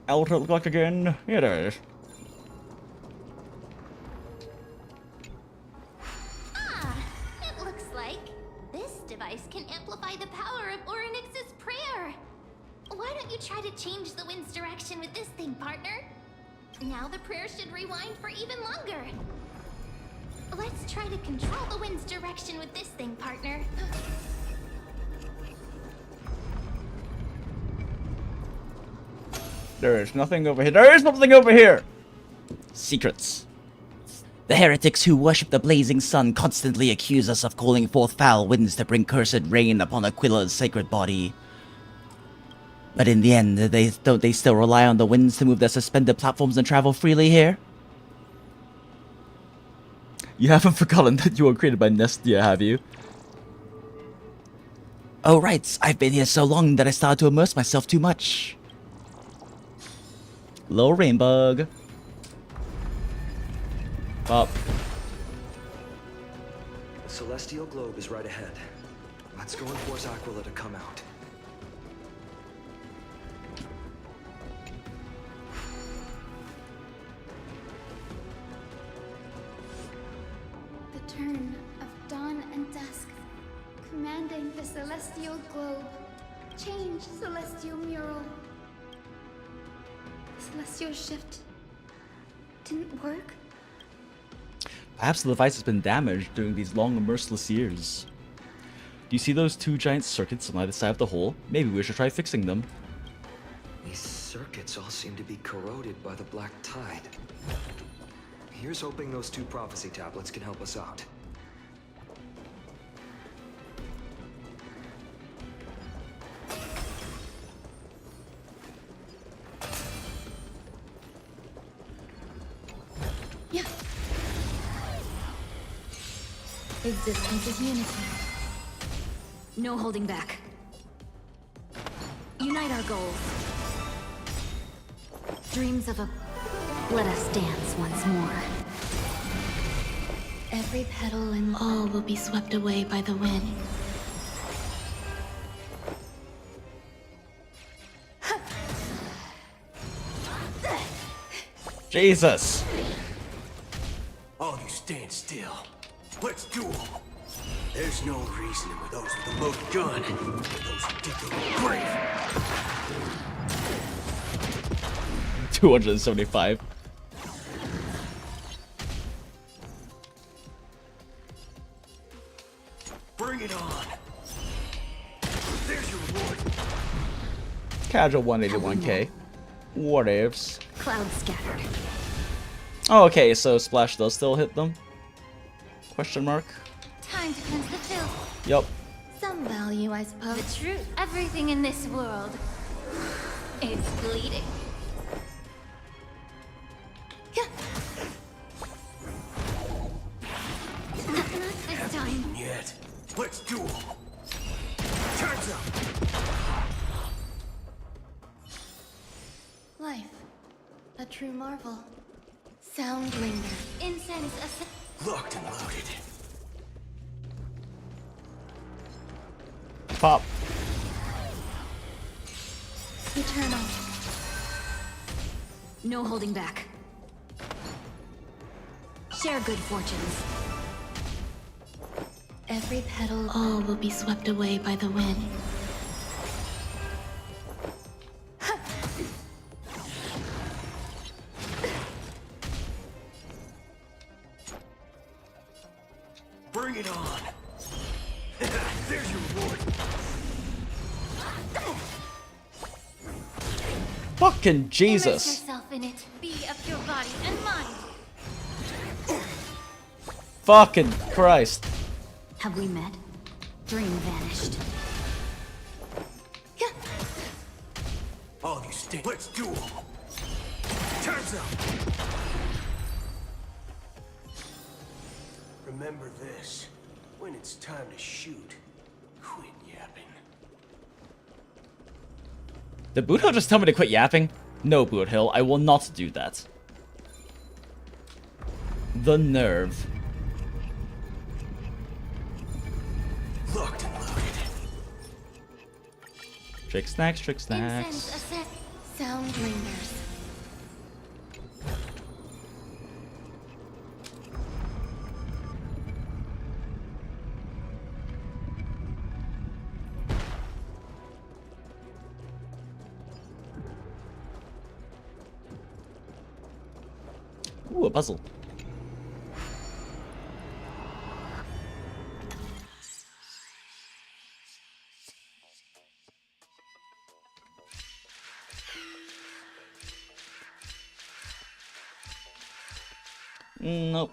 altar look like again? Here it is. It looks like this device can amplify the power of Orynyx's prayer. Why don't you try to change the wind's direction with this thing, partner? Now the prayer should rewind for even longer. Let's try to control the wind's direction with this thing, partner. There is nothing over here. There is something over here! Secrets. The heretics who worship the blazing sun constantly accuse us of calling forth foul winds to bring cursed rain upon Aquila's sacred body. But in the end, don't they still rely on the winds to move their suspended platforms and travel freely here? You haven't forgotten that you were created by Nestia, have you? Oh right, I've been here so long that I started to immerse myself too much. Little rain bug. Up. The celestial globe is right ahead. Let's go and force Aquila to come out. The turn of dawn and dusk, commanding the celestial globe. Change celestial mural. Celestial shift didn't work? Perhaps the device has been damaged during these long, merciless years. Do you see those two giant circuits on either side of the hole? Maybe we should try fixing them. These circuits all seem to be corroded by the black tide. Here's hoping those two prophecy tablets can help us out. Yeah. Existence is unity. No holding back. Unite our goals. Dreams of a... Let us dance once more. Every petal and all will be swept away by the wind. Jesus! All you stand still. Let's duel. There's no reasoning with those with a loaded gun. Those who dig their own grave. 275. Bring it on. There's your reward. Casual 181k. What ifs? Clouds scattered. Oh, okay, so Splash does still hit them? Question mark? Time to cleanse the filth. Yup. Some value, I suppose. The truth. Everything in this world is bleeding. Not this time. Yet. Let's duel. Life, a true marvel. Sound linger. Incense Locked and loaded. Pop. eternal. No holding back. Share good fortunes. Every petal, all will be swept away by the wind. Bring it on. There's your reward. Fucking Immerse Jesus. yourself in it. Be of your body and mind. Fucking Christ. Have we met? Dream vanished. All you stink. Let's do 'em. Time's up. Remember this. When it's time to shoot, quit yapping. Did Boot Hill just tell me to quit yapping? No, Boot Hill, I will not do that. The nerve. Locked and loaded. Trick snacks, trick Incense snacks. a set. Sound lingers. Ooh, a puzzle. Nope.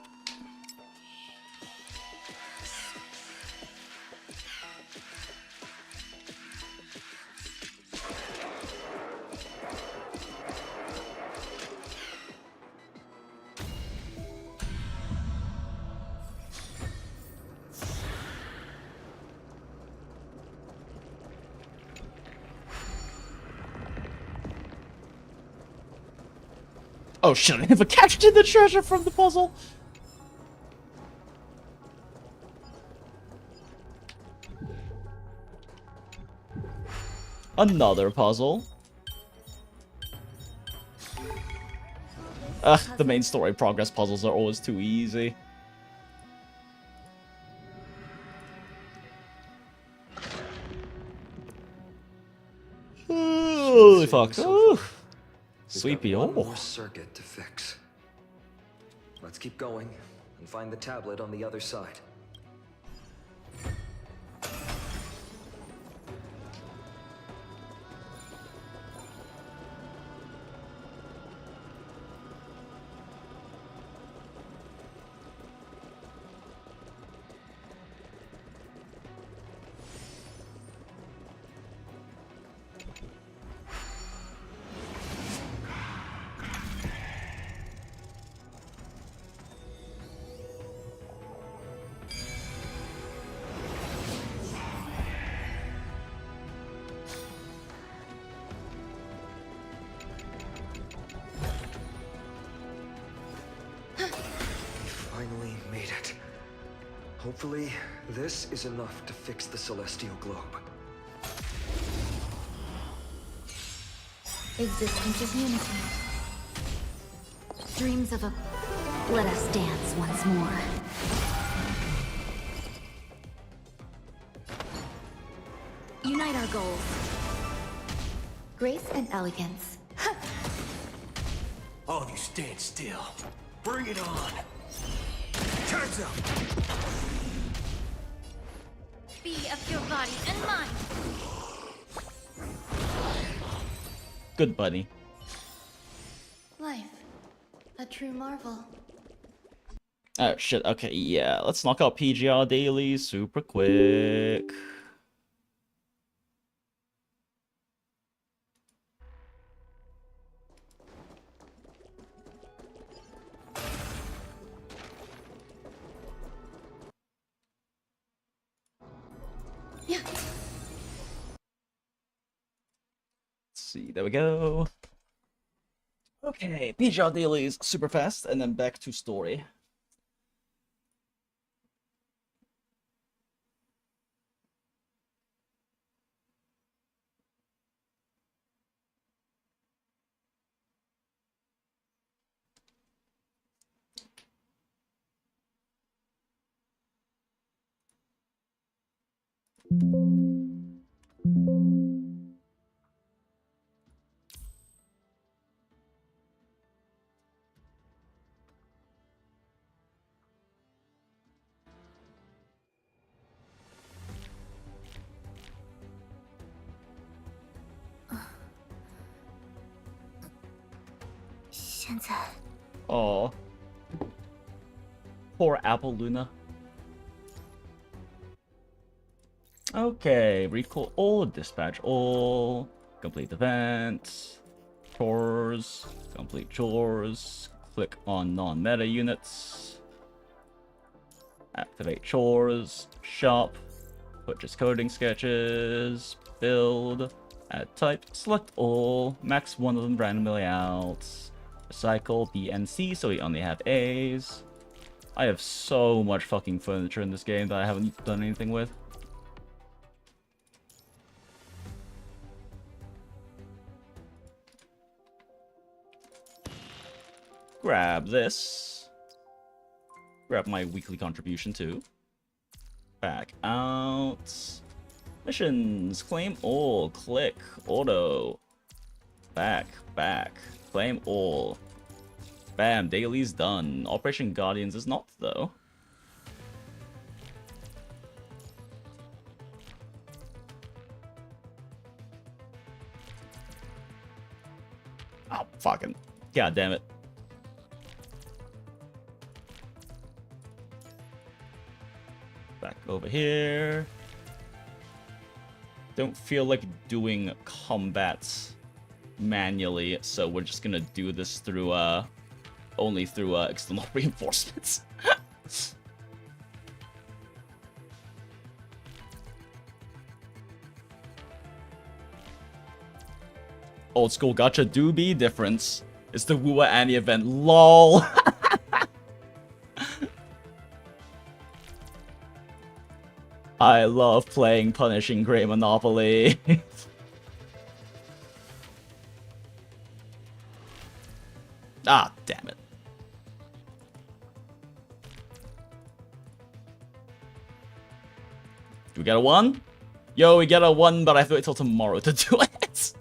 Oh shit, I never captured the treasure from the puzzle! Another puzzle. Ugh, the main story progress puzzles are always too easy. Holy fuck. Ooh. Sweepy, One oh. more circuit to fix. Let's keep going and find the tablet on the other side. Finally made it. Hopefully, this is enough to fix the celestial globe. Existence is unity. Dreams of a... Let us dance once more. Unite our goals. Grace and elegance. All of you stand still. Bring it on. Time's up. Be of your body and mind. Good buddy. Life, a true marvel. Oh shit, okay, yeah. Let's knock out PGR dailies super quick. Yeah. Let's see, there we go. Okay, PGR dailies super fast, and then back to story. Oh, poor Apple Luna. Okay, recall all, dispatch all, complete event, chores, complete chores, click on non-meta units, activate chores, shop, purchase coding sketches, build, add type, select all, max one of them randomly out, recycle B and C so we only have A's. I have so much fucking furniture in this game that I haven't done anything with. Grab this. Grab my weekly contribution too. Back out. Missions. Claim all. Click. Auto. Back. Back. Claim all. Bam. Daily's done. Operation Guardians is not, though. Oh, fucking. God damn it. Back over here. Don't feel like doing combats manually, so we're just gonna do this through, only through, external reinforcements. Old school gacha do be difference. It's the Wua Annie event. LOL. I love playing Punishing Grey Monopoly. Ah, damn it. Do we get a 1? Yo, we get a 1, but I have to wait till tomorrow to do it.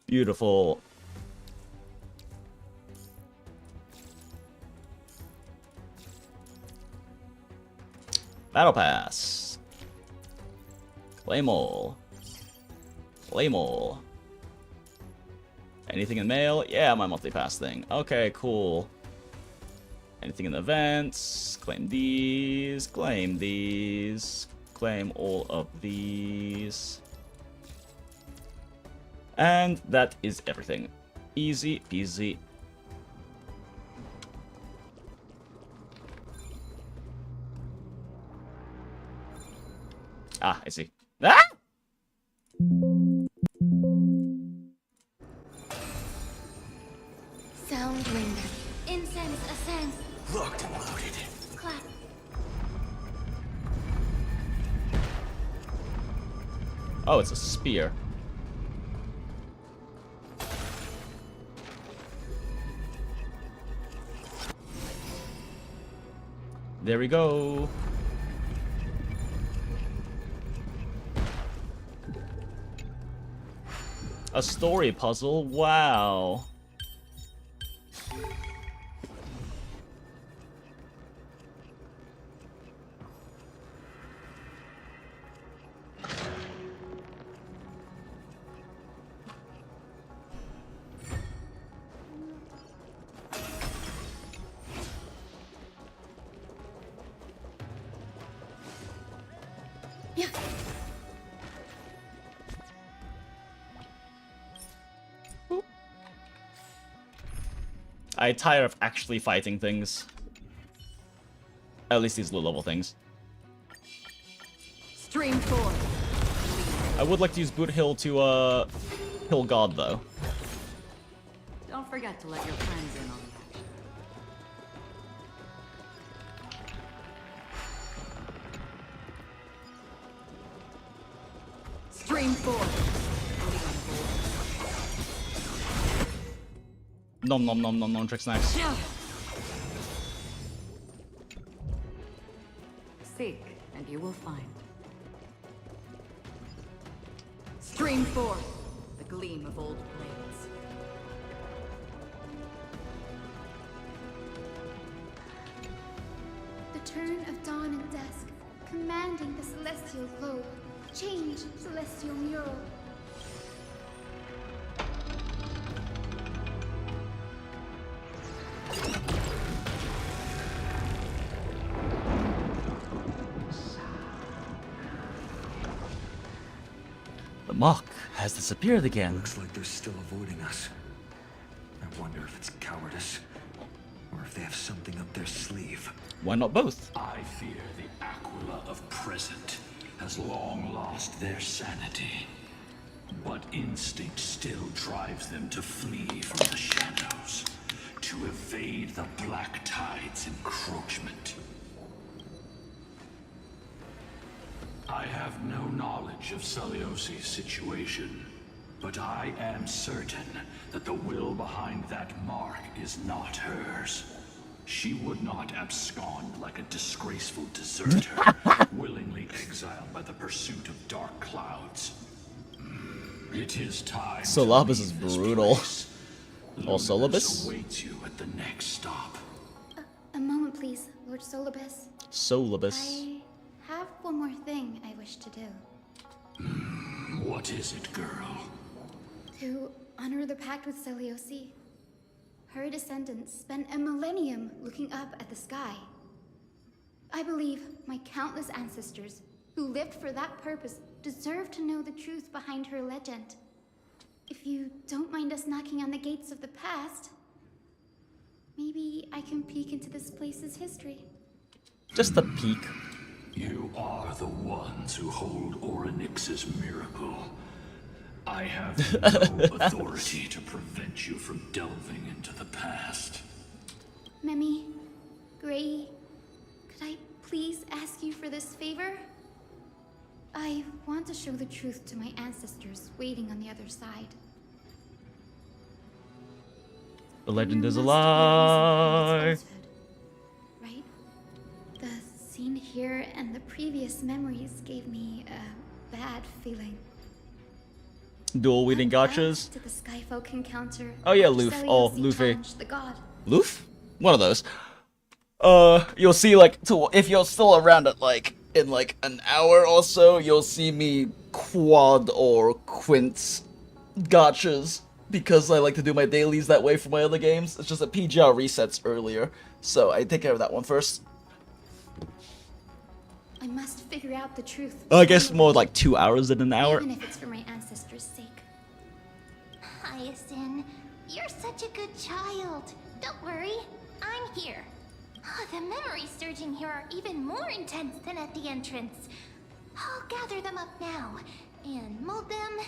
Beautiful. Battle Pass. Claim all. Claim all. Anything in mail? Yeah, my monthly pass thing. Okay, cool. Anything in the events? Claim these. Claim these. Claim all of these. And that is everything. Easy peasy. Ah, I see. Ah! Sound linger. Incense ascends. Locked and loaded. Clap. Oh, it's a spear. There we go. A story puzzle? Wow. Yeah. I tire of actually fighting things. At least these low-level things. Stream 4. I would like to use Boot Hill to, Hill God, though. Don't forget to let your friends in on that. Stream 4. Nom nom nom nom nom, trick snacks. Seek, and you will find. Stream 4. The gleam of old blades. The turn of dawn and dusk, commanding the celestial globe. Change, celestial mural. The mock has disappeared again. Looks like they're still avoiding us. I wonder if it's cowardice, or if they have something up their sleeve. Why not both? I fear the Aquila of present has long lost their sanity. But instinct still drives them to flee from the shadows, to evade the Black Tide's encroachment. I have no knowledge of Celiosi's situation, but I am certain that the will behind that mark is not hers. She would not abscond like a disgraceful deserter, willingly exiled by the pursuit of dark clouds. It is time. Solabus is brutal. Oh, Solabus awaits you at the next stop. A moment, please, Lord Solabus. Solabus. I have one more thing I wish to do. What is it, girl? To honor the pact with Celiosi. Her descendants spent a millennium looking up at the sky. I believe my countless ancestors who lived for that purpose deserve to know the truth behind her legend. If you don't mind us knocking on the gates of the past, maybe I can peek into this place's history. Just a peek. You are the ones who hold Orynyx's miracle. I have no authority to prevent you from delving into the past. Memi, Gray, could I please ask you for this favor? I want to show the truth to my ancestors waiting on the other side. The legend is a lie. Right? The scene here and the previous memories gave me a bad feeling. Dual wielding gotchas. Did the Skyfolk encounter? Oh yeah, Luf. Oh, Luffy. The god. Luf? One of those. You'll see like if you're still around at in an hour or so, you'll see me quad or quint gotchas because I like to do my dailies that way for my other games. It's just that PGR resets earlier, so I take care of that one first. I must figure out the truth. I guess more like 2 hours than an hour. Even if it's for my ancestors' sake. Hyacinth, you're such a good child. Don't worry, I'm here. Oh, the memories surging here are even more intense than at the entrance. I'll gather them up now, and mold them,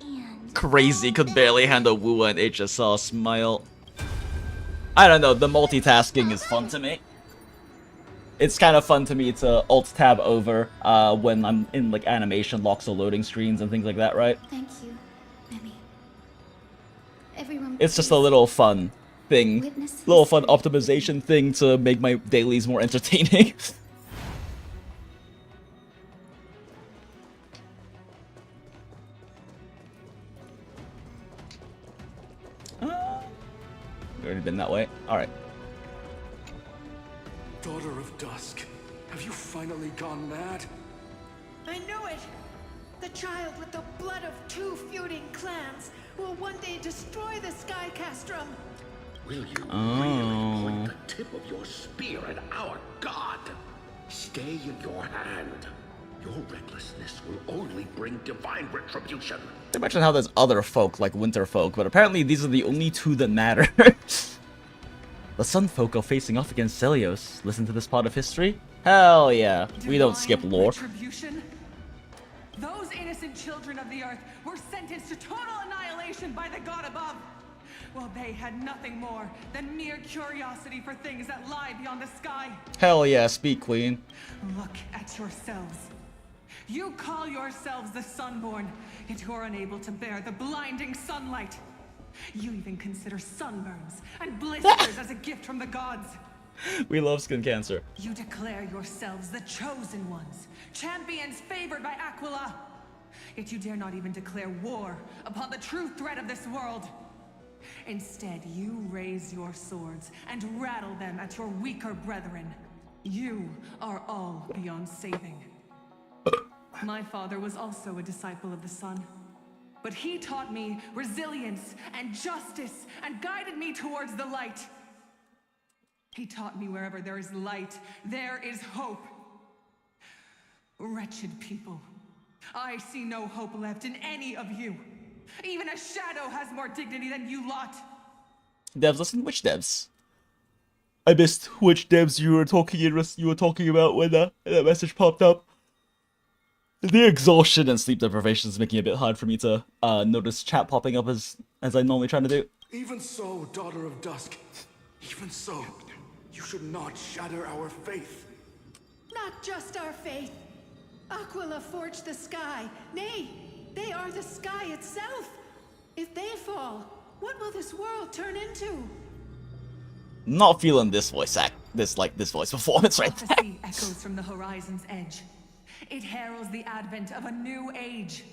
and... Crazy, could barely handle Wu and HSR smile. I don't know, the multitasking is fun to me. It's kind of fun to me to alt-tab over when I'm in like animation locks or loading screens and things like that, right? Thank you, Memi. Everyone, it's just a little fun thing, little fun optimization thing to make my dailies more entertaining. Already been that way. All right. Daughter of Dusk, have you finally gone mad? I knew it! The child with the blood of two feuding clans will one day destroy the Sky Castrum. Will you really point the tip of your spear at our god? Stay in your hand. Your recklessness will only bring divine retribution. Imagine how there's other folk like winter folk, but apparently these are the only two that matter. The Sun folk are facing off against Celios. Listen to this part of history? Hell yeah. We don't skip lore. Retribution? Those innocent children of the earth were sentenced to total annihilation by the god above. while they had nothing more than mere curiosity for things that lie beyond the sky. Hell yeah, speak, Queen. Look at yourselves. You call yourselves the Sunborn, yet you're unable to bear the blinding sunlight. You even consider sunburns and blisters as a gift from the gods. We love skin cancer. You declare yourselves the chosen ones, champions favored by Aquila. Yet you dare not even declare war upon the true threat of this world. Instead, you raise your swords and rattle them at your weaker brethren. You are all beyond saving. My father was also a disciple of the sun, but he taught me resilience and justice and guided me towards the light. He taught me wherever there is light, there is hope. Wretched people, I see no hope left in any of you. Even a shadow has more dignity than you lot. Devs, listen, which devs? I missed which devs you were talking about when that message popped up. The exhaustion and sleep deprivation is making it a bit hard for me to notice chat popping up as I normally try to do. Even so, Daughter of Dusk, even so, you should not shatter our faith. Not just our faith. Aquila forged the sky. Nay, they are the sky itself. If they fall, what will this world turn into? Not feeling this voice this voice performance right there. Prophecy echoes from the horizon's edge. It heralds the advent of a new age,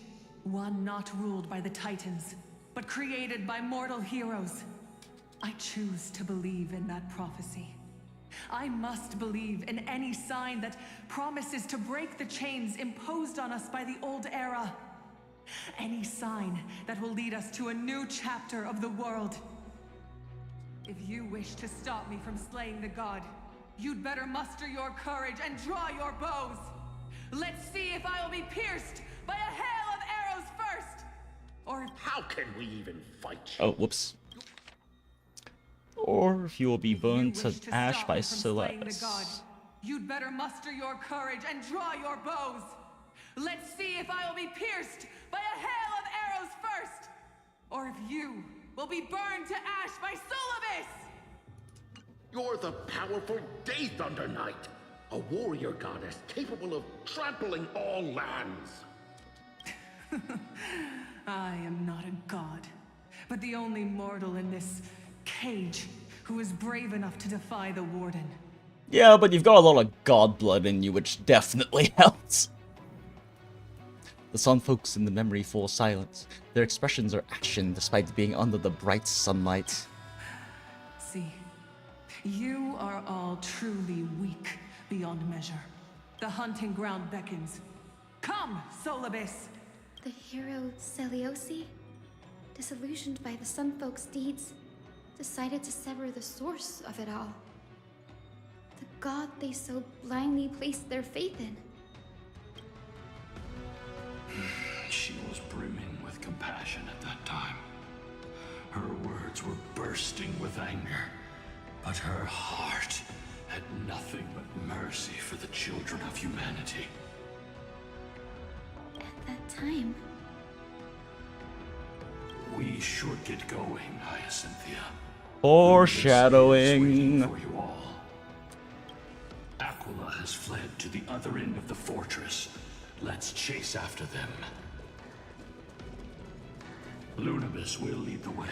one not ruled by the Titans, but created by mortal heroes. I choose to believe in that prophecy. I must believe in any sign that promises to break the chains imposed on us by the old era. Any sign that will lead us to a new chapter of the world. If you wish to stop me from slaying the god, you'd better muster your courage and draw your bows. Let's see if I will be pierced by a hail of arrows first, or how can we even fight you? Oh, whoops. Or if you will be burned to ash by Celeste. You'd better muster your courage and draw your bows. Let's see if I will be pierced by a hail of arrows first, or if you will be burned to ash by Solibus! You're the powerful Day Thunder Knight, a warrior goddess capable of trampling all lands. I am not a god, but the only mortal in this cage who is brave enough to defy the Warden. Yeah, but you've got a lot of god blood in you, which definitely helps. The sun folks in the memory fall silent. Their expressions are ashen despite being under the bright sunlight. See, you are all truly weak beyond measure. The hunting ground beckons. Come, Solibus! The hero Celiosi, disillusioned by the Sunfolk's deeds, decided to sever the source of it all. The god they so blindly placed their faith in. She was brimming with compassion at that time. Her words were bursting with anger, but her heart had nothing but mercy for the children of humanity. At that time, We should get going, Hyacinthia. Foreshadowing. For you all. Aquila has fled to the other end of the fortress. Let's chase after them. Lunibus will lead the way.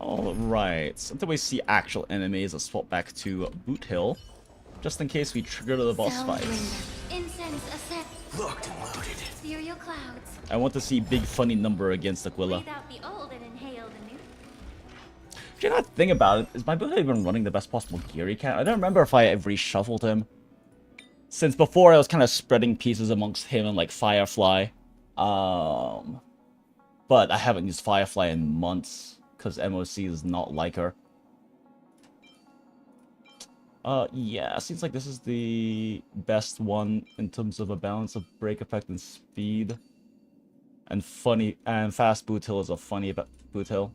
Alright, until we see actual enemies, let's swap back to Boot Hill, just in case we trigger the boss fights. incense, ascent, locked and loaded. ethereal clouds. I want to see big funny number against Aquila. Breathe out the old and inhale the new. Do you know the thing about it? Is my Boot Hill even running the best possible gear he can? I don't remember if I ever reshuffled him. Since before I was kind of spreading pieces amongst him and like Firefly. But I haven't used Firefly in months. Because MOC is not like her. Yeah, seems like this is the best one in terms of a balance of break effect and speed. And funny and fast boot hill is a funny boot hill.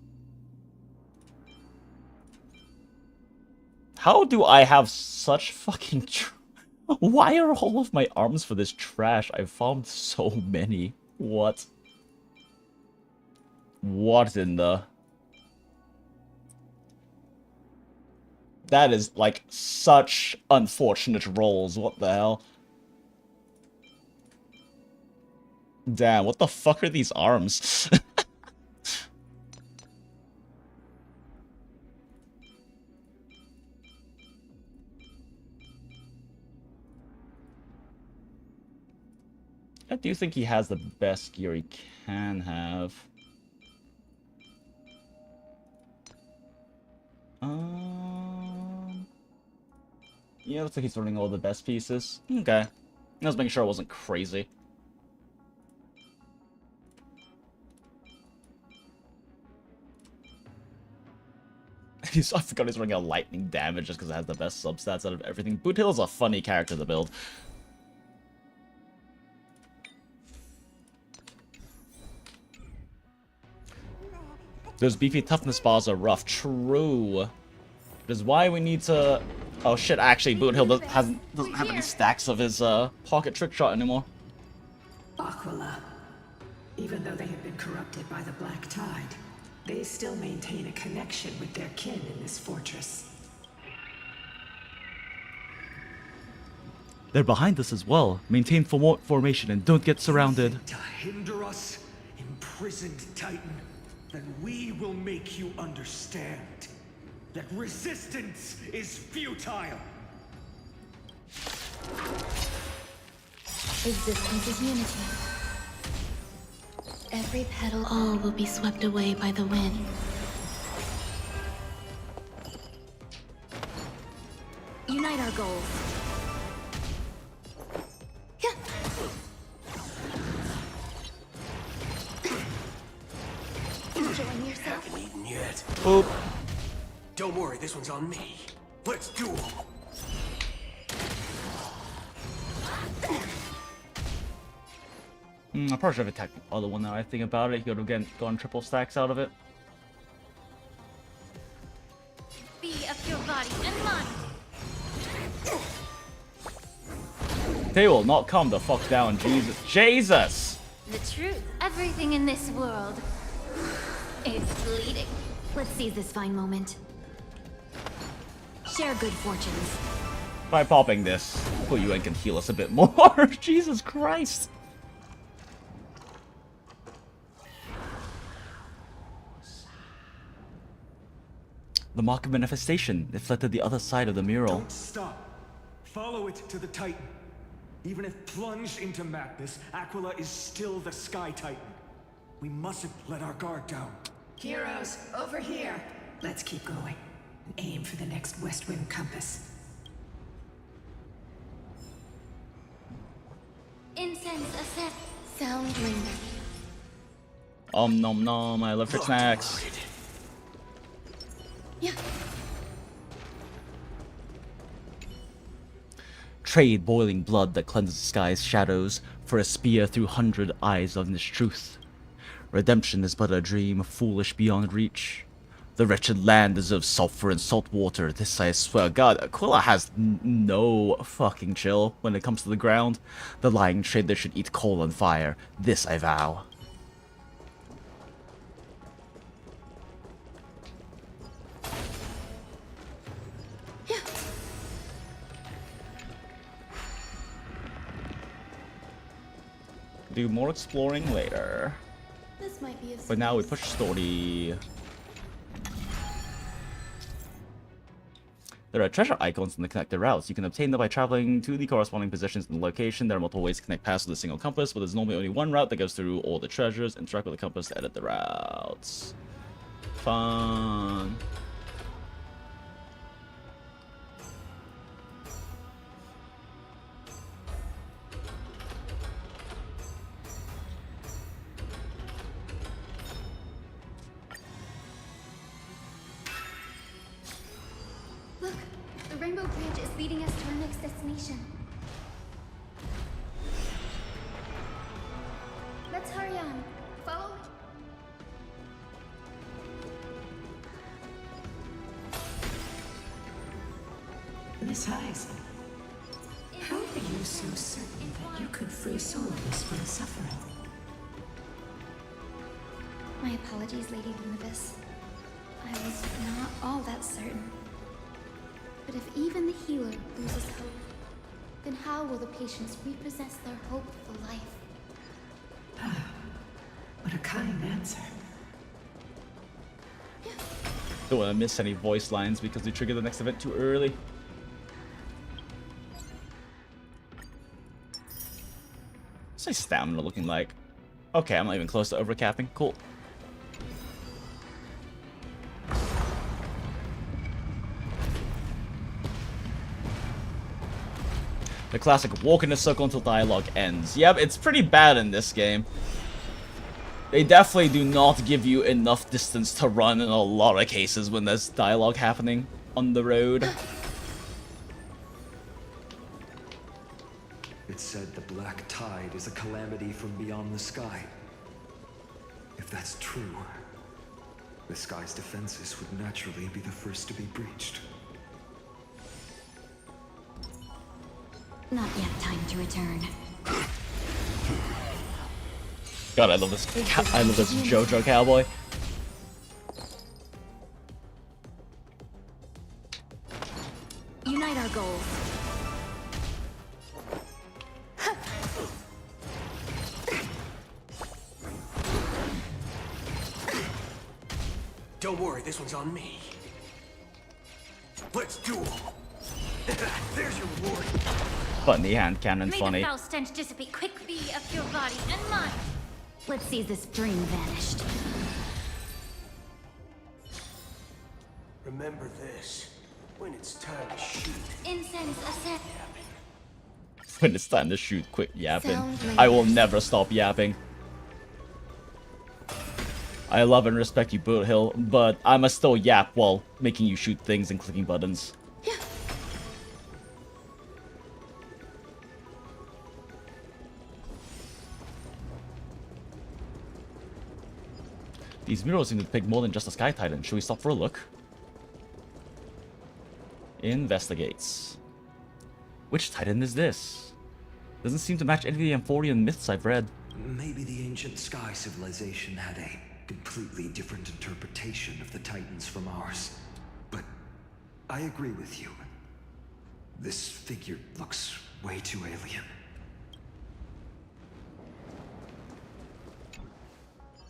How do I have such fucking why are all of my arms for this trash? I found so many. What? What in the... That is, like, such unfortunate rolls. What the hell? Damn, what the fuck are these arms? I do think he has the best gear he can have. Yeah, looks like he's running all the best pieces. Okay. I was making sure I wasn't crazy. I forgot he's running a lightning damage just because it has the best substats out of everything. Boot Hill is a funny character to build. Those beefy toughness bars are rough. True. Which is why we need to... Oh shit, actually, Boot Hill doesn't have any stacks of his pocket trick shot anymore. Aquila. Even though they have been corrupted by the Black Tide, they still maintain a connection with their kin in this fortress. They're behind us as well. Maintain formation and don't get surrounded. To hinder us, imprisoned Titan, then we will make you understand that resistance is futile. Existence is unity. Every petal, all will be swept away by the wind. Unite our goals. Enjoying yourself? Haven't eaten yet. Oop. Don't worry, this one's on me. Let's duel. I probably should have attacked the other one now I think about it. He could have gone triple stacks out of it. Be of your body and mind. They will not calm the fuck down, Jesus. Jesus! The truth. Everything in this world is bleeding. Let's seize this fine moment. Share good fortunes. By popping this, Pu Yuan can heal us a bit more. Jesus Christ! The mark of manifestation. It fled to the other side of the mural. Don't stop. Follow it to the Titan. Even if plunged into madness, Aquila is still the Sky Titan. We mustn't let our guard down. Heroes, over here. Let's keep going. And aim for the next west wind compass. Incense ascent. Sound linger. Nom nom, I love for snacks. Yeah. Trade boiling blood that cleanses the sky's shadows for a spear through 100 eyes of this truth. Redemption is but a dream, foolish beyond reach. The wretched land deserves sulfur and salt water. This I swear. God, Aquila has no fucking chill when it comes to the ground. The lying trader should eat coal and fire. This I vow. Do more exploring later. This might be a But now we push story. There are treasure icons in the connected routes. You can obtain them by traveling to the corresponding positions in the location. There are multiple ways to connect paths with a single compass, but there's normally only one route that goes through all the treasures. Interact with the compass to edit the routes. Fun. Look, the Rainbow Bridge is leading us to our next destination. Let's hurry on. Miss Hyacinth, how are you so certain that you could free Solidus from suffering? My apologies, Lady Lunibus. I was not all that certain. But if even the healer loses hope, then how will the patients repossess their hope for life? What a kind answer. Don't want to miss any voice lines because we triggered the next event too early. What's my stamina looking like? Okay, I'm not even close to overcapping. Cool. The classic walk in a circle until dialogue ends. Yep, it's pretty bad in this game. They definitely do not give you enough distance to run in a lot of cases when there's dialogue happening on the road. It said the black tide is a calamity from beyond the sky. If that's true, the sky's defenses would naturally be the first to be breached. Not yet time to return. God, I love this. I love this JoJo cowboy. Unite our goals. Don't worry, this one's on me. Let's duel. There's your reward. Funny hand cannon, May funny. the foul stench dissipate quickly of your body and mind. Let's see this dream vanished. Remember this. When it's time to shoot. Incense ascend. When it's time to shoot, quit yapping. Sound I will never stop yapping. I love and respect you, Boot Hill, but I must still yap while making you shoot things and clicking buttons. These murals seem to depict more than just a Sky Titan. Should we stop for a look? Investigates. Which Titan is this? Doesn't seem to match any of the Amphorian myths I've read. Maybe the ancient Sky civilization had a completely different interpretation of the Titans from ours. But I agree with you. This figure looks way too alien.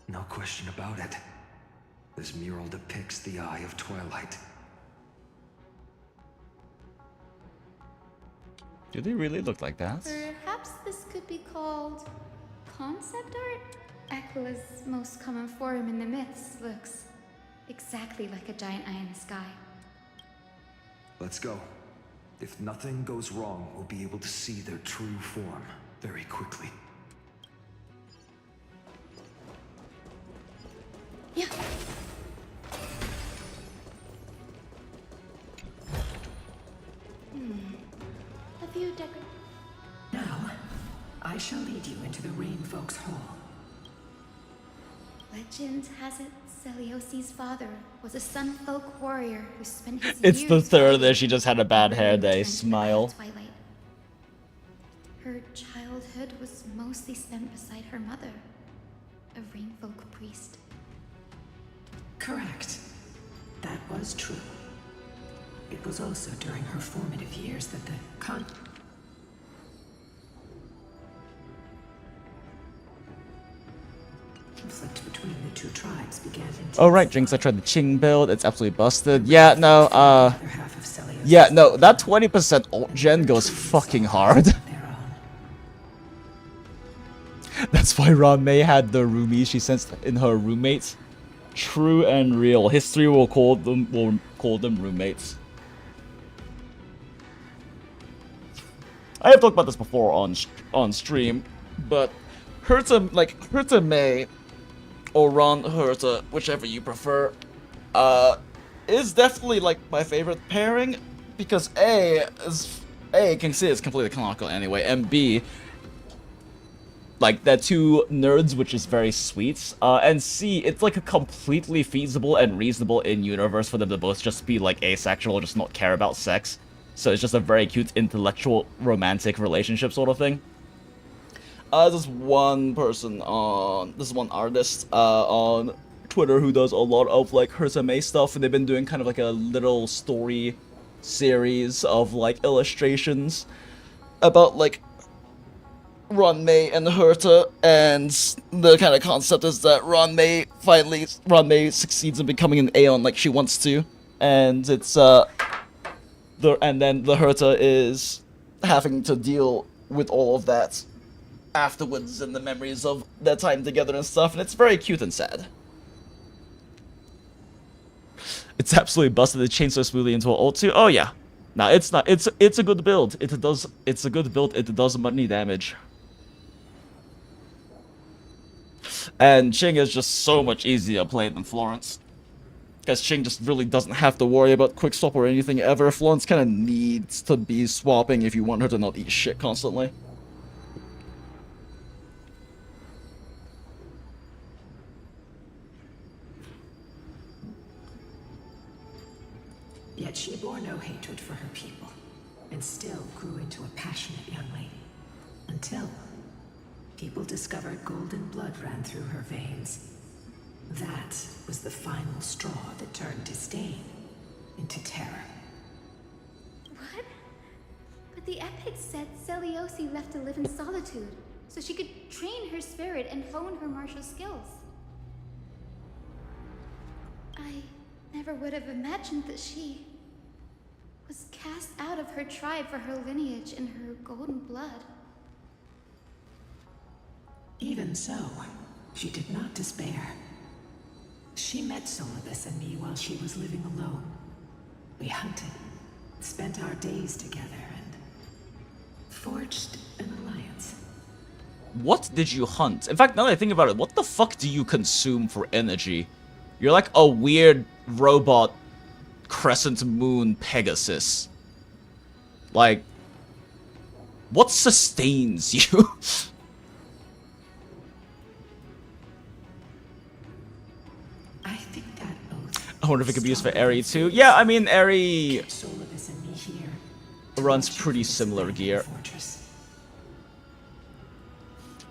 No question about it. This mural depicts the Eye of Twilight. Do they really look like that? Perhaps this could be called concept art? Aquila's most common form in the myths looks exactly like a giant eye in the sky. Let's go. If nothing goes wrong, we'll be able to see their true form very quickly. Yeah. A few Now, I shall lead you into the Rain Folks Hall. Legend has it Celiosi's father was a Sun Folk warrior who spent his It's years the third that fighting she just had a bad hair day. to Smile. Twilight. Her childhood was mostly spent beside her mother, a Rainfolk priest. Correct. That was true. It was also during her formative years that the conflict between the two tribes began. Oh right, Jinx, I tried the Ching build. It's absolutely busted. Yeah, no, yeah, no, that 20% alt gen goes fucking hard. That's why Ran-Mei had the roomies she sensed in her roommates. True and real. History will call them roommates. I have talked about this before on stream, but Herta May or Ron Herta, whichever you prefer, is definitely like my favorite pairing because A, King C is completely canonical anyway, and B, like they're two nerds, which is very sweet, and C, it's like a completely feasible and reasonable in universe for them to both just be like asexual, just not care about sex. So it's just a very cute intellectual romantic relationship sort of thing. There's one person on, this one artist on Twitter who does a lot of like Hertame stuff, and they've been doing kind of like a little story series of like illustrations about like Ranmei and Herta, and the kind of concept is that Ranmei succeeds in becoming an Aeon like she wants to, and it's and then the Herta is having to deal with all of that afterwards and the memories of their time together and stuff, and it's very cute and sad. It's absolutely busted. It changed so smoothly into an ult too. Oh yeah. No, it's not. It's a good build. It's a good build. It does money damage. And Ching is just so much easier to play than Florence. Because Ching just really doesn't have to worry about quick swap or anything ever. Florence kind of needs to be swapping if you want her to not eat shit constantly. Yet she bore no hatred for her people, and still grew into a passionate young lady. Until people discovered golden blood ran through her veins. That was the final straw that turned disdain into terror. What? But the epics said Celiosi left to live in solitude, so she could train her spirit and hone her martial skills. I never would have imagined that she was cast out of her tribe for her lineage and her golden blood. Even so, she did not despair. She met Solibus and me while she was living alone. We hunted, spent our days together, and forged an alliance. What did you hunt? In fact, now that I think about it, what the fuck do you consume for energy? You're like a weird robot crescent moon Pegasus. Like, what sustains you? I think that oath. I wonder if it could be used for Eri too. Yeah, I mean, Eri Solibus and me here runs pretty similar gear.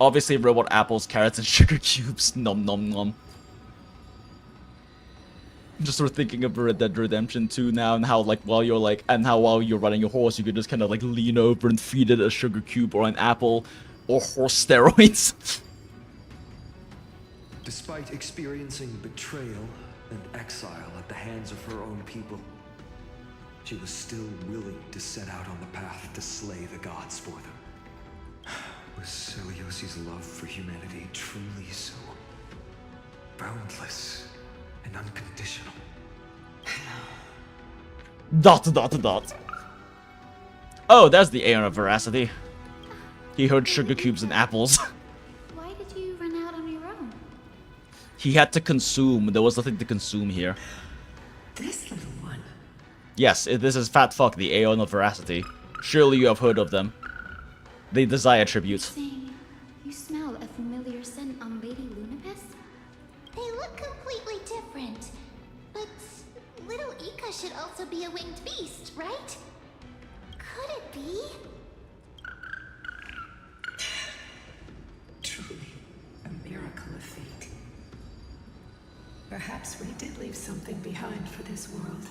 Obviously, robot apples, carrots, and sugar cubes. Nom nom nom. I'm just sort of thinking of Red Dead Redemption 2 now, and how like while you're running your horse, you could just kind of like lean over and feed it a sugar cube or an apple or horse steroids. Despite experiencing betrayal and exile at the hands of her own people, she was still willing to set out on the path to slay the gods for them. Was Celiosi's love for humanity truly so boundless and unconditional? ... Oh, that's the Aeon of Veracity. He heard sugar cubes and apples. Why did you run out on your own? He had to consume. There was nothing to consume here. This little one. Yes, this is Fat Fuck, the Aeon of Veracity. Surely you have heard of them. They desire tribute. Saying you smell a familiar scent on Lady Lunabis? They look completely different. But little Ika should also be a winged beast, right? Could it be? Truly, a miracle of fate. Perhaps we did leave something behind for this world.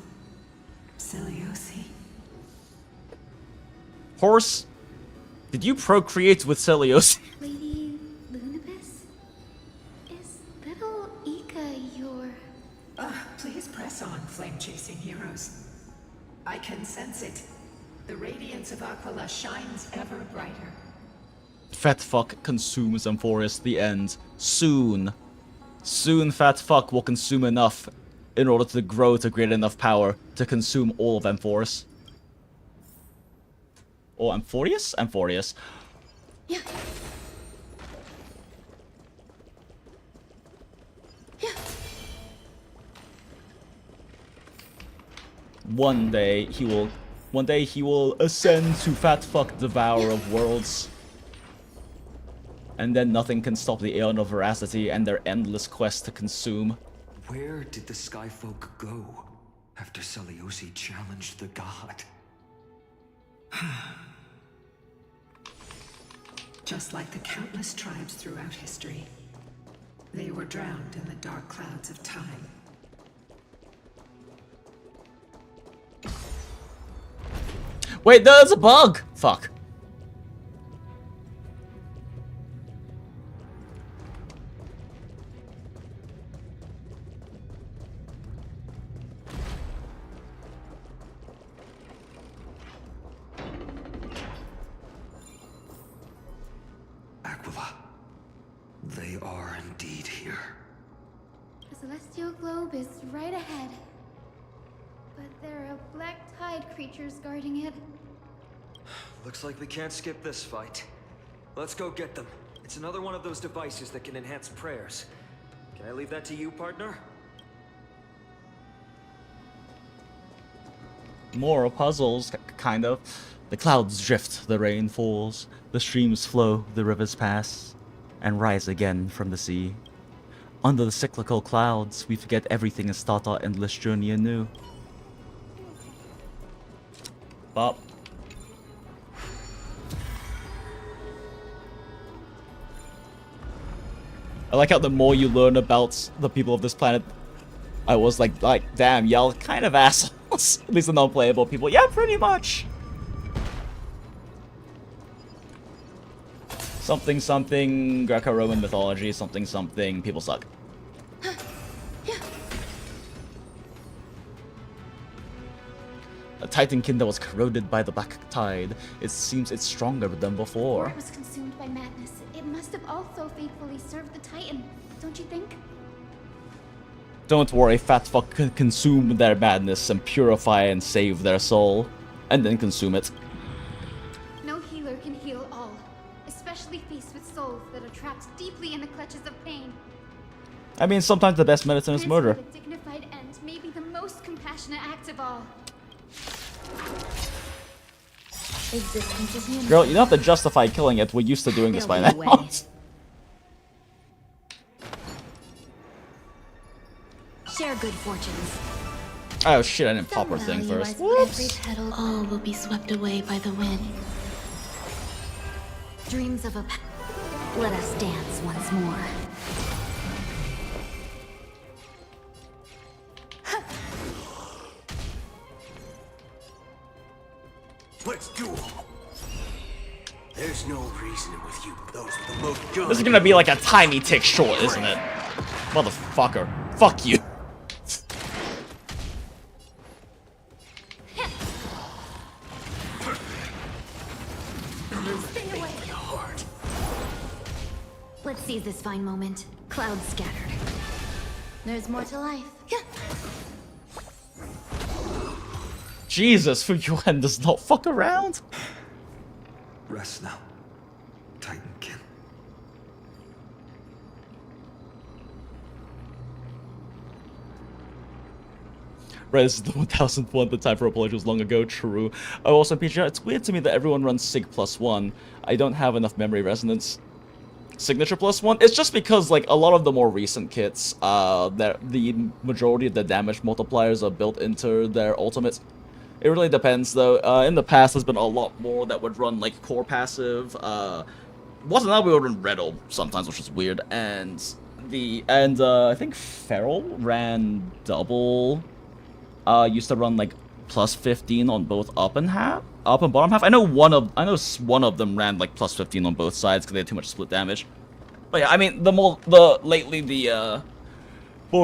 Celiosi. Horse, did you procreate with Celiosi? Lady Lunabis? Is little Ika your... Please press on, flame-chasing heroes. I can sense it. The radiance of Aquila shines ever brighter. Fat Fuck consumes Amphorus, the end. Soon. Soon Fat Fuck will consume enough in order to grow to great enough power to consume all of Amphorus. Or Amphorius? Amphorius. Yeah. Yeah. One day he will ascend to Fat Fuck, Devourer of Worlds. And then nothing can stop the Aeon of Veracity and their endless quest to consume. Where did the Skyfolk go after Celiosi challenged the god? Just like the countless tribes throughout history, they were drowned in the dark clouds of time. Wait, there's a bug! Fuck. Aquila, they are indeed here. The celestial globe is right ahead. But there are black tide creatures guarding it. Looks like we can't skip this fight. Let's go get them. It's another one of those devices that can enhance prayers. Can I leave that to you, partner? More puzzles, kind of. The clouds drift, the rain falls, the streams flow, the rivers pass, and rise again from the sea. Under the cyclical clouds, we forget everything and start our endless journey anew. Bop. I like how the more you learn about the people of this planet, I was like, damn, y'all kind of assholes. At least the non-playable people. Yeah, pretty much. Something, something, Greco-Roman mythology, something, something, people suck. A titankin that was corroded by the black tide. It seems it's stronger than before. It was consumed by madness. It must have also faithfully served the Titan, don't you think? Don't worry, fat fuck can consume their madness and purify and save their soul. And then consume it. No healer can heal all, especially faced with souls that are trapped deeply in the clutches of pain. I mean, sometimes the best medicine is murder. A dignified end may be the most compassionate act of all. Existence is human. Girl, you don't have to justify killing it. We're used to doing this by now. Share good fortunes. Oh shit, I didn't pop her thing first. Every petal, all will be swept away by the wind. Dreams of a... Let us dance once more. Let's duel. There's no reasoning with you, those with the loaded gun. This is gonna be like a tiny tick short, isn't it? Motherfucker. Fuck you. Stay away. Let's seize this fine moment. Clouds scattered. There's more to life. Jesus, Fuyuan does not fuck around. Rest now, Titankin. Right, this is the 1000th one. The time for apology was long ago. True. Oh, also, PGR, it's weird to me that everyone runs Sig +1. I don't have enough memory resonance. Signature +1. It's just because, like, a lot of the more recent kits, the majority of the damage multipliers are built into their ultimates. It really depends, though. In the past, there's been a lot more that would run, like, core passive. Wasn't that we would run Riddle sometimes, which was weird. And I think Feral ran double. Used to run, like, +15 on both up and bottom half. I know one of them ran, like, +15 on both sides because they had too much split damage. But yeah, I mean, the more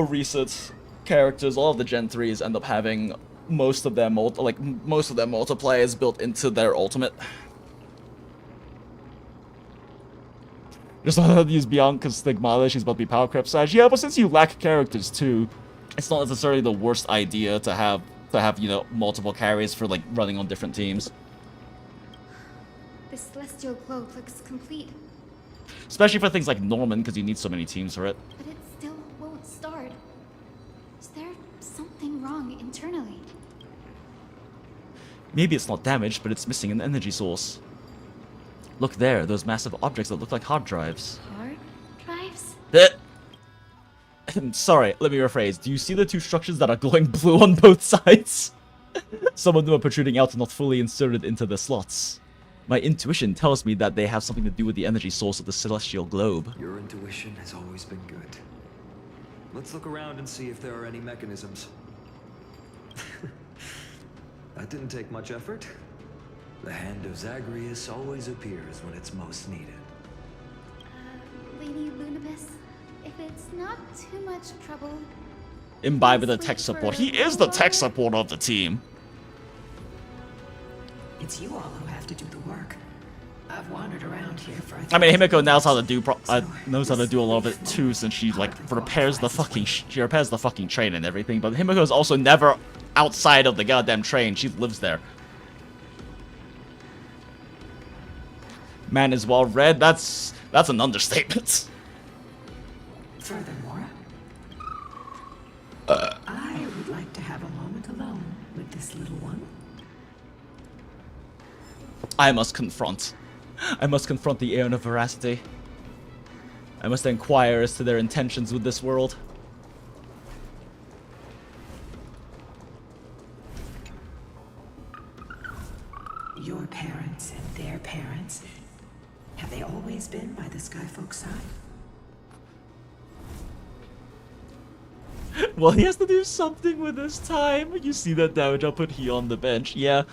recent characters, all of the Gen 3s end up having most of their multipliers built into their ultimate. Just not how to use Bianca's Stigmata, she's about to be power creep sadge. Yeah, but since you lack characters too, it's not necessarily the worst idea to have you know, multiple carries for like running on different teams. The celestial globe looks complete, Especially for things like Norman, because you need so many teams for it. but it still won't start. Is there something wrong internally? Maybe it's not damaged, but it's missing an energy source. Look there, those massive objects that look like hard drives. Hard drives? Sorry, let me rephrase. Do you see the two structures that are glowing blue on both sides? Some of them are protruding out and not fully inserted into the slots. My intuition tells me that they have something to do with the energy source of the celestial globe. Your intuition has always been good. Let's look around and see if there are any mechanisms. That didn't take much effort. The hand of Zagreus always appears when it's most needed. Lady Lunabis, if it's not too much trouble... Imbibe the tech support. He is the tech support of the team. It's you all who have to do the work. I've wandered around here for... I mean, Himiko knows how to do knows how to do a lot of it too, since she like repairs the fucking train and everything. But Himiko's also never outside of the goddamn train. She lives there. Man is well read. That's an understatement. Furthermore, I would like to have a moment alone with this little one. I must confront the Aeon of Veracity. I must inquire as to their intentions with this world. Your parents and their parents, have they always been by the Skyfolk's side? Well, he has to do something with his time. You see that damage output? He on the bench. Yeah,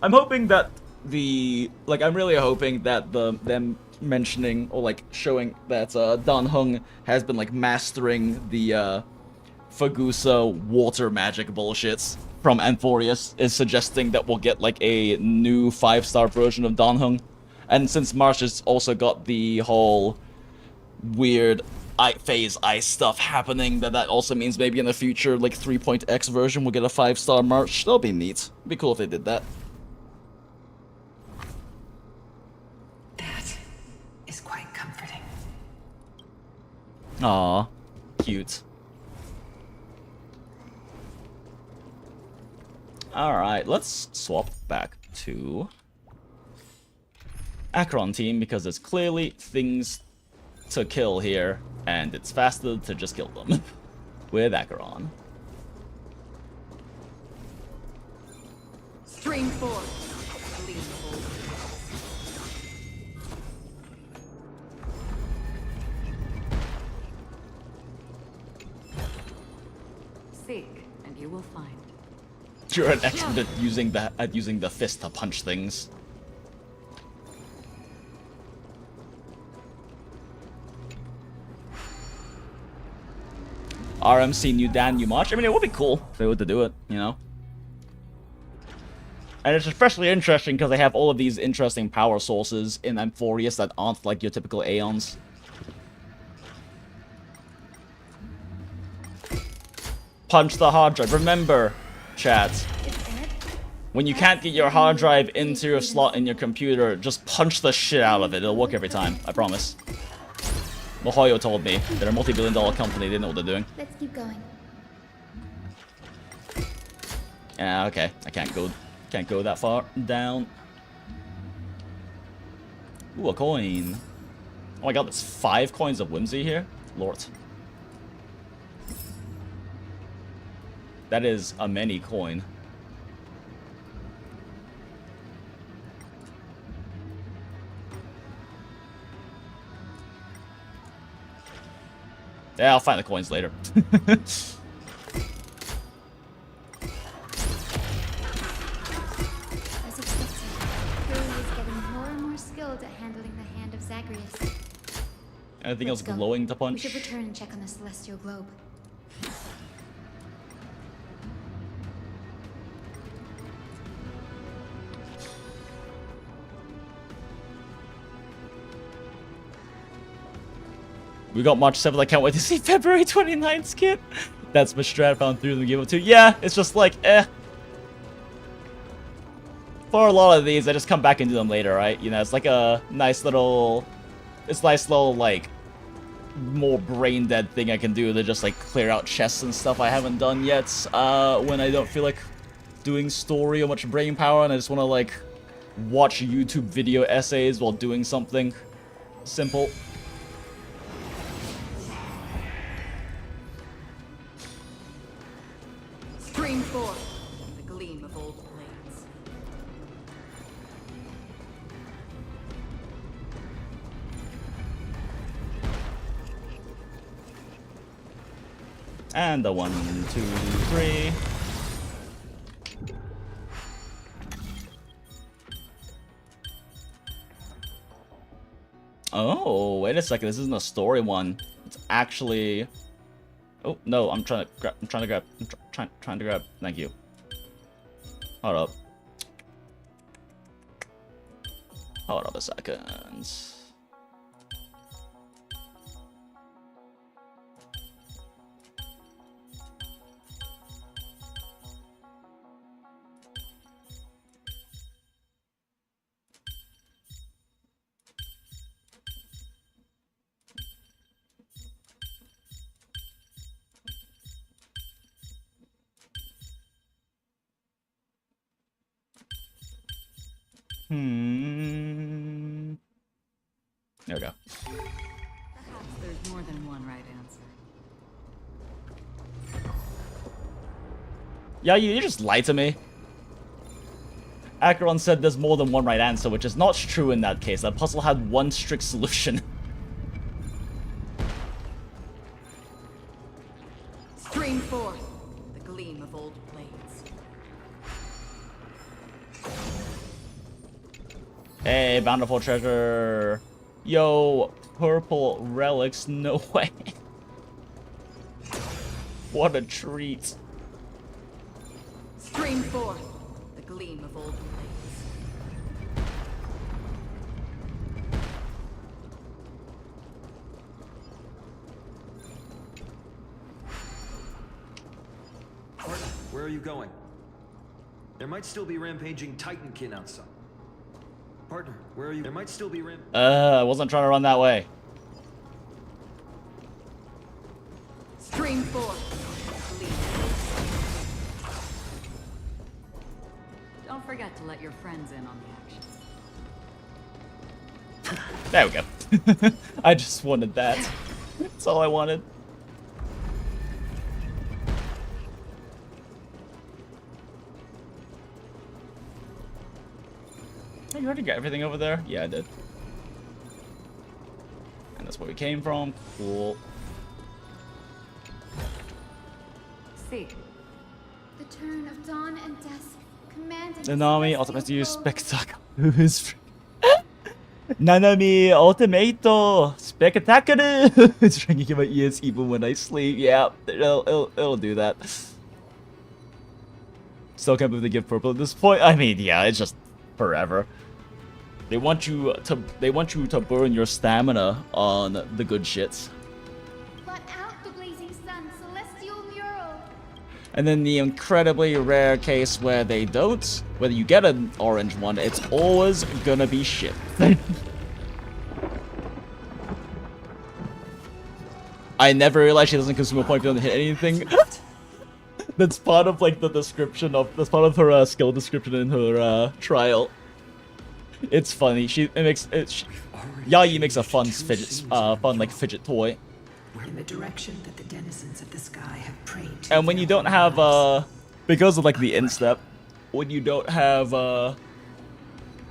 I'm hoping that I'm really hoping that them mentioning or like showing that Dan Heng has been like mastering the Fagusa water magic bullshits from Amphorius is suggesting that we'll get like a new 5-star version of Dan Heng. And since Marsh has also got the whole weird phase ice stuff happening, that also means maybe in the future, like 3.x version, we'll get a 5-star March. That'll be neat. It'd be cool if they did that. That is quite comforting. Aww, cute. Alright, let's swap back to Acheron team, because there's clearly things to kill here, and it's faster to just kill them with Acheron. Stream forward. Seek, and you will find. You're an expert at using the fist to punch things. RMC New Dan New March. I mean, it would be cool if they were to do it, you know? And it's especially interesting because they have all of these interesting power sources in Amphorius that aren't like your typical Aeons. Punch the hard drive. Remember, chat, when you can't get your hard drive into your slot in your computer, just punch the shit out of it. It'll work every time, I promise. Mohoyo told me. They're a multi-billion-dollar company. They know what they're doing. Let's keep going. Yeah, okay. I can't go that far down. Ooh, a coin. Oh my god, there's 5 coins of whimsy here? Lord. That is a many coin. Yeah, I'll find the coins later. As expected, Curly is getting more and more skilled at handling the hand of Zagreus. Anything else Let's go. glowing to We punch? should return and check on the celestial globe. We got March 7th. I can't wait to see February 29th kit. That's my strat found through the game of 2. Yeah, it's just like, For a lot of these, I just come back and do them later, right? You know, it's like a nice little... It's nice little, like, more brain-dead thing I can do to just, like, clear out chests and stuff I haven't done yet. When I don't feel like doing story or much brain power and I just want to, like, watch YouTube video essays while doing something simple. Stream forward. The gleam of old blades. And the 1, 2, 3. Oh, wait a second. This isn't a story one. It's actually. Oh no! I'm trying to grab. Trying to grab. Thank you. Hold up. Hold up a second. There we go. Perhaps there's more than one right answer. Yeah, you just lied to me. Acheron said there's more than one right answer, which is not true in that case. That puzzle had one strict solution. Stream forth the gleam of old blades. Hey, bountiful treasure. Yo, purple relics, no way. What a treat. Stream forth the gleam of old blades. Partner, where are you going? There might still be rampaging Titankin outside. Partner, where are you? There might still be I wasn't trying to run that way. Stream forth the gleam. Don't forget to let your friends in on the action. There we go. I just wanted that. That's all I wanted. Hey, you already got everything over there? Yeah, I did. And that's where we came from. Cool. See. The turn of dawn and dusk, commanding Nanami Ultimate use Spectacle. Who is Nanami Ultimate Spectacular. It's ringing in my ears even when I sleep. Yeah, it'll do that. Still can't believe they give purple at this point. I mean, yeah, it's just forever. They want you to burn your stamina on the good shits. Blot out the blazing sun, celestial mural. And then the incredibly rare case where they don't, whether you get an orange one, it's always gonna be shit. I never realized she doesn't consume a point if you don't hit anything. That's part of like the description of, that's part of her skill description in her trial. It's funny. Yayi makes a fun fidget toy. In the direction that the denizens of the sky have prayed to. And when you don't have because of like the instep, when you don't have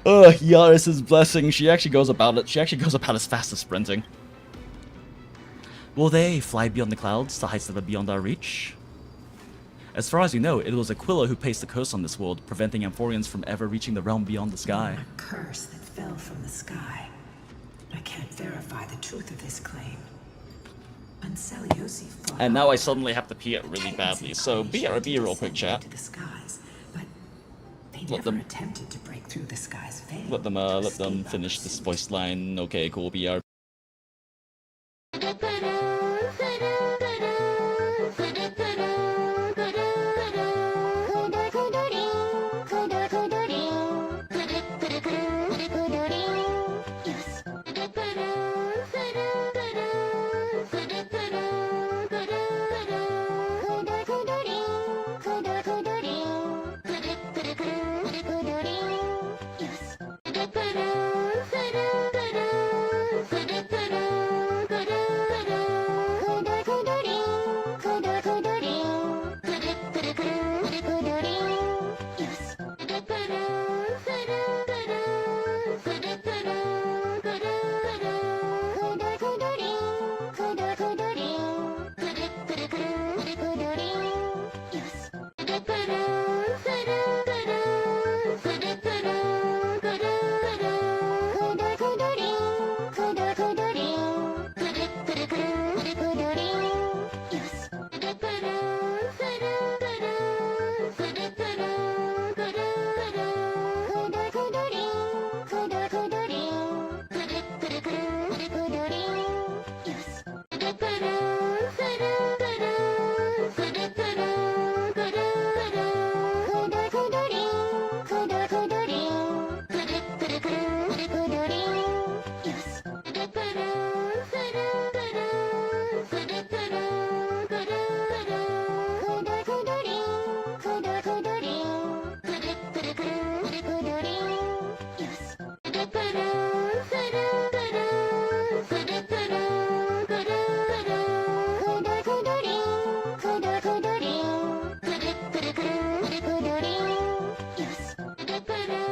Yaris's blessing, she actually goes about it. She actually goes about as fast as sprinting. Will they fly beyond the clouds to heights that are beyond our reach? As far as you know, it was Aquila who placed the curse on this world, preventing Amphorians from ever reaching the realm beyond the sky. A curse that fell from the sky. I can't verify the truth of this claim. And now I suddenly have to pee it really badly, so BRB real quick, chat. Let them attempted to break through the sky's veil. Let them finish this voice line. Okay, cool, BRB.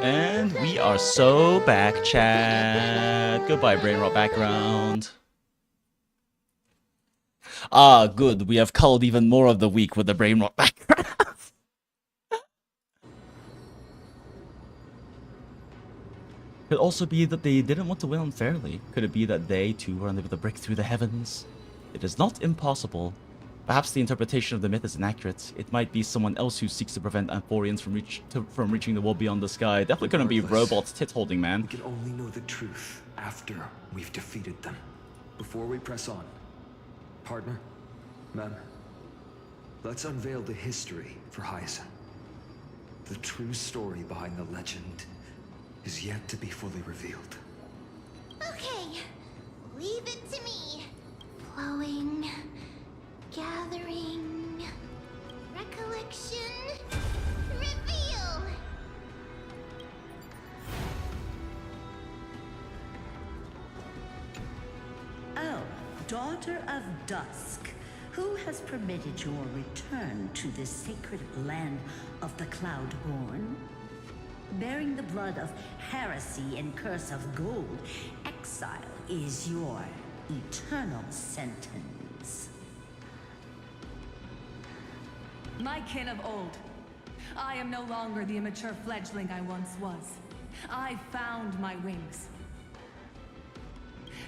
And we are so back, chat. Goodbye, brain rot background. Ah, good. We have culled even more of the week with the brain rot background. Could also be that they didn't want to win unfairly. Could it be that they, too, were unable to break through the heavens? It is not impossible. Perhaps the interpretation of the myth is inaccurate. It might be someone else who seeks to prevent Amphorians from reaching the world beyond the sky. Definitely couldn't be robots tit-holding, man. We can only know the truth after we've defeated them. Before we press on. Partner, ma'am, let's unveil the history for Hyacinth. The true story behind the legend is yet to be fully revealed. Okay, leave it to me. Flowing, gathering, recollection, reveal. Oh, daughter of dusk, who has permitted your return to this sacred land of the Cloudborn? Bearing the blood of heresy and curse of gold, exile is your eternal sentence. My kin of old, I am no longer the immature fledgling I once was. I found my wings.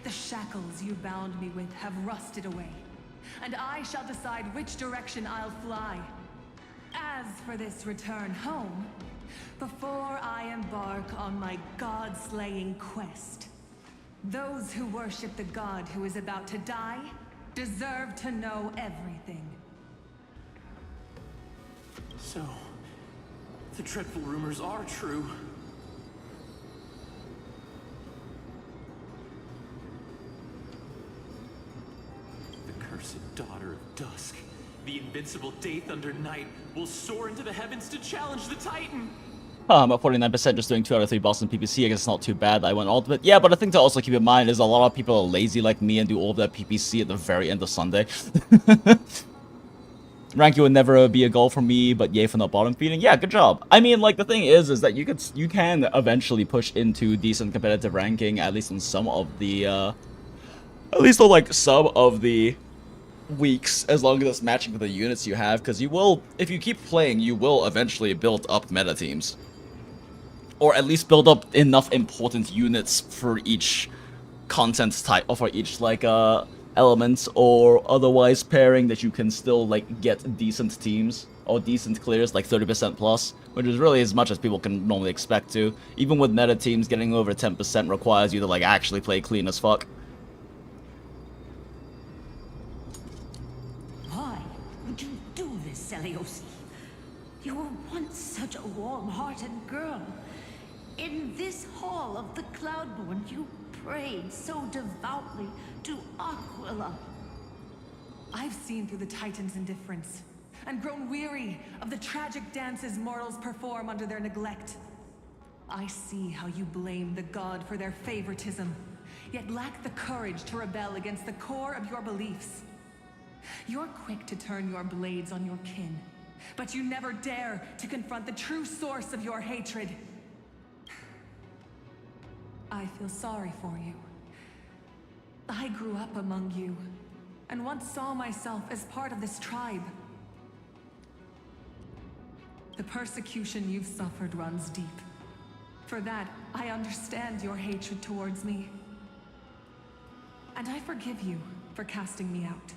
The shackles you bound me with have rusted away, and I shall decide which direction I'll fly. As for this return home, before I embark on my god-slaying quest, those who worship the god who is about to die deserve to know everything. So, the dreadful rumors are true. The cursed daughter of dusk, the invincible Day Thunder Knight, will soar into the heavens to challenge the Titan. I'm at 49%, just doing 2 out of 3 bosses in PPC. I guess it's not too bad that I went ultimate. Yeah, but the thing to also keep in mind is a lot of people are lazy like me and do all of that PPC at the very end of Sunday. Ranking would never be a goal for me, but yay for not bottom feeding. Yeah, good job. I mean, like, the thing is that you can eventually push into decent competitive ranking, at least on some of the, at least on, like, some of the weeks, as long as it's matching with the units you have, because you will, if you keep playing, you will eventually build up meta teams. Or at least build up enough important units for each content type, or for each, like, elements or otherwise pairing that you can still, like, get decent teams, or decent clears, like 30% plus, which is really as much as people can normally expect to. Even with meta teams, getting over 10% requires you to, like, actually play clean as fuck. Why would you do this, Seliosi? You were once such a warm-hearted girl. In this hall of the Cloudborn, you prayed so devoutly to Aquila. I've seen through the Titan's indifference, and grown weary of the tragic dances mortals perform under their neglect. I see how you blame the god for their favoritism, yet lack the courage to rebel against the core of your beliefs. You're quick to turn your blades on your kin, but you never dare to confront the true source of your hatred. I feel sorry for you. I grew up among you, and once saw myself as part of this tribe. The persecution you've suffered runs deep. For that, I understand your hatred towards me. And I forgive you for casting me out.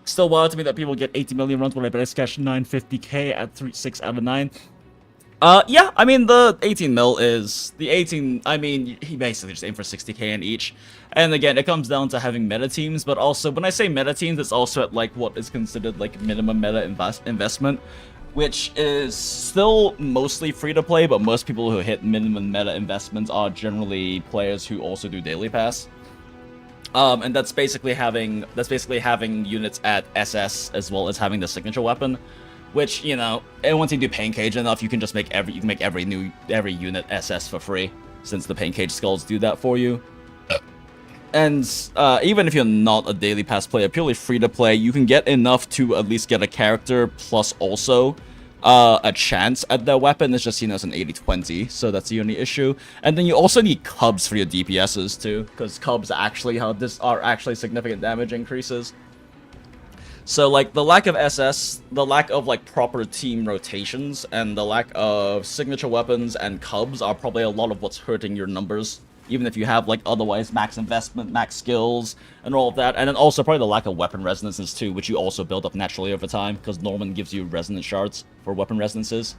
Still wild to me that people get 80 million runs when I best cash 950k at 6 out of 9. Yeah, I mean, the 18 mil is... The 18, I mean, he basically just aimed for 60k in each. And again, it comes down to having meta teams, but also, when I say meta teams, it's also at, like, what is considered, like, minimum meta investment, which is still mostly free-to-play, but most people who hit minimum meta investments are generally players who also do daily pass. And that's basically having units at SS, as well as having the signature weapon. Which, you know, and once you do Pain Cage enough, you can just make every every unit SS for free, since the Pain Cage skulls do that for you. And even if you're not a daily pass player, purely free to play, you can get enough to at least get a character, plus also a chance at their weapon. It's just seen as an 80-20, so that's the only issue. And then you also need cubs for your DPSs too, because cubs actually are actually significant damage increases. So like the lack of SS, the lack of like proper team rotations, and the lack of signature weapons and cubs are probably a lot of what's hurting your numbers. Even if you have like otherwise max investment, max skills, and all of that. And then also probably the lack of weapon resonances too, which you also build up naturally over time, because Norman gives you resonance shards for weapon resonances.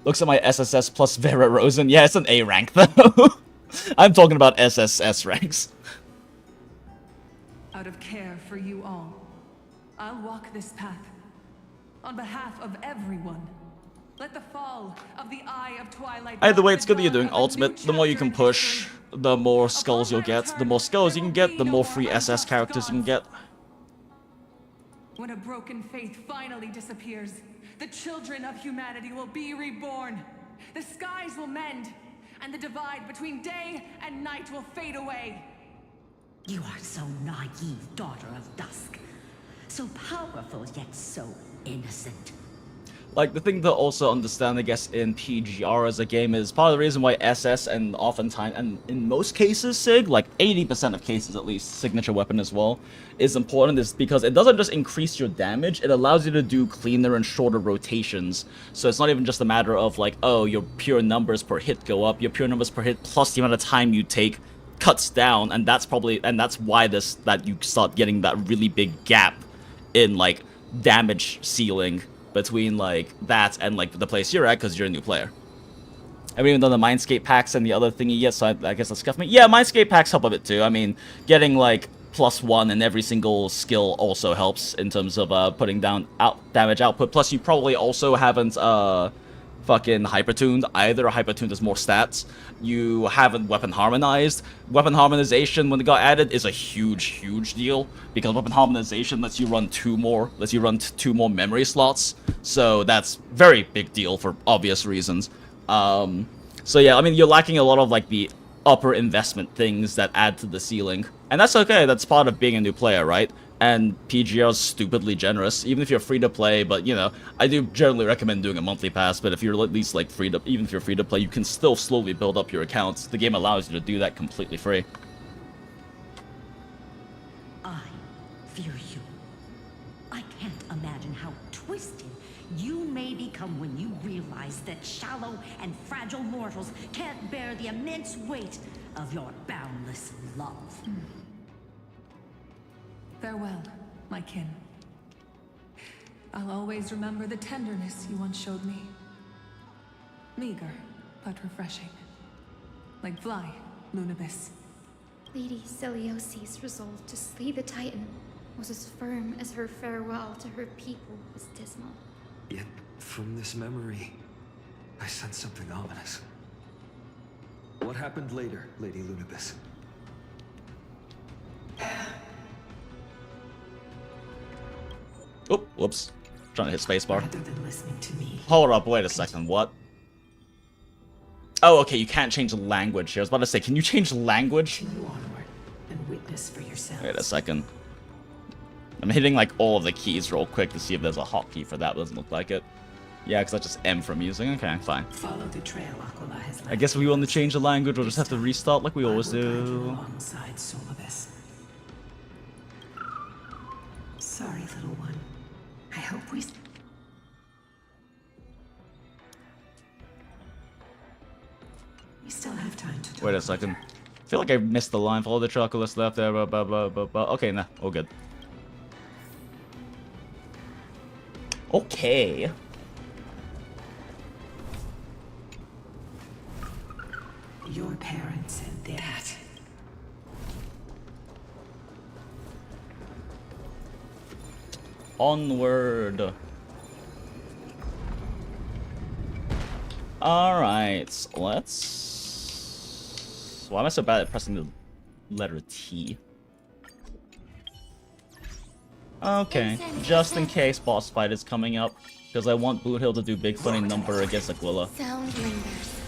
Looks at my SSS plus Vera Rosen. Yeah, it's an A rank though. I'm talking about SSS ranks. Out of care for you all, I'll walk this path. On behalf of everyone, let the fall of the Eye of Twilight... Either way, it's good that you're doing ultimate. The more you can push, the more skulls you'll get. The more skulls you can get, the more free SS characters you can get. When a broken faith finally disappears, the children of humanity will be reborn. The skies will mend, and the divide between day and night will fade away. You are so naive, daughter of dusk. So powerful, yet so innocent. Like, the thing to also understand, I guess, in PGR as a game is part of the reason why SS and oftentimes, and in most cases, SIG, like 80% of cases at least, signature weapon as well, is important is because it doesn't just increase your damage, it allows you to do cleaner and shorter rotations. So it's not even just a matter of like, oh, your pure numbers per hit go up, your pure numbers per hit plus the amount of time you take cuts down, and that's why that you start getting that really big gap in like damage ceiling between like that and like the place you're at, because you're a new player. I mean, even though the Mindscape packs and the other thingy, yes, I guess that's scuff me. Yeah, Mindscape packs help a bit too. I mean, getting like +1 in every single skill also helps in terms of putting down damage output. Plus, you probably also haven't fucking hypertuned either. Hypertuned has more stats. You haven't weapon harmonized. Weapon harmonization, when it got added, is a huge deal, because weapon harmonization lets you run two more memory slots. So that's very big deal for obvious reasons. So yeah, I mean, you're lacking a lot of like the upper investment things that add to the ceiling, and that's okay. That's part of being a new player, right? And PGR is stupidly generous, even if you're free to play. But you know, I do generally recommend doing a monthly pass. But if you're at least like even if you're free to play, you can still slowly build up your accounts. The game allows you to do that completely free. I fear you. I can't imagine how twisted you may become when you realize that shallow and fragile mortals can't bear the immense weight of your boundless love. Farewell, my kin. I'll always remember the tenderness you once showed me. Meager, but refreshing. Like fly, Lunibus. Lady Celiosi's resolve to slay the Titan was as firm as her farewell to her people was dismal. Yet, from this memory, I sense something ominous. What happened later, Lady Lunibus? Oh, whoops. Trying to hit spacebar. Rather than listening to me. Hold up, wait a second, what? Oh, okay, you can't change the language here. I was about to say, can you change the language? Continue onward and witness for yourself. Wait a second. I'm hitting like all of the keys real quick to see if there's a hotkey for that. Doesn't look like it. Yeah, because that's just M from using. Okay, fine. Follow the trail Aquila has left. I guess if we want to change the language, we'll just have to restart like we always do. Alongside Solibus. Sorry, little one. I hope we still have time to talk. Wait a second. I feel like I missed the line. Follow the trail Aquila left there. Blah, blah, blah, blah, blah. Okay, nah, all good. Okay. Your parents said that. Onward. Alright, let's... Why am I so bad at pressing the letter T? Okay, just in case boss fight is coming up, because I want Boot Hill to do big funny number against Aquila. Sound lingers.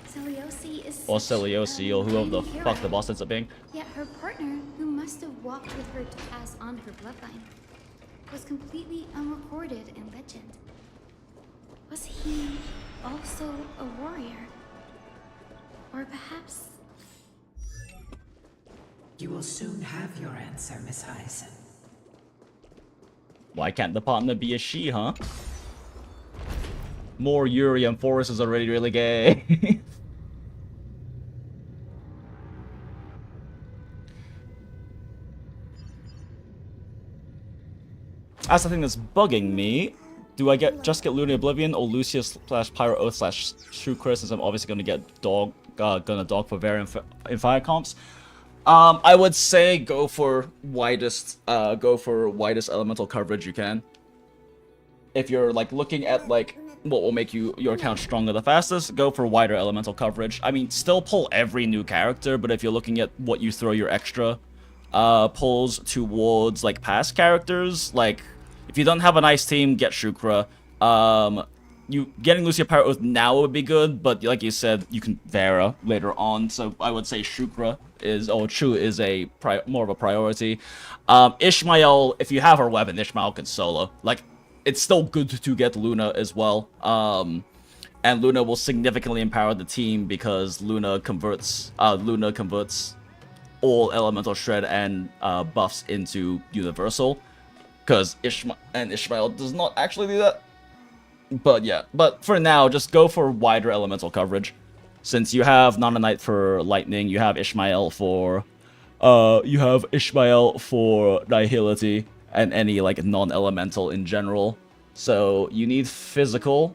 Celiosi is Or Celiosi, or whoever the hero. fuck the boss ends up being. Yet her partner, who must have walked with her to pass on her bloodline. was completely unrecorded in legend. Was he also a warrior? Or perhaps... You will soon have your answer, Miss Hyacinth. Why can't the partner be a she, huh? More Yuri and Forrest is already really gay. That's the thing that's bugging me. Do I just get Luna Oblivion or Lucia / Pyro Oath / Shukra, since I'm obviously gonna get dog for Vera in fire comps? I would say go for widest elemental coverage you can. If you're like looking at like what will make your account stronger the fastest, go for wider elemental coverage. I mean, still pull every new character, but if you're looking at what you throw your extra pulls towards like past characters, like if you don't have a nice team, get Shukra. You getting Lucia Pyro Oath now would be good, but like you said, you can Vera later on. So I would say Shukra Chu is more of a priority. Ishmael, if you have her weapon, Ishmael can solo. Like, it's still good to get Luna as well. And Luna will significantly empower the team because Luna converts all elemental shred and buffs into universal. Because Ishmael does not actually do that. But yeah, but for now, just go for wider elemental coverage. Since you have Nana Knight for lightning, you have Ishmael for nihility and any like non-elemental in general. So you need physical.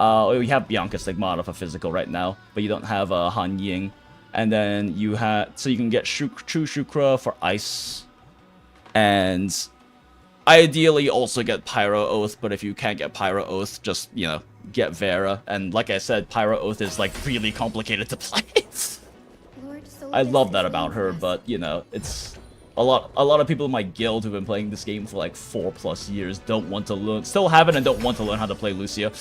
We have Bianca Stigmata for physical right now, but you don't have Han Ying. And then you can get True Shukra for ice, and ideally also get Pyro Oath, but if you can't get Pyro Oath, just, you know, get Vera. And like I said, Pyro Oath is like really complicated to play. I love that about her, but you know, it's a lot of people in my guild who've been playing this game for like 4+ years don't want to learn, still haven't and don't want to learn how to play Lucia.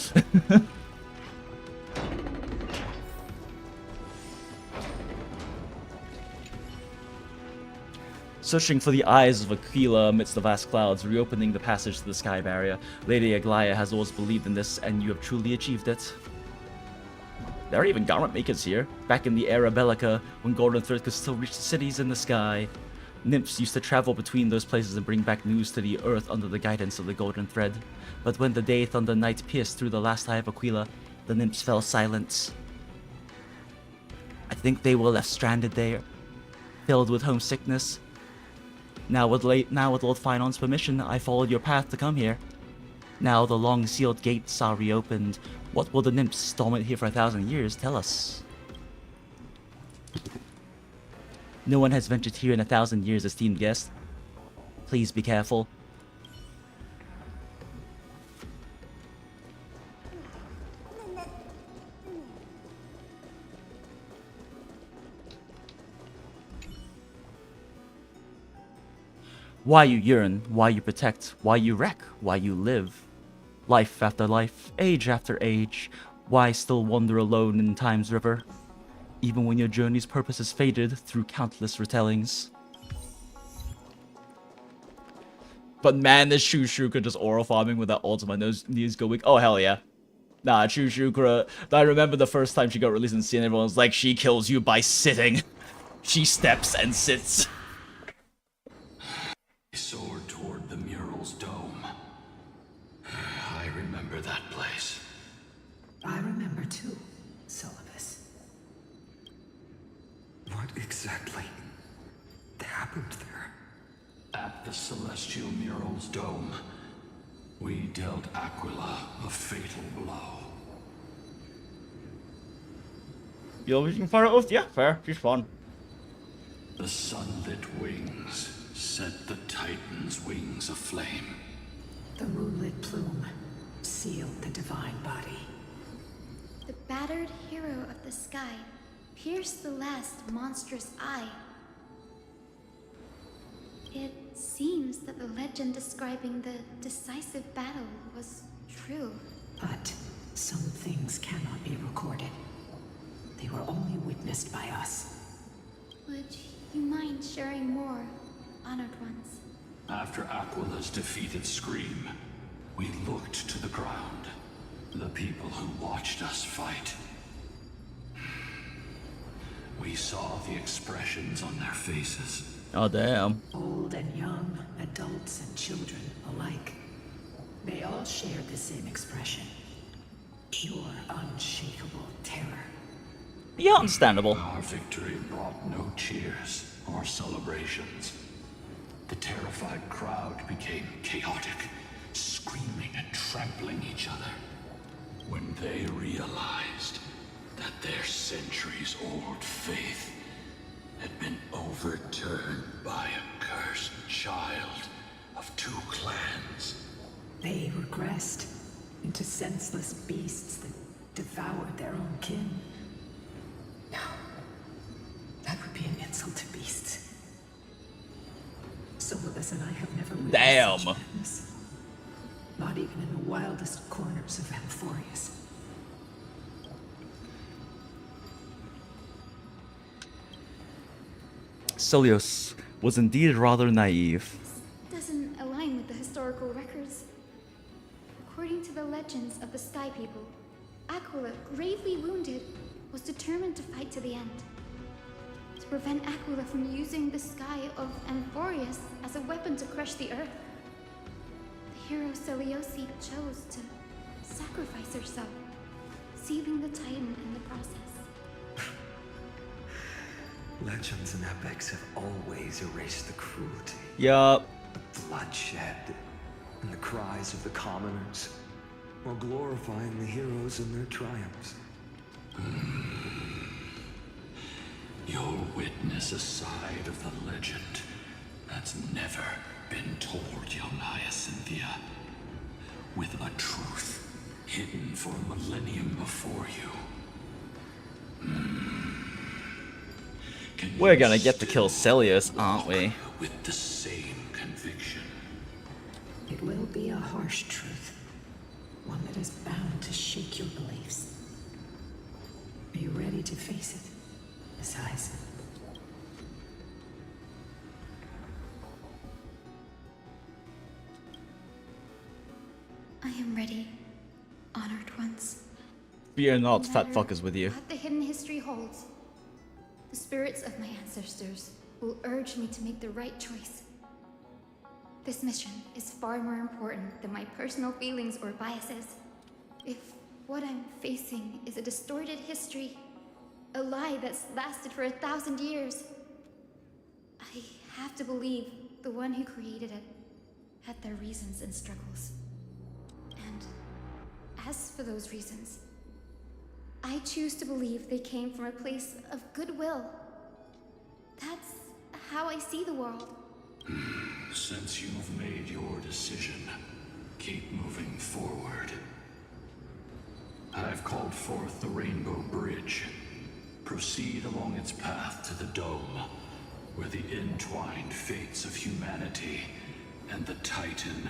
Searching for the eyes of Aquila amidst the vast clouds, reopening the passage to the sky barrier. Lady Aglaia has always believed in this, and you have truly achieved it. There are even garment makers here. Back in the era Bellica, when Golden Thread could still reach the cities in the sky, nymphs used to travel between those places and bring back news to the earth under the guidance of the Golden Thread. But when the Day Thunder Night pierced through the last eye of Aquila, the nymphs fell silent. I think they were left stranded there, filled with homesickness. Now with Lord Finon's permission, I followed your path to come here. Now the long sealed gates are reopened. What will the nymphs dormant here for 1,000 years tell us? No one has ventured here in 1,000 years, esteemed guest. Please be careful. Why you yearn, why you protect, why you wreck, why you live. Life after life, age after age, why still wander alone in time's river? Even when your journey's purpose is faded through countless retellings. But man, this Shukra just aura farming with that ult, my knees go weak. Oh hell yeah. Nah, Shukra, I remember the first time she got released in scene, everyone was like, she kills you by sitting. She steps and sits. Soared toward the mural's dome. I remember that place. I remember too, Syllabus. What exactly happened there? At the celestial mural's dome, we dealt Aquila a fatal blow. You're using Fire Oath? Yeah, fair. She's fun. The sunlit wings set the Titan's wings aflame. The moonlit plume sealed the divine body. The battered hero of the sky pierced the last monstrous eye. It seems that the legend describing the decisive battle was true. But some things cannot be recorded. They were only witnessed by us. Would you mind sharing more, honored ones? After Aquila's defeated Scream, we looked to the ground. The people who watched us fight. We saw the expressions on their faces. Oh, damn. Old and young, adults and children alike. They all shared the same expression. Pure, unshakable terror. Yeah, understandable. Our victory brought no cheers or celebrations. The terrified crowd became chaotic, screaming and trampling each other. When they realized that their centuries-old faith had been overturned by a cursed child of two clans. They regressed into senseless beasts that devoured their own kin. No, that would be an insult to beasts. Solus and I have never witnessed Damn. such madness. Not even in the wildest corners of Amphorius. Celios was indeed rather naive. Doesn't align with the historical records. According to the legends of the Sky People, Aquila, gravely wounded, was determined to fight to the end. To prevent Aquila from using the sky of Amphorius as a weapon to crush the earth. The hero Celiosi chose to sacrifice herself, sealing the Titan in the process. Legends and epics have always erased the cruelty. Yup. The bloodshed and the cries of the commoners, while glorifying the heroes and their triumphs. You'll witness a side of the legend that's never been told, young Hyacinthia. With a truth hidden for a millennium before you. We're gonna get to kill Celios, aren't we? With the same conviction. It will be a harsh truth. One that is bound to shake your beliefs. Are you ready to face it, Miss Hyacinth? I am ready, honored ones. Fear not, No fat matter fuckers with you. What the hidden history holds, the spirits of my ancestors will urge me to make the right choice. This mission is far more important than my personal feelings or biases. If what I'm facing is a distorted history, a lie that's lasted for 1,000 years, I have to believe the one who created it had their reasons and struggles. And as for those reasons, I choose to believe they came from a place of goodwill. That's how I see the world. Since you've made your decision, keep moving forward. I've called forth the Rainbow Bridge. Proceed along its path to the Dome, where the entwined fates of humanity and the Titan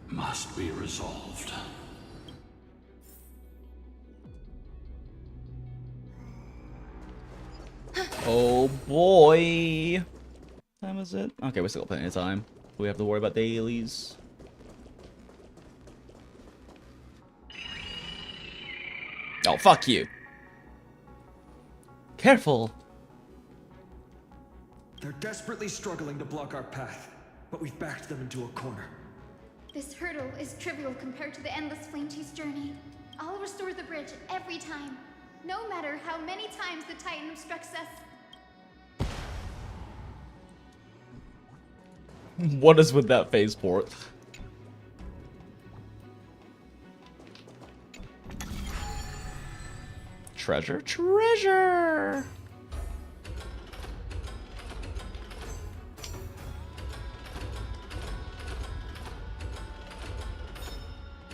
must be resolved. Oh boy. What time is it? Okay, we still got plenty of time. We have to worry about dailies. Oh, fuck you. Careful. They're desperately struggling to block our path, but we've backed them into a corner. This hurdle is trivial compared to the endless flame chase journey. I'll restore the bridge every time, no matter how many times the Titan obstructs us. What is with that phase port? Treasure? Treasure!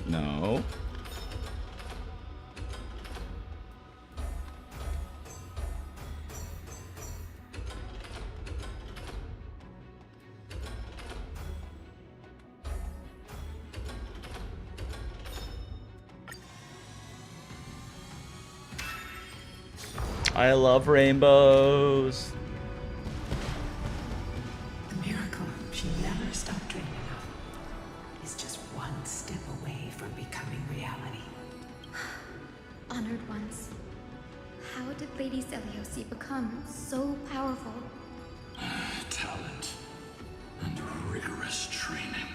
No. I love rainbows. The miracle. She never stopped. step away from becoming reality. Honored ones. How did Lady Zeliosi become so powerful? Talent and rigorous training.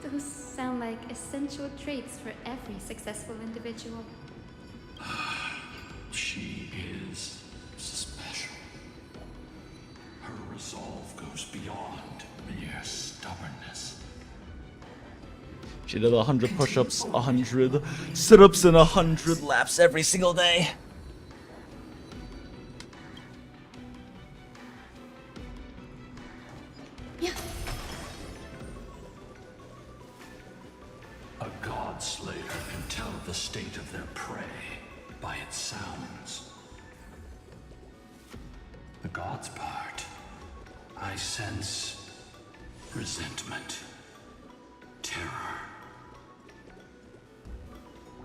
Those sound like essential traits for every successful individual. She is special. Her resolve goes beyond mere stubbornness. She did 100 push-ups, 100 sit-ups, and 100 laps every single day. Yeah. A god slayer can tell the state of their prey by its sounds. The god's part, I sense resentment, terror.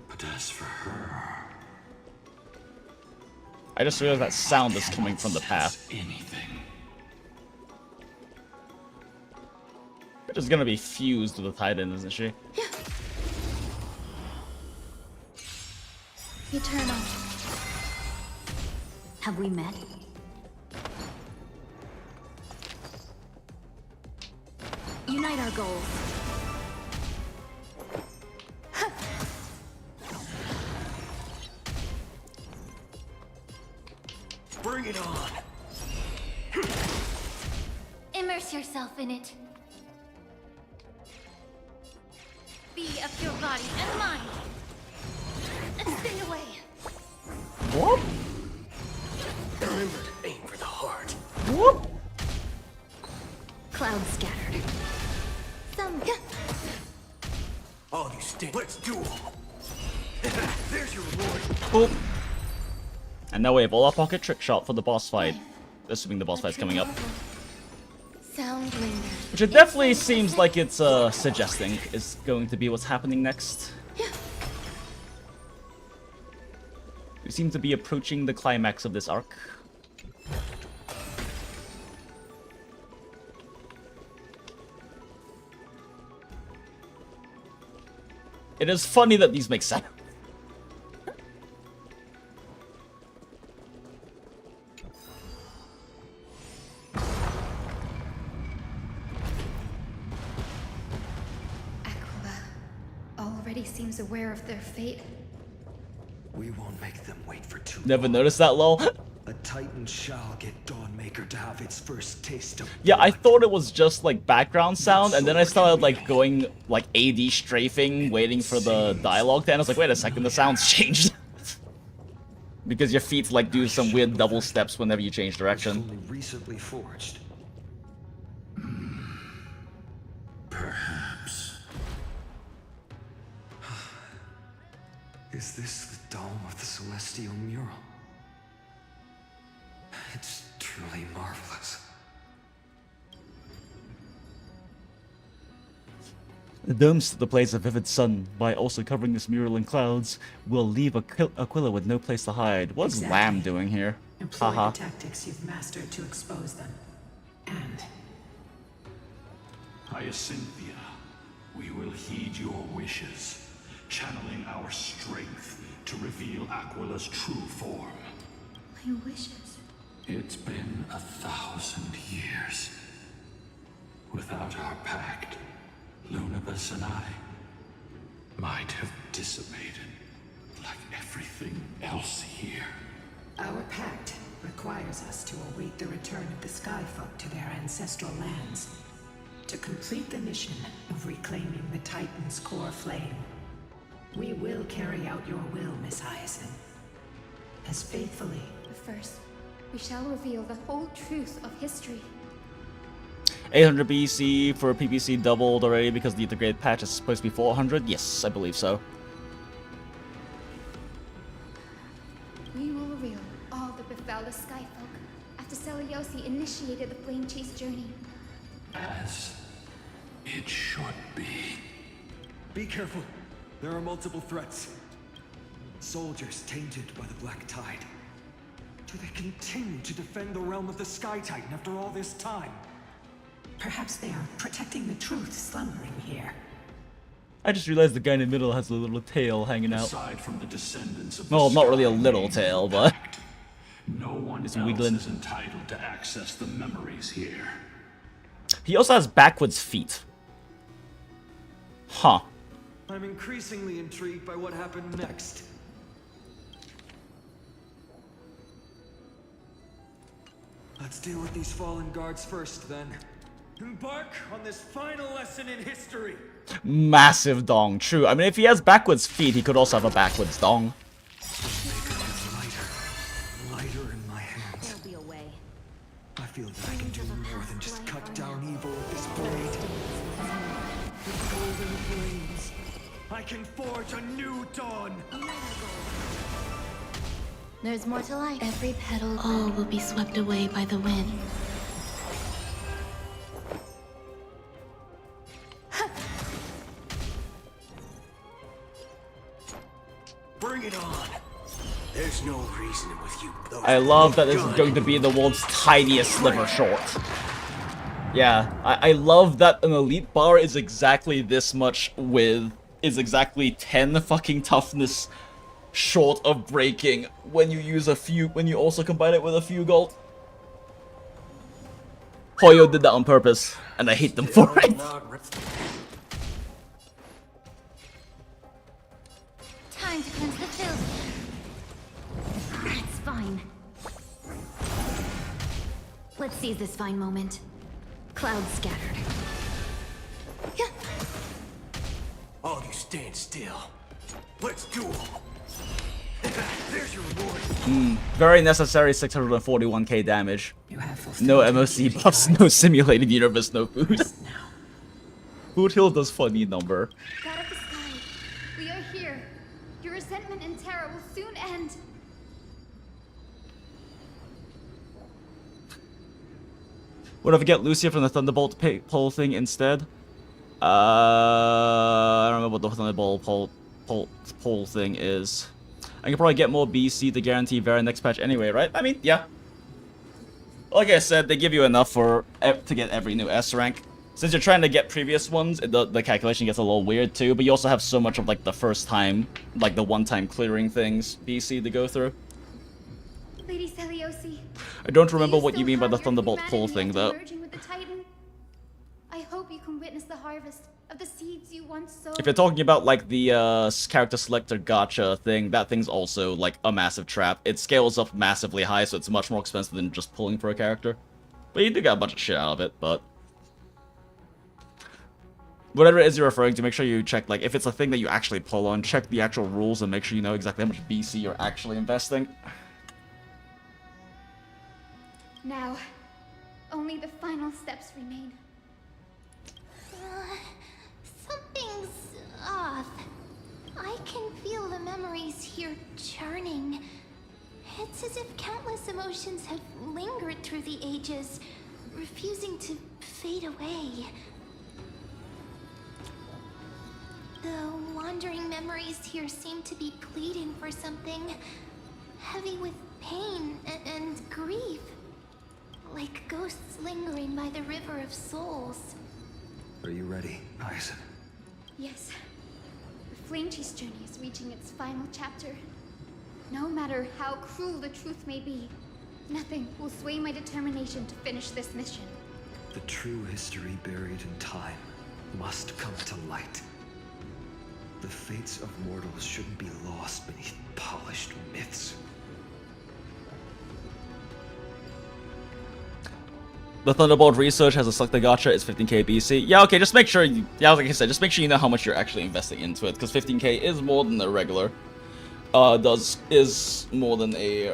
But as for her, I just realized that sound is coming from the path. anything. Which is gonna be fused with the Titan, isn't she? Eternal. Have we met? Unite our goals. Bring it on. Immerse yourself in it. Be of your body and mind. And stay away. What? Remember to aim for the heart. What? Clouds scattered. Some. All you stink. Let's duel. There's your reward. Boop. And now we have all our pocket trick shot for the boss fight. Assuming the boss fight's coming up. Sound lingers. Which it definitely seems like it's suggesting is going to be what's happening next. We seem to be approaching the climax of this arc. It is funny that these make sense. Already seems aware of their fate. We won't make them wait for too Never noticed that, lol. A Titan shall get Dawnmaker to have its first taste of Yeah, I thought it was just like background sound, and then I started like going like AD strafing, waiting for the dialogue to end. I was like, wait a second, the sound's changed. Because your feet like do some weird double steps whenever you change direction. only recently forged. Perhaps. Is this the dome of the celestial mural? It's truly marvelous. The dome still plays a vivid sun. By also covering this mural in clouds, will leave Aquila with no place to hide. What's Exactly. Lamb doing here? Employ Haha. the tactics you've mastered to expose them. And Hyacinthia, we will heed your wishes, channeling our strength to reveal Aquila's true form. My wishes. It's been 1,000 years. Without our pact, Lunabus and I might have dissipated like everything else here. our pact requires us to await the return of the Skyfolk to their ancestral lands, to complete the mission of reclaiming the Titan's core flame. We will carry out your will, Miss Hyacinth, as faithfully. But first, we shall reveal the whole truth of history. 800 BC for PPC doubled already because the integrated patch is supposed to be 400? Yes, I believe so. We will reveal all that befell the Skyfolk after Seliosi initiated the Flame Chase journey. As it should be. Be careful. There are multiple threats. Soldiers tainted by the Black Tide. Do they continue to defend the realm of the Sky Titan after all this time? Perhaps they are protecting the truth slumbering here. I just realized the guy in the middle has a little tail hanging out. Aside from the descendants of Well, the not really a sky little being tail, but intact, no one it's else wiggling. is entitled to access the memories here. He also has backwards feet. Huh. I'm increasingly intrigued by what happened next. Let's deal with these fallen guards first, then. Embark on this final lesson in history. Massive dong, true. I mean, if he has backwards feet, he could also have a backwards dong. Lighter in my hands. There'll be a way. I feel that I can do more than just cut down evil with this blade. With golden flames, I can forge a new dawn. There's more to life. Every petal, all will be swept away by the wind. Bring it on. There's no reasoning with you. I love that this is going to be the world's tiniest sliver short. Yeah, I love that an elite bar is exactly this much is exactly 10 fucking toughness short of breaking when you also combine it with a few gold. Hoyo did that on purpose, and I hate them for it. Time to cleanse the filth. It's fine. Let's seize this fine moment. Clouds scattered. All you stand still. Let's do it. There's your reward. Very necessary 641k damage. No MOC buffs, no simulated universe, no boost. Boot Hill does funny number. God of the sky, we are here. Your resentment and terror will soon end. What if I get Lucia from the Thunderbolt pole thing instead? I don't remember what the Thunderbolt pole thing is. I can probably get more BC to guarantee very next patch anyway, right? I mean, yeah. Like I said, they give you enough to get every new S rank. Since you're trying to get previous ones, the calculation gets a little weird too, but you also have so much of like the first time, like the one-time clearing things BC to go through. Lady Celiosi, I don't remember what you mean by the Thunderbolt pole thing though. merging with the Titan. I hope you can witness the harvest of the seeds you once sowed. If you're talking about like the character selector gacha thing, that thing's also like a massive trap. It scales up massively high, so it's much more expensive than just pulling for a character. But you do get a bunch of shit out of it, but whatever it is you're referring to, make sure you check, like, if it's a thing that you actually pull on, check the actual rules and make sure you know exactly how much BC you're actually investing. Now, only the final steps remain. Something's off. I can feel the memories here churning. It's as if countless emotions have lingered through the ages, refusing to fade away. The wandering memories here seem to be pleading for something, heavy with pain and grief. Like ghosts lingering by the river of souls. Are you ready, Aizen? Yes. The Flame Chase journey is reaching its final chapter. No matter how cruel the truth may be, nothing will sway my determination to finish this mission. The true history buried in time must come to light. The fates of mortals shouldn't be lost beneath polished myths. The Thunderbolt research has a selected gacha, it's 15k BC. Yeah, okay, just make sure you, yeah, like I said, just make sure you know how much you're actually investing into it, because 15k is more than a regular. Is more than a...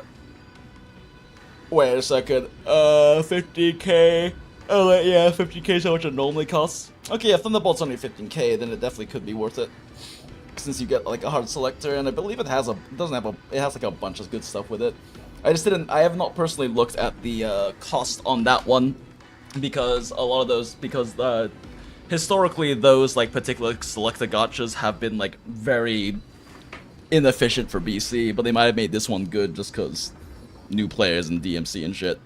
Wait a second. 50k. Oh, yeah, 50k is how much it normally costs. Okay, if Thunderbolt's only 15k, then it definitely could be worth it. Since you get like a hard selector, and I believe it has like a bunch of good stuff with it. I have not personally looked at the cost on that one, because a lot of those, historically those like particular selector gachas have been like very inefficient for BC, but they might have made this one good just because new players and DMC and shit.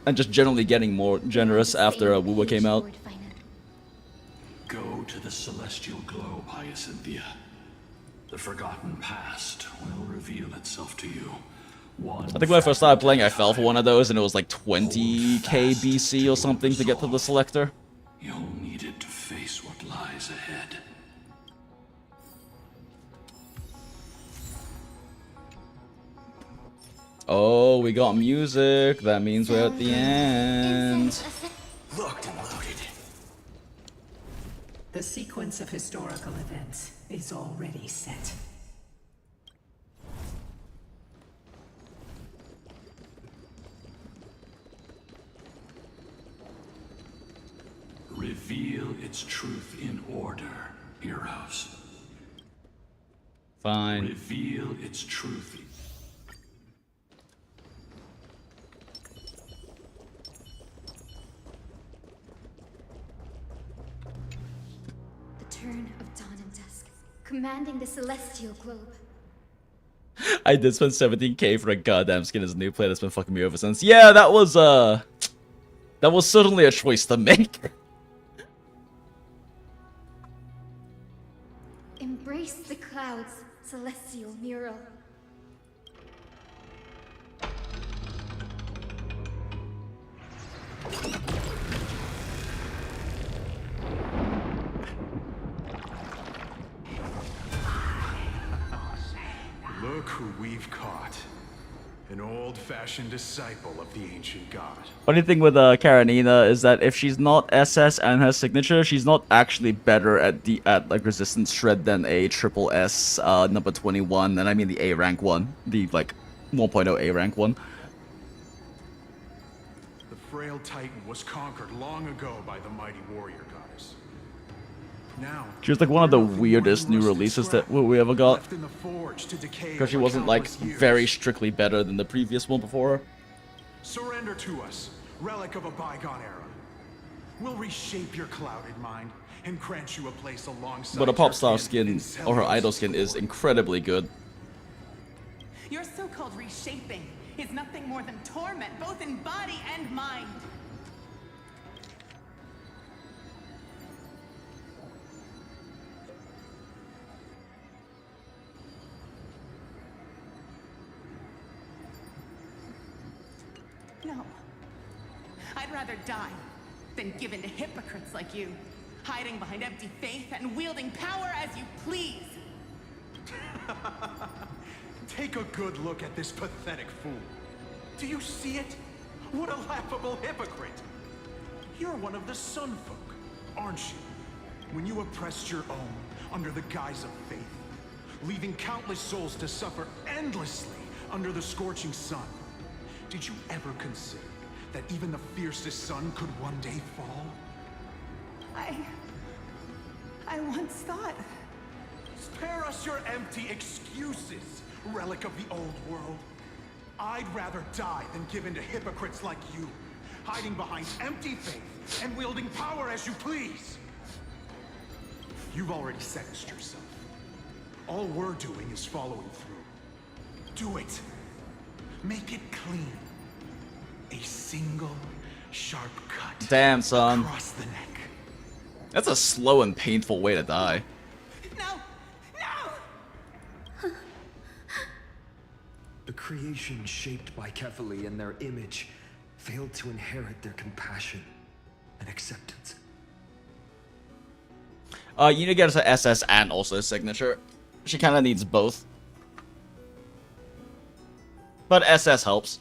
And just generally getting more generous after WoWa came out. Go Go to the celestial globe, Hyacinthia. The forgotten past will reveal itself to you. I think when I first started playing, I fell for one of those, and it was like 20k BC or something to get to the selector. You'll need it to face what lies ahead. Oh, we got music. That means we're at the end. Locked and loaded. The sequence of historical events is already set. Reveal its truth in order, heroes. Fine. Reveal its truth. The turn of dawn and dusk, commanding the celestial globe. I did spend 17k for a goddamn skin as a new player that's been fucking me over since. Yeah, that was certainly a choice to make. Embrace the clouds, celestial mural. Look who we've caught. An old-fashioned disciple of the ancient god. Funny thing with Karenina is that if she's not SS and her signature, she's not actually better at like resistance shred than a triple S number 21, and I mean the A rank one, the like 1.0 A rank one. The frail titan was conquered long ago by the mighty warrior goddess. Now, She was like one of the weirdest new releases that we ever got, because she wasn't like very strictly better than the previous one before her. surrender to us, relic of a bygone era. We'll reshape your clouded mind and grant you a place alongside. But a pop star your skin, kin in or her Celios' idol skin, is incredibly good. Your so-called reshaping is nothing more than torment, both in body and mind. No. I'd rather die than give in to hypocrites like you, hiding behind empty faith and wielding power as you please. Take a good look at this pathetic fool. Do you see it? What a laughable hypocrite. You're one of the Sun Folk, aren't you? When you oppressed your own under the guise of faith, leaving countless souls to suffer endlessly under the scorching sun. Did you ever consider that even the fiercest sun could one day fall? I once thought... Spare us your empty excuses, relic of the old world. I'd rather die than give in to hypocrites like you, hiding behind empty faith and wielding power as you please. You've already sentenced yourself. All we're doing is following through. Do it. Make it clean. A single sharp cut. Damn, son. Across the neck. That's a slow and painful way to die. The creation shaped by Kefali and their image failed to inherit their compassion and acceptance. You need to get her SS and also a signature. She kind of needs both. But SS helps.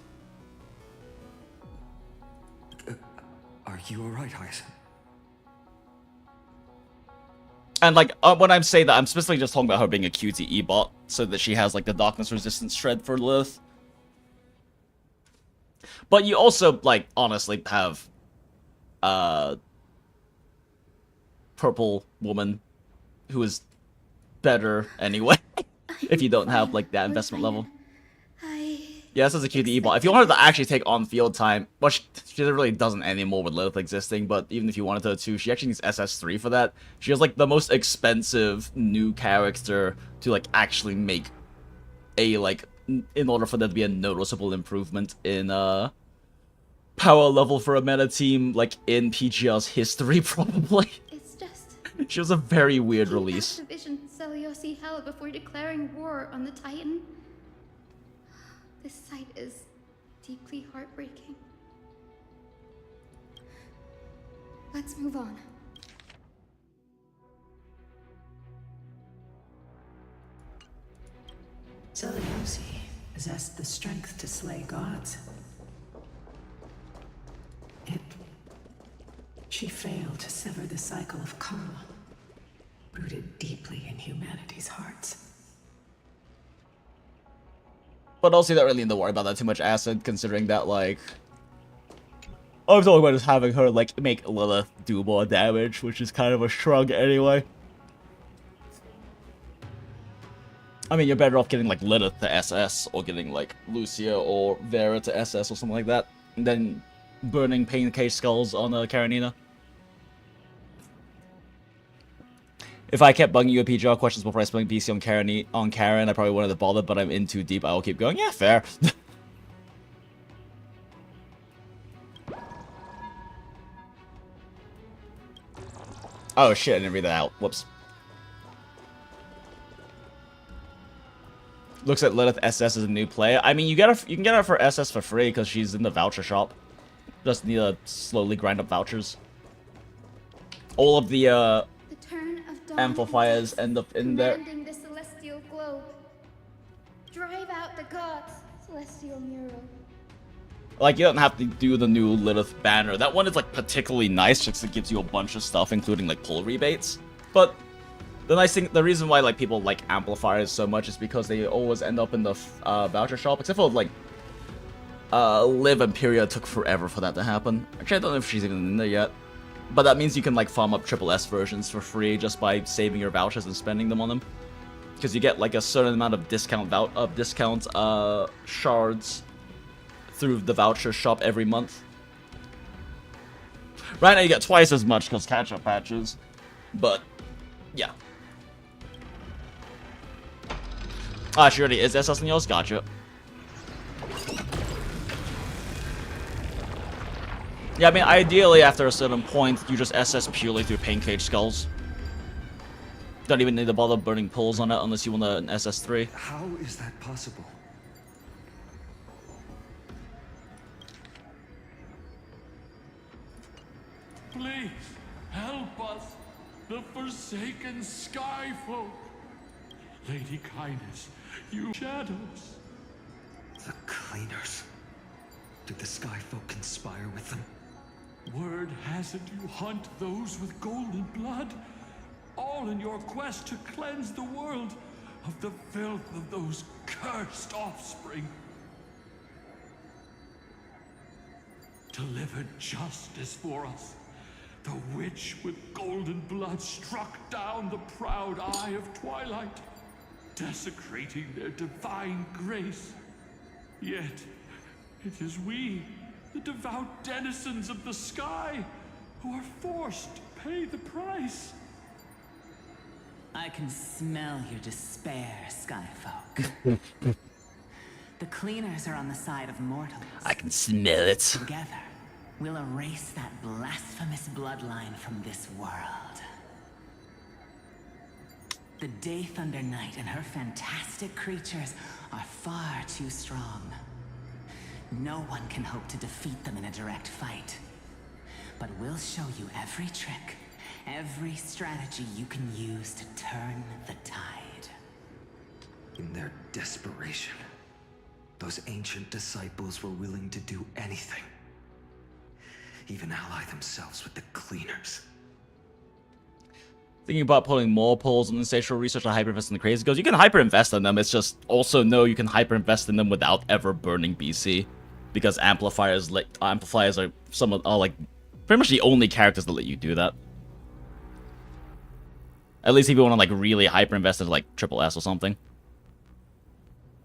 Are you alright, Hyacinth? And like, when I'm saying that, I'm specifically just talking about her being a QTE bot, so that she has like the darkness resistance shred for Lilith. But you also, like, honestly have purple woman who is better anyway, if you don't have like that investment level. Yeah, this is a QTE bot. If you wanted to actually take on field time, well, she really doesn't anymore with Lilith existing, but even if you wanted her to, she actually needs SS3 for that. She has, like, the most expensive new character to, like, actually make a, like, in order for there to be a noticeable improvement in, power level for a meta team, like, in PGR's history, probably. It's just... She was a very weird release. Activision Seliosi hell before declaring war on the Titan. This sight is deeply heartbreaking. Let's move on. Seliosi possessed the strength to slay gods. She failed to sever the cycle of karma, rooted deeply in humanity's hearts. But also, you don't really need to worry about that too much, Acid, considering that, like... I was talking about just having her, like, make Lilith do more damage, which is kind of a shrug anyway. I mean, you're better off getting, like, Lilith to SS, or getting, like, Lucia or Vera to SS or something like that, than burning Pain Cage Skulls on Karenina. If I kept bugging you with PGR questions before I spent BC on Karen, I probably wouldn't have bothered, but I'm in too deep. I will keep going. Yeah, fair. Oh shit, I didn't read that out. Whoops. Looks like Lilith SS is a new play. I mean, you can get her for SS for free because she's in the voucher shop. Just need to slowly grind up vouchers. All of the amplifiers end up in there. Commanding the celestial globe. Drive out the gods, celestial mural. Like, you don't have to do the new Lilith banner. That one is, like, particularly nice, just 'cause it gives you a bunch of stuff, including, like, pull rebates. But the nice thing, the reason why, like, people like amplifiers so much is because they always end up in the voucher shop, except for, like, Liv and Imperia took forever for that to happen. Actually, I don't know if she's even in there yet. But that means you can, like, farm up SSS versions for free just by saving your vouchers and spending them on them. Because you get, like, a certain amount of discount shards through the voucher shop every month. Right now you get twice as much because catch-up patches. But, yeah. Ah, she already is SS in yours? Gotcha. Yeah, I mean, ideally, after a certain point, you just SS purely through Pain Cage Skulls. Don't even need to bother burning pulls on it unless you want an SS3. How is that possible? Please, help us, the forsaken Skyfolk. Lady Kindness, you shadows. The Cleaners. Did the Skyfolk conspire with them? Word has it you hunt those with golden blood, all in your quest to cleanse the world of the filth of those cursed offspring. Delivered justice for us. The witch with golden blood struck down the proud eye of Twilight, desecrating their divine grace. Yet, it is we, the devout denizens of the sky, who are forced to pay the price. I can smell your despair, Skyfolk. The Cleaners are on the side of mortals. I can smell it. Together, we'll erase that blasphemous bloodline from this world. The Day Thunder Knight and her fantastic creatures are far too strong. No one can hope to defeat them in a direct fight. But we'll show you every trick, every strategy you can use to turn the tide. In their desperation, those ancient disciples were willing to do anything. Even ally themselves with the Cleaners. Thinking about putting more polls on the spatial research and hyperinvest in the crazy goes. You can hyperinvest in them, it's just also know you can hyperinvest in them without ever burning BC. Because amplifiers are like pretty much the only characters that let you do that. At least if you want to like really hyperinvest into like SSS or something.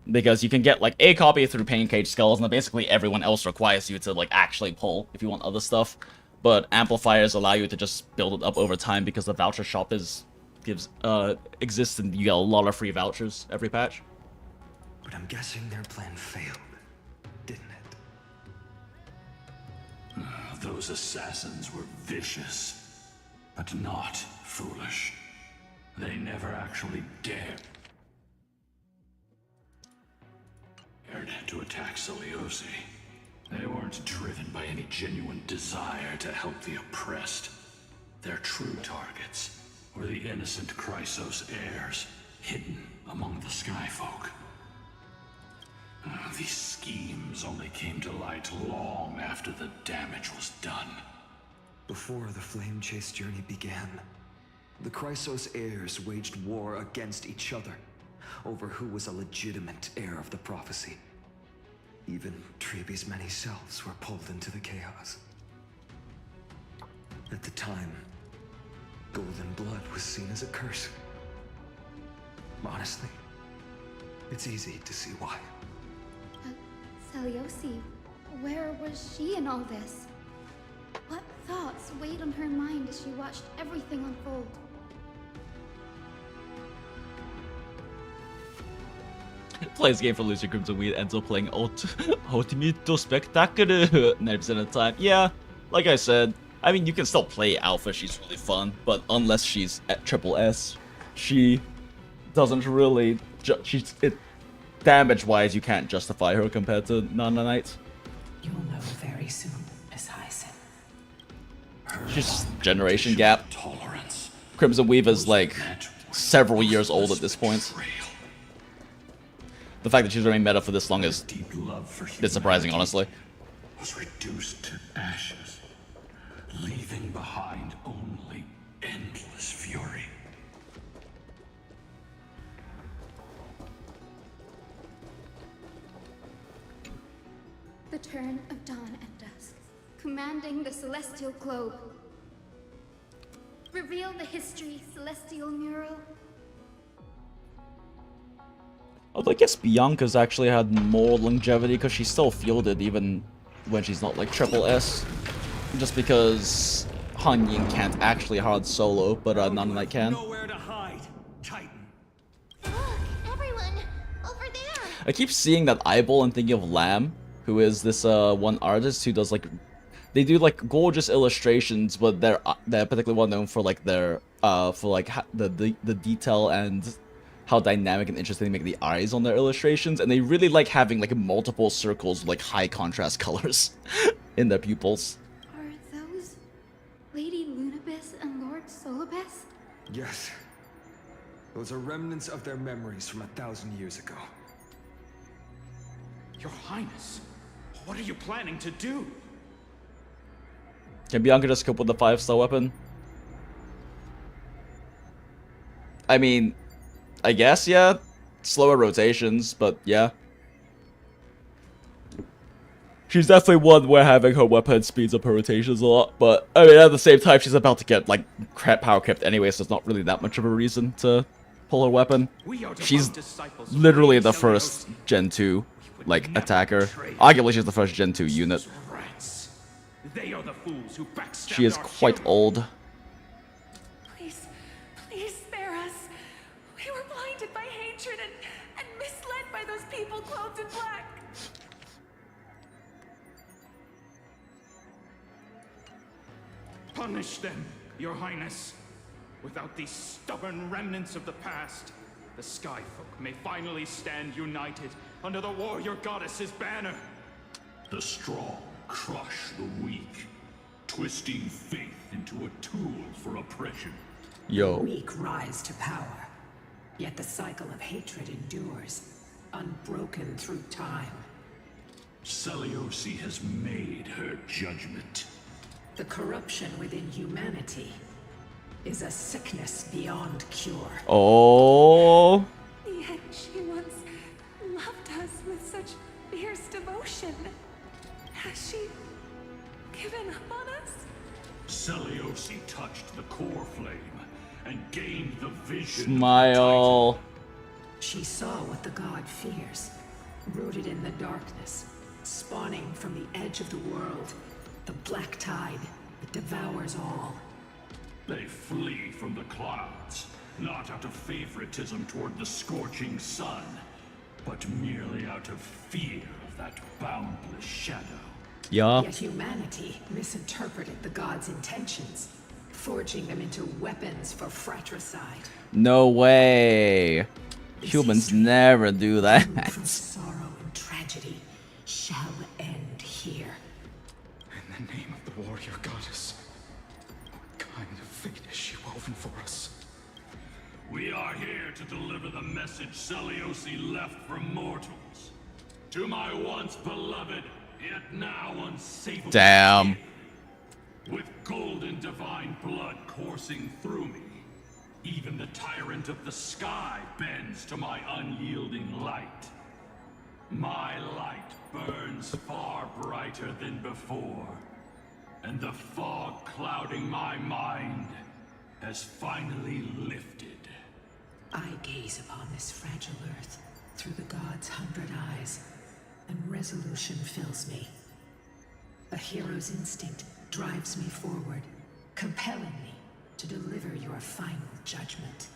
Because you can get like a copy through Pain Cage Skulls, and then basically everyone else requires you to like actually pull if you want other stuff. But amplifiers allow you to just build it up over time because the voucher shop exists and you get a lot of free vouchers every patch. But I'm guessing their plan failed, didn't it? Those assassins were vicious. but not foolish. They never actually dared to attack Celiosi. They weren't driven by any genuine desire to help the oppressed. Their true targets were the innocent Chrysos heirs, hidden among the Skyfolk. These schemes only came to light long after the damage was done. Before the Flame Chase journey began, the Chrysos heirs waged war against each other over who was a legitimate heir of the prophecy. Even Treebe's many selves were pulled into the chaos. At the time, golden blood was seen as a curse. Honestly, it's easy to see why. Celiosi, where was she in all this? What thoughts weighed on her mind as she watched everything unfold? Plays game for Lucy Crimson Weed, ends up playing Ultimito Spectacular 90% of the time. Yeah, like I said, I mean, you can still play Alpha, she's really fun, but unless she's at triple S, she doesn't really, damage-wise, you can't justify her compared to Nana Knight. You'll know very soon, Miss Hyson. She's generation gap. Tolerance. Crimson Weave is like several years old at this point. The fact that she's remained meta for this long is a bit surprising, honestly. Was reduced to ashes, leaving behind only endless fury. The turn of dawn and dusk, commanding the celestial globe. Reveal the history, celestial mural. Although I guess Bianca's actually had more longevity because she's still fielded even when she's not like triple S. Just because Han Ying can't actually hard solo, but Nana Knight can. Nowhere to hide, Titan. Look, everyone, over there. I keep seeing that eyeball and thinking of Lamb, who is this one artist who does like, they do like gorgeous illustrations, but they're particularly well known for like their for like the detail and how dynamic and interesting they make the eyes on their illustrations, and they really like having like multiple circles with like high contrast colors in their pupils. Are those Lady Lunabis and Lord Solibus? Yes. Those are remnants of their memories from 1,000 years ago. Your Highness, what are you planning to do? Can Bianca just cope with the 5-star weapon? I mean, I guess, yeah. Slower rotations, but yeah. She's definitely one where having her weapon speeds up her rotations a lot, but I mean, at the same time, she's about to get like power crept anyway, so it's not really that much of a reason to pull her weapon. She's literally the first Gen 2 like attacker. Arguably, she's the first Gen 2 unit. They are the fools who backstabbed She is our quite hero. old. Please, please spare us. We were blinded by hatred and misled by those people clothed in black. Punish them, Your Highness. Without these stubborn remnants of the past, the Skyfolk may finally stand united under the warrior goddess's banner. The strong crush the weak, twisting faith into a tool for oppression. Yo. The weak rise to power, yet the cycle of hatred endures, unbroken through time. Celiosi has made her judgment. The corruption within humanity is a sickness beyond cure. Oh. Yet she once loved us with such fierce devotion. Has she given up on us? Celiosi touched the core flame and gained the vision. Smile. She saw what the god fears, rooted in the darkness, spawning from the edge of the world, the black tide that devours all. They flee from the clouds, not out of favoritism toward the scorching sun, but merely out of fear of that boundless shadow. Yeah. Yet humanity misinterpreted the god's intentions, forging them into weapons for fratricide. No way. Humans never do that. From sorrow and tragedy shall end here. In the name of the warrior goddess, what kind of fate has she woven for us? We are here to deliver the message Celiosi left for mortals. To my once beloved, yet now unsavable. Damn. skin. With golden divine blood coursing through me, even the tyrant of the sky bends to my unyielding light. My light burns far brighter than before, and the fog clouding my mind has finally lifted. I gaze upon this fragile earth through the gods' 100 eyes, and resolution fills me. A hero's instinct drives me forward, compelling me to deliver your final judgment.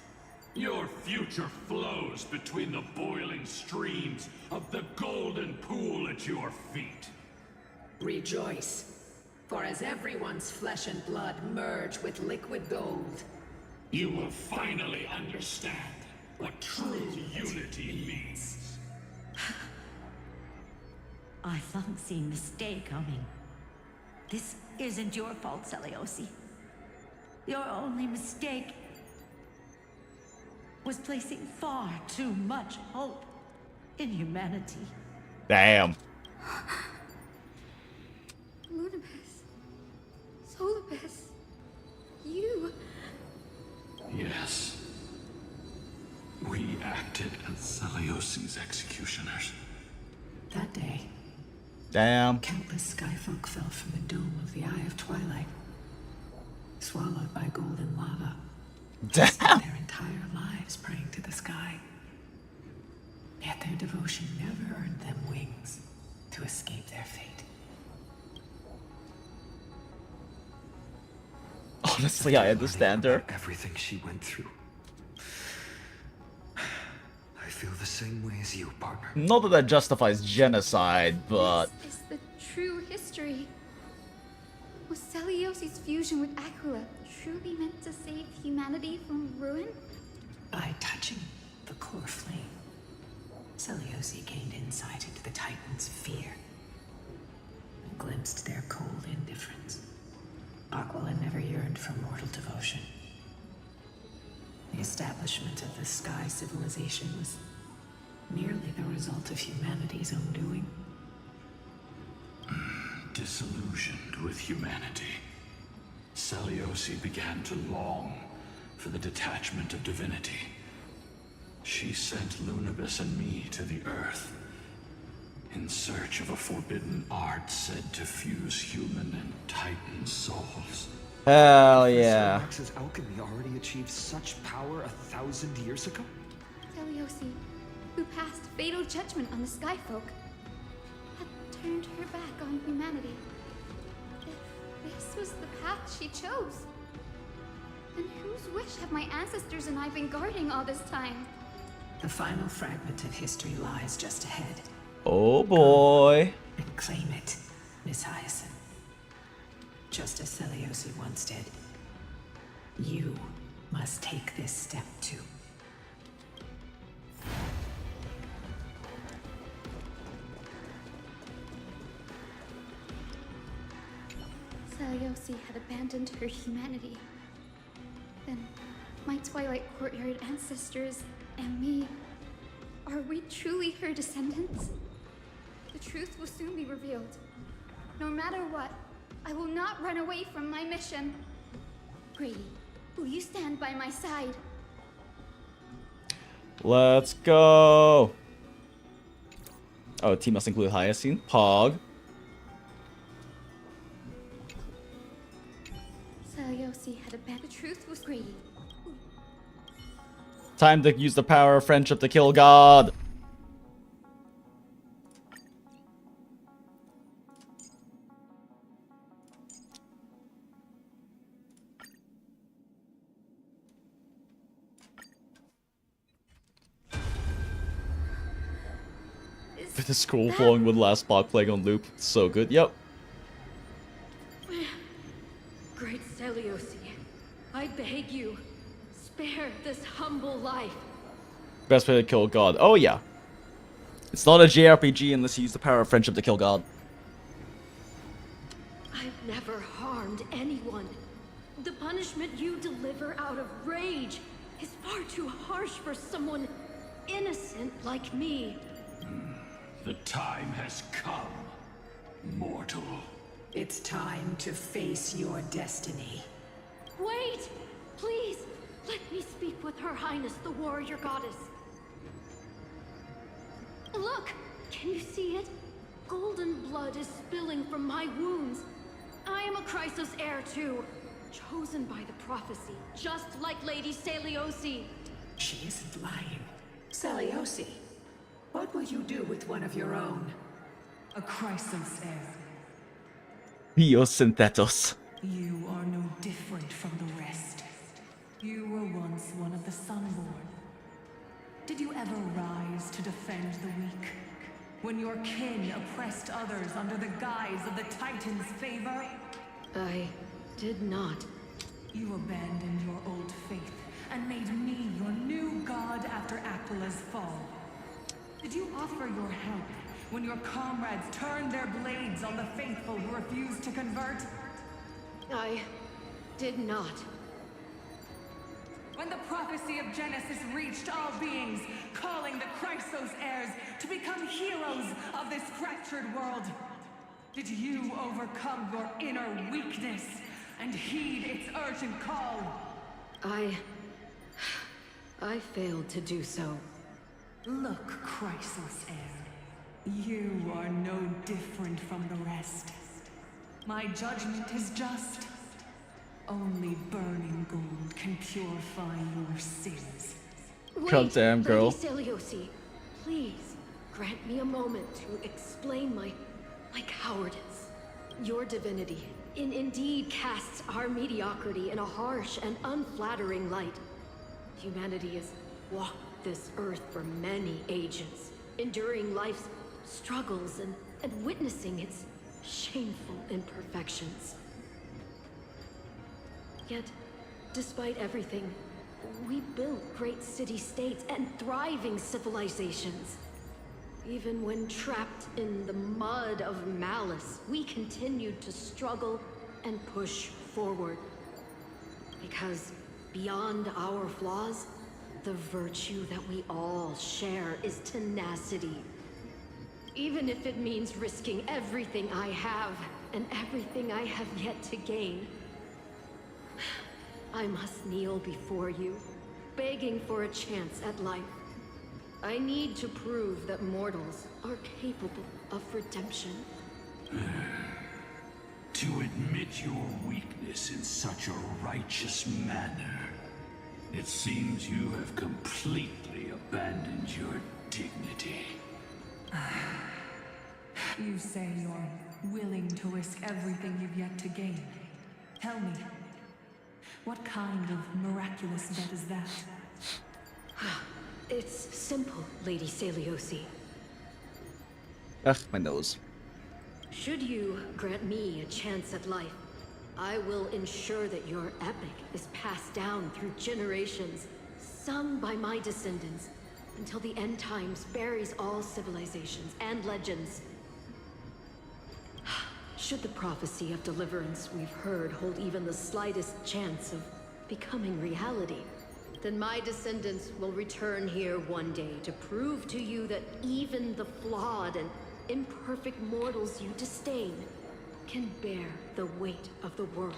Your future flows between the boiling streams of the golden pool at your feet. Rejoice, for as everyone's flesh and blood merge with liquid gold, you will finally understand what true unity means. I thought seeing this day coming. This isn't your fault, Celiosi. Your only mistake was placing far too much hope in humanity. Damn. Lunabis. Solibus. You. Yes. We acted as Celiosi's executioners. that day, Damn. countless skyfolk fell from the dome of the Eye of Twilight, swallowed by golden lava. Damn. Their entire lives praying to the sky. Yet their devotion never earned them wings to escape their fate. Honestly, I understand her. Everything she went through. I feel the same way as you, partner. Not that that justifies genocide, but... This is the true history. Was Celiosi's fusion with Aquila truly meant to save humanity from ruin? By touching the core flame, Celiosi gained insight into the Titans' fear and glimpsed their cold indifference. Aquila never yearned for mortal devotion. The establishment of the Sky civilization was merely the result of humanity's own doing. Disillusioned with humanity, Celiosi began to long for the detachment of divinity. She sent Lunabis and me to the Earth in search of a forbidden art said to fuse human and Titan souls. Hell yeah. Max's alchemy already achieved such power 1,000 years ago? Celiosi, who passed fatal judgment on the Skyfolk, had turned her back on humanity. If this was the path she chose, then whose wish have my ancestors and I been guarding all this time? The final fragment of history lies just ahead. Oh boy. And claim it, Miss Hyacinth. Just as Celiosi once did. You must take this step too. Celiosi had abandoned her humanity. Then, my Twilight Courtyard ancestors and me, are we truly her descendants? The truth will soon be revealed. No matter what, I will not run away from my mission. Grady, will you stand by my side? Let's go. Oh, team must include Hyacinth, Pog. Celiosi had abandoned. The truth was Grady. Time to use the power of friendship to kill God. The scroll flowing with last block playing on loop. So good. Yep. Great Celiosi, beg you, spare this humble life. Best way to kill God. Oh yeah. It's not a JRPG unless you use the power of friendship to kill God. I've never harmed anyone. The punishment you deliver out of rage is far too harsh for someone innocent like me. The time has come, mortal. It's time to face your destiny. Wait! Please, let me speak with Her Highness, the warrior goddess. Look! Can you see it? Golden blood is spilling from my wounds. I am a Chrysos heir too, chosen by the prophecy, just like Lady Celiosi. She isn't lying. Celiosi, what will you do with one of your own? A Chrysos heir. Biosynthetos. You are no different from the rest. You were once one of the Sunborn. Did you ever rise to defend the weak? When your kin oppressed others under the guise of the Titan's favor? I did not. You abandoned your old faith and made me your new god after Aquila's fall. Did you offer your help when your comrades turned their blades on the faithful who refused to convert? I did not. When the prophecy of Genesis reached all beings, calling the Chrysos heirs to become heroes of this fractured world, did you overcome your inner weakness and heed its urgent call? I failed to do so. Look, Chrysos heir, you are no different from the rest. My judgment is just. Only burning gold can purify your sins. God damn, girl. Lady Celiosi, please grant me a moment to explain my cowardice. Your divinity indeed casts our mediocrity in a harsh and unflattering light. Humanity has walked this earth for many ages, enduring life's struggles and witnessing its shameful imperfections. Yet, despite everything, we built great city-states and thriving civilizations. Even when trapped in the mud of malice, we continued to struggle and push forward. Because beyond our flaws, the virtue that we all share is tenacity. Even if it means risking everything I have and everything I have yet to gain. I must kneel before you, begging for a chance at life. I need to prove that mortals are capable of redemption. To admit your weakness in such a righteous manner, it seems you have completely abandoned your dignity. You say you're willing to risk everything you've yet to gain. Tell me, what kind of miraculous bet is that? It's simple, Lady Celiosi. Ugh, my nose. Should you grant me a chance at life, I will ensure that your epic is passed down through generations, sung by my descendants, until the end times buries all civilizations and legends. Should the prophecy of deliverance we've heard hold even the slightest chance of becoming reality, then my descendants will return here one day to prove to you that even the flawed and imperfect mortals you disdain can bear the weight of the world.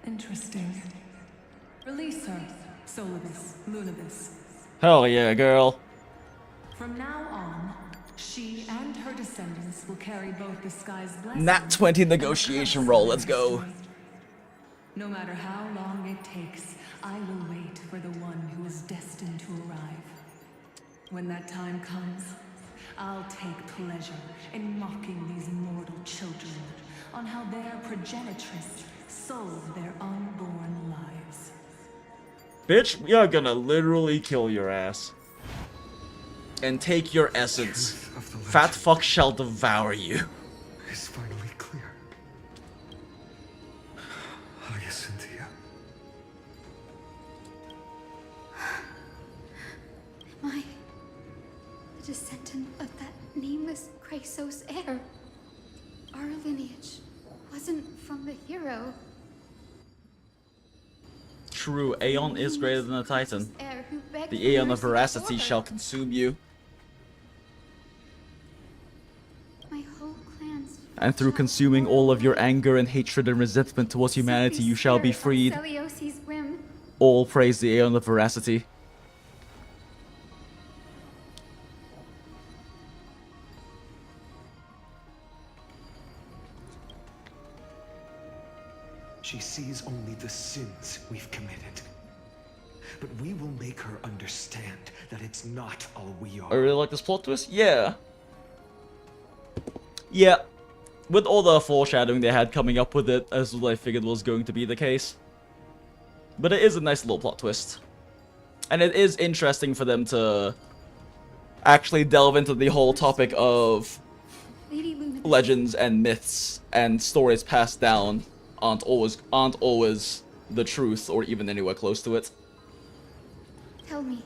Interesting. Release her, Solibus, Lunibus. Hell yeah, girl. From now on, she and her descendants will carry both the sky's blessing. Nat 20 negotiation roll, let's go. No matter how long it takes, I will wait for the one who is destined to arrive. When that time comes, I'll take pleasure in mocking these mortal children on how their progenitress sold their unborn lives. Bitch, we are gonna literally kill your ass. And take your essence. Fat fuck shall devour you. It's finally clear. Cynthia. Am I the descendant of that nameless Chrysos heir? Our lineage wasn't from the hero. True, Aeon is greater than a Titan. Heir who begged The for Aeon of mercy veracity before her. shall consume you, My whole clan's and through consuming all of your anger and hatred and resentment towards humanity, you shall be freed. Celiosi's whim. All praise the Aeon of veracity. She sees only the sins we've committed. But we will make her understand that it's not all we are. I really like this plot twist. Yeah. Yeah. With all the foreshadowing they had coming up with it, as what I figured was going to be the case. But it is a nice little plot twist. And it is interesting for them to actually delve into the whole topic of legends and myths and stories passed down aren't always the truth or even anywhere close to it. Tell me,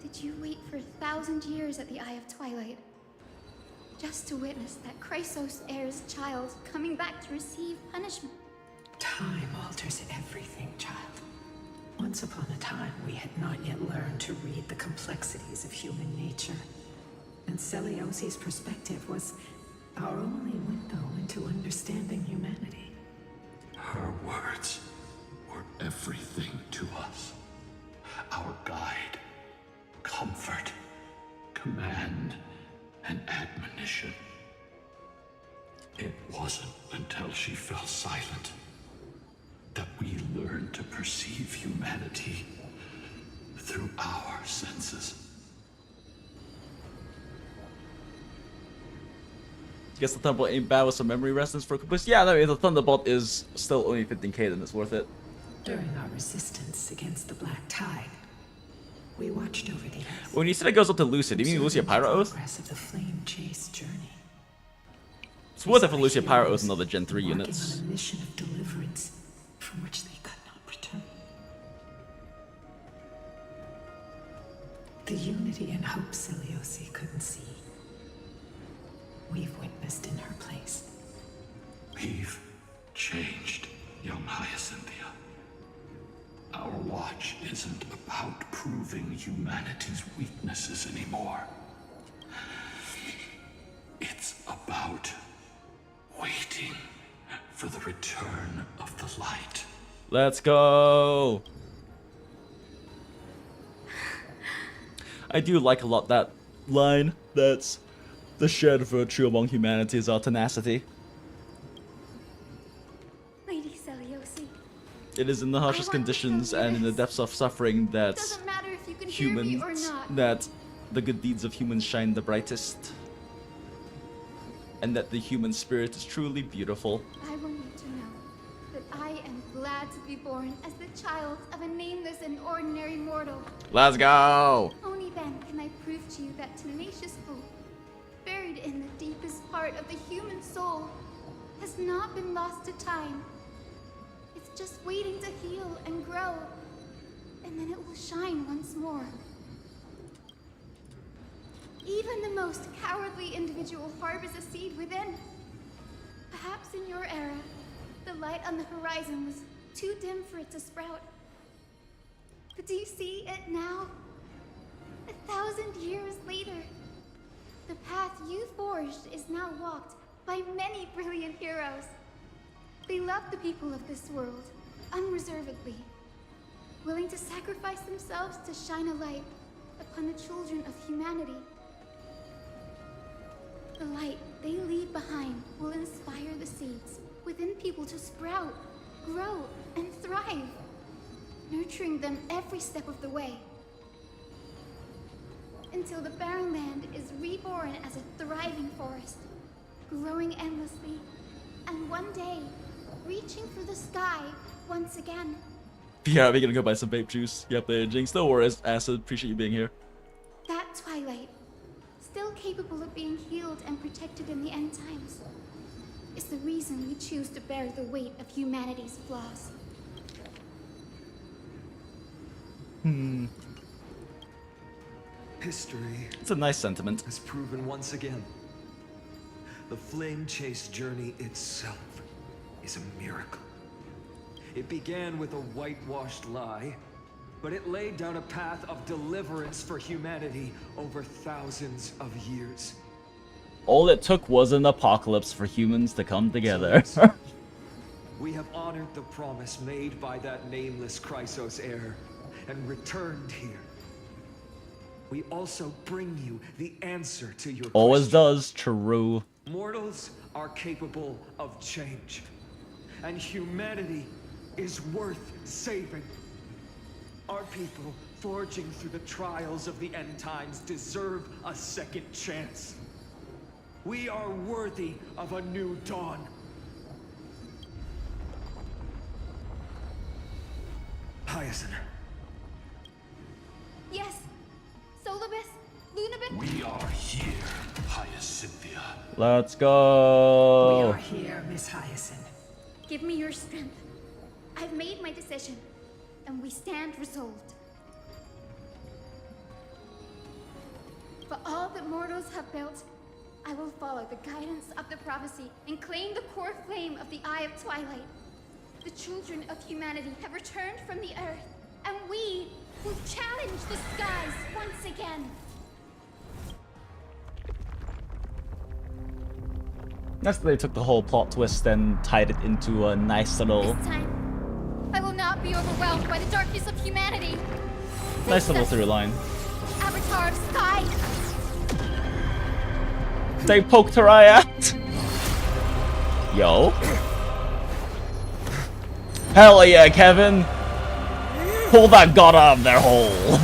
did you wait for 1,000 years at the Eye of Twilight just to witness that Chrysos heir's child coming back to receive punishment? Time alters everything, child. Once upon a time, we had not yet learned to read the complexities of human nature. And Celiosi's perspective was our only window into understanding humanity. Her words were everything to us. Our guide, comfort, command, and admonition. It wasn't until she fell silent that we learned to perceive humanity through our senses. Guess the Thunderbolt ain't bad with some memory resonance for completion. Yeah, no, the Thunderbolt is still only 15k, then it's worth it. During our resistance against the Black Tide, we watched over the earth. When you said it goes up to Lucia, do you mean Lucia Pyro Oath? Progress of the flame chase journey. It's worth it for Lucia Pyro Oath and other Gen 3 units. On a mission of deliverance from which they could not return. The unity and hope Celiosi couldn't see. We've witnessed in her place. We've changed, young Hyacinthia. Our watch isn't about proving humanity's weaknesses anymore. It's about waiting for the return of the light. Let's go! I do like a lot that line. That's the shared virtue among humanity is our tenacity. Lady Celiosi. It is in the harshest conditions and in the depths of suffering that Doesn't matter if you can hear me or humans, not. that the good deeds of humans shine the brightest. And that the human spirit is truly beautiful. I want you to know that I am glad to be born as the child of a nameless and ordinary mortal. Let's go! Only then can I prove to you that tenacious hope, buried in the deepest part of the human soul, has not been lost to time. It's just waiting to heal and grow, and then it will shine once more. Even the most cowardly individual harbors a seed within. Perhaps in your era, the light on the horizon was too dim for it to sprout. But do you see it now? 1,000 years later, the path you forged is now walked by many brilliant heroes. They love the people of this world, unreservedly, willing to sacrifice themselves to shine a light upon the children of humanity. The light they leave behind will inspire the seeds within people to sprout, grow, and thrive, nurturing them every step of the way. Until the barren land is reborn as a thriving forest, growing endlessly, and one day, reaching for the sky once again. Yeah, we're gonna go buy some vape juice. Yep, there, Jinx. No worries, Acid. Appreciate you being here. That twilight, still capable of being healed and protected in the end times. is the reason we choose to bear the weight of humanity's flaws. History. It's a nice sentiment. Has proven once again, the flame chase journey itself is a miracle. It began with a whitewashed lie, but it laid down a path of deliverance for humanity over thousands of years. All it took was an apocalypse for humans to come together. We have honored the promise made by that nameless Chrysos heir and returned here. We also bring you the answer to your Always question. does, true. Mortals are capable of change, and humanity is worth saving. Our people, forging through the trials of the end times, deserve a second chance. We are worthy of a new dawn. Hyacinth. Yes, Solibus, Lunabit. We are here, Hyacinthia. Let's go. We are here, Miss Hyacinth. Give me your strength. I've made my decision, and we stand resolved. For all that mortals have built, I will follow the guidance of the prophecy and claim the core flame of the Eye of Twilight. The children of humanity have returned from the earth, and we will challenge the skies once again. That's they took the whole plot twist and tied it into a nice little... This time, I will not be overwhelmed by the darkness of humanity. Nice little through line. Avatar of Sky. They poked her eye out. Yo. Hell yeah, Kevin. Pull that god out of their hole.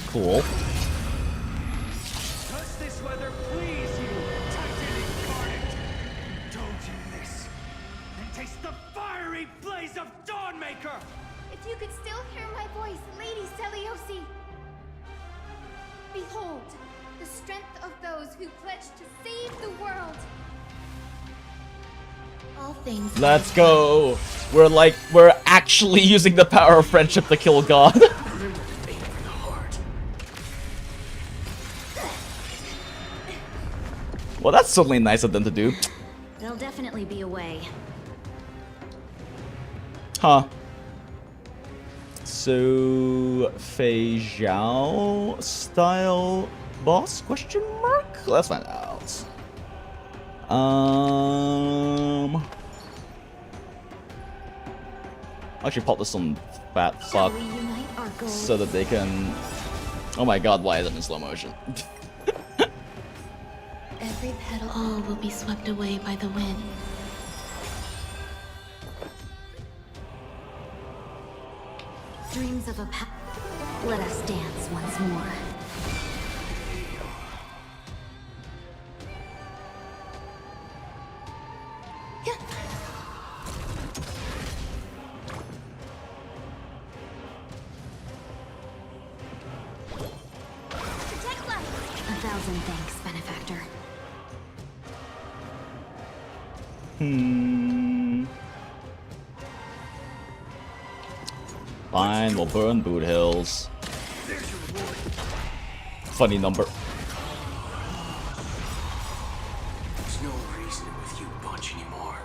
Cool. Does this weather please you, Titan incarnate? Don't do this, and taste the fiery blaze of Dawnmaker! If you could still hear my voice, Lady Seliosi. Behold, the strength of those who pledged to save the world. All things. Let's go. We're actually using the power of friendship to kill God. Well, that's certainly nice of them to do. There'll definitely be a way. Huh. So, Fei Zhao style boss? Question mark? Let's find out. Actually, pop this on fat fuck so that they can. Oh my god, why is it in slow motion? Every petal, all will be swept away by the wind. Dreams of a let us dance once more. A thousand thanks, benefactor. Fine, we'll burn Boot Hills. Funny number. There's no reason with you bunch anymore.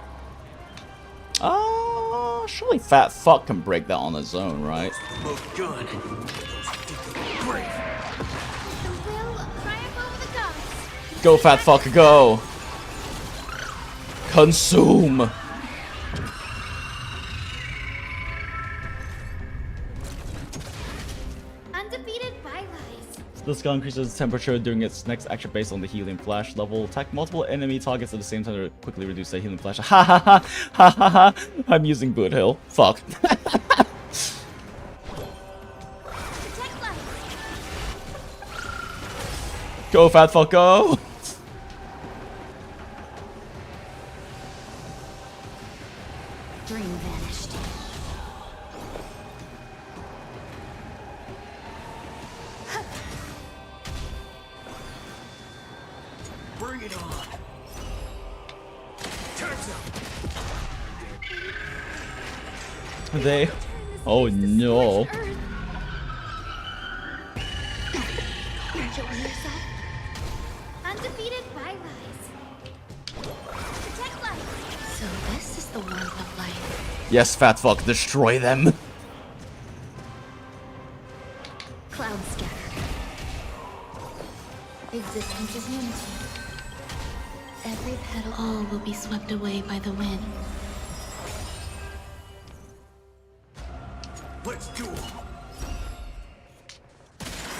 Surely fat fuck can break that on his own, right? Both gun. Brave. The will triumph over the gods. Go, fat fuck, go! Consume! Undefeated bylies. This gun increases temperature during its next action based on the healing flash level. Attack multiple enemy targets at the same time to quickly reduce the healing flash. Ha ha ha! Ha ha ha! I'm using Boot Hill. Fuck. Go, fat fuck, go! Dream vanish. Bring it on. Time's up. They. Oh no. Enjoy yourself. Undefeated by rise. Protect life. So this is the warmth of life. Yes, fat fuck, destroy them. Cloud scattered. Existence is unity. Every petal, all will be swept away by the wind. Let's do it.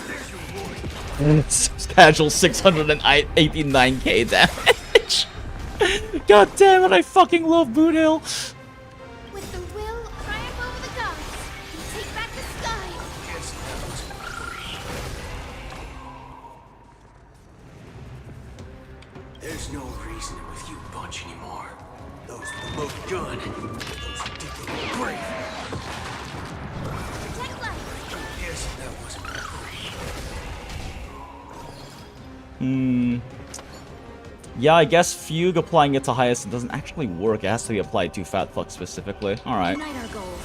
There's your warning. Casual 689k damage. God damn it, I fucking love Boot Hill. With the will, triumph over the gods. We take back the sky. Guess that was free. There's no reasoning with you bunch anymore. Those with the most gun. Those who dig their own grave. Protect life. Guess that wasn't free. Yeah, I guess Fugue applying it to highest it doesn't actually work. It has to be applied to Fat Fuck specifically. Alright. Unite our goals.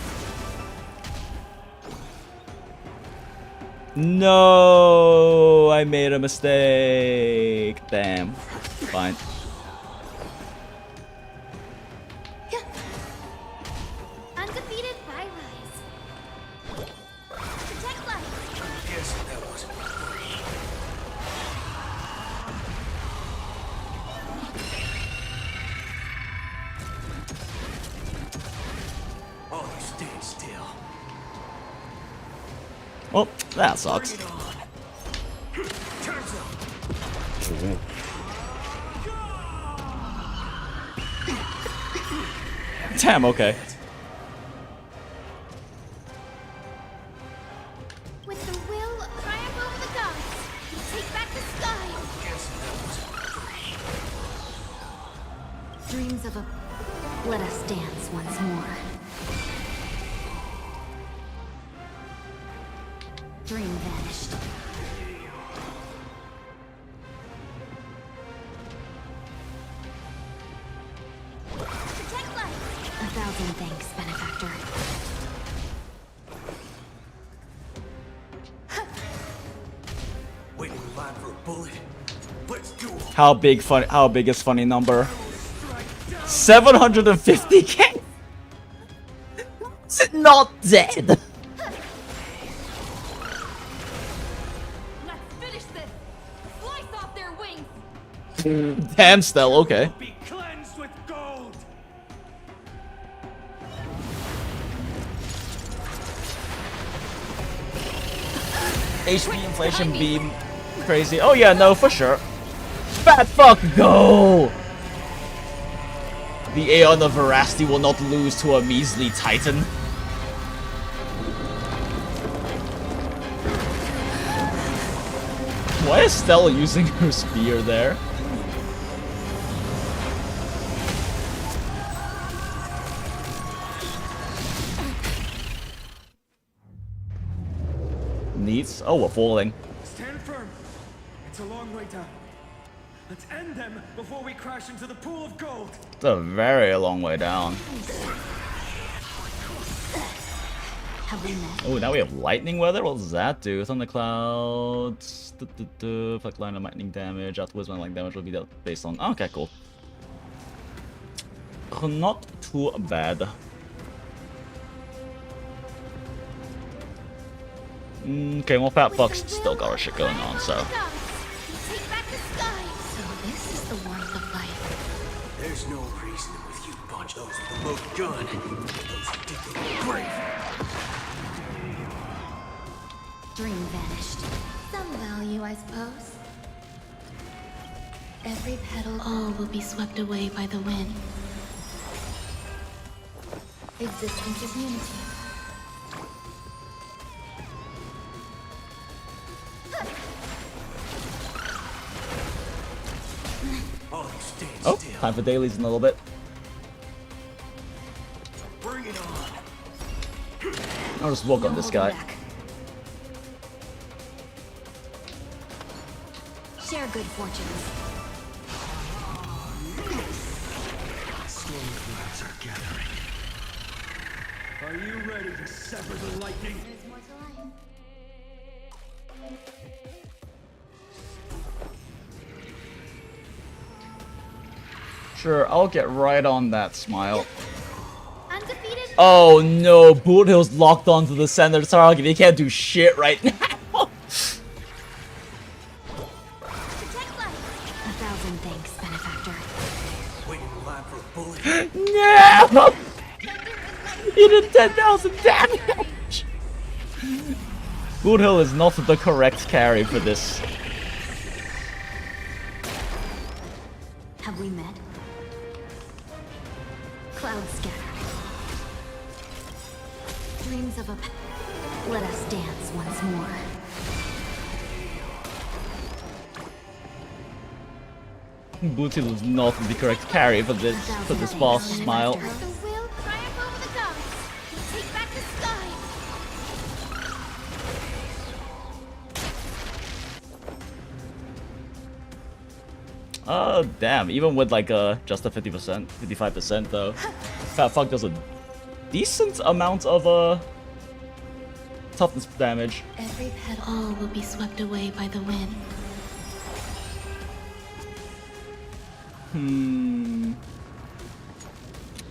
No, I made a mistake. Damn. Fine. Undefeated by rise. Protect life. Guess that wasn't free. Oh, you stand still. Well, that sucks. Bring it on. Time's up. Damn, okay. With the will, triumph over the gods. We take back the sky. Guess that wasn't free. Dreams of a... Let us dance once more. Dream vanished. Protect life. 1,000 thanks, benefactor. Waiting in line for a bullet. Let's do it. How big is funny number? 750k? Is it not dead? Let's finish this. Slice off their wings. Damn, Stell, okay. Be cleansed with gold. HP inflation beam. Crazy. Oh yeah, no, for sure. Fat fuck, go! The Aeon of Veracity will not lose to a measly Titan. Why is Stella using her spear there? Needs? Oh, we're falling. Stand firm. It's a long way down. Let's end them before we crash into the pool of gold. It's a very long way down. Have we met? Oh, now we have lightning weather? What does that do? Thunderclouds. Fleck line of lightning damage. Afterwards, when lightning damage will be dealt based on. Okay, cool. Not too bad. Okay, well, Fat Fuck's still got our shit going on, so. Take back the sky. So this is the warmth of life. There's no reasoning with you bunch. Those with the most gun. Those who dig their own grave. Dream vanished. Some value, I suppose. Every petal, all will be swept away by the wind. Existence is unity. Oh, time for dailies in a little bit. Bring it on. I'll just walk on this guy. Share good fortunes. clouds are gathering. Are you ready to sever the lightning? There's more to life. Sure, I'll get right on that, Smile. Undefeated. Oh no, Boot Hill's locked onto the center target. He can't do shit right now. Protect life. 1,000 thanks, benefactor. Waiting in line for a bullet. No! He did 10,000 damage! Boot Hill is not the correct carry for this. Have we met? Clouds scattered. Dreams of a... Let us dance once more. Boot Hill is not the correct carry for this boss, Smile. The will triumph over the gods. Take back the sky. Damn, even with like just a 50%, 55% though, Fat Fuck does a decent amount of toughness damage. Every petal all will be swept away by the wind.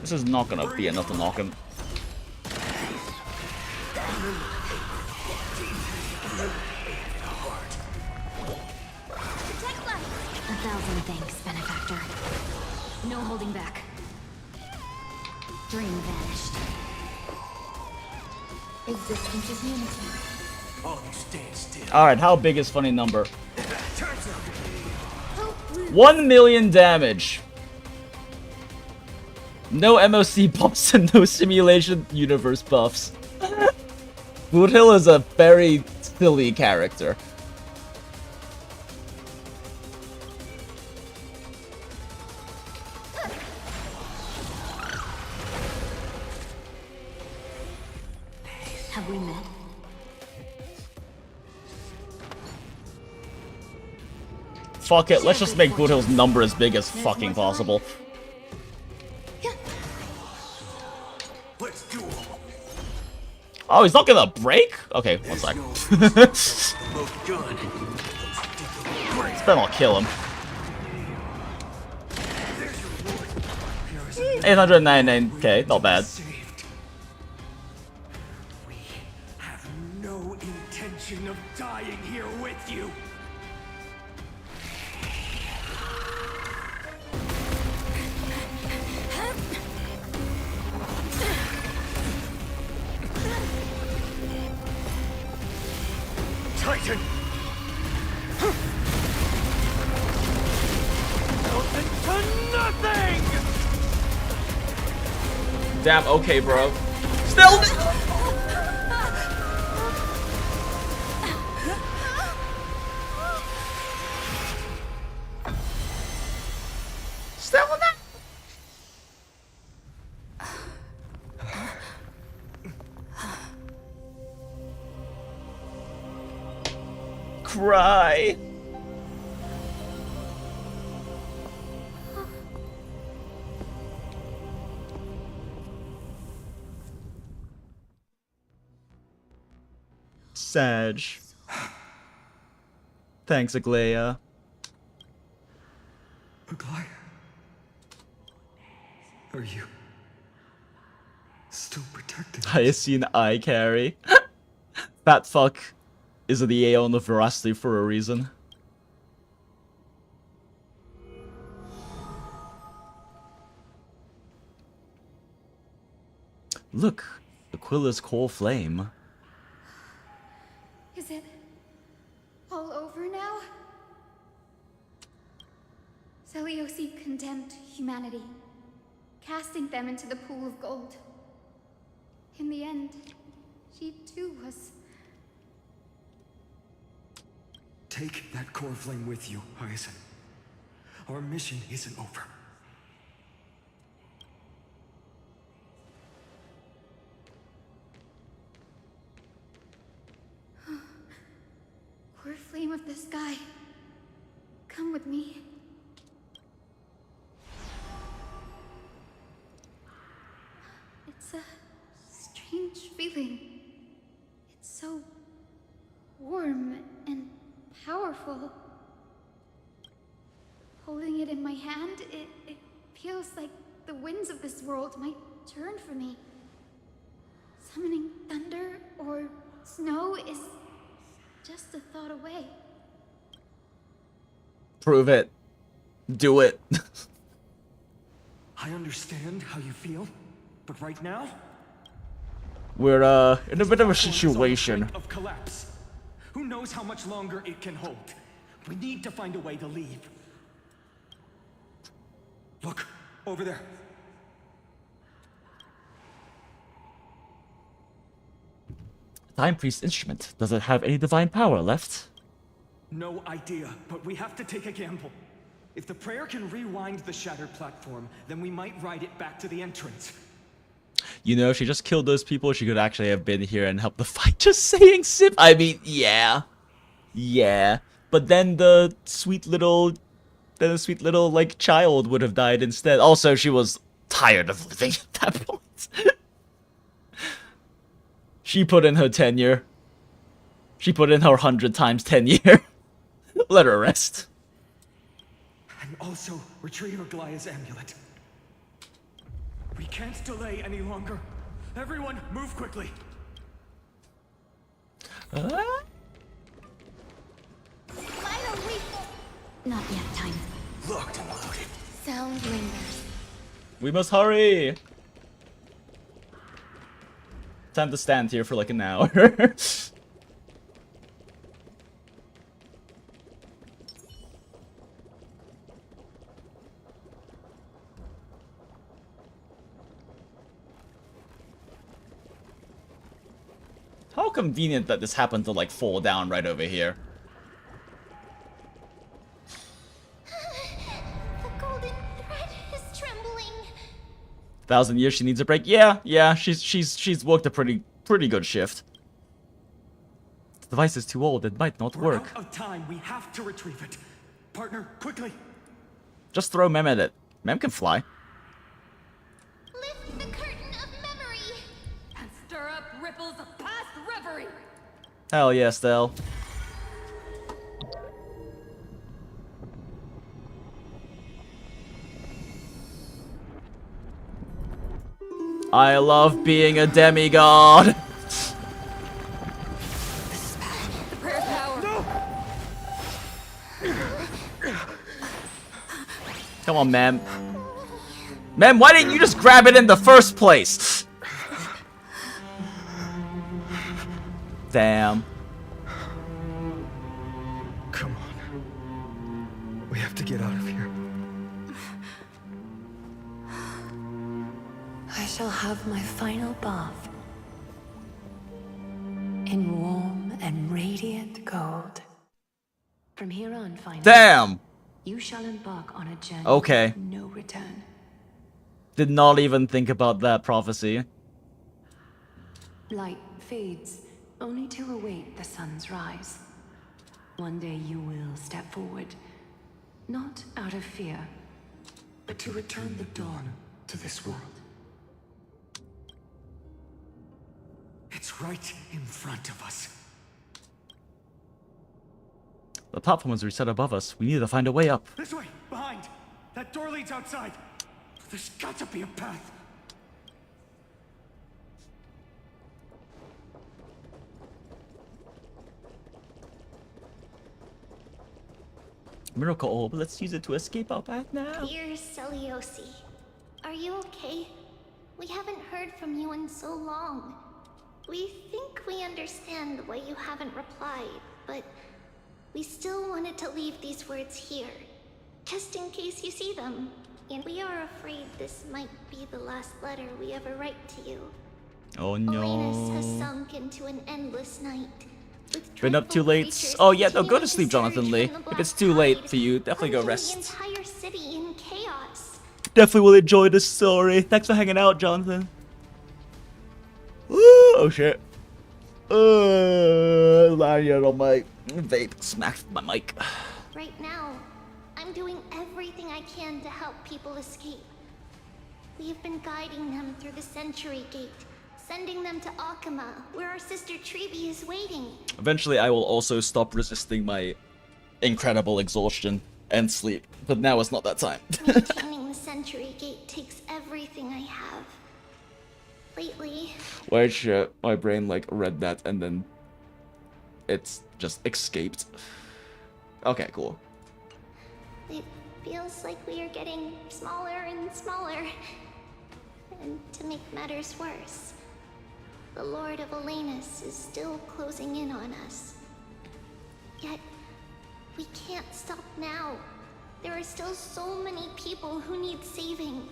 This is not gonna be enough to knock him. Protect life. 1,000 thanks, benefactor. No holding back. Dream vanished. Existence is unity. Oh, you stand still. Alright, how big is funny number? Turns out 1 million damage. No MOC buffs and no simulation universe buffs. Boot Hill is a very silly character. Have we met? Fuck it, let's just make Boot Hill's number as big as fucking possible. let's do it. Oh, he's not gonna break? Okay, one sec. Then I'll kill him. 899k, not bad. We have no intention of dying here with you. Titan! Nothing to nothing! Damn, okay, bro. Still. Still that. Cry. Sadge. Thanks, Aglaya. Aglaya? Are you still protecting us? I see an eye carry. Fat Fuck is the Aeon of Veracity for a reason. Look, Aquila's core flame. Is it all over now? Seleucid condemned humanity, casting them into the pool of gold. In the end, she too was... Take that core flame with you, Hyacinth. Our mission isn't over. Core flame of the sky, come with me. It's a strange feeling. It's so warm and powerful. Holding it in my hand, it feels like the winds of this world might turn for me. Summoning thunder or snow is just a thought away. Prove it. Do it. I understand how you feel, but right now, We're in a bit of a situation. of collapse. Who knows how much longer it can hold? We need to find a way to leave. Look, over there. Time Priest instrument. Does it have any divine power left? No idea, but we have to take a gamble. If the prayer can rewind the shattered platform, then we might ride it back to the entrance. You know, if she just killed those people, she could actually have been here and helped the fight. Just saying, Sip. I mean, yeah. Yeah. But then the sweet little, like, child would have died instead. Also, she was tired of living at that point. She put in her tenure. She put in her 100 times 10 year. Let her rest. And also, retrieve Aglaya's amulet. We can't delay any longer. Everyone, move quickly. Not yet, time. Locked and loaded. Sound lingers. We must hurry. Time to stand here for like an hour. How convenient that this happened to like fall down right over here. The golden thread is trembling. 1,000 years she needs a break. Yeah, she's worked a pretty good shift. The device is too old, it might not work. We're out of time. We have to retrieve it. Partner, quickly. Just throw Mem at it. Mem can fly. Lift the curtain of memory. And stir up ripples of past reverie. Hell yeah, Stell. I love being a demigod. The prayer's power. No! Come on, Mem. Mem, why didn't you just grab it in the first place? Damn. Come on. We have to get out of here. I shall have my final bath in warm and radiant gold. From here on, finally, Damn. you shall embark on a journey Okay. of no return. Did not even think about that prophecy. Light fades, only to await the sun's rise. One day you will step forward, not out of fear, but to return the dawn to this world. It's right in front of us. The platform was reset above us. We need to find a way up. This way, behind. That door leads outside. There's got to be a path. Miracle orb. Let's use it to escape our path now. Dear Celiosi, are you okay? We haven't heard from you in so long. We think we understand why you haven't replied, but we still wanted to leave these words here, just in case you see them. And we are afraid this might be the last letter we ever write to you. Oh Olinus has no. sunk into an endless night. Been up too late. Oh yeah, no, go to sleep, Jonathan Lee. If it's too late for you, definitely go rest. The entire city in chaos. Definitely will enjoy the story. Thanks for hanging out, Jonathan. Woo! Oh shit. Lying on my vape. Smacked my mic. Right now, I'm doing everything I can to help people escape. We have been guiding them through the Century Gate, sending them to Akama, where our sister Treeby is waiting. Eventually, I will also stop resisting my incredible exhaustion and sleep, but now it's not that time. Maintaining the Century Gate takes everything I have. Lately... Why shit, my brain like read that and then it's just escaped. Okay, cool. It feels like we are getting smaller and smaller. And to make matters worse, the Lord of Elenus is still closing in on us. Yet, we can't stop now. There are still so many people who need saving.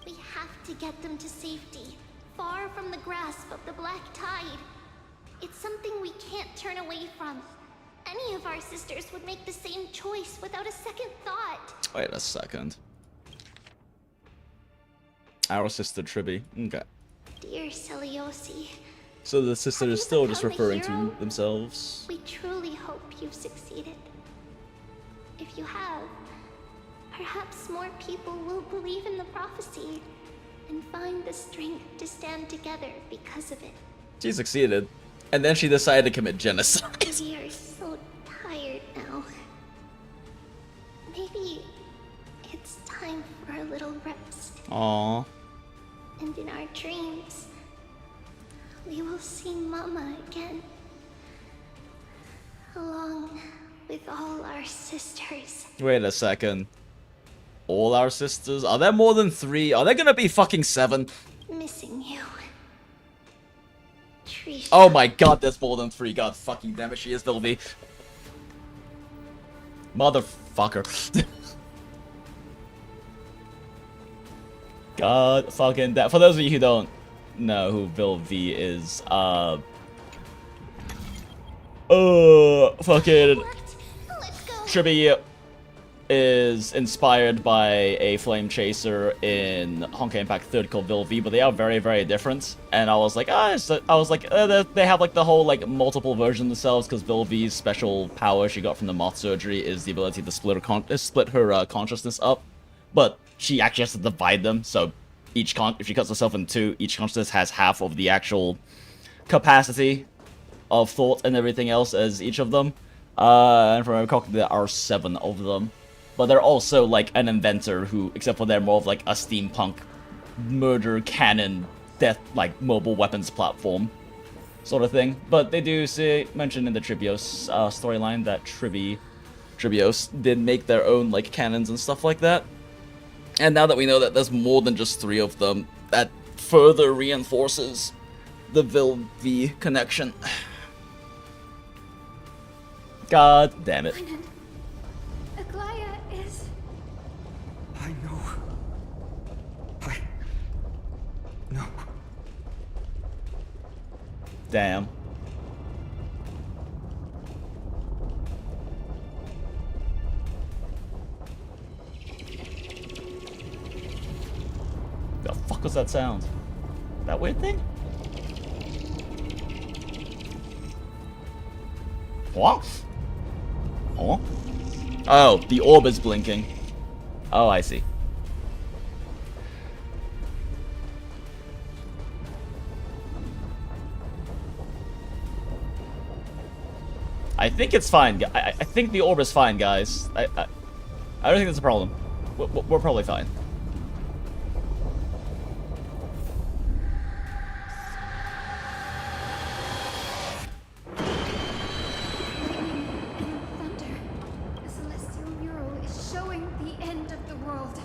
We have to get them to safety, far from the grasp of the Black Tide. It's something we can't turn away from. Any of our sisters would make the same choice without a second thought. Wait a second. Our sister Tribby. Okay. Dear Celiosi, So the sister is still just referring to themselves. we truly hope you've succeeded. If you have, perhaps more people will believe in the prophecy and find the strength to stand together because of it. She succeeded. And then she decided to commit genocide. We are so tired now. Maybe it's time for a little rest. Aww. And in our dreams, we will see Mama again. Along with all our sisters. Wait a second. All our sisters? Are there more than 3? Are there gonna be fucking 7? Missing you. Trisha. Oh my god, there's more than 3. God fucking damn it, she is Vilvi. Motherfucker. God fucking damn. For those of you who don't know who Vilvi is, fucking Tribby is inspired by a flame chaser in Honkai Impact 3rd called Vilvi, but they are very, very different. And I was like, they have like the whole like multiple version themselves, because Vilvi's special power she got from the moth surgery is the ability to split her consciousness up, but she actually has to divide them. So if she cuts herself in 2, each consciousness has half of the actual capacity of thought and everything else as each of them. And from what I recall, there are 7 of them. But they're also like an inventor who, except for they're more of like a steampunk murder cannon death like mobile weapons platform sort of thing. But they do mention in the Tribios storyline that Tribios did make their own like cannons and stuff like that. And now that we know that there's more than just 3 of them, that further reinforces the Vilvi connection. God damn it. Aglaya is... I know. I know. Damn. The fuck was that sound? That weird thing? What? Oh? Oh, the orb is blinking. Oh, I see. I think it's fine. I think the orb is fine, guys. I don't think that's a problem. We're probably fine. Thunder. The celestial mural is showing the end of the world.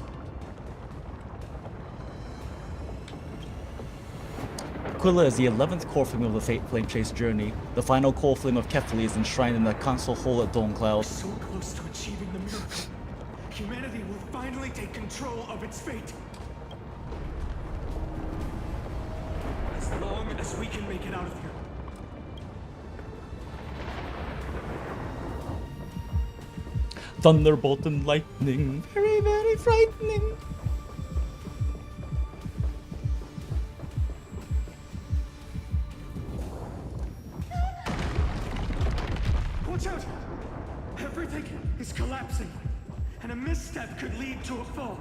Aquila is the 11th core flame of the Fate Flame Chase journey. The final core flame of Kefali is enshrined in the council hall at Dawncloud. So close to achieving the miracle. Humanity will finally take control of its fate. As long as we can make it out of here. Thunderbolt and lightning, very, very frightening. Watch out! Everything is collapsing, and a misstep could lead to a fall.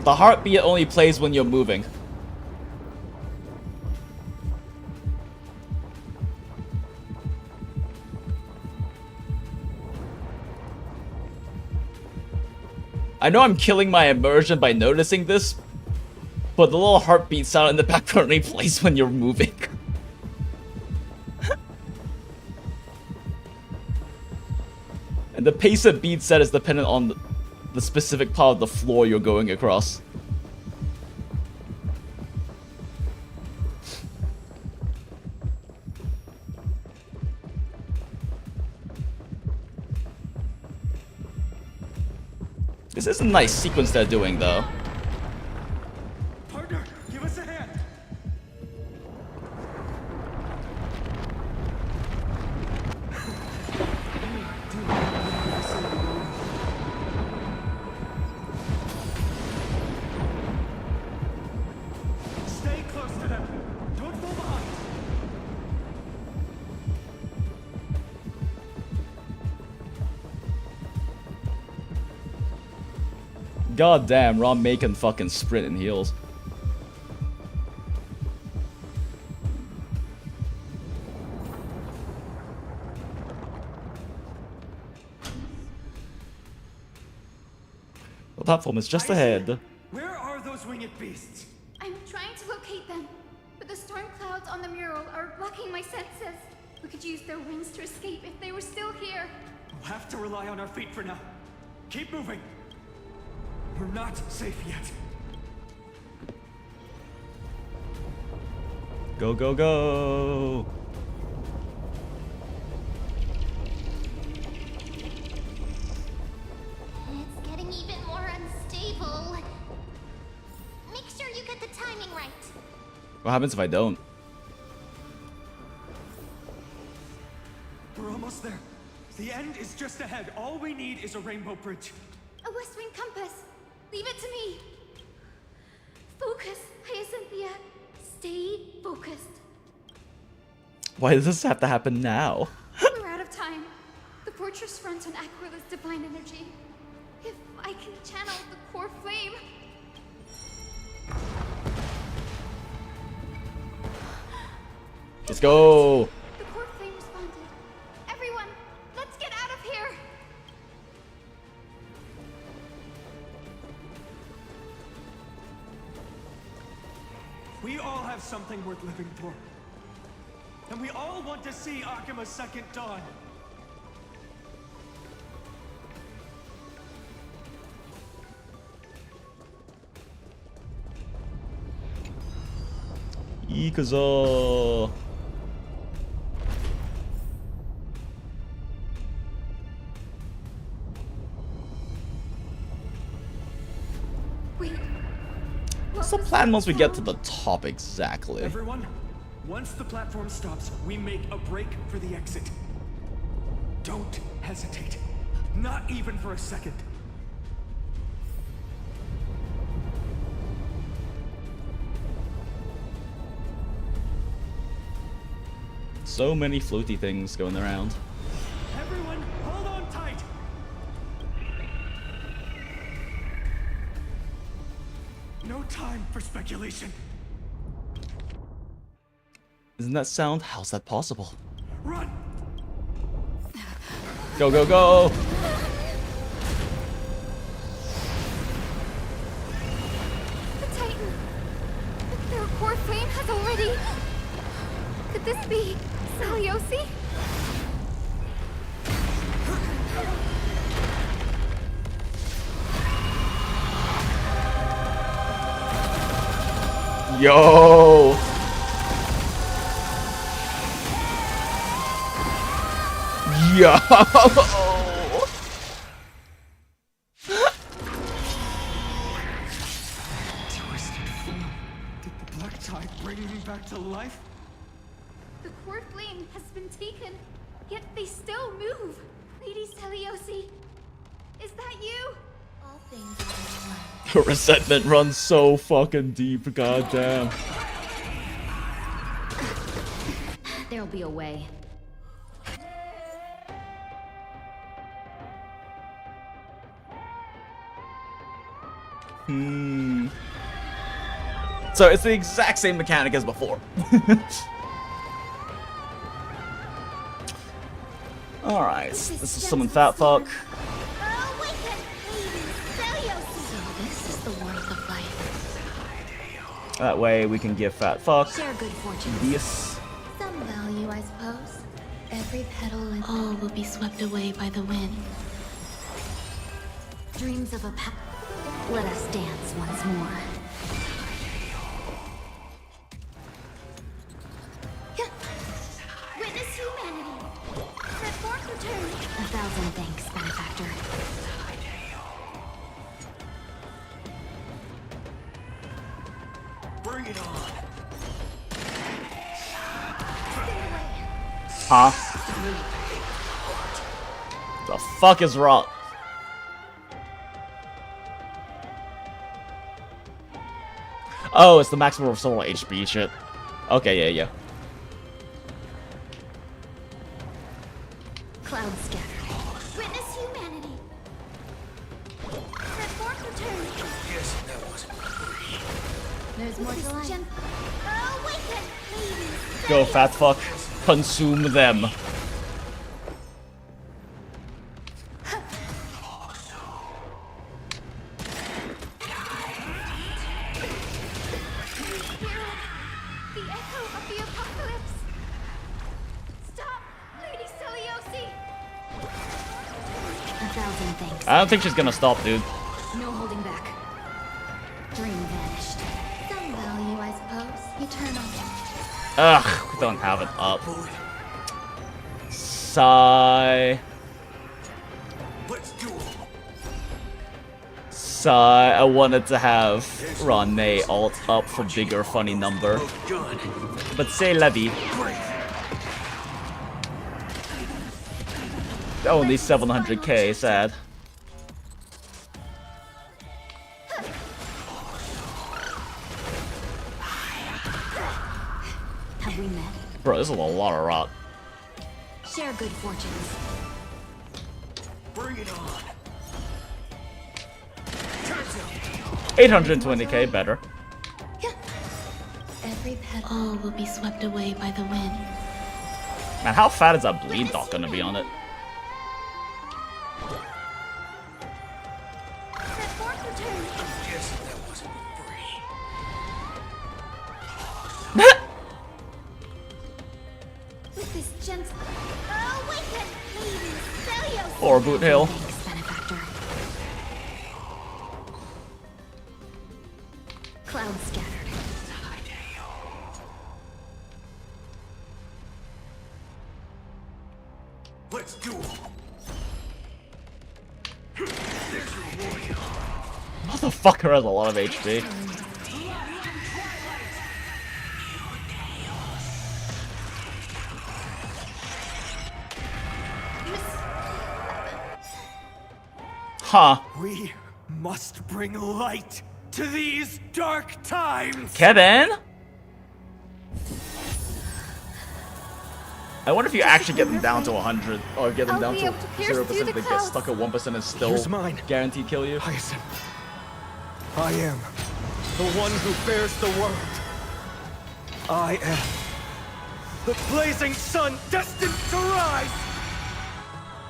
The heartbeat only plays when you're moving. I know I'm killing my immersion by noticing this, but the little heartbeat sound in the background only plays when you're moving. And the pace of beat set is dependent on the specific part of the floor you're going across. This is a nice sequence they're doing, though. Partner, give us a hand. Stay close to them. Don't fall behind. God damn, Ron May can fucking sprint in heels. The platform is just ahead. Where are those winged beasts? I'm trying to locate them, but the storm clouds on the mural are blocking my senses. We could use their wings to escape if they were still here. We'll have to rely on our feet for now. Keep moving. We're not safe yet. Go, go, go! It's getting even more unstable. Make sure you get the timing right. What happens if I don't? We're almost there. The end is just ahead. All we need is a rainbow bridge. A West Wing compass. Leave it to me. Focus, Hyacinthia. Stay focused. Why does this have to happen now? We're out of time. The fortress runs on Aquil's divine energy. If I can channel the core flame. Let's go! The core flame responded. Everyone, let's get out of here. We all have something worth living for. And we all want to see Akima's second dawn. Ikuzo! Wait. What's the plan once we get to the top exactly? Everyone, once the platform stops, we make a break for the exit. Don't hesitate. Not even for a second. So many floaty things going around. Everyone, hold on tight. No time for speculation. Isn't that sound? How's that possible? Run! Go, go, go! The Titan. Their core flame has already. Could this be Saliosi? Yo! Yo! Twisted form. Did the black tide bring me back to life? The core flame has been taken, yet they still move. Lady Saliosi, is that you? All things Resentment runs so fucking deep, goddamn. There'll be a way. Hmm. So it's the exact same mechanic as before. Alright, this is summon Fat Fuck. This is the warmth of life. That way we can give Fat Fuck Share good fortune. this. Some value, I suppose. Every petal and all will be swept away by the wind. Dreams of a let us dance once more. Witness humanity. Let forth return. 1,000 thanks, benefactor. Bring it on. Huh? The fuck is wrong? Oh, it's the maximum of solar HP shit. Okay, yeah. Cloud scattered. Witness humanity. Let forth return. Yes, that wasn't free. There's more to life. Awaken, ladies. Go, Fat Fuck. Consume them. The echo of the apocalypse. Stop, Lady Celiosi. 1,000 thanks. I don't think she's gonna stop, dude. No holding back. Dream vanished. Some value, I suppose. Eternal. Ugh, we don't have it up. Sigh. Let's do it. Sigh. I wanted to have Rane alt up for bigger funny number. But say Levy. Only 700k, sad. Have we met? Bro, this is a lot of rot. Share good fortunes. Bring it on. 820k, better. Every petal all will be swept away by the wind. Man, how fat is that bleed dot gonna be on it? Let forth return. Yes, that wasn't free. With this gentle. Awaken, ladies. Celiosi. Or Boot Hill. Thanks, benefactor. Cloud scattered. Let's do it. Motherfucker has a lot of HP. Huh. We must bring light to these dark times. Kevin? I wonder if you actually get them down to 100 or get them I'll down be to able to pierce 0%, through the they get clouds. stuck at 1% and still Here's mine. guaranteed kill you. Hyacinth. I am the one who bears the world. I am the blazing sun destined to rise.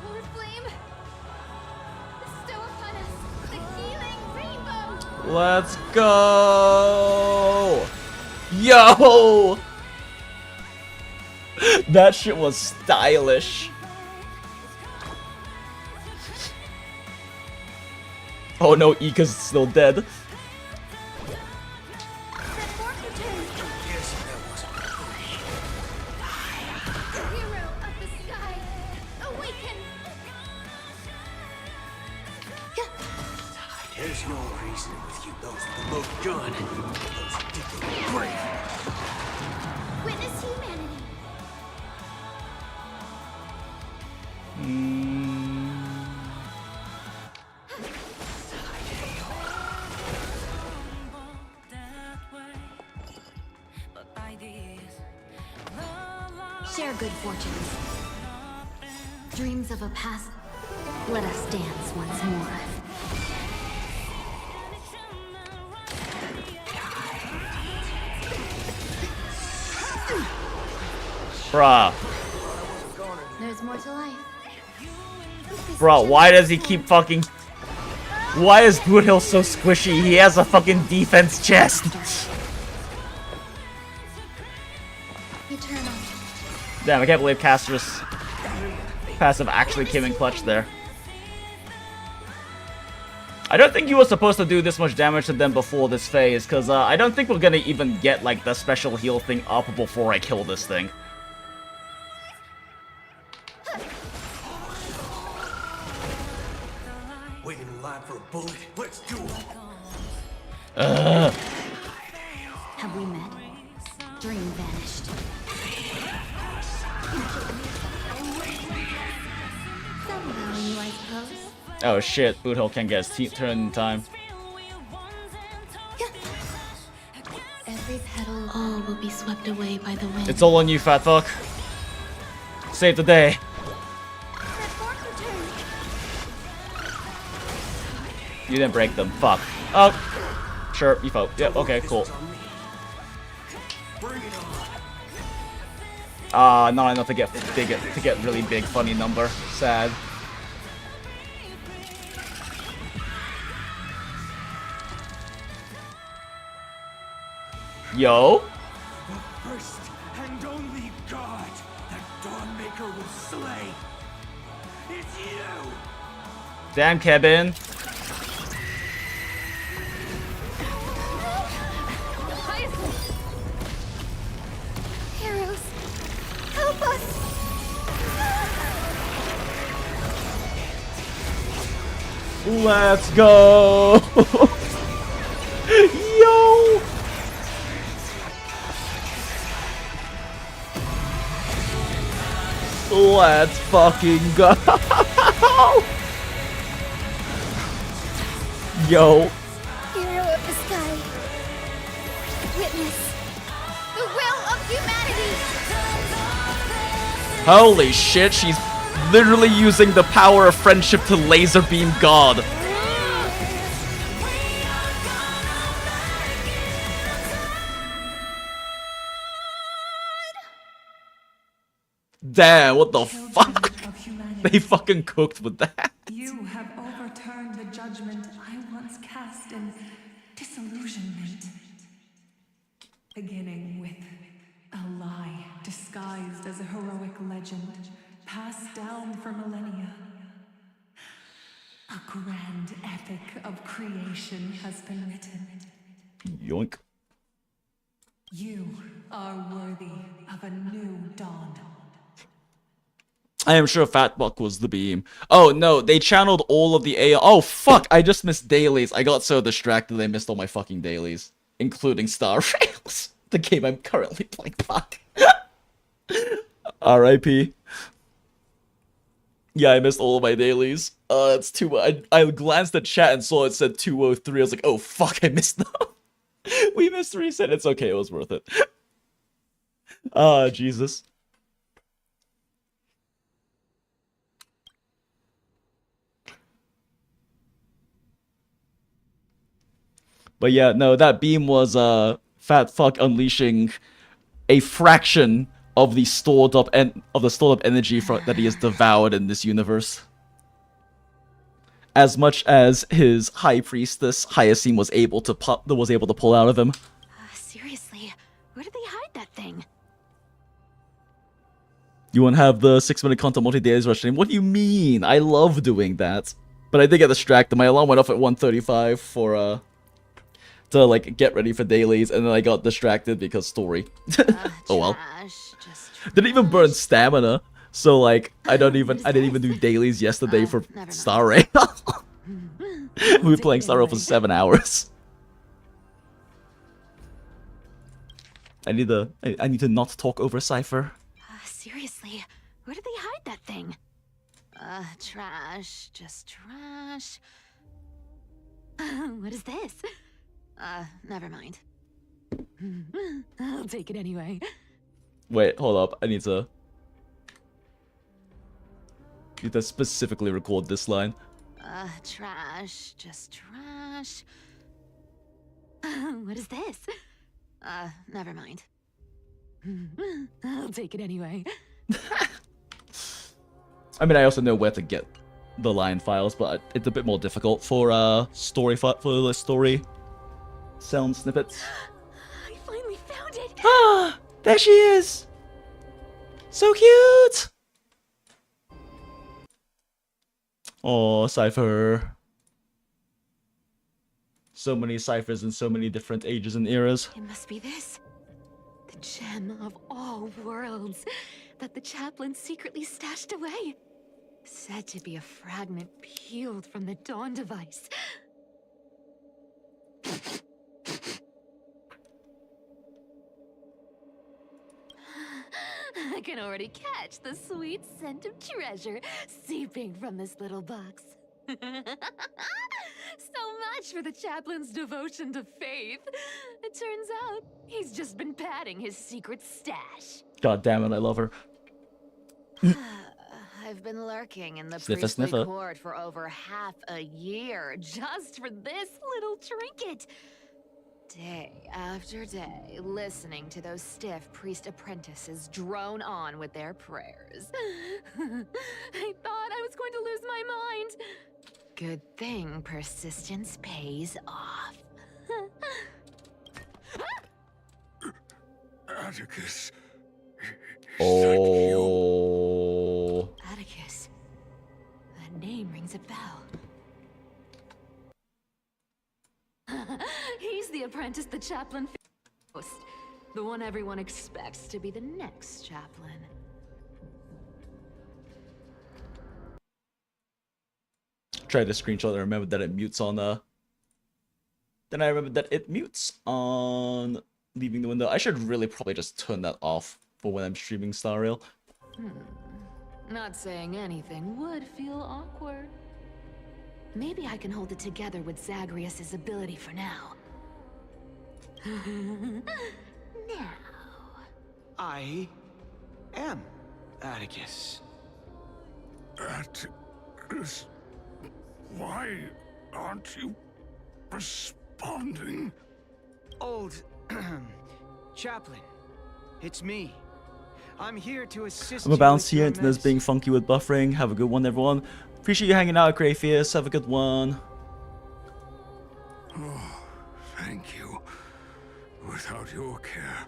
Lord Flame. Bestow upon us the healing rainbow. Let's go! Yo! That shit was stylish. Oh no, Ika's still dead. Yes, that wasn't free. Hero of the sky. Awaken. There's no reasoning with you, those with the load gun. Those who dig their own grave. Witness humanity. Share good fortunes. Dreams of a past. Let us dance once more. Bruh. There's more to life. Bro, why does he keep fucking... Why is Boothill so squishy? He has a fucking defense chest. Eternal. Damn, I can't believe Caster's passive actually came in clutch there. I don't think you were supposed to do this much damage to them before this phase, because I don't think we're gonna even get, like, the special heal thing up before I kill this thing. Waiting in line for a bullet. Let's do it. Have we met? Dream vanished. Some value, I suppose. Oh shit, Boothill can't get his turn in time. Every petal, all will be swept away by the wind. It's all on you, fat fuck. Save the day. You didn't break them. Fuck. Oh. Sure, you fought. Yep, okay, cool. Not enough to get really big funny number. Sad. Yo. The first and only god that Dawnmaker will slay. It's you. Damn, Kevin. Heroes, help us! Let's go. Yo. Let's fucking go! Yo! Hero of the sky, witness the will of humanity! Holy shit, she's literally using the power of friendship to laser beam God. Damn, what the fuck? They fucking cooked with that. You have overturned the judgment I once cast in disillusionment. Beginning with a lie disguised as a heroic legend, passed down for millennia. A grand epic of creation has been written. Yoink. You are worthy of a new dawn. I am sure Fatbuck was the beam. Oh no, they channeled all of the AI. Oh fuck, I just missed dailies. I got so distracted I missed all my fucking dailies. Including Star Rails. The game I'm currently playing. Fuck. R.I.P. Yeah, I missed all of my dailies. It's too. I glanced at chat and saw it said 203. I was like, oh fuck, I missed them. We missed reset. It's okay, it was worth it. Ah, Jesus. But yeah, no, that beam was fat fuck unleashing a fraction of the stored up energy that he has devoured in this universe. As much as his high priestess Hyacine was able to pull out of him. Seriously, where did they hide that thing? You want to have the 6-minute content multi-days rush stream? What do you mean? I love doing that. But I did get distracted. My alarm went off at 1:35 for to like get ready for dailies, and then I got distracted because story. Oh well. Didn't even burn stamina, so like I didn't even do dailies yesterday for Star Rail. We were playing Star Rail for 7 hours. I need to not talk over Cipher. Seriously, where did they hide that thing? Trash, just trash. What is this? Never mind. I'll take it anyway. Wait, hold up. I need to specifically record this line. Trash, just trash. What is this? Never mind. I'll take it anyway. I mean, I also know where to get the line files, but it's a bit more difficult for story sound snippets. I finally found it. Ah, there she is. So cute. Oh, Cipher. So many ciphers in so many different ages and eras. It must be this. The gem of all worlds that the chaplain secretly stashed away. Said to be a fragment peeled from the Dawn device. I can already catch the sweet scent of treasure seeping from this little box. So much for the chaplain's devotion to faith. It turns out he's just been padding his secret stash. God damn it, I love her. I've been lurking in the Sniffer, priestly sniffer. court for over half a year just for this little trinket. Day after day, listening to those stiff priest apprentices drone on with their prayers. I thought I was going to lose my mind. Good thing persistence pays off. Atticus. Oh. Atticus. That name rings a bell. He's the apprentice the chaplain most. The one everyone expects to be the next chaplain. Tried to screenshot and remembered that it mutes on Then I remembered that it mutes on leaving the window. I should really probably just turn that off for when I'm streaming Star Rail. Not saying anything would feel awkward. Maybe I can hold it together with Zagreus's ability for now. Now. I am Atticus. Atticus, why aren't you responding? Old chaplain, it's me. I'm here to assist I'm a you bounce with here. your Internet's medicine. being funky with buffering. Have a good one, everyone. Appreciate you hanging out, Grey Fierce. Have a good one. Oh, thank you. Without your care,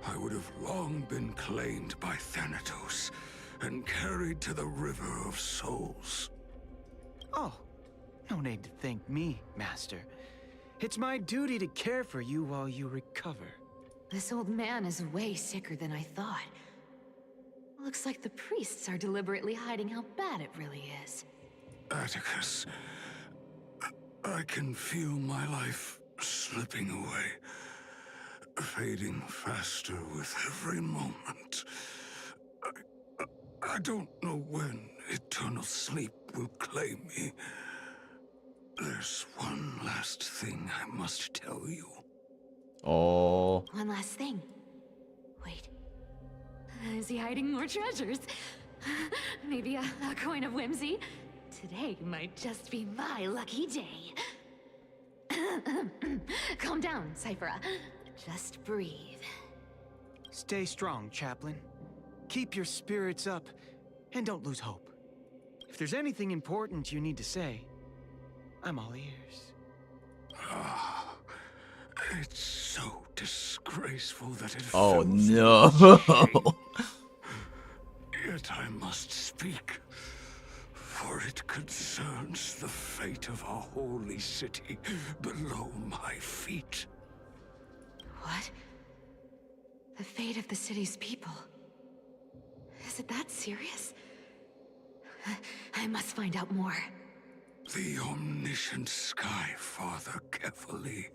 I would have long been claimed by Thanatos and carried to the River of Souls. Oh, no need to thank me, Master. It's my duty to care for you while you recover. This old man is way sicker than I thought. Looks like the priests are deliberately hiding how bad it really is. Atticus, I can feel my life slipping away, fading faster with every moment. I don't know when eternal sleep will claim me. There's one last thing I must tell you. Oh. One last thing. Wait. Is he hiding more treasures? Maybe a coin of whimsy? Today might just be my lucky day. Calm down, Cipher. Just breathe. Stay strong, Chaplain. Keep your spirits up, and don't lose hope. If there's anything important you need to say, I'm all ears. It's so disgraceful that it Oh fills no. me with shame. Yet I must speak, for it concerns the fate of our holy city below my feet. What? The fate of the city's people? Is it that serious? I must find out more. The omniscient Sky Father carefully.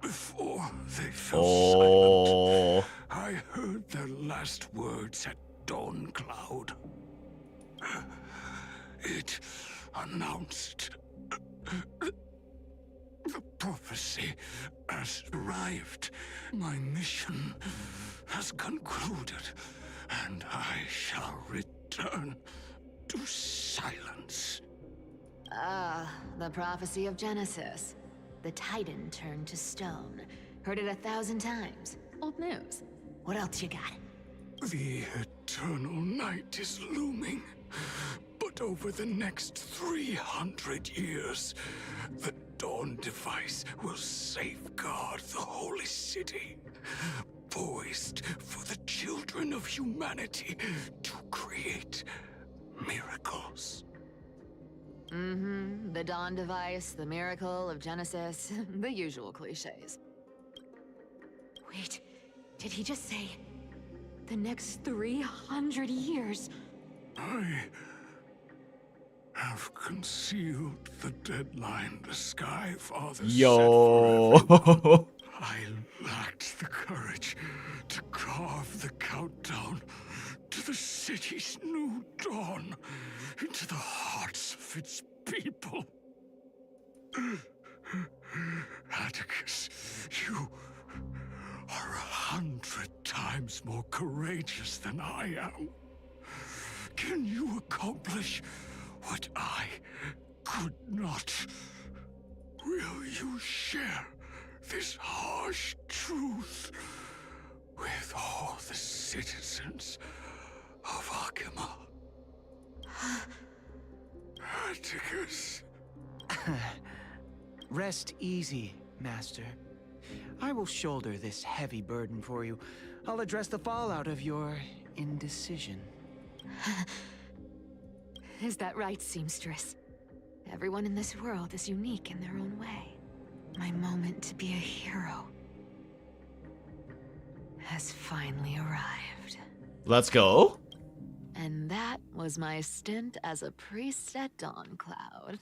Before they fell silent, I heard their last words at Dawn Cloud. It announced the prophecy has arrived. My mission has concluded, and I shall return to silence. The prophecy of Genesis. The Titan turned to stone. Heard it 1,000 times. Old news. What else you got? The eternal night is looming. But over the next 300 years, the Dawn device will safeguard the holy city, poised for the children of humanity to create miracles. The Dawn device, the miracle of Genesis, the usual cliches. Wait, did he just say the next 300 years? I have concealed the deadline the Sky Father set Yo. forever. I lacked the courage to carve the countdown to the city's new dawn into the hearts of its people. Atticus, you are 100 times more courageous than I am. Can you accomplish what I could not? Will you share this harsh truth with all the citizens of Akima? Atticus. Rest easy, Master. I will shoulder this heavy burden for you. I'll address the fallout of your indecision. Is that right, seamstress? Everyone in this world is unique in their own way. My moment to be a hero has finally arrived. Let's go. And that was my stint as a priest at Dawn Cloud.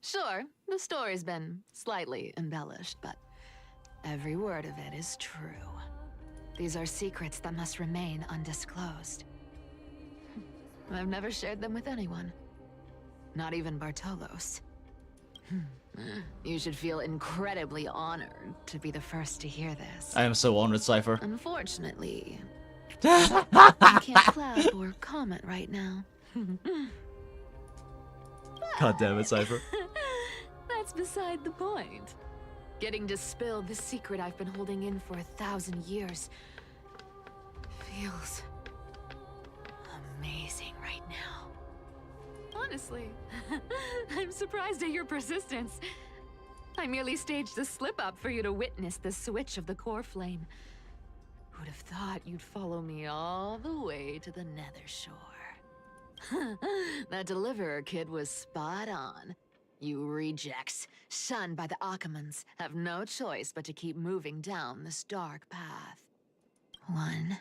Sure, the story's been slightly embellished, but every word of it is true. These are secrets that must remain undisclosed. I've never shared them with anyone. Not even Bartolos. You should feel incredibly honored to be the first to hear this. I am so honored, Cipher. Unfortunately, I can't clap or comment right now. God damn it, Cipher. That's beside the point. Getting to spill the secret I've been holding in for 1,000 years feels amazing right now. Honestly, I'm surprised at your persistence. I merely staged a slip-up for you to witness the switch of the core flame. Who'd have thought you'd follow me all the way to the Nether Shore? That Deliverer kid was spot on. You rejects, shunned by the Akamans, have no choice but to keep moving down this dark path. 1,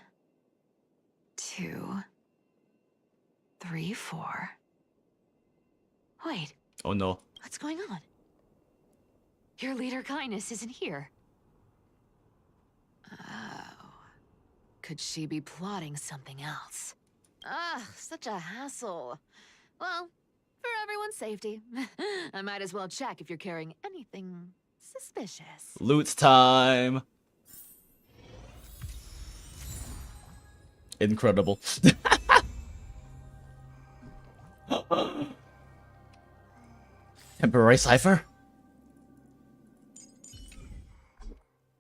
2, 3, 4. Wait. Oh no. What's going on? Your leader Kindness isn't here. Oh. Could she be plotting something else? Ah, such a hassle. Well, for everyone's safety, I might as well check if you're carrying anything suspicious. Loot time. Incredible. Temporary Cipher?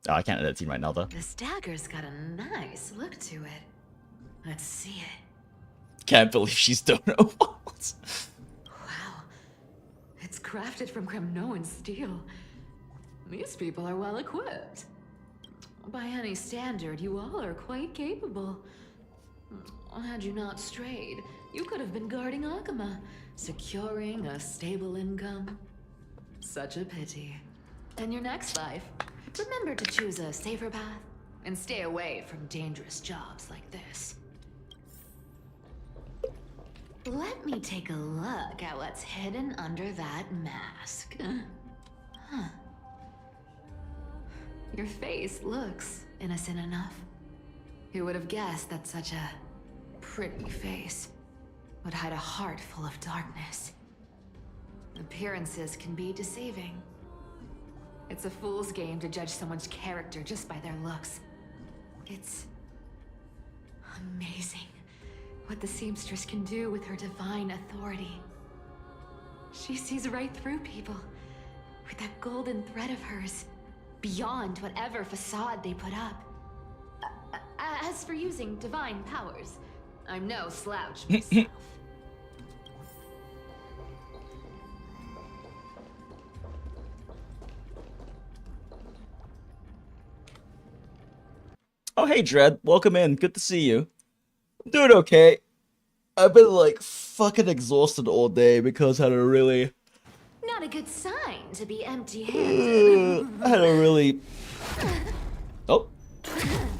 Oh, I can't edit team right now though. This dagger's got a nice look to it. Let's see it. Can't believe she's done it. Wow. It's crafted from Kremnoan steel. These people are well equipped. By any standard, you all are quite capable. Had you not strayed, you could have been guarding Akima, securing a stable income. Such a pity. In your next life, remember to choose a safer path and stay away from dangerous jobs like this. Let me take a look at what's hidden under that mask. Huh. Your face looks innocent enough. Who would have guessed that such a pretty face would hide a heart full of darkness? Appearances can be deceiving. It's a fool's game to judge someone's character just by their looks. It's amazing what the seamstress can do with her divine authority. She sees right through people with that golden thread of hers, beyond whatever facade they put up. As for using divine powers, I'm no slouch myself. Oh, hey, Dread. Welcome in. Good to see you. I'm doing okay. I've been, like, fucking exhausted all day because I had a really... Not a good sign to be empty-handed. I had a really... Oh.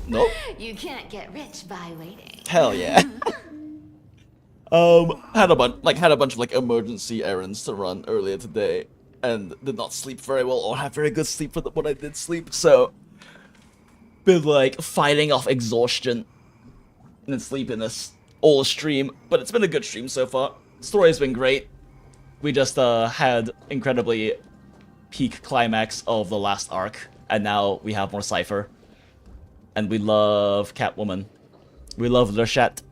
Nope. You can't get rich by waiting. Hell yeah. Had a bunch of, like, emergency errands to run earlier today. And did not sleep very well or have very good sleep for when I did sleep, so... Been, like, fighting off exhaustion and sleepiness all stream, but it's been a good stream so far. Story's been great. We just had incredibly peak climax of the last arc, and now we have more Cipher. And we love Catwoman. We love Le Chat.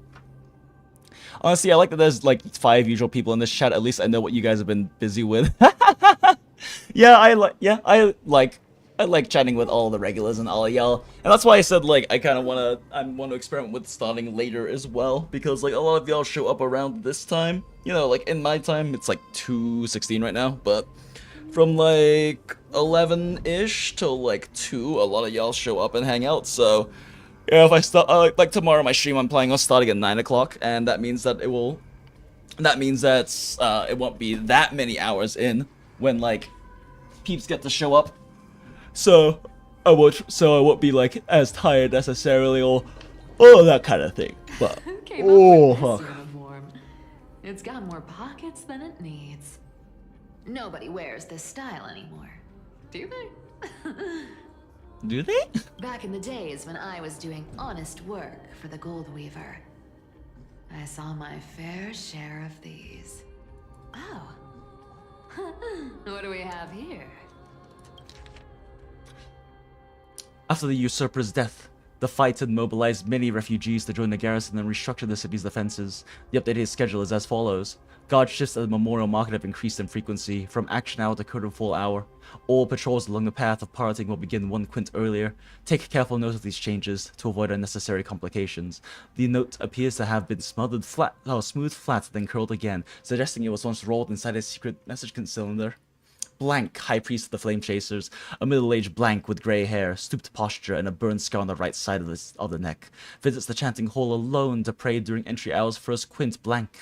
Honestly, I like that there's like 5 usual people in this chat. At least I know what you guys have been busy with. I like chatting with all the regulars and all of y'all, and that's why I said like I want to experiment with starting later as well, because like a lot of y'all show up around this time. You know, like in my time it's like 2:16 right now, but from like 11-ish till like 2, a lot of y'all show up and hang out. So yeah, if I start like tomorrow, my stream I'm planning on starting at 9 o'clock, and that means that it won't be that many hours in when like peeps get to show up. So I won't be like as tired necessarily or that kind of thing. But Came up with this uniform. It's got more pockets than it needs. Nobody wears this style anymore, do they? Do they? Back in the days when I was doing honest work for the Gold Weaver, I saw my fair share of these. Oh. What do we have here? After the usurper's death, the fight had mobilized many refugees to join the garrison and restructure the city's defenses. The updated schedule is as follows. Guard shifts at the Memorial Market have increased in frequency, from action hour to curtain-fall hour. All patrols along the path of parting will begin 1 quint earlier. Take careful note of these changes to avoid unnecessary complications. The note appears to have been smooth flat, then curled again, suggesting it was once rolled inside a secret message cylinder. Blank, High Priest of the Flame Chasers, a middle-aged Blank with grey hair, stooped posture, and a burned scar on the right side of the neck. Visits the chanting hall alone to pray during entry hours. First quint. Blank.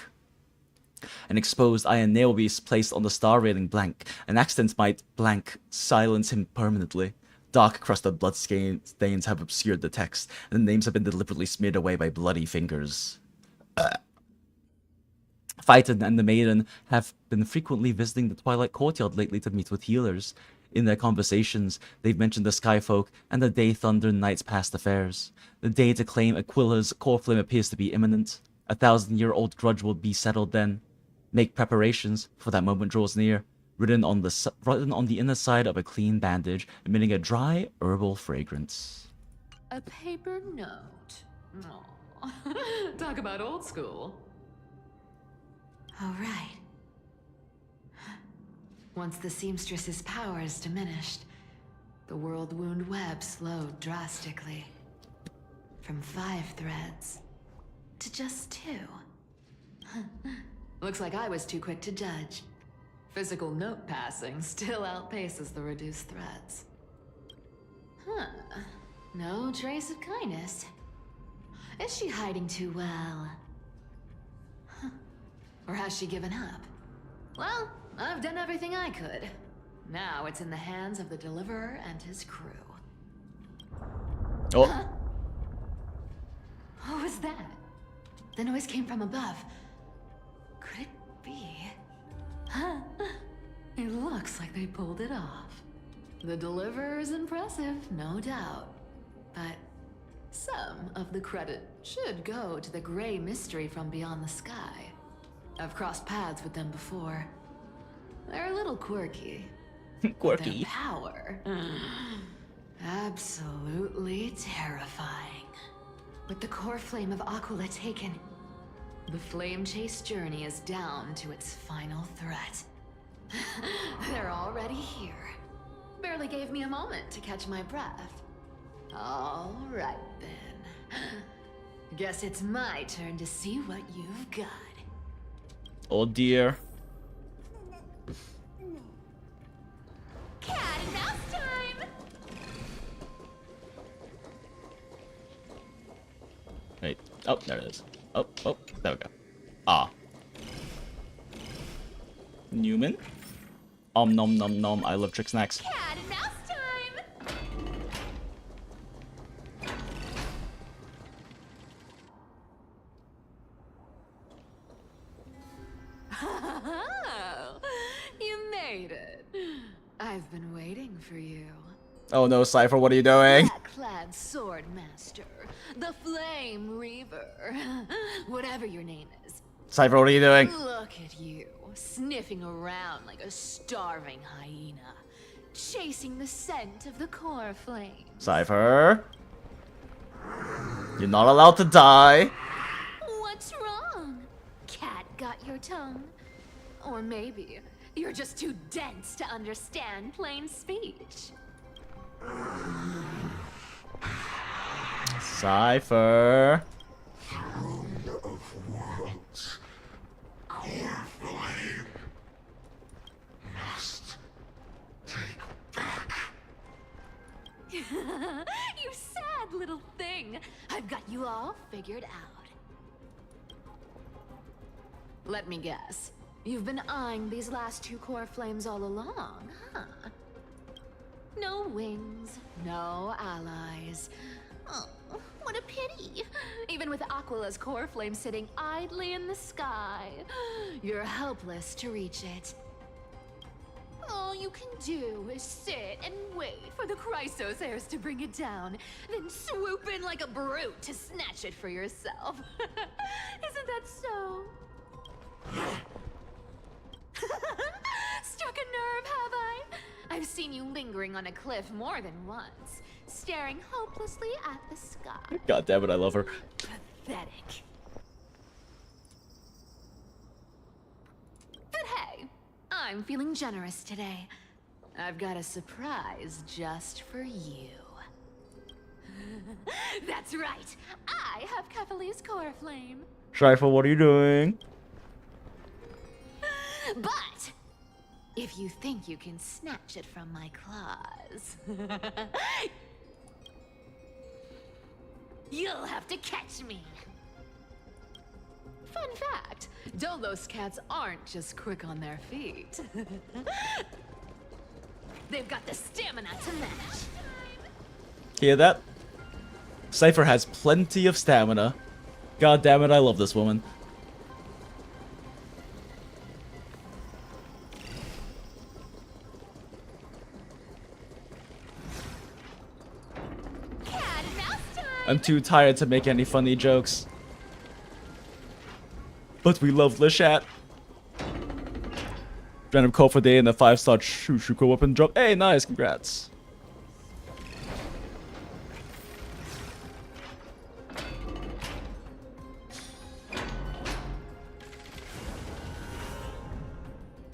An exposed iron nail will be placed on the star railing. Blank. An accident might Blank silence him permanently. Dark crusted blood stains have obscured the text, and the names have been deliberately smeared away by bloody fingers. Phaeton and the Maiden have been frequently visiting the Twilight Courtyard lately to meet with healers. In their conversations, they've mentioned the Skyfolk and the Day Thunder Knight's past affairs. The day to claim Aquila's core flame appears to be imminent. 1,000-year-old grudge will be settled then. Make preparations, for that moment draws near. Written on the inner side of a clean bandage, emitting a dry, herbal fragrance. A paper note. Aw. Talk about old school. All right. Once the seamstress's power is diminished, the world wound web slowed drastically. From 5 threads to just 2. Looks like I was too quick to judge. Physical note passing still outpaces the reduced threads. No trace of kindness. Is she hiding too well? Or has she given up? Well, I've done everything I could. Now it's in the hands of the Deliverer and his crew. Oh. Huh? What was that? The noise came from above. Could it be? Huh? It looks like they pulled it off. The Deliverer is impressive, no doubt. But some of the credit should go to the gray mystery from beyond the sky. I've crossed paths with them before. They're a little quirky. Quirky. Their power. Absolutely terrifying. With the core flame of Aquila taken, the flame chase journey is down to its final threat. They're already here. Barely gave me a moment to catch my breath. All right then. Guess it's my turn to see what you've got. Oh dear. Cat and mouse time! Wait. Oh, there it is. Oh, there we go. Ah. Newman? Nom nom nom. I love trick snacks. Cat and mouse time! Oh, you made it. I've been waiting for you. Oh no, Cipher, what are you doing? Black-clad sword master, the Flame Reaver, whatever your name is. Cipher, what are you doing? Look at you, sniffing around like a starving hyena, chasing the scent of the core flame. Cipher. You're not allowed to die. What's wrong? Cat got your tongue? Or maybe you're just too dense to understand plain speech. Cipher. You sad little thing. I've got you all figured out. Let me guess. You've been eyeing these last two core flames all along, huh? No wings, no allies. Oh, what a pity. Even with Aquila's core flame sitting idly in the sky, you're helpless to reach it. All you can do is sit and wait for the Chrysos heirs to bring it down, then swoop in like a brute to snatch it for yourself. Isn't that so? Struck a nerve, have I? I've seen you lingering on a cliff more than once, staring hopelessly at the sky. God damn it, I love her. Pathetic. But hey, I'm feeling generous today. I've got a surprise just for you. That's right, I have Kefali's core flame. Cipher, what are you doing? But if you think you can snatch it from my claws, you'll have to catch me. Fun fact, Dolos cats aren't just quick on their feet. They've got the stamina to match. Hear that? Cipher has plenty of stamina. God damn it, I love this woman. I'm too tired to make any funny jokes. But we love Lishat. Random call for day and a 5-star Shuko weapon drop. Hey, nice, congrats.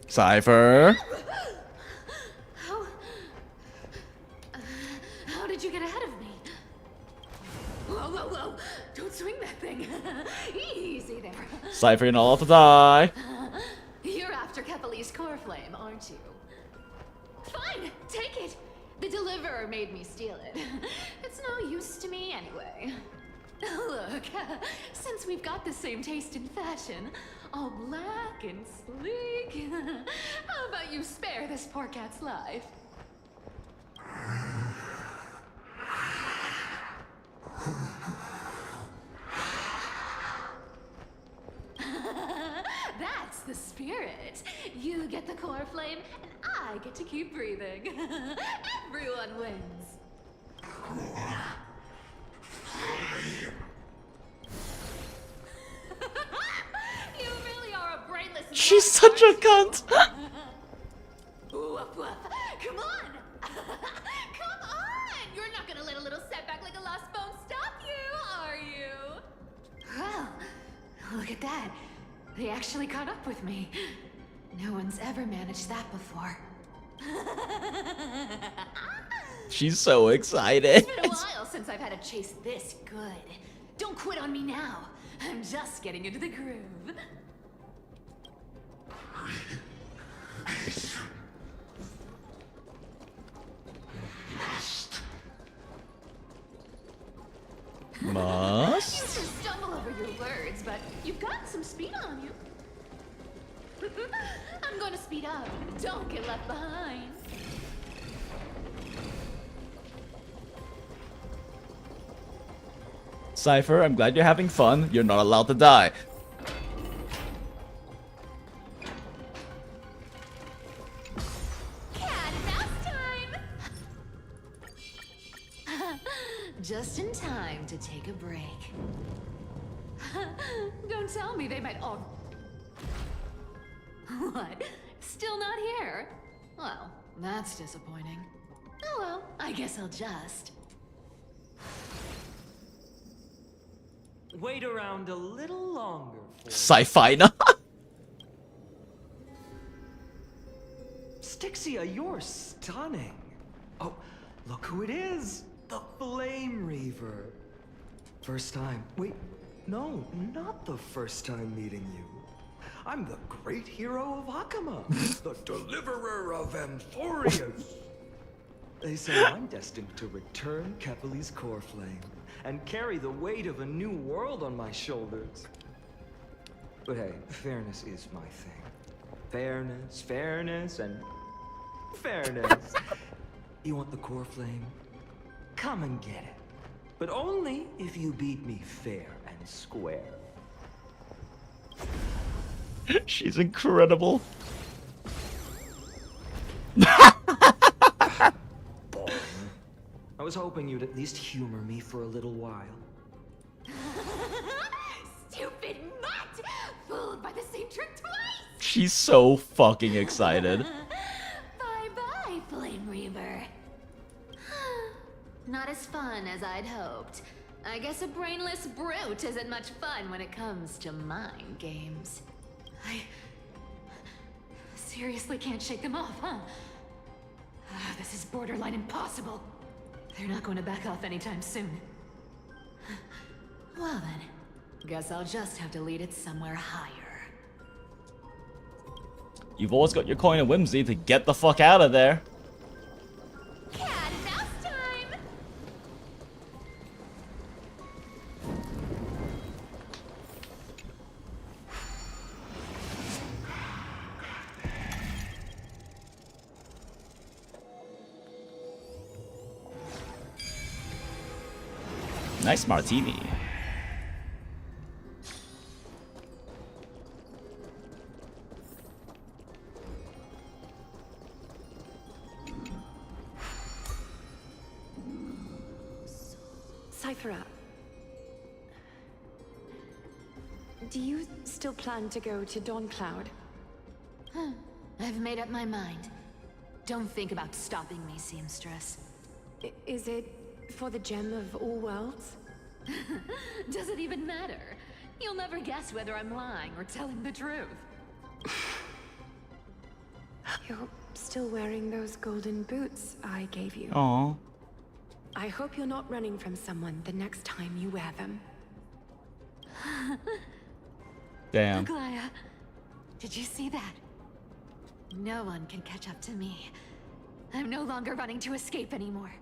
Cipher. How did you get ahead of me? Whoa, whoa, whoa! Don't swing that thing. Easy there. Cipher, you're not allowed to die. You're after Kefali's core flame, aren't you? Fine, take it. The deliverer made me steal it. It's no use to me anyway. Look, since we've got the same taste in fashion, all black and sleek, how about you spare this poor cat's life? That's the spirit. You get the core flame, and I get to keep breathing. Everyone wins. You really are a brainless. She's such a cunt. Woof, woof. Come on. Come on. You're not gonna let a little setback like a lost bone stop you, are you? Well, look at that. They actually caught up with me. No one's ever managed that before. She's so excited. It's been a while since I've had a chase this good. Don't quit on me now. I'm just getting into the groove. Must? You can stumble over your words, but you've got some speed on you. I'm going to speed up. Don't get left behind. Cipher, I'm glad you're having fun. You're not allowed to die. Cat and mouse time! Just in time to take a break. Don't tell me they might all... What? Still not here? Well, that's disappointing. Oh well, I guess I'll just... Wait around a little longer for Sci-fi now. Stixia, you're stunning. Oh, look who it is. The Flame Reaver. First time. Wait, no, not the first time meeting you. I'm the great hero of Akama, the deliverer of Amphorius. They say I'm destined to return Kefali's core flame and carry the weight of a new world on my shoulders. But hey, fairness is my thing. Fairness, and fairness. You want the core flame? Come and get it. But only if you beat me fair and square. She's incredible. I was hoping you'd at least humor me for a little while. Stupid mutt! Fooled by the same trick twice! She's so fucking excited. Bye-bye, Flame Reaver. Not as fun as I'd hoped. I guess a brainless brute isn't much fun when it comes to mind games. I seriously can't shake them off, huh? This is borderline impossible. They're not going to back off anytime soon. Well then, guess I'll just have to lead it somewhere higher. You've always got your coin of whimsy to get the fuck out of there. Cat and mouse time! Nice martini. Cipher, do you still plan to go to Dawn Cloud? I've made up my mind. Don't think about stopping me, seamstress. Is it for the gem of all worlds? Does it even matter? You'll never guess whether I'm lying or telling the truth. You're still wearing those golden boots I gave you. Aww. I hope you're not running from someone the next time you wear them. Damn. Aglaya, did you see that? No one can catch up to me. I'm no longer running to escape anymore.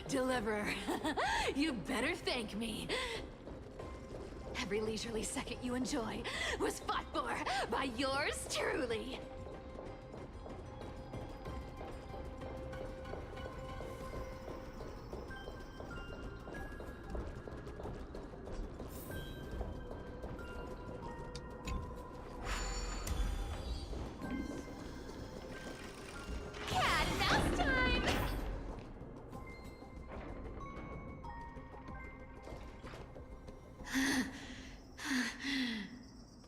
Deliverer, you better thank me. Every leisurely second you enjoy was fought for by yours truly. Cat and mouse time!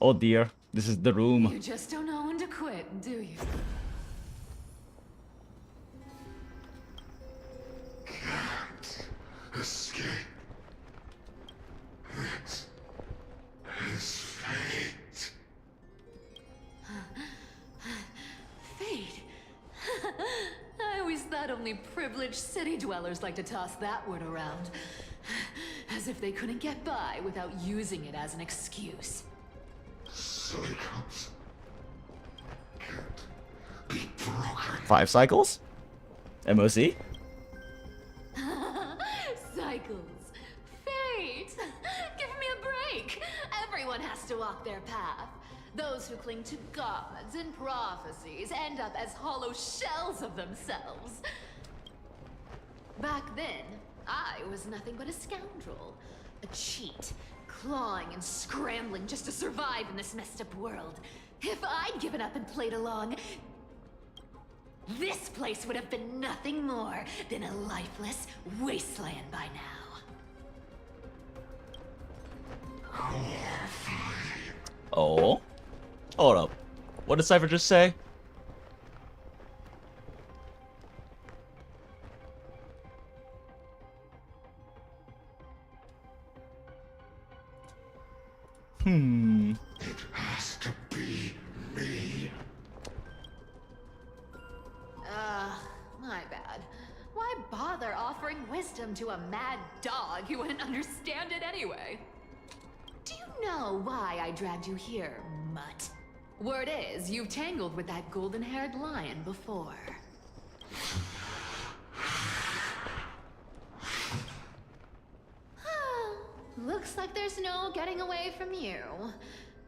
Oh dear, this is the room. You just don't know when to quit, do you? Can't escape. This is fate. Fate? only privileged city dwellers like to toss that word around. As if they couldn't get by without using it as an excuse. Cycles can't be broken. 5 cycles? MOC? Cycles. Fate. Give me a break. Everyone has to walk their path. Those who cling to gods and prophecies end up as hollow shells of themselves. Back then, I was nothing but a scoundrel. A cheat. Clawing and scrambling just to survive in this messed up world. If I'd given up and played along, this place would have been nothing more than a lifeless wasteland by now. Oh? Hold up. What did Cipher just say? It has to be me. My bad. Why bother offering wisdom to a mad dog who wouldn't understand it anyway? Do you know why I dragged you here, mutt? Word is, you've tangled with that golden-haired lion before. Looks like there's no getting away from you.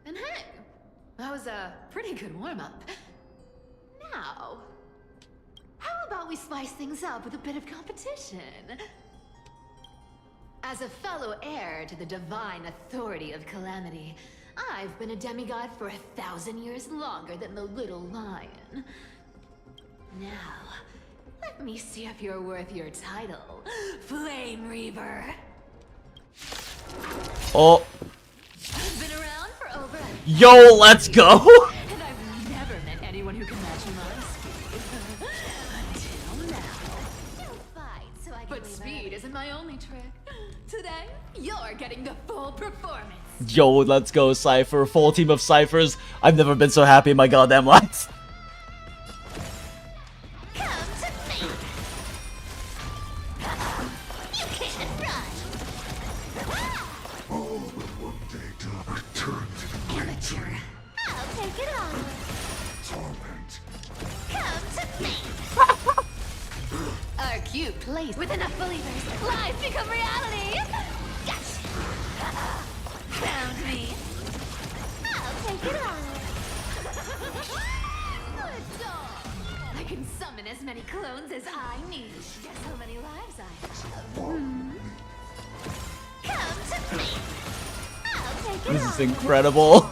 And hey, that was a pretty good warm-up. Now, how about we spice things up with a bit of competition? As a fellow heir to the divine authority of Calamity, I've been a demigod for 1,000 years longer than the little lion. Now, let me see if you're worth your title, Flame Reaver. Oh. I've been around for over a... Yo, let's go! And I've never met anyone who can match my speed. Until now. No fight, so I can but speed isn't my only trick. Today, you're getting the full performance. Yo, let's go, Cipher. Full team of Ciphers. I've never been so happy in my goddamn life. Our cute place with enough believers, lies become reality. Gotcha. Found me. I'll take it on. Good dog. I can summon as many clones as I need. Guess how many lives I have? Come to me. I'll take it This is incredible.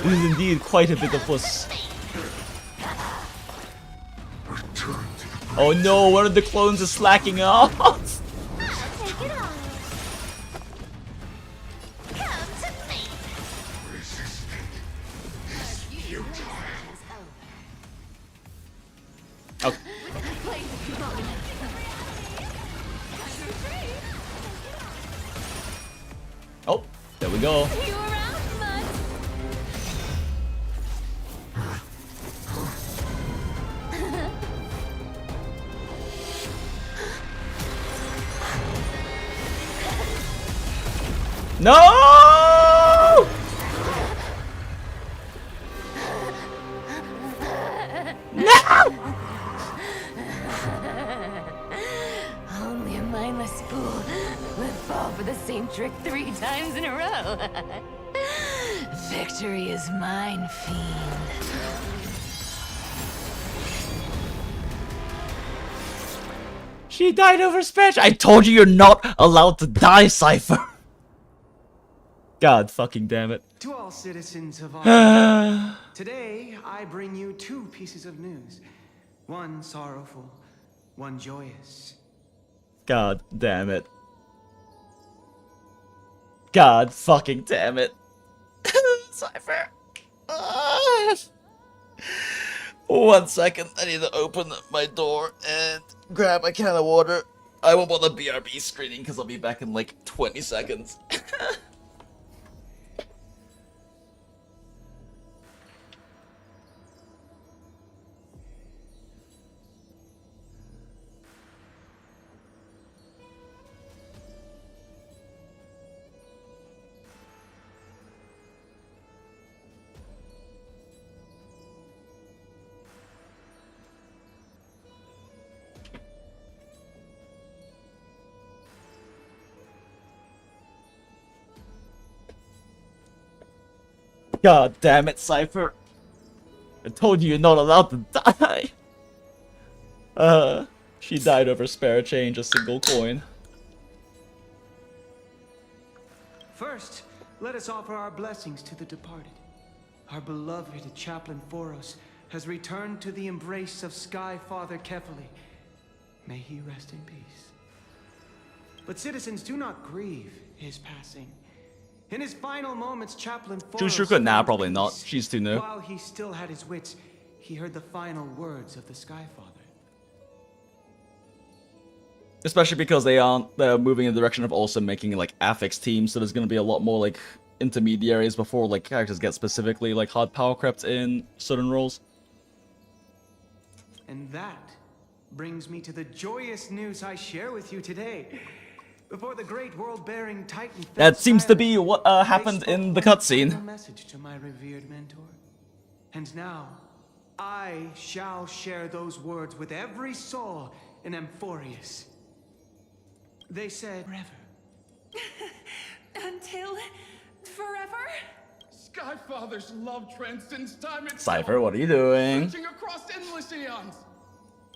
This is indeed quite a bit of puss. Oh no, one of the clones is slacking off. Okay. Oh, there we go. No! No! Only a mindless fool would fall for the same trick 3 times in a row. Victory is mine, fiend. She died over Spanish. I told you you're not allowed to die, Cipher. God fucking damn it. To all citizens of our today, I bring you 2 pieces of news. One sorrowful, one joyous. God damn it. God fucking damn it. Cipher. 1 second. I need to open my door and grab a can of water. I won't bother BRB screening because I'll be back in like 20 seconds. God damn it, Cipher. I told you you're not allowed to die. She died over spare change, a single coin. First, let us offer our blessings to the departed. Our beloved Chaplain Foros has returned to the embrace of Sky Father Kefali. May he rest in peace. But citizens, do not grieve his passing. In his final moments, Chaplain Foros... Nah, probably not. She's too new. While he still had his wits, he heard the final words of the Sky Father. Especially because they're moving in the direction of also making like affix teams, so there's gonna be a lot more like intermediaries before like characters get specifically like hard power crept in certain roles. And that brings me to the joyous news I share with you today. Before the great world-bearing Titan... That seems to be what happened in the cutscene. Message to my revered mentor. And now, I shall share those words with every soul in Amphorius. They said forever. Until forever? Skyfather's love transcends time itself. Cipher, what are you doing? Stretching across endless eons.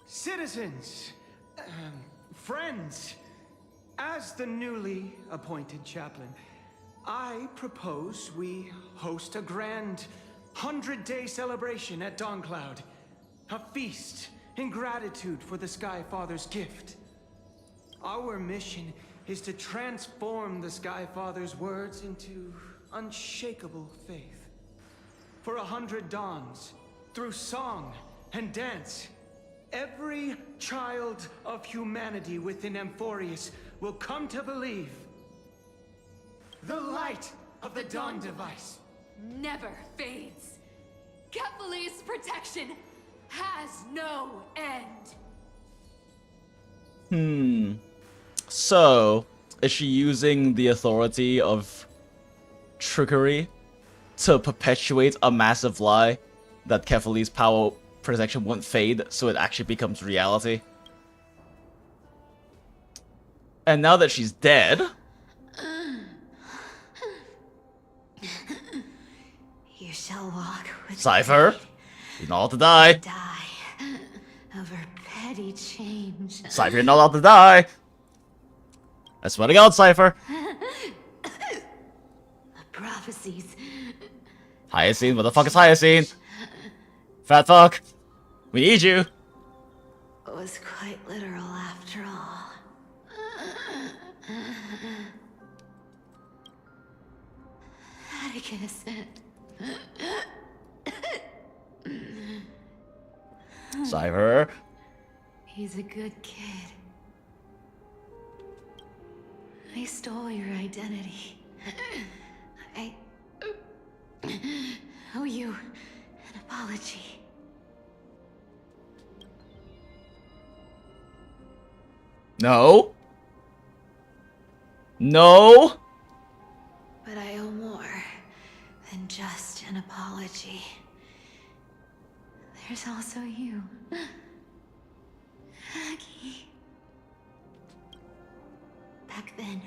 Citizens, friends, as the newly appointed chaplain, I propose we host a grand 100-day celebration at Dawncloud. A feast in gratitude for the Sky Father's gift. Our mission is to transform the Sky Father's words into unshakable faith. For 100 dawns, through song and dance, every child of humanity within Amphorius will come to believe the light of the Dawn Device never fades. Kefali's protection has no end. So, is she using the authority of trickery to perpetuate a massive lie that Kefali's power protection won't fade, so it actually becomes reality? And now that she's dead... You shall walk with Cipher, you're not allowed to die. Die over petty change. Cipher, you're not allowed to die. I swear to God, Cipher. The prophecies. Hyacine, what the fuck is Hyacine? Fat fuck. We need you. Was quite literal after all. Atticus. Cipher. He's a good kid. I stole your identity. I owe you an apology. No. No. But I owe more than just an apology. There's also you, Aggie. Back then,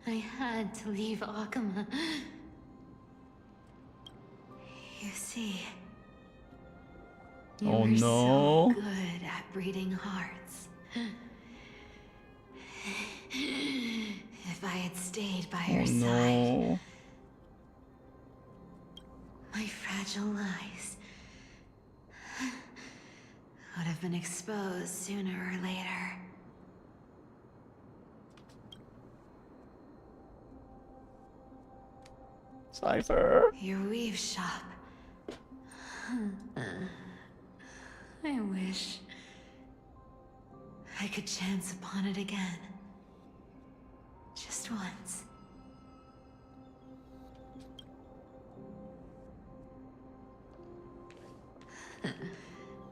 I had to leave Akama. You see, You Oh, were no. so good at breeding hearts. if I had stayed by Oh your side, no. my fragile lies would have been exposed sooner or later. Cipher. Your weave shop. I wish I could chance upon it again. Just once.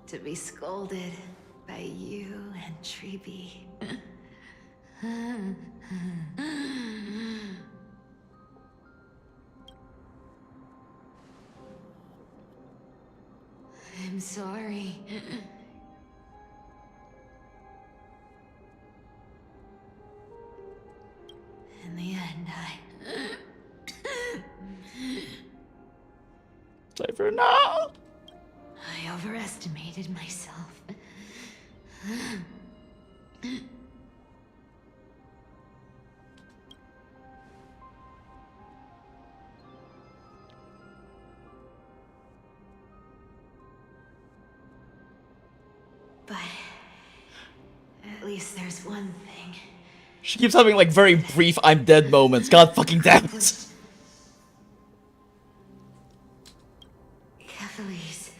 To be scolded by you and Treeby. I'm sorry. I? Cipher, no! I overestimated myself. But at least there's one thing. She keeps having like very brief I'm dead moments. God fucking damn it. Kephalie's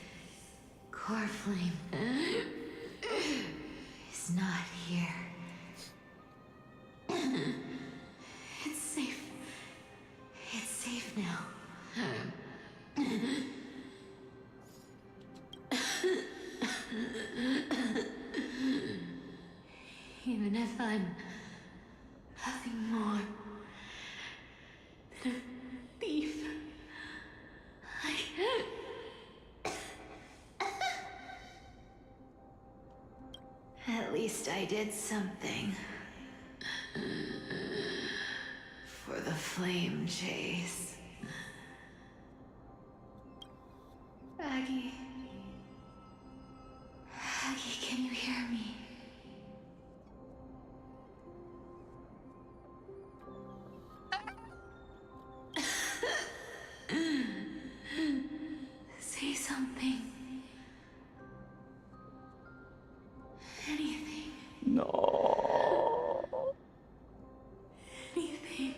core flame is not here. It's safe. It's safe now. Even if I'm nothing more than a thief, at least I did something for the flame chase. Aggie, can you hear me? Say something. Anything. No. Anything.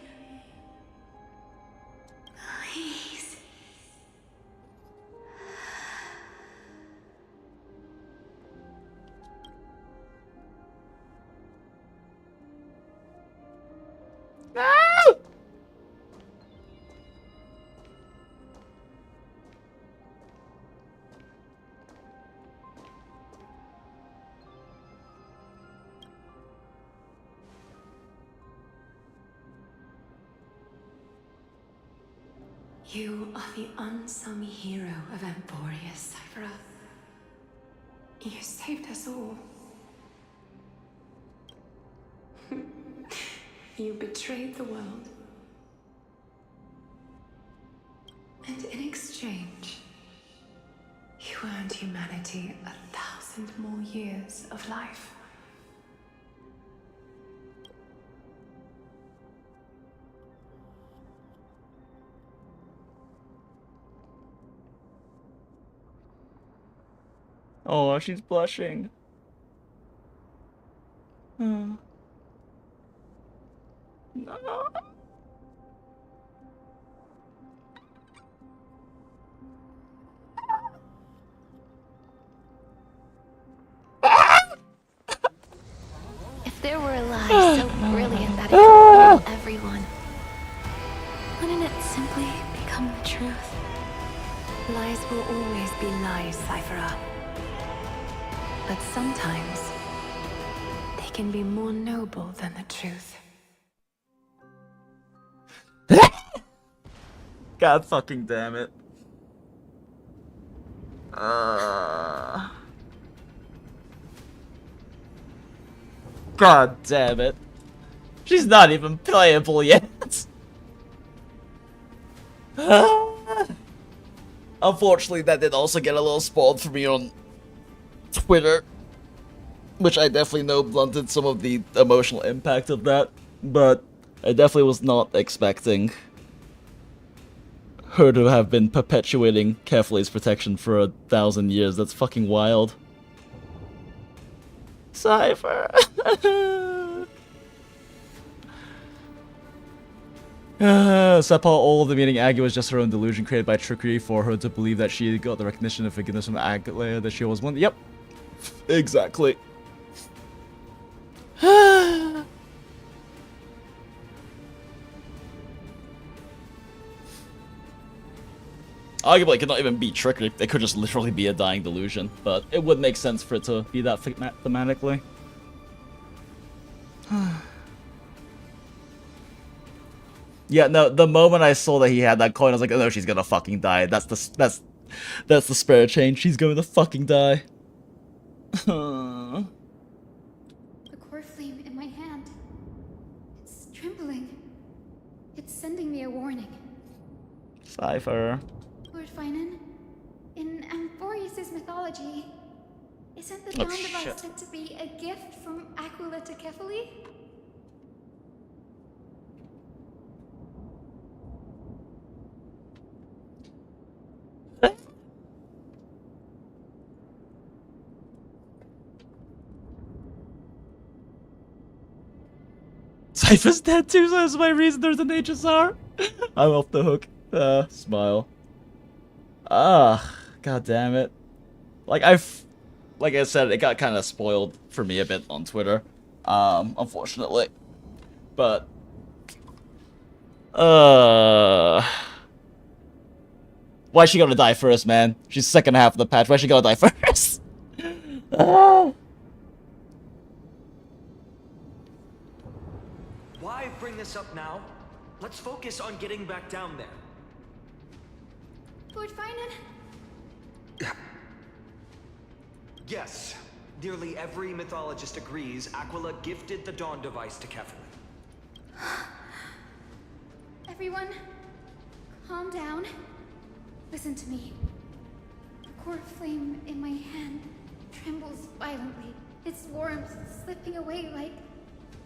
Please. No! You are the unsung hero of Emporius, Cipher. You saved us all. You betrayed the world. And in exchange, you earned humanity 1,000 more years of life. Oh, she's blushing. No. If there were a lie so brilliant that it could fool everyone, wouldn't it simply become the truth? Lies will always be lies, Cipher. But sometimes, they can be more noble than the truth. God fucking damn it. God damn it. She's not even playable yet. Unfortunately, that did also get a little spoiled for me on Twitter, which I definitely know blunted some of the emotional impact of that, but I definitely was not expecting her to have been perpetuating Kephalie's protection for 1,000 years. That's fucking wild. Cipher. Sepal all the meaning Aggie was just her own delusion created by trickery for her to believe that she got the recognition and forgiveness from Aglaia that she was one. Yep. Exactly. Arguably, it could not even be trickery. It could just literally be a dying delusion, but it would make sense for it to be that thematically. Yeah, no, the moment I saw that he had that coin, I was like, oh no, she's gonna fucking die. That's the spirit change. She's going to fucking die. The core flame in my hand. It's trembling. It's sending me a warning. Cipher. Lord Finan, in Amphorius' mythology, isn't the Oh, dawn device shit. meant to be a gift from Aquila to Kefali? Cypher's dead too, so that's my reason there's an HSR. I'm off the hook. Smile. God damn it. Like I said, it got kind of spoiled for me a bit on Twitter, unfortunately. But, why's she gonna die first, man? She's second half of the patch. Why's she gonna die first? Why bring this up now? Let's focus on getting back down there. Lord Finan? Yes. Nearly every mythologist agrees Aquila gifted the Dawn device to Kefali. Everyone, calm down. Listen to me. The core flame in my hand trembles violently. Its warmth slipping away like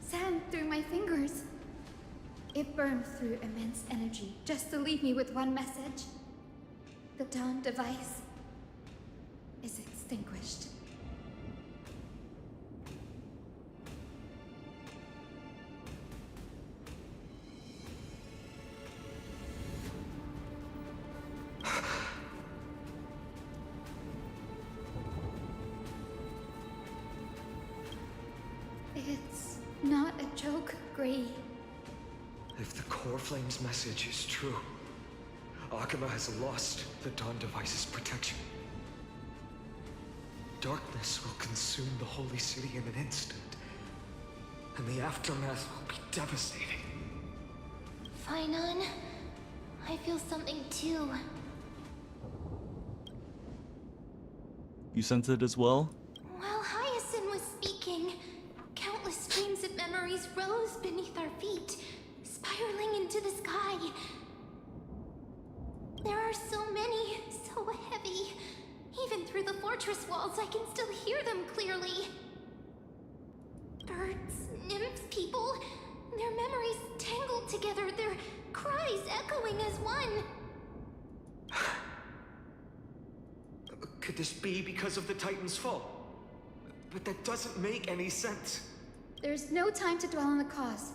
sand through my fingers. It burns through immense energy just to leave me with one message. The Dawn device is extinguished. It's not a joke, Grady. If the core flame's message is true, Aquila has lost the Dawn device's protection. Darkness will consume the holy city in an instant, and the aftermath will be devastating. Finan, I feel something too. You sense it as well? While Hyacinth was speaking, countless streams of memories rose beneath our feet, spiraling into the sky. There are so many, so heavy. Even through the fortress walls, I can still hear them clearly. Birds, nymphs, people, their memories tangled together, their cries echoing as one. Could this be because of the Titan's fall? But that doesn't make any sense. There's no time to dwell on the cause.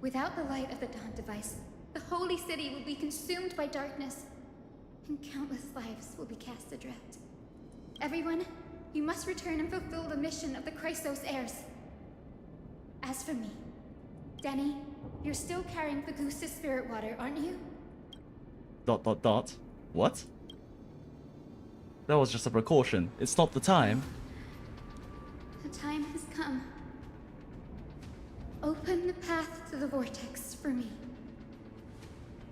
Without the light of the Dawn device, the holy city will be consumed by darkness, and countless lives will be cast adrift. Everyone, you must return and fulfill the mission of the Chrysos heirs. As for me, Denny, you're still carrying the goose's spirit water, aren't you? ... What? That was just a precaution. It's not the time. The time has come. Open the path to the vortex for me.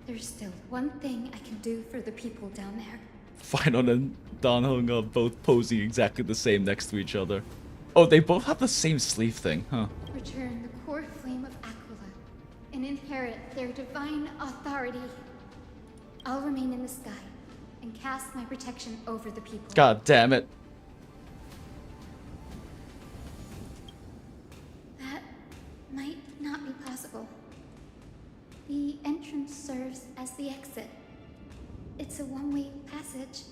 There's still one thing I can do for the people down there. Finan and Dan Hong are both posing exactly the same next to each other. Oh, they both have the same sleeve thing, huh? Return the core flame of Aquila and inherit their divine authority. I'll remain in the sky and cast my protection over the people. God damn it. That might not be possible. The entrance serves as the exit. It's a one-way passage.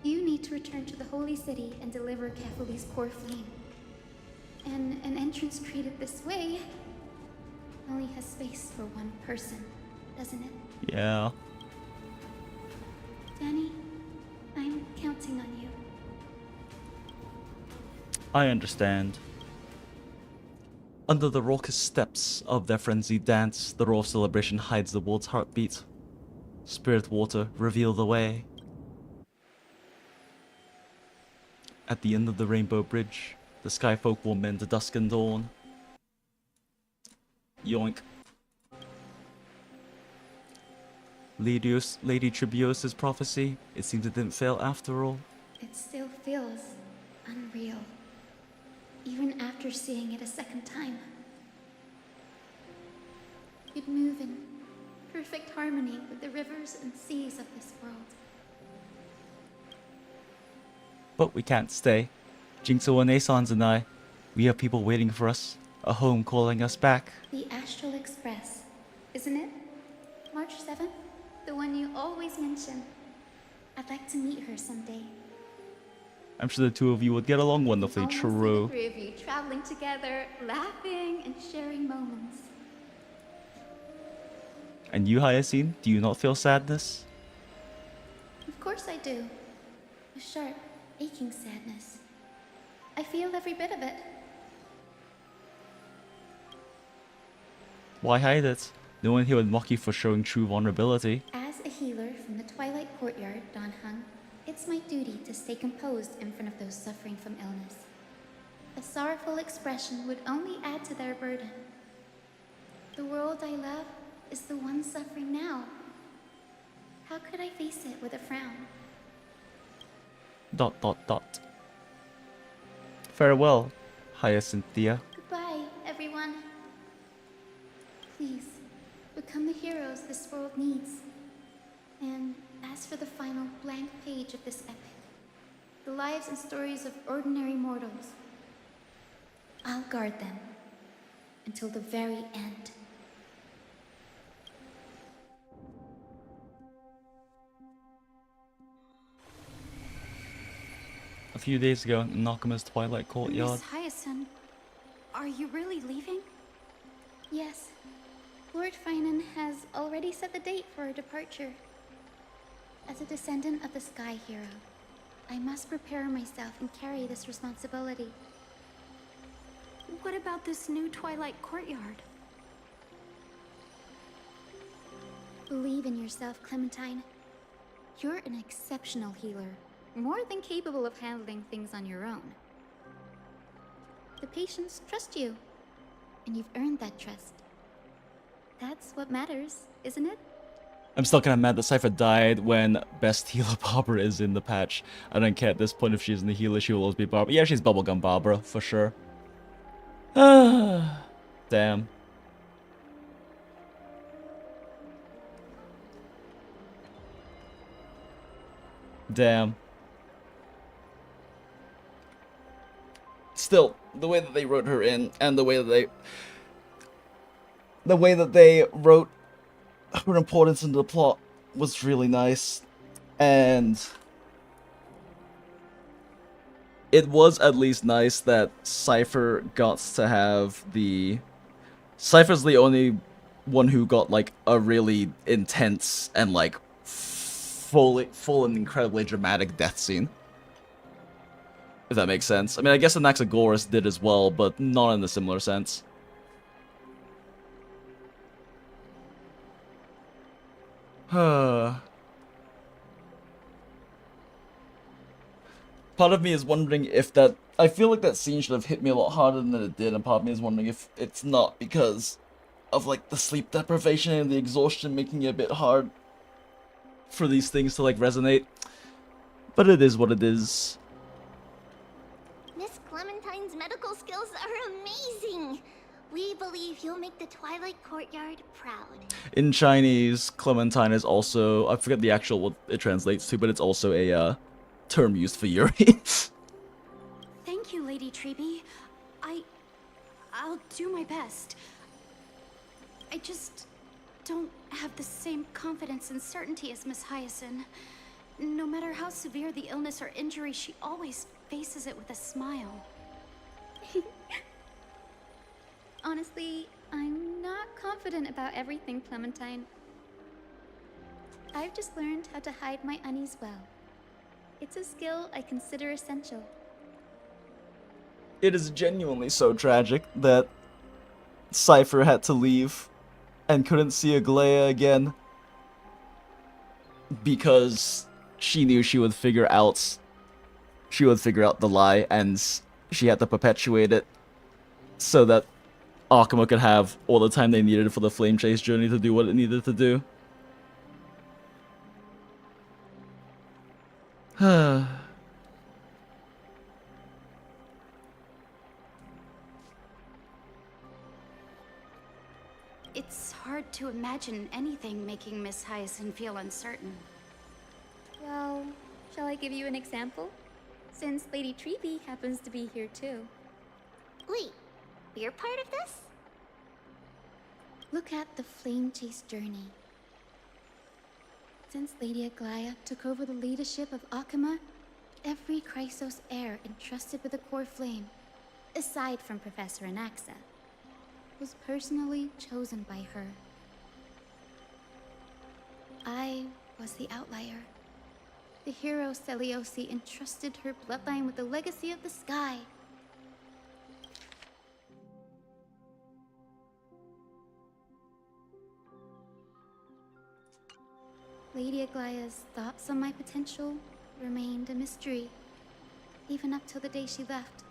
You need to return to the holy city and deliver Kefali's core flame. And an entrance treated this way only has space for one person, doesn't it? Yeah. Danny, I'm counting on you. I understand. Under the raucous steps of their frenzied dance, the roar of celebration hides the world's heartbeat. Spirit water, reveal the way. At the end of the rainbow bridge, the sky folk will mend the dusk and dawn. Yoink. Lady Tribulus' prophecy, it seems it didn't fail after all. It still feels unreal, even after seeing it a second time. could move in perfect harmony with the rivers and seas of this world. But we can't stay. Jingzhou Renaissance and I, we have people waiting for us, a home calling us back. The Astral Express, isn't it? March 7th? The one you always mention. I'd like to meet her someday. I'm sure the two of you would get along wonderfully, Almost true. like the three of you traveling together, laughing and sharing moments. And you, Hyacinth, do you not feel sadness? Of course I do. A sharp, aching sadness. I feel every bit of it. Why hide it? No one here would mock you for showing true vulnerability. As a healer from the Twilight Courtyard, Don Hung, it's my duty to stay composed in front of those suffering from illness. A sorrowful expression would only add to their burden. The world I love is the one suffering now. How could I face it with a frown? ... Farewell, Hyacinthia. Goodbye, everyone. Please, become the heroes this world needs. And as for the final blank page of this epic, the lives and stories of ordinary mortals, I'll guard them until the very end. A few days ago in Nakama's Twilight Courtyard. Miss Hyacinth, are you really leaving? Yes. Lord Finan has already set the date for our departure. As a descendant of the Sky Hero, I must prepare myself and carry this responsibility. What about this new Twilight Courtyard? Believe in yourself, Clementine. You're an exceptional healer, more than capable of handling things on your own. The patients trust you, and you've earned that trust. That's what matters, isn't it? I'm still kinda mad that Cipher died when best healer Barbara is in the patch. I don't care at this point if she's in the healer, she will always be Barbara. Yeah, she's Bubblegum Barbara, for sure. Damn. Damn. Still, the way that they wrote her in, and the way that they wrote her importance into the plot was really nice. And it was at least nice that Cipher got to have the... Cipher's the only one who got, like, a really intense and, like, full and incredibly dramatic death scene. If that makes sense. I mean, I guess Anaxagoras did as well, but not in a similar sense. Part of me is wondering if that... I feel like that scene should have hit me a lot harder than it did, and part of me is wondering if it's not because of, like, the sleep deprivation and the exhaustion making it a bit hard for these things to, like, resonate. But it is what it is. Miss Clementine's medical skills are amazing. We believe you'll make the Twilight Courtyard proud. In Chinese, Clementine is also... I forget the actual what it translates to, but it's also a term used for Yuri. Thank you, Lady Treby. I'll do my best. I just don't have the same confidence and certainty as Miss Hyacinth. No matter how severe the illness or injury, she always faces it with a smile. Honestly, I'm not confident about everything, Clementine. I've just learned how to hide my unease well. It's a skill I consider essential. It is genuinely so tragic that Cipher had to leave and couldn't see Aglaya again because she knew she would figure out the lie, and she had to perpetuate it so that Arkema could have all the time they needed for the Flame Chase journey to do what it needed to do. It's hard to imagine anything making Miss Hyacinth feel uncertain. Well, shall I give you an example? Since Lady Treeby happens to be here too. Wait, you're part of this? Look at the Flame Chase journey. Since Lady Aglaya took over the leadership of Akama, every Chrysos heir entrusted with the core flame, aside from Professor Anaxa, was personally chosen by her. I was the outlier. The hero Celiosi entrusted her bloodline with the legacy of the sky. Lady Aglaya's thoughts on my potential remained a mystery, even up till the day she left.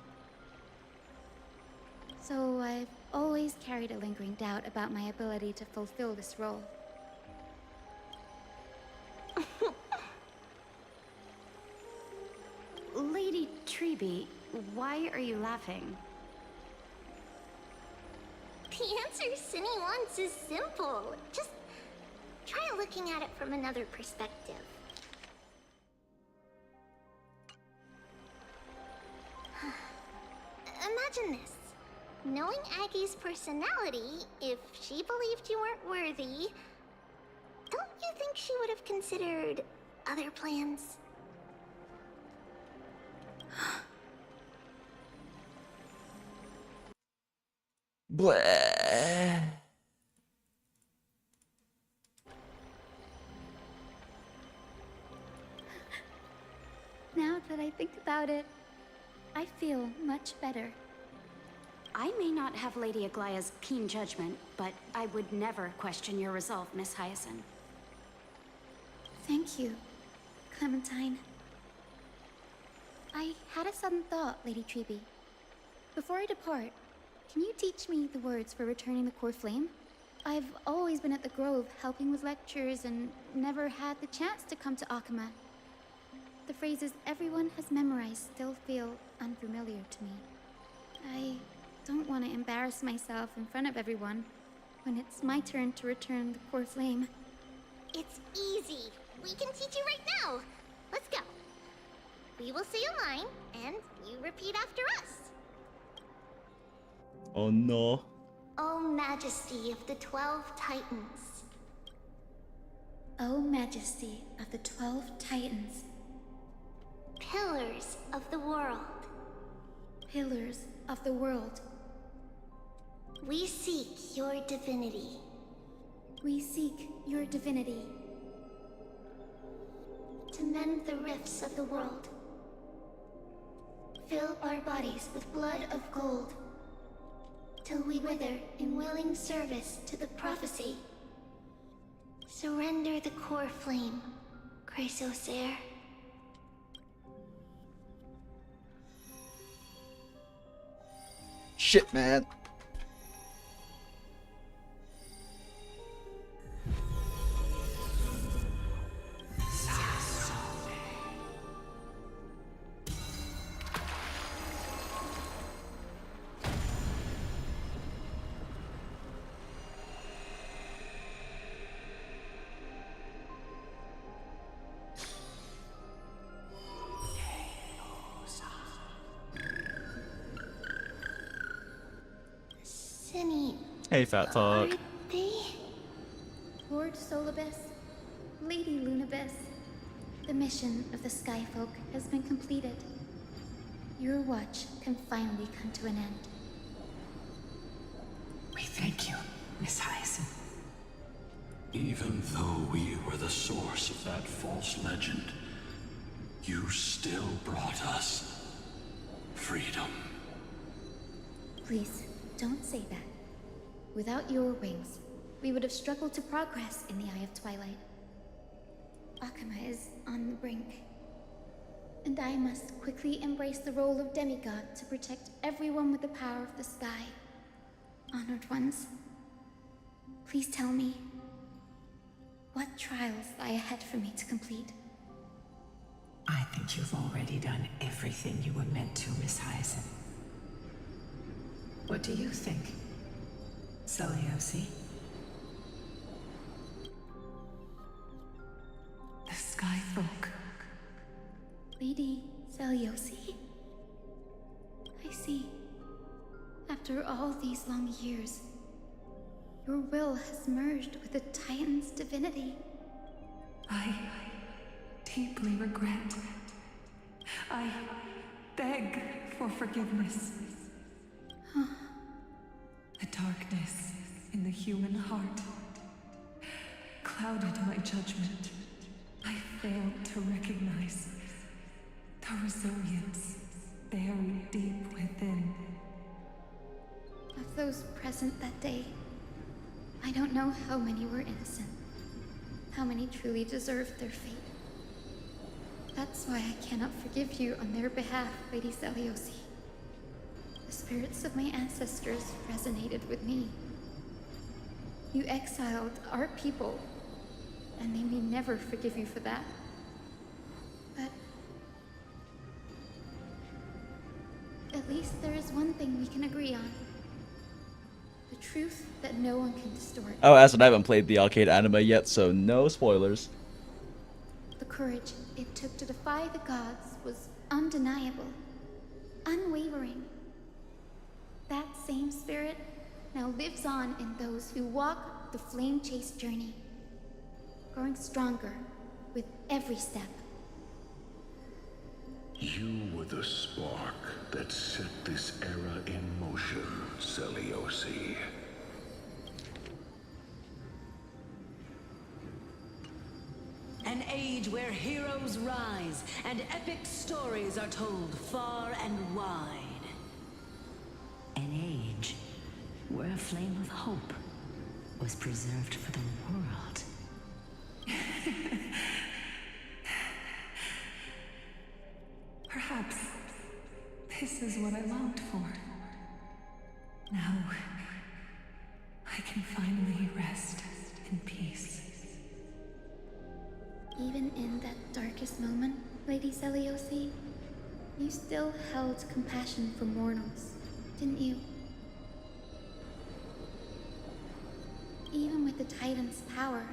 So I've always carried a lingering doubt about my ability to fulfill this role. Lady Treeby, why are you laughing? The answer Cindy wants is simple. Just try looking at it from another perspective. Imagine this. Knowing Aggie's personality, if she believed you weren't worthy, don't you think she would have considered other plans? Bleh. Now that I think about it, I feel much better. I may not have Lady Aglaya's keen judgment, but I would never question your resolve, Miss Hyacinth. Thank you, Clementine. I had a sudden thought, Lady Treeby. Before I depart, can you teach me the words for returning the core flame? I've always been at the Grove helping with lectures and never had the chance to come to Akama. The phrases everyone has memorized still feel unfamiliar to me. I don't want to embarrass myself in front of everyone when it's my turn to return the core flame. It's easy. We can teach you right now. Let's go. We will say a line, and you repeat after us. Oh no. O Majesty of the 12 Titans. O Majesty of the 12 Titans. Pillars of the world. Pillars of the world. We seek your divinity. We seek your divinity. To mend the rifts of the world. Fill our bodies with blood of gold. Till we wither in willing service to the prophecy. Surrender the core flame, Chrysos heir. Shit, man. Hey, Fat Fuck. Lord Solibus, Lady Lunabis, the mission of the Skyfolk has been completed. Your watch can finally come to an end. We thank you, Miss Hyacinth. Even though we were the source of that false legend, you still brought us freedom. Please, don't say that. Without your wings, we would have struggled to progress in the Eye of Twilight. Akama is on the brink. And I must quickly embrace the role of demigod to protect everyone with the power of the sky. Honored ones, please tell me, what trials lie ahead for me to complete? I think you've already done everything you were meant to, Miss Hyacinth. What do you think, Celiosi? After all these long years, your will has merged with the Titan's divinity. I deeply regret. I beg for forgiveness. The darkness in the human heart clouded my judgment. I failed to recognize the resilience buried deep within. Of those present that day, I don't know how many were innocent, how many truly deserved their fate. That's why I cannot forgive you on their behalf, Lady Zeliosi. The spirits of my ancestors resonated with me. You exiled our people, and they may never forgive you for that. But at least there is one thing we can agree on. The truth that no one can distort. Oh, as I haven't played the arcade anime yet, so no spoilers. The courage it took to defy the gods was undeniable, unwavering. That same spirit now lives on in those who walk the flame-chased journey, growing stronger with every step. You were the spark that set this era in motion, Zeliosi. An age where heroes rise and epic stories are told far and wide. An age where a flame of hope was preserved for the world. Perhaps this is what I longed for. Now, I can finally rest in peace. Even in that darkest moment, Lady Zeliosi, you still held compassion for mortals, didn't you? Even with the Titan's power,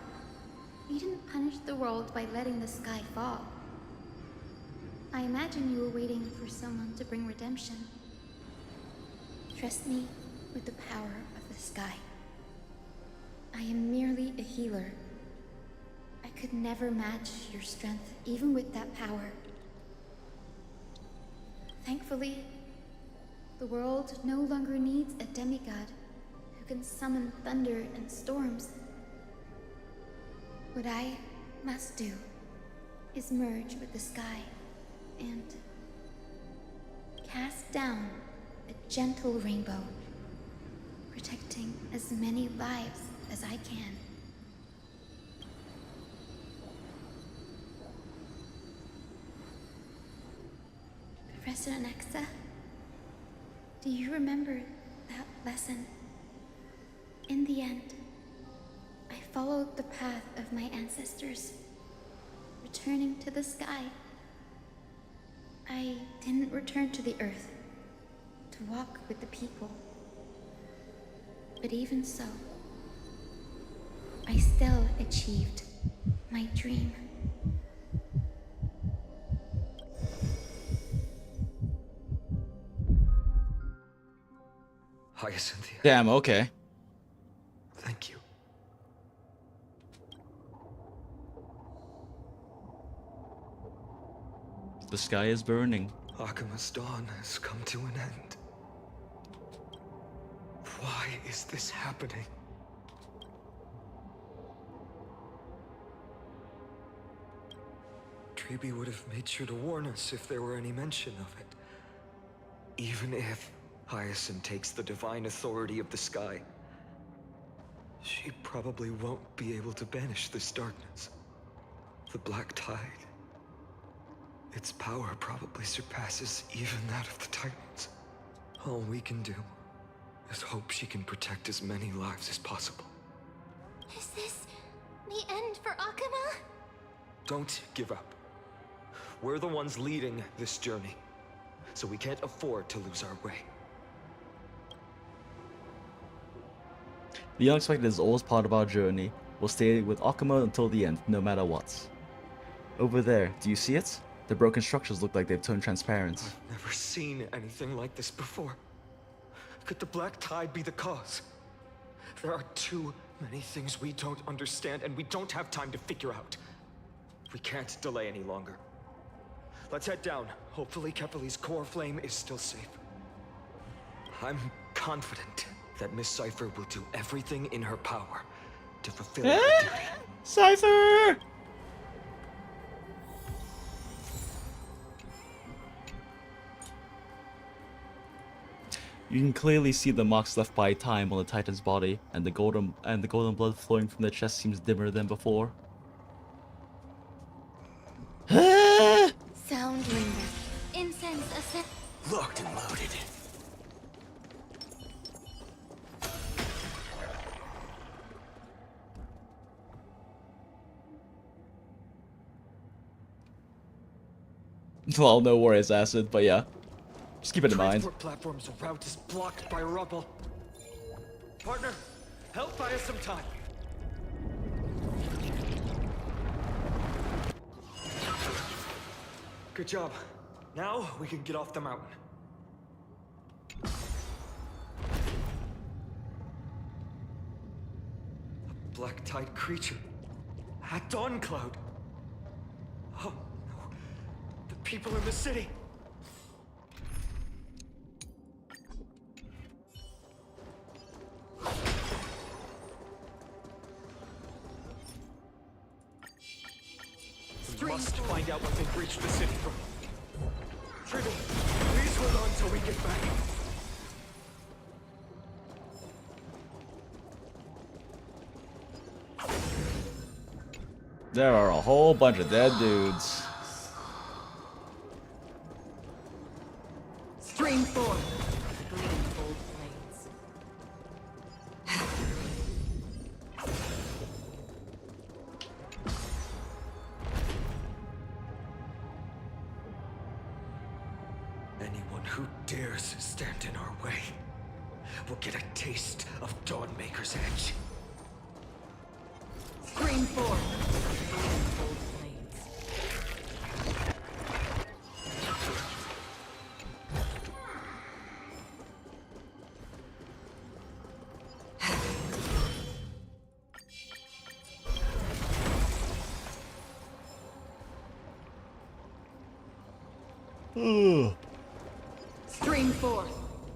you didn't punish the world by letting the sky fall. I imagine you were waiting for someone to bring redemption. Trust me with the power of the sky. I am merely a healer. I could never match your strength, even with that power. Thankfully, the world no longer needs a demigod who can summon thunder and storms. What I must do is merge with the sky and cast down a gentle rainbow, protecting as many lives as I can. Professor Nexa, do you remember that lesson? In the end, I followed the path of my ancestors, returning to the sky. I didn't return to the earth to walk with the people. But even so, I still achieved my dream. Hyacinthia. Damn, okay. Thank you. The sky is burning. Akima's dawn has come to an end. Why is this happening? Treeby would have made sure to warn us if there were any mention of it. Even if Hyacinth takes the divine authority of the sky, she probably won't be able to banish this darkness. The Black Tide. Its power probably surpasses even that of the Titans. All we can do is hope she can protect as many lives as possible. Is this the end for Akuma? Don't give up. We're the ones leading this journey, so we can't afford to lose our way. The unexpected is always part of our journey. We'll stay with Akuma until the end, no matter what. Over there, do you see it? The broken structures look like they've turned transparent. I've never seen anything like this before. Could the Black Tide be the cause? There are too many things we don't understand, and we don't have time to figure out. We can't delay any longer. Let's head down. Hopefully Kefali's core flame is still safe. I'm confident that Miss Cipher will do everything in her power to fulfill her duty. Cipher! You can clearly see the marks left by time on the Titan's body, and the golden blood flowing from the chest seems dimmer than before. Sound linger. Incense ascend. Locked and loaded. Well, no worries, Acid, but yeah. Just keep it in mind. Transport platform's route is blocked by rubble. Partner, help buy us some time. Good job. Now we can get off the mountain. A Black Tide creature. At Dawn Cloud. Oh no. The people in the city. We must find out what they breached the city from. Trigger, please hold on till we get back. There are a whole bunch of dead dudes. Stream 4. Gleam old flames. Anyone who dares stand in our way will get a taste of Dawnmaker's edge. Stream 4. Gleam old flames. Stream 4.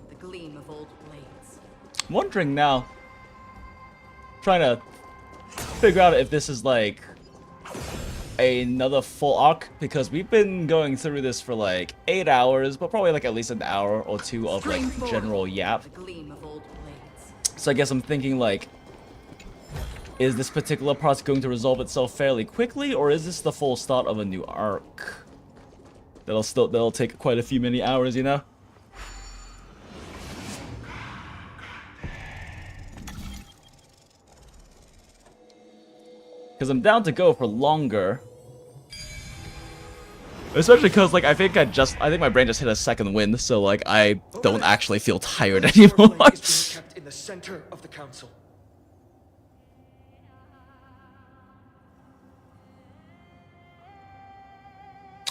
The gleam of old blades. I'm wondering now, trying to figure out if this is like another full arc, because we've been going through this for like 8 hours, but probably like at least an hour or two of like general yap. The gleam of old blades. So I guess I'm thinking like, is this particular part going to resolve itself fairly quickly, or is this the full start of a new arc? That'll take quite a few many hours, you know? Because I'm down to go for longer. Especially because, like, I think my brain just hit a second wind, so, like, I don't actually feel tired anymore. Is being kept in the center of the council.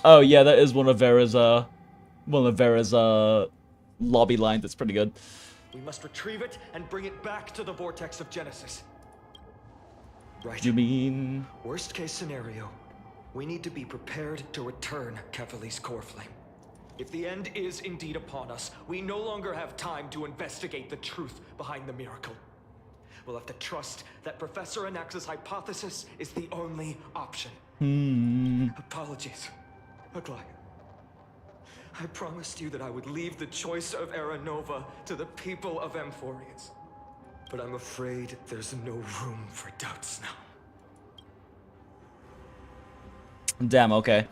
Oh yeah, that is one of Vera's lobby lines. That's pretty good. We must retrieve it and bring it back to the vortex of Genesis. Right. You mean? Worst case scenario, we need to be prepared to return Kefali's core flame. If the end is indeed upon us, we no longer have time to investigate the truth behind the miracle. We'll have to trust that Professor Anax's hypothesis is the only option. Apologies, Aglaia. I promised you that I would leave the choice of Era Nova to the people of Amphorians. But I'm afraid there's no room for doubts now. Damn, okay.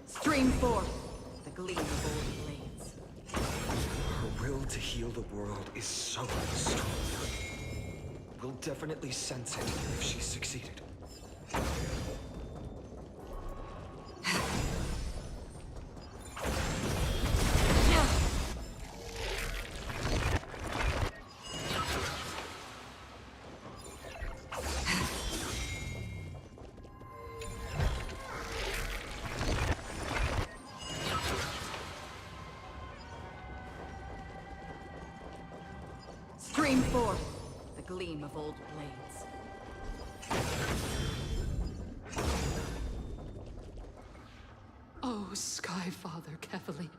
Stream 4. The gleam of old blades. Her will to heal the world is so strong. We'll definitely sense it if she succeeded. forth the gleam of old blades. Oh, Skyfather Kefali,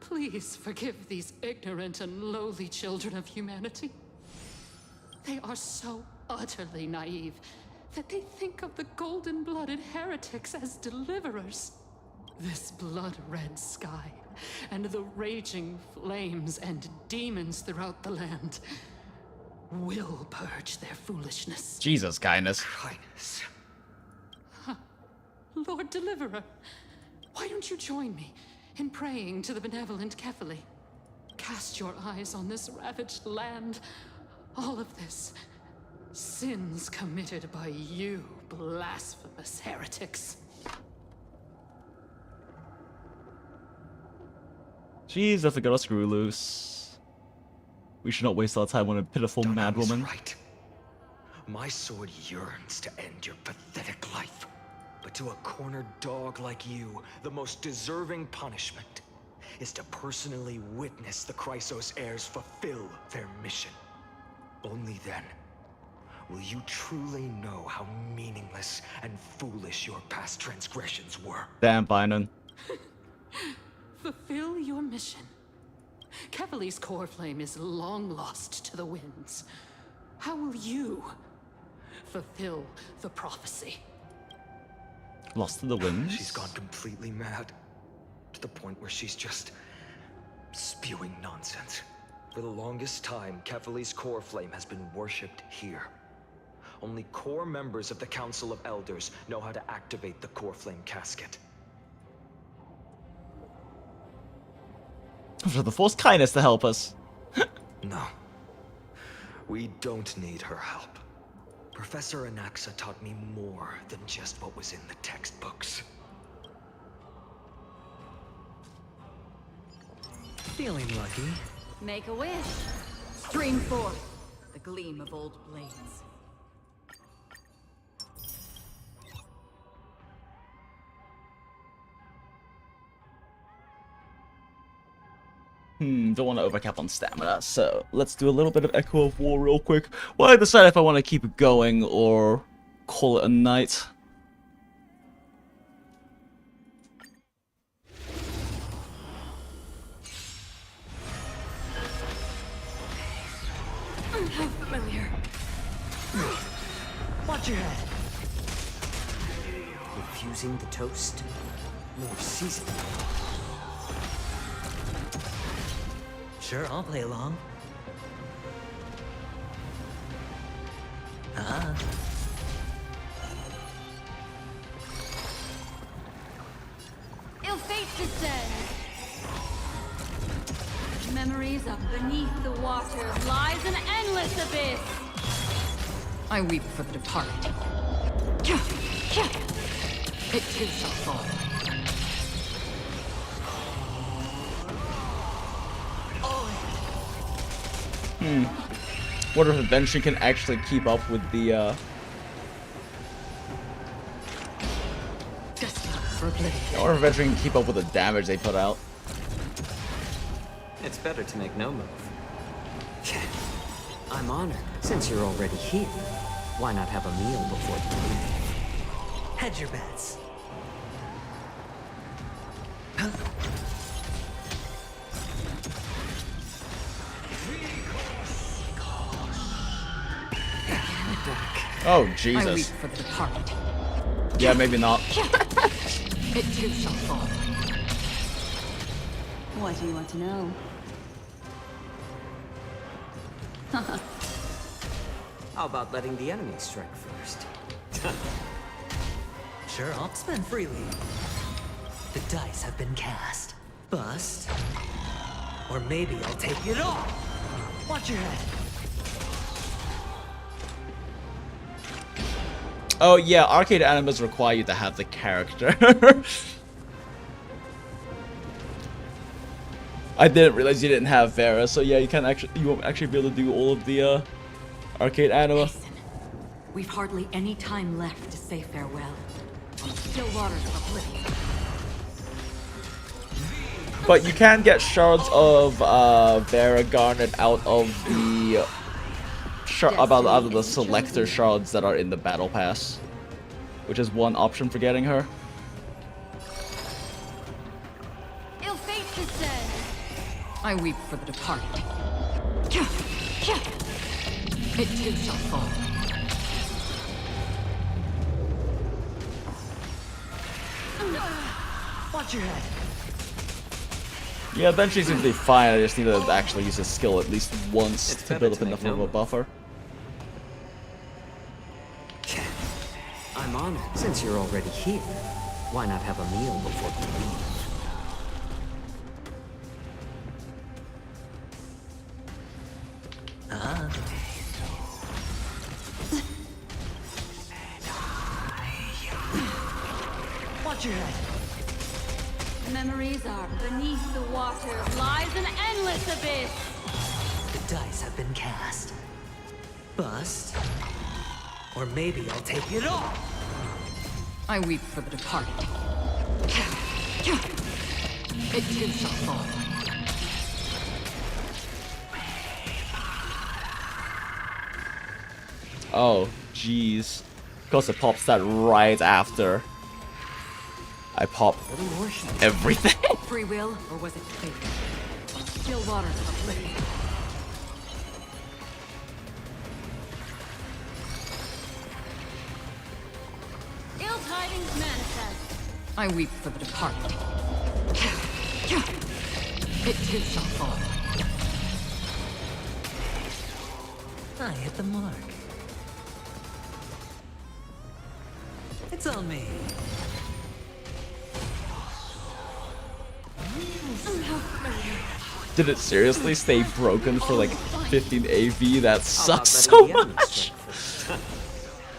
please forgive these ignorant and lowly children of humanity. They are so utterly naive that they think of the golden-blooded heretics as deliverers. This blood-red sky, and the raging flames and demons throughout the land will purge their foolishness. Jesus, kindness. Kindness. Lord Deliverer, why don't you join me in praying to the benevolent Kefali? Cast your eyes on this ravaged land. All of this, sins committed by you, blasphemous heretics. Jeez, that's a gotta screw loose. We should not waste our time on a pitiful madwoman. Right. My sword yearns to end your pathetic life. But to a cornered dog like you, the most deserving punishment is to personally witness the Chrysos heirs fulfill their mission. Only then will you truly know how meaningless and foolish your past transgressions were. Damn, Bynum. Fulfill your mission. Kefali's core flame is long lost to the winds. How will you fulfill the prophecy? Lost to the winds? She's gone completely mad. To the point where she's just spewing nonsense. For the longest time, Kefali's core flame has been worshipped here. Only core members of the Council of Elders know how to activate the core flame casket. For the Force kindness to help us. No. We don't need her help. Professor Anaxa taught me more than just what was in the textbooks. Feeling lucky? Make a wish. Stream forth the gleam of old blades. Don't want to overcap on stamina, so let's do a little bit of Echo of War real quick while I decide if I want to keep it going or call it a night. How familiar. Watch your head. Refusing the toast? More seasoning. Sure, I'll play along. Ill fate descends. Memories of beneath the waters lies an endless abyss. I weep for the departed. It too shall fall. Wonder if Adventure can actually keep up with the I wonder if Adventure can keep up with the damage they put out. It's better to make no move. I'm honored. Since you're already here, why not have a meal before you leave? Hedge your bets. Oh, I Jesus. weep for the departed. Yeah, maybe not. It too shall fall. What do you want to know? How about letting the enemy strike first? Sure, I'll spend freely. The dice have been cast. Bust. Or maybe I'll take it all. Watch your head. Oh yeah, arcade animas require you to have the character. I didn't realize you didn't have Vera, so yeah, you won't actually be able to do all of the arcade anima. Listen, we've hardly any time left to say farewell on the still waters of Oblivion. But you can get shards of Vera garnered out of the about out of the selector shards that are in the battle pass, which is one option for getting her. Ill fate descend. I weep for the departed. It too shall fall. Watch your head. Yeah, eventually seems to be fine. I just need to actually use his skill at least once to build up enough of a buffer. I'm honored. Since you're already here, why not have a meal before we leave? Watch your head. Memories are beneath the water lies an endless abyss. The dice have been cast. Bust. Or maybe I'll take it all. I weep for the departed. It too shall fall. Oh, jeez. Because it pops that right after I pop everything. Free will, or was it fate? Still waters of oblivion. Ill tidings manifest. I weep for the departed. It too shall fall. I hit the mark. It's on me. Did it seriously stay broken for like 15 AV? That sucks so much.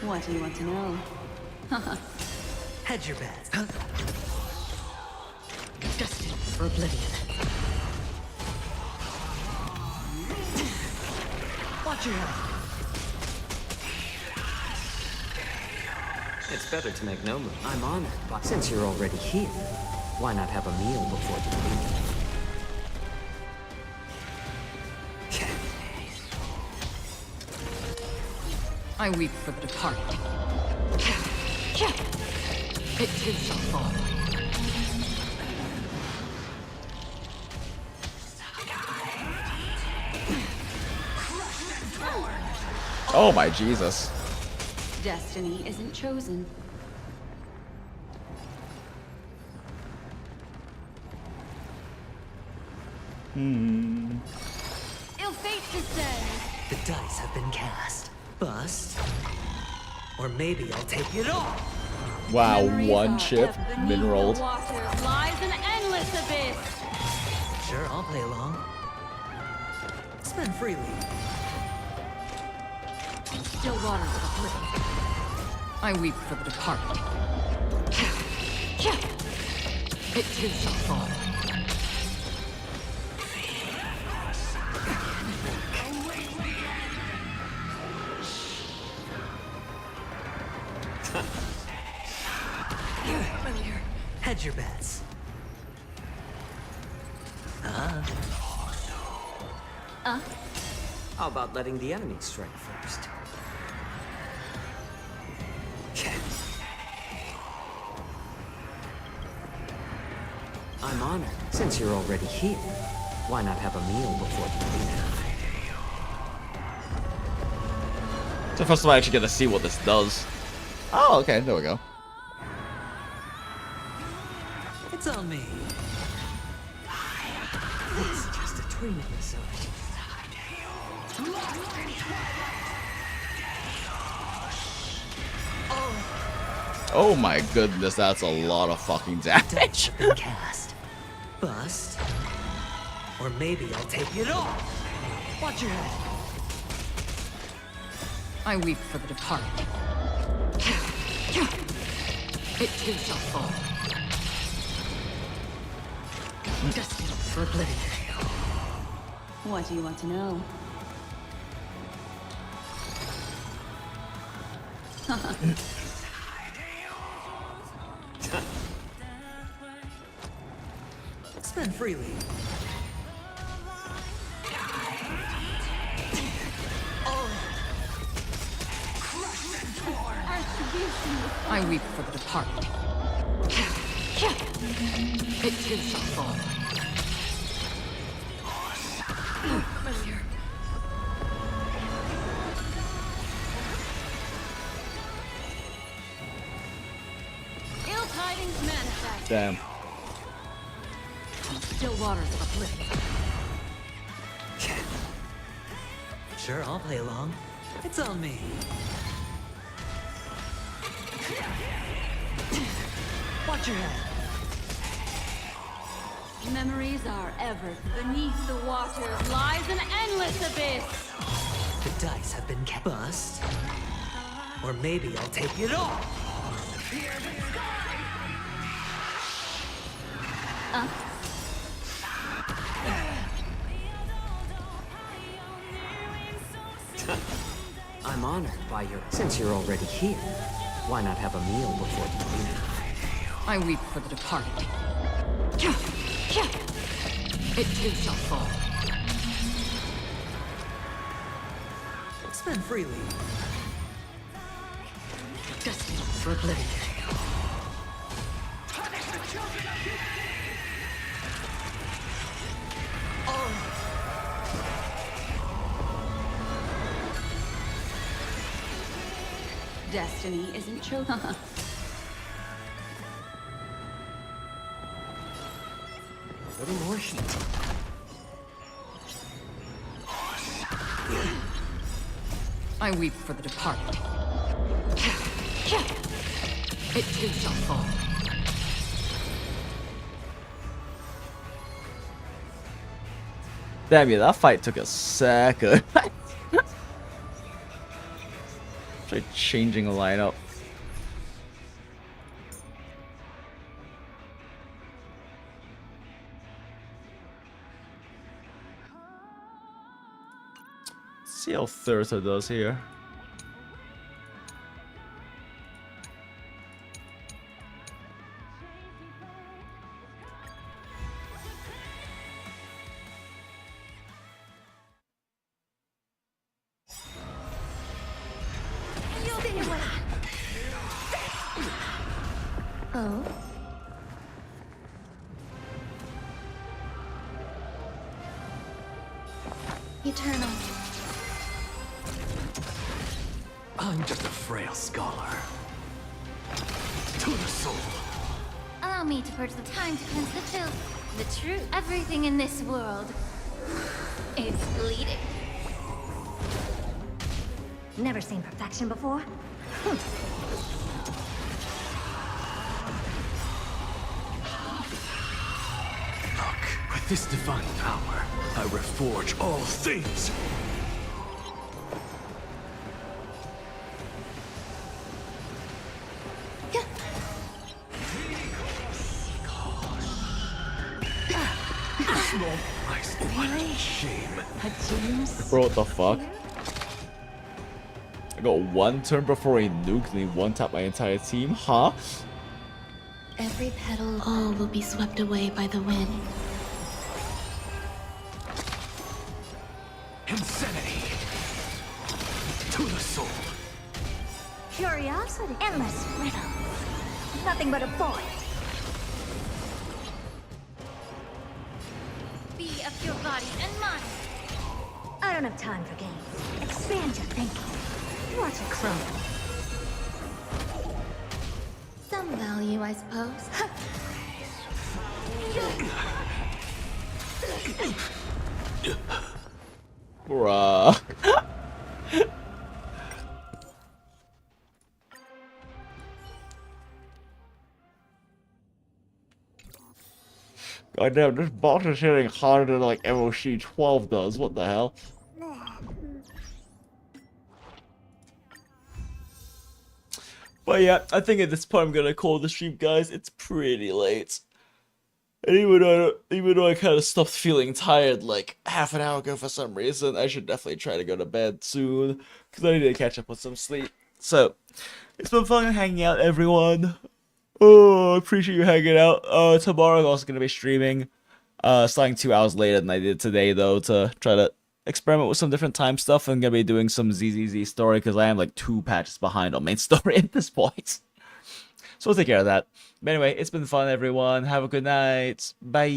What do you want to know? Hedge your bets. Destined for oblivion. Watch your head. It's better to make no move. I'm honored, but since you're already here, why not have a meal before you leave? I weep for the departed. It too shall fall. Oh my Jesus. Destiny isn't chosen. Ill fate descends. The dice have been cast. Bust. Or maybe I'll take it all. Wow, one chip, mineraled. Water lies an endless abyss. Sure, I'll play along. Spend freely. Still waters of oblivion. I weep for the departed. It too shall fall. Hedge your bets. How about letting the enemy strike first? I'm honored. Since you're already here, why not have a meal before you leave? So first of all, I actually get to see what this does. Oh, okay, there we go. It's on me. It's just a training massage. Oh my goodness, that's a lot of fucking damage. Cast. Bust. Or maybe I'll take it all. Watch your head. I weep for the departed. It too shall fall. Destined for oblivion. What do you want to know? Spend freely. I weep for the departed. It too shall fall. Familiar. Ill tidings manifest. Damn. Still waters of oblivion. Sure, I'll play along. It's on me. Watch your head. Memories are ever. Beneath the waters lies an endless abyss. The dice have been bust. Or maybe I'll take it all. I'm honored by your... Since you're already here, why not have a meal before you leave? I weep for the departed. It too shall fall. Spend freely. Destined for oblivion. Destiny isn't chosen. Little more heat. I weep for the departed. It too shall fall. Damn yeah, that fight took a second. Try changing the lineup. See how Thursa does here. Oh? Eternal. I'm just a frail scholar. To the soul. Allow me to purge the time to cleanse the filth, the truth. Everything in this world is bleeding. Never seen perfection before? Look, with this divine power, I reforge all things. Small price, what shame. Bro, what the fuck? I got one turn before he nuked and he one-tapped my entire team? Huh? Every petal, all will be swept away by the wind. Insanity. To the soul. Curiosity. Endless riddles. Nothing but a void. Be of your body and mind. I don't have time for games. Expand your thinking. Watch it crumble. Some value, I suppose. Bruh. God damn, this box is hitting harder than like MOC 12 does. What the hell? But yeah, I think at this point I'm gonna call the stream, guys. It's pretty late. And even though I kind of stopped feeling tired like half an hour ago for some reason, I should definitely try to go to bed soon because I need to catch up with some sleep. So, it's been fun hanging out, everyone. Oh, I appreciate you hanging out. Tomorrow I'm also gonna be streaming, starting 2 hours later than I did today though, to try to experiment with some different time stuff. I'm gonna be doing some ZZZ story because I am like 2 patches behind on main story at this point. So we'll take care of that. But anyway, it's been fun, everyone. Have a good night. Bye.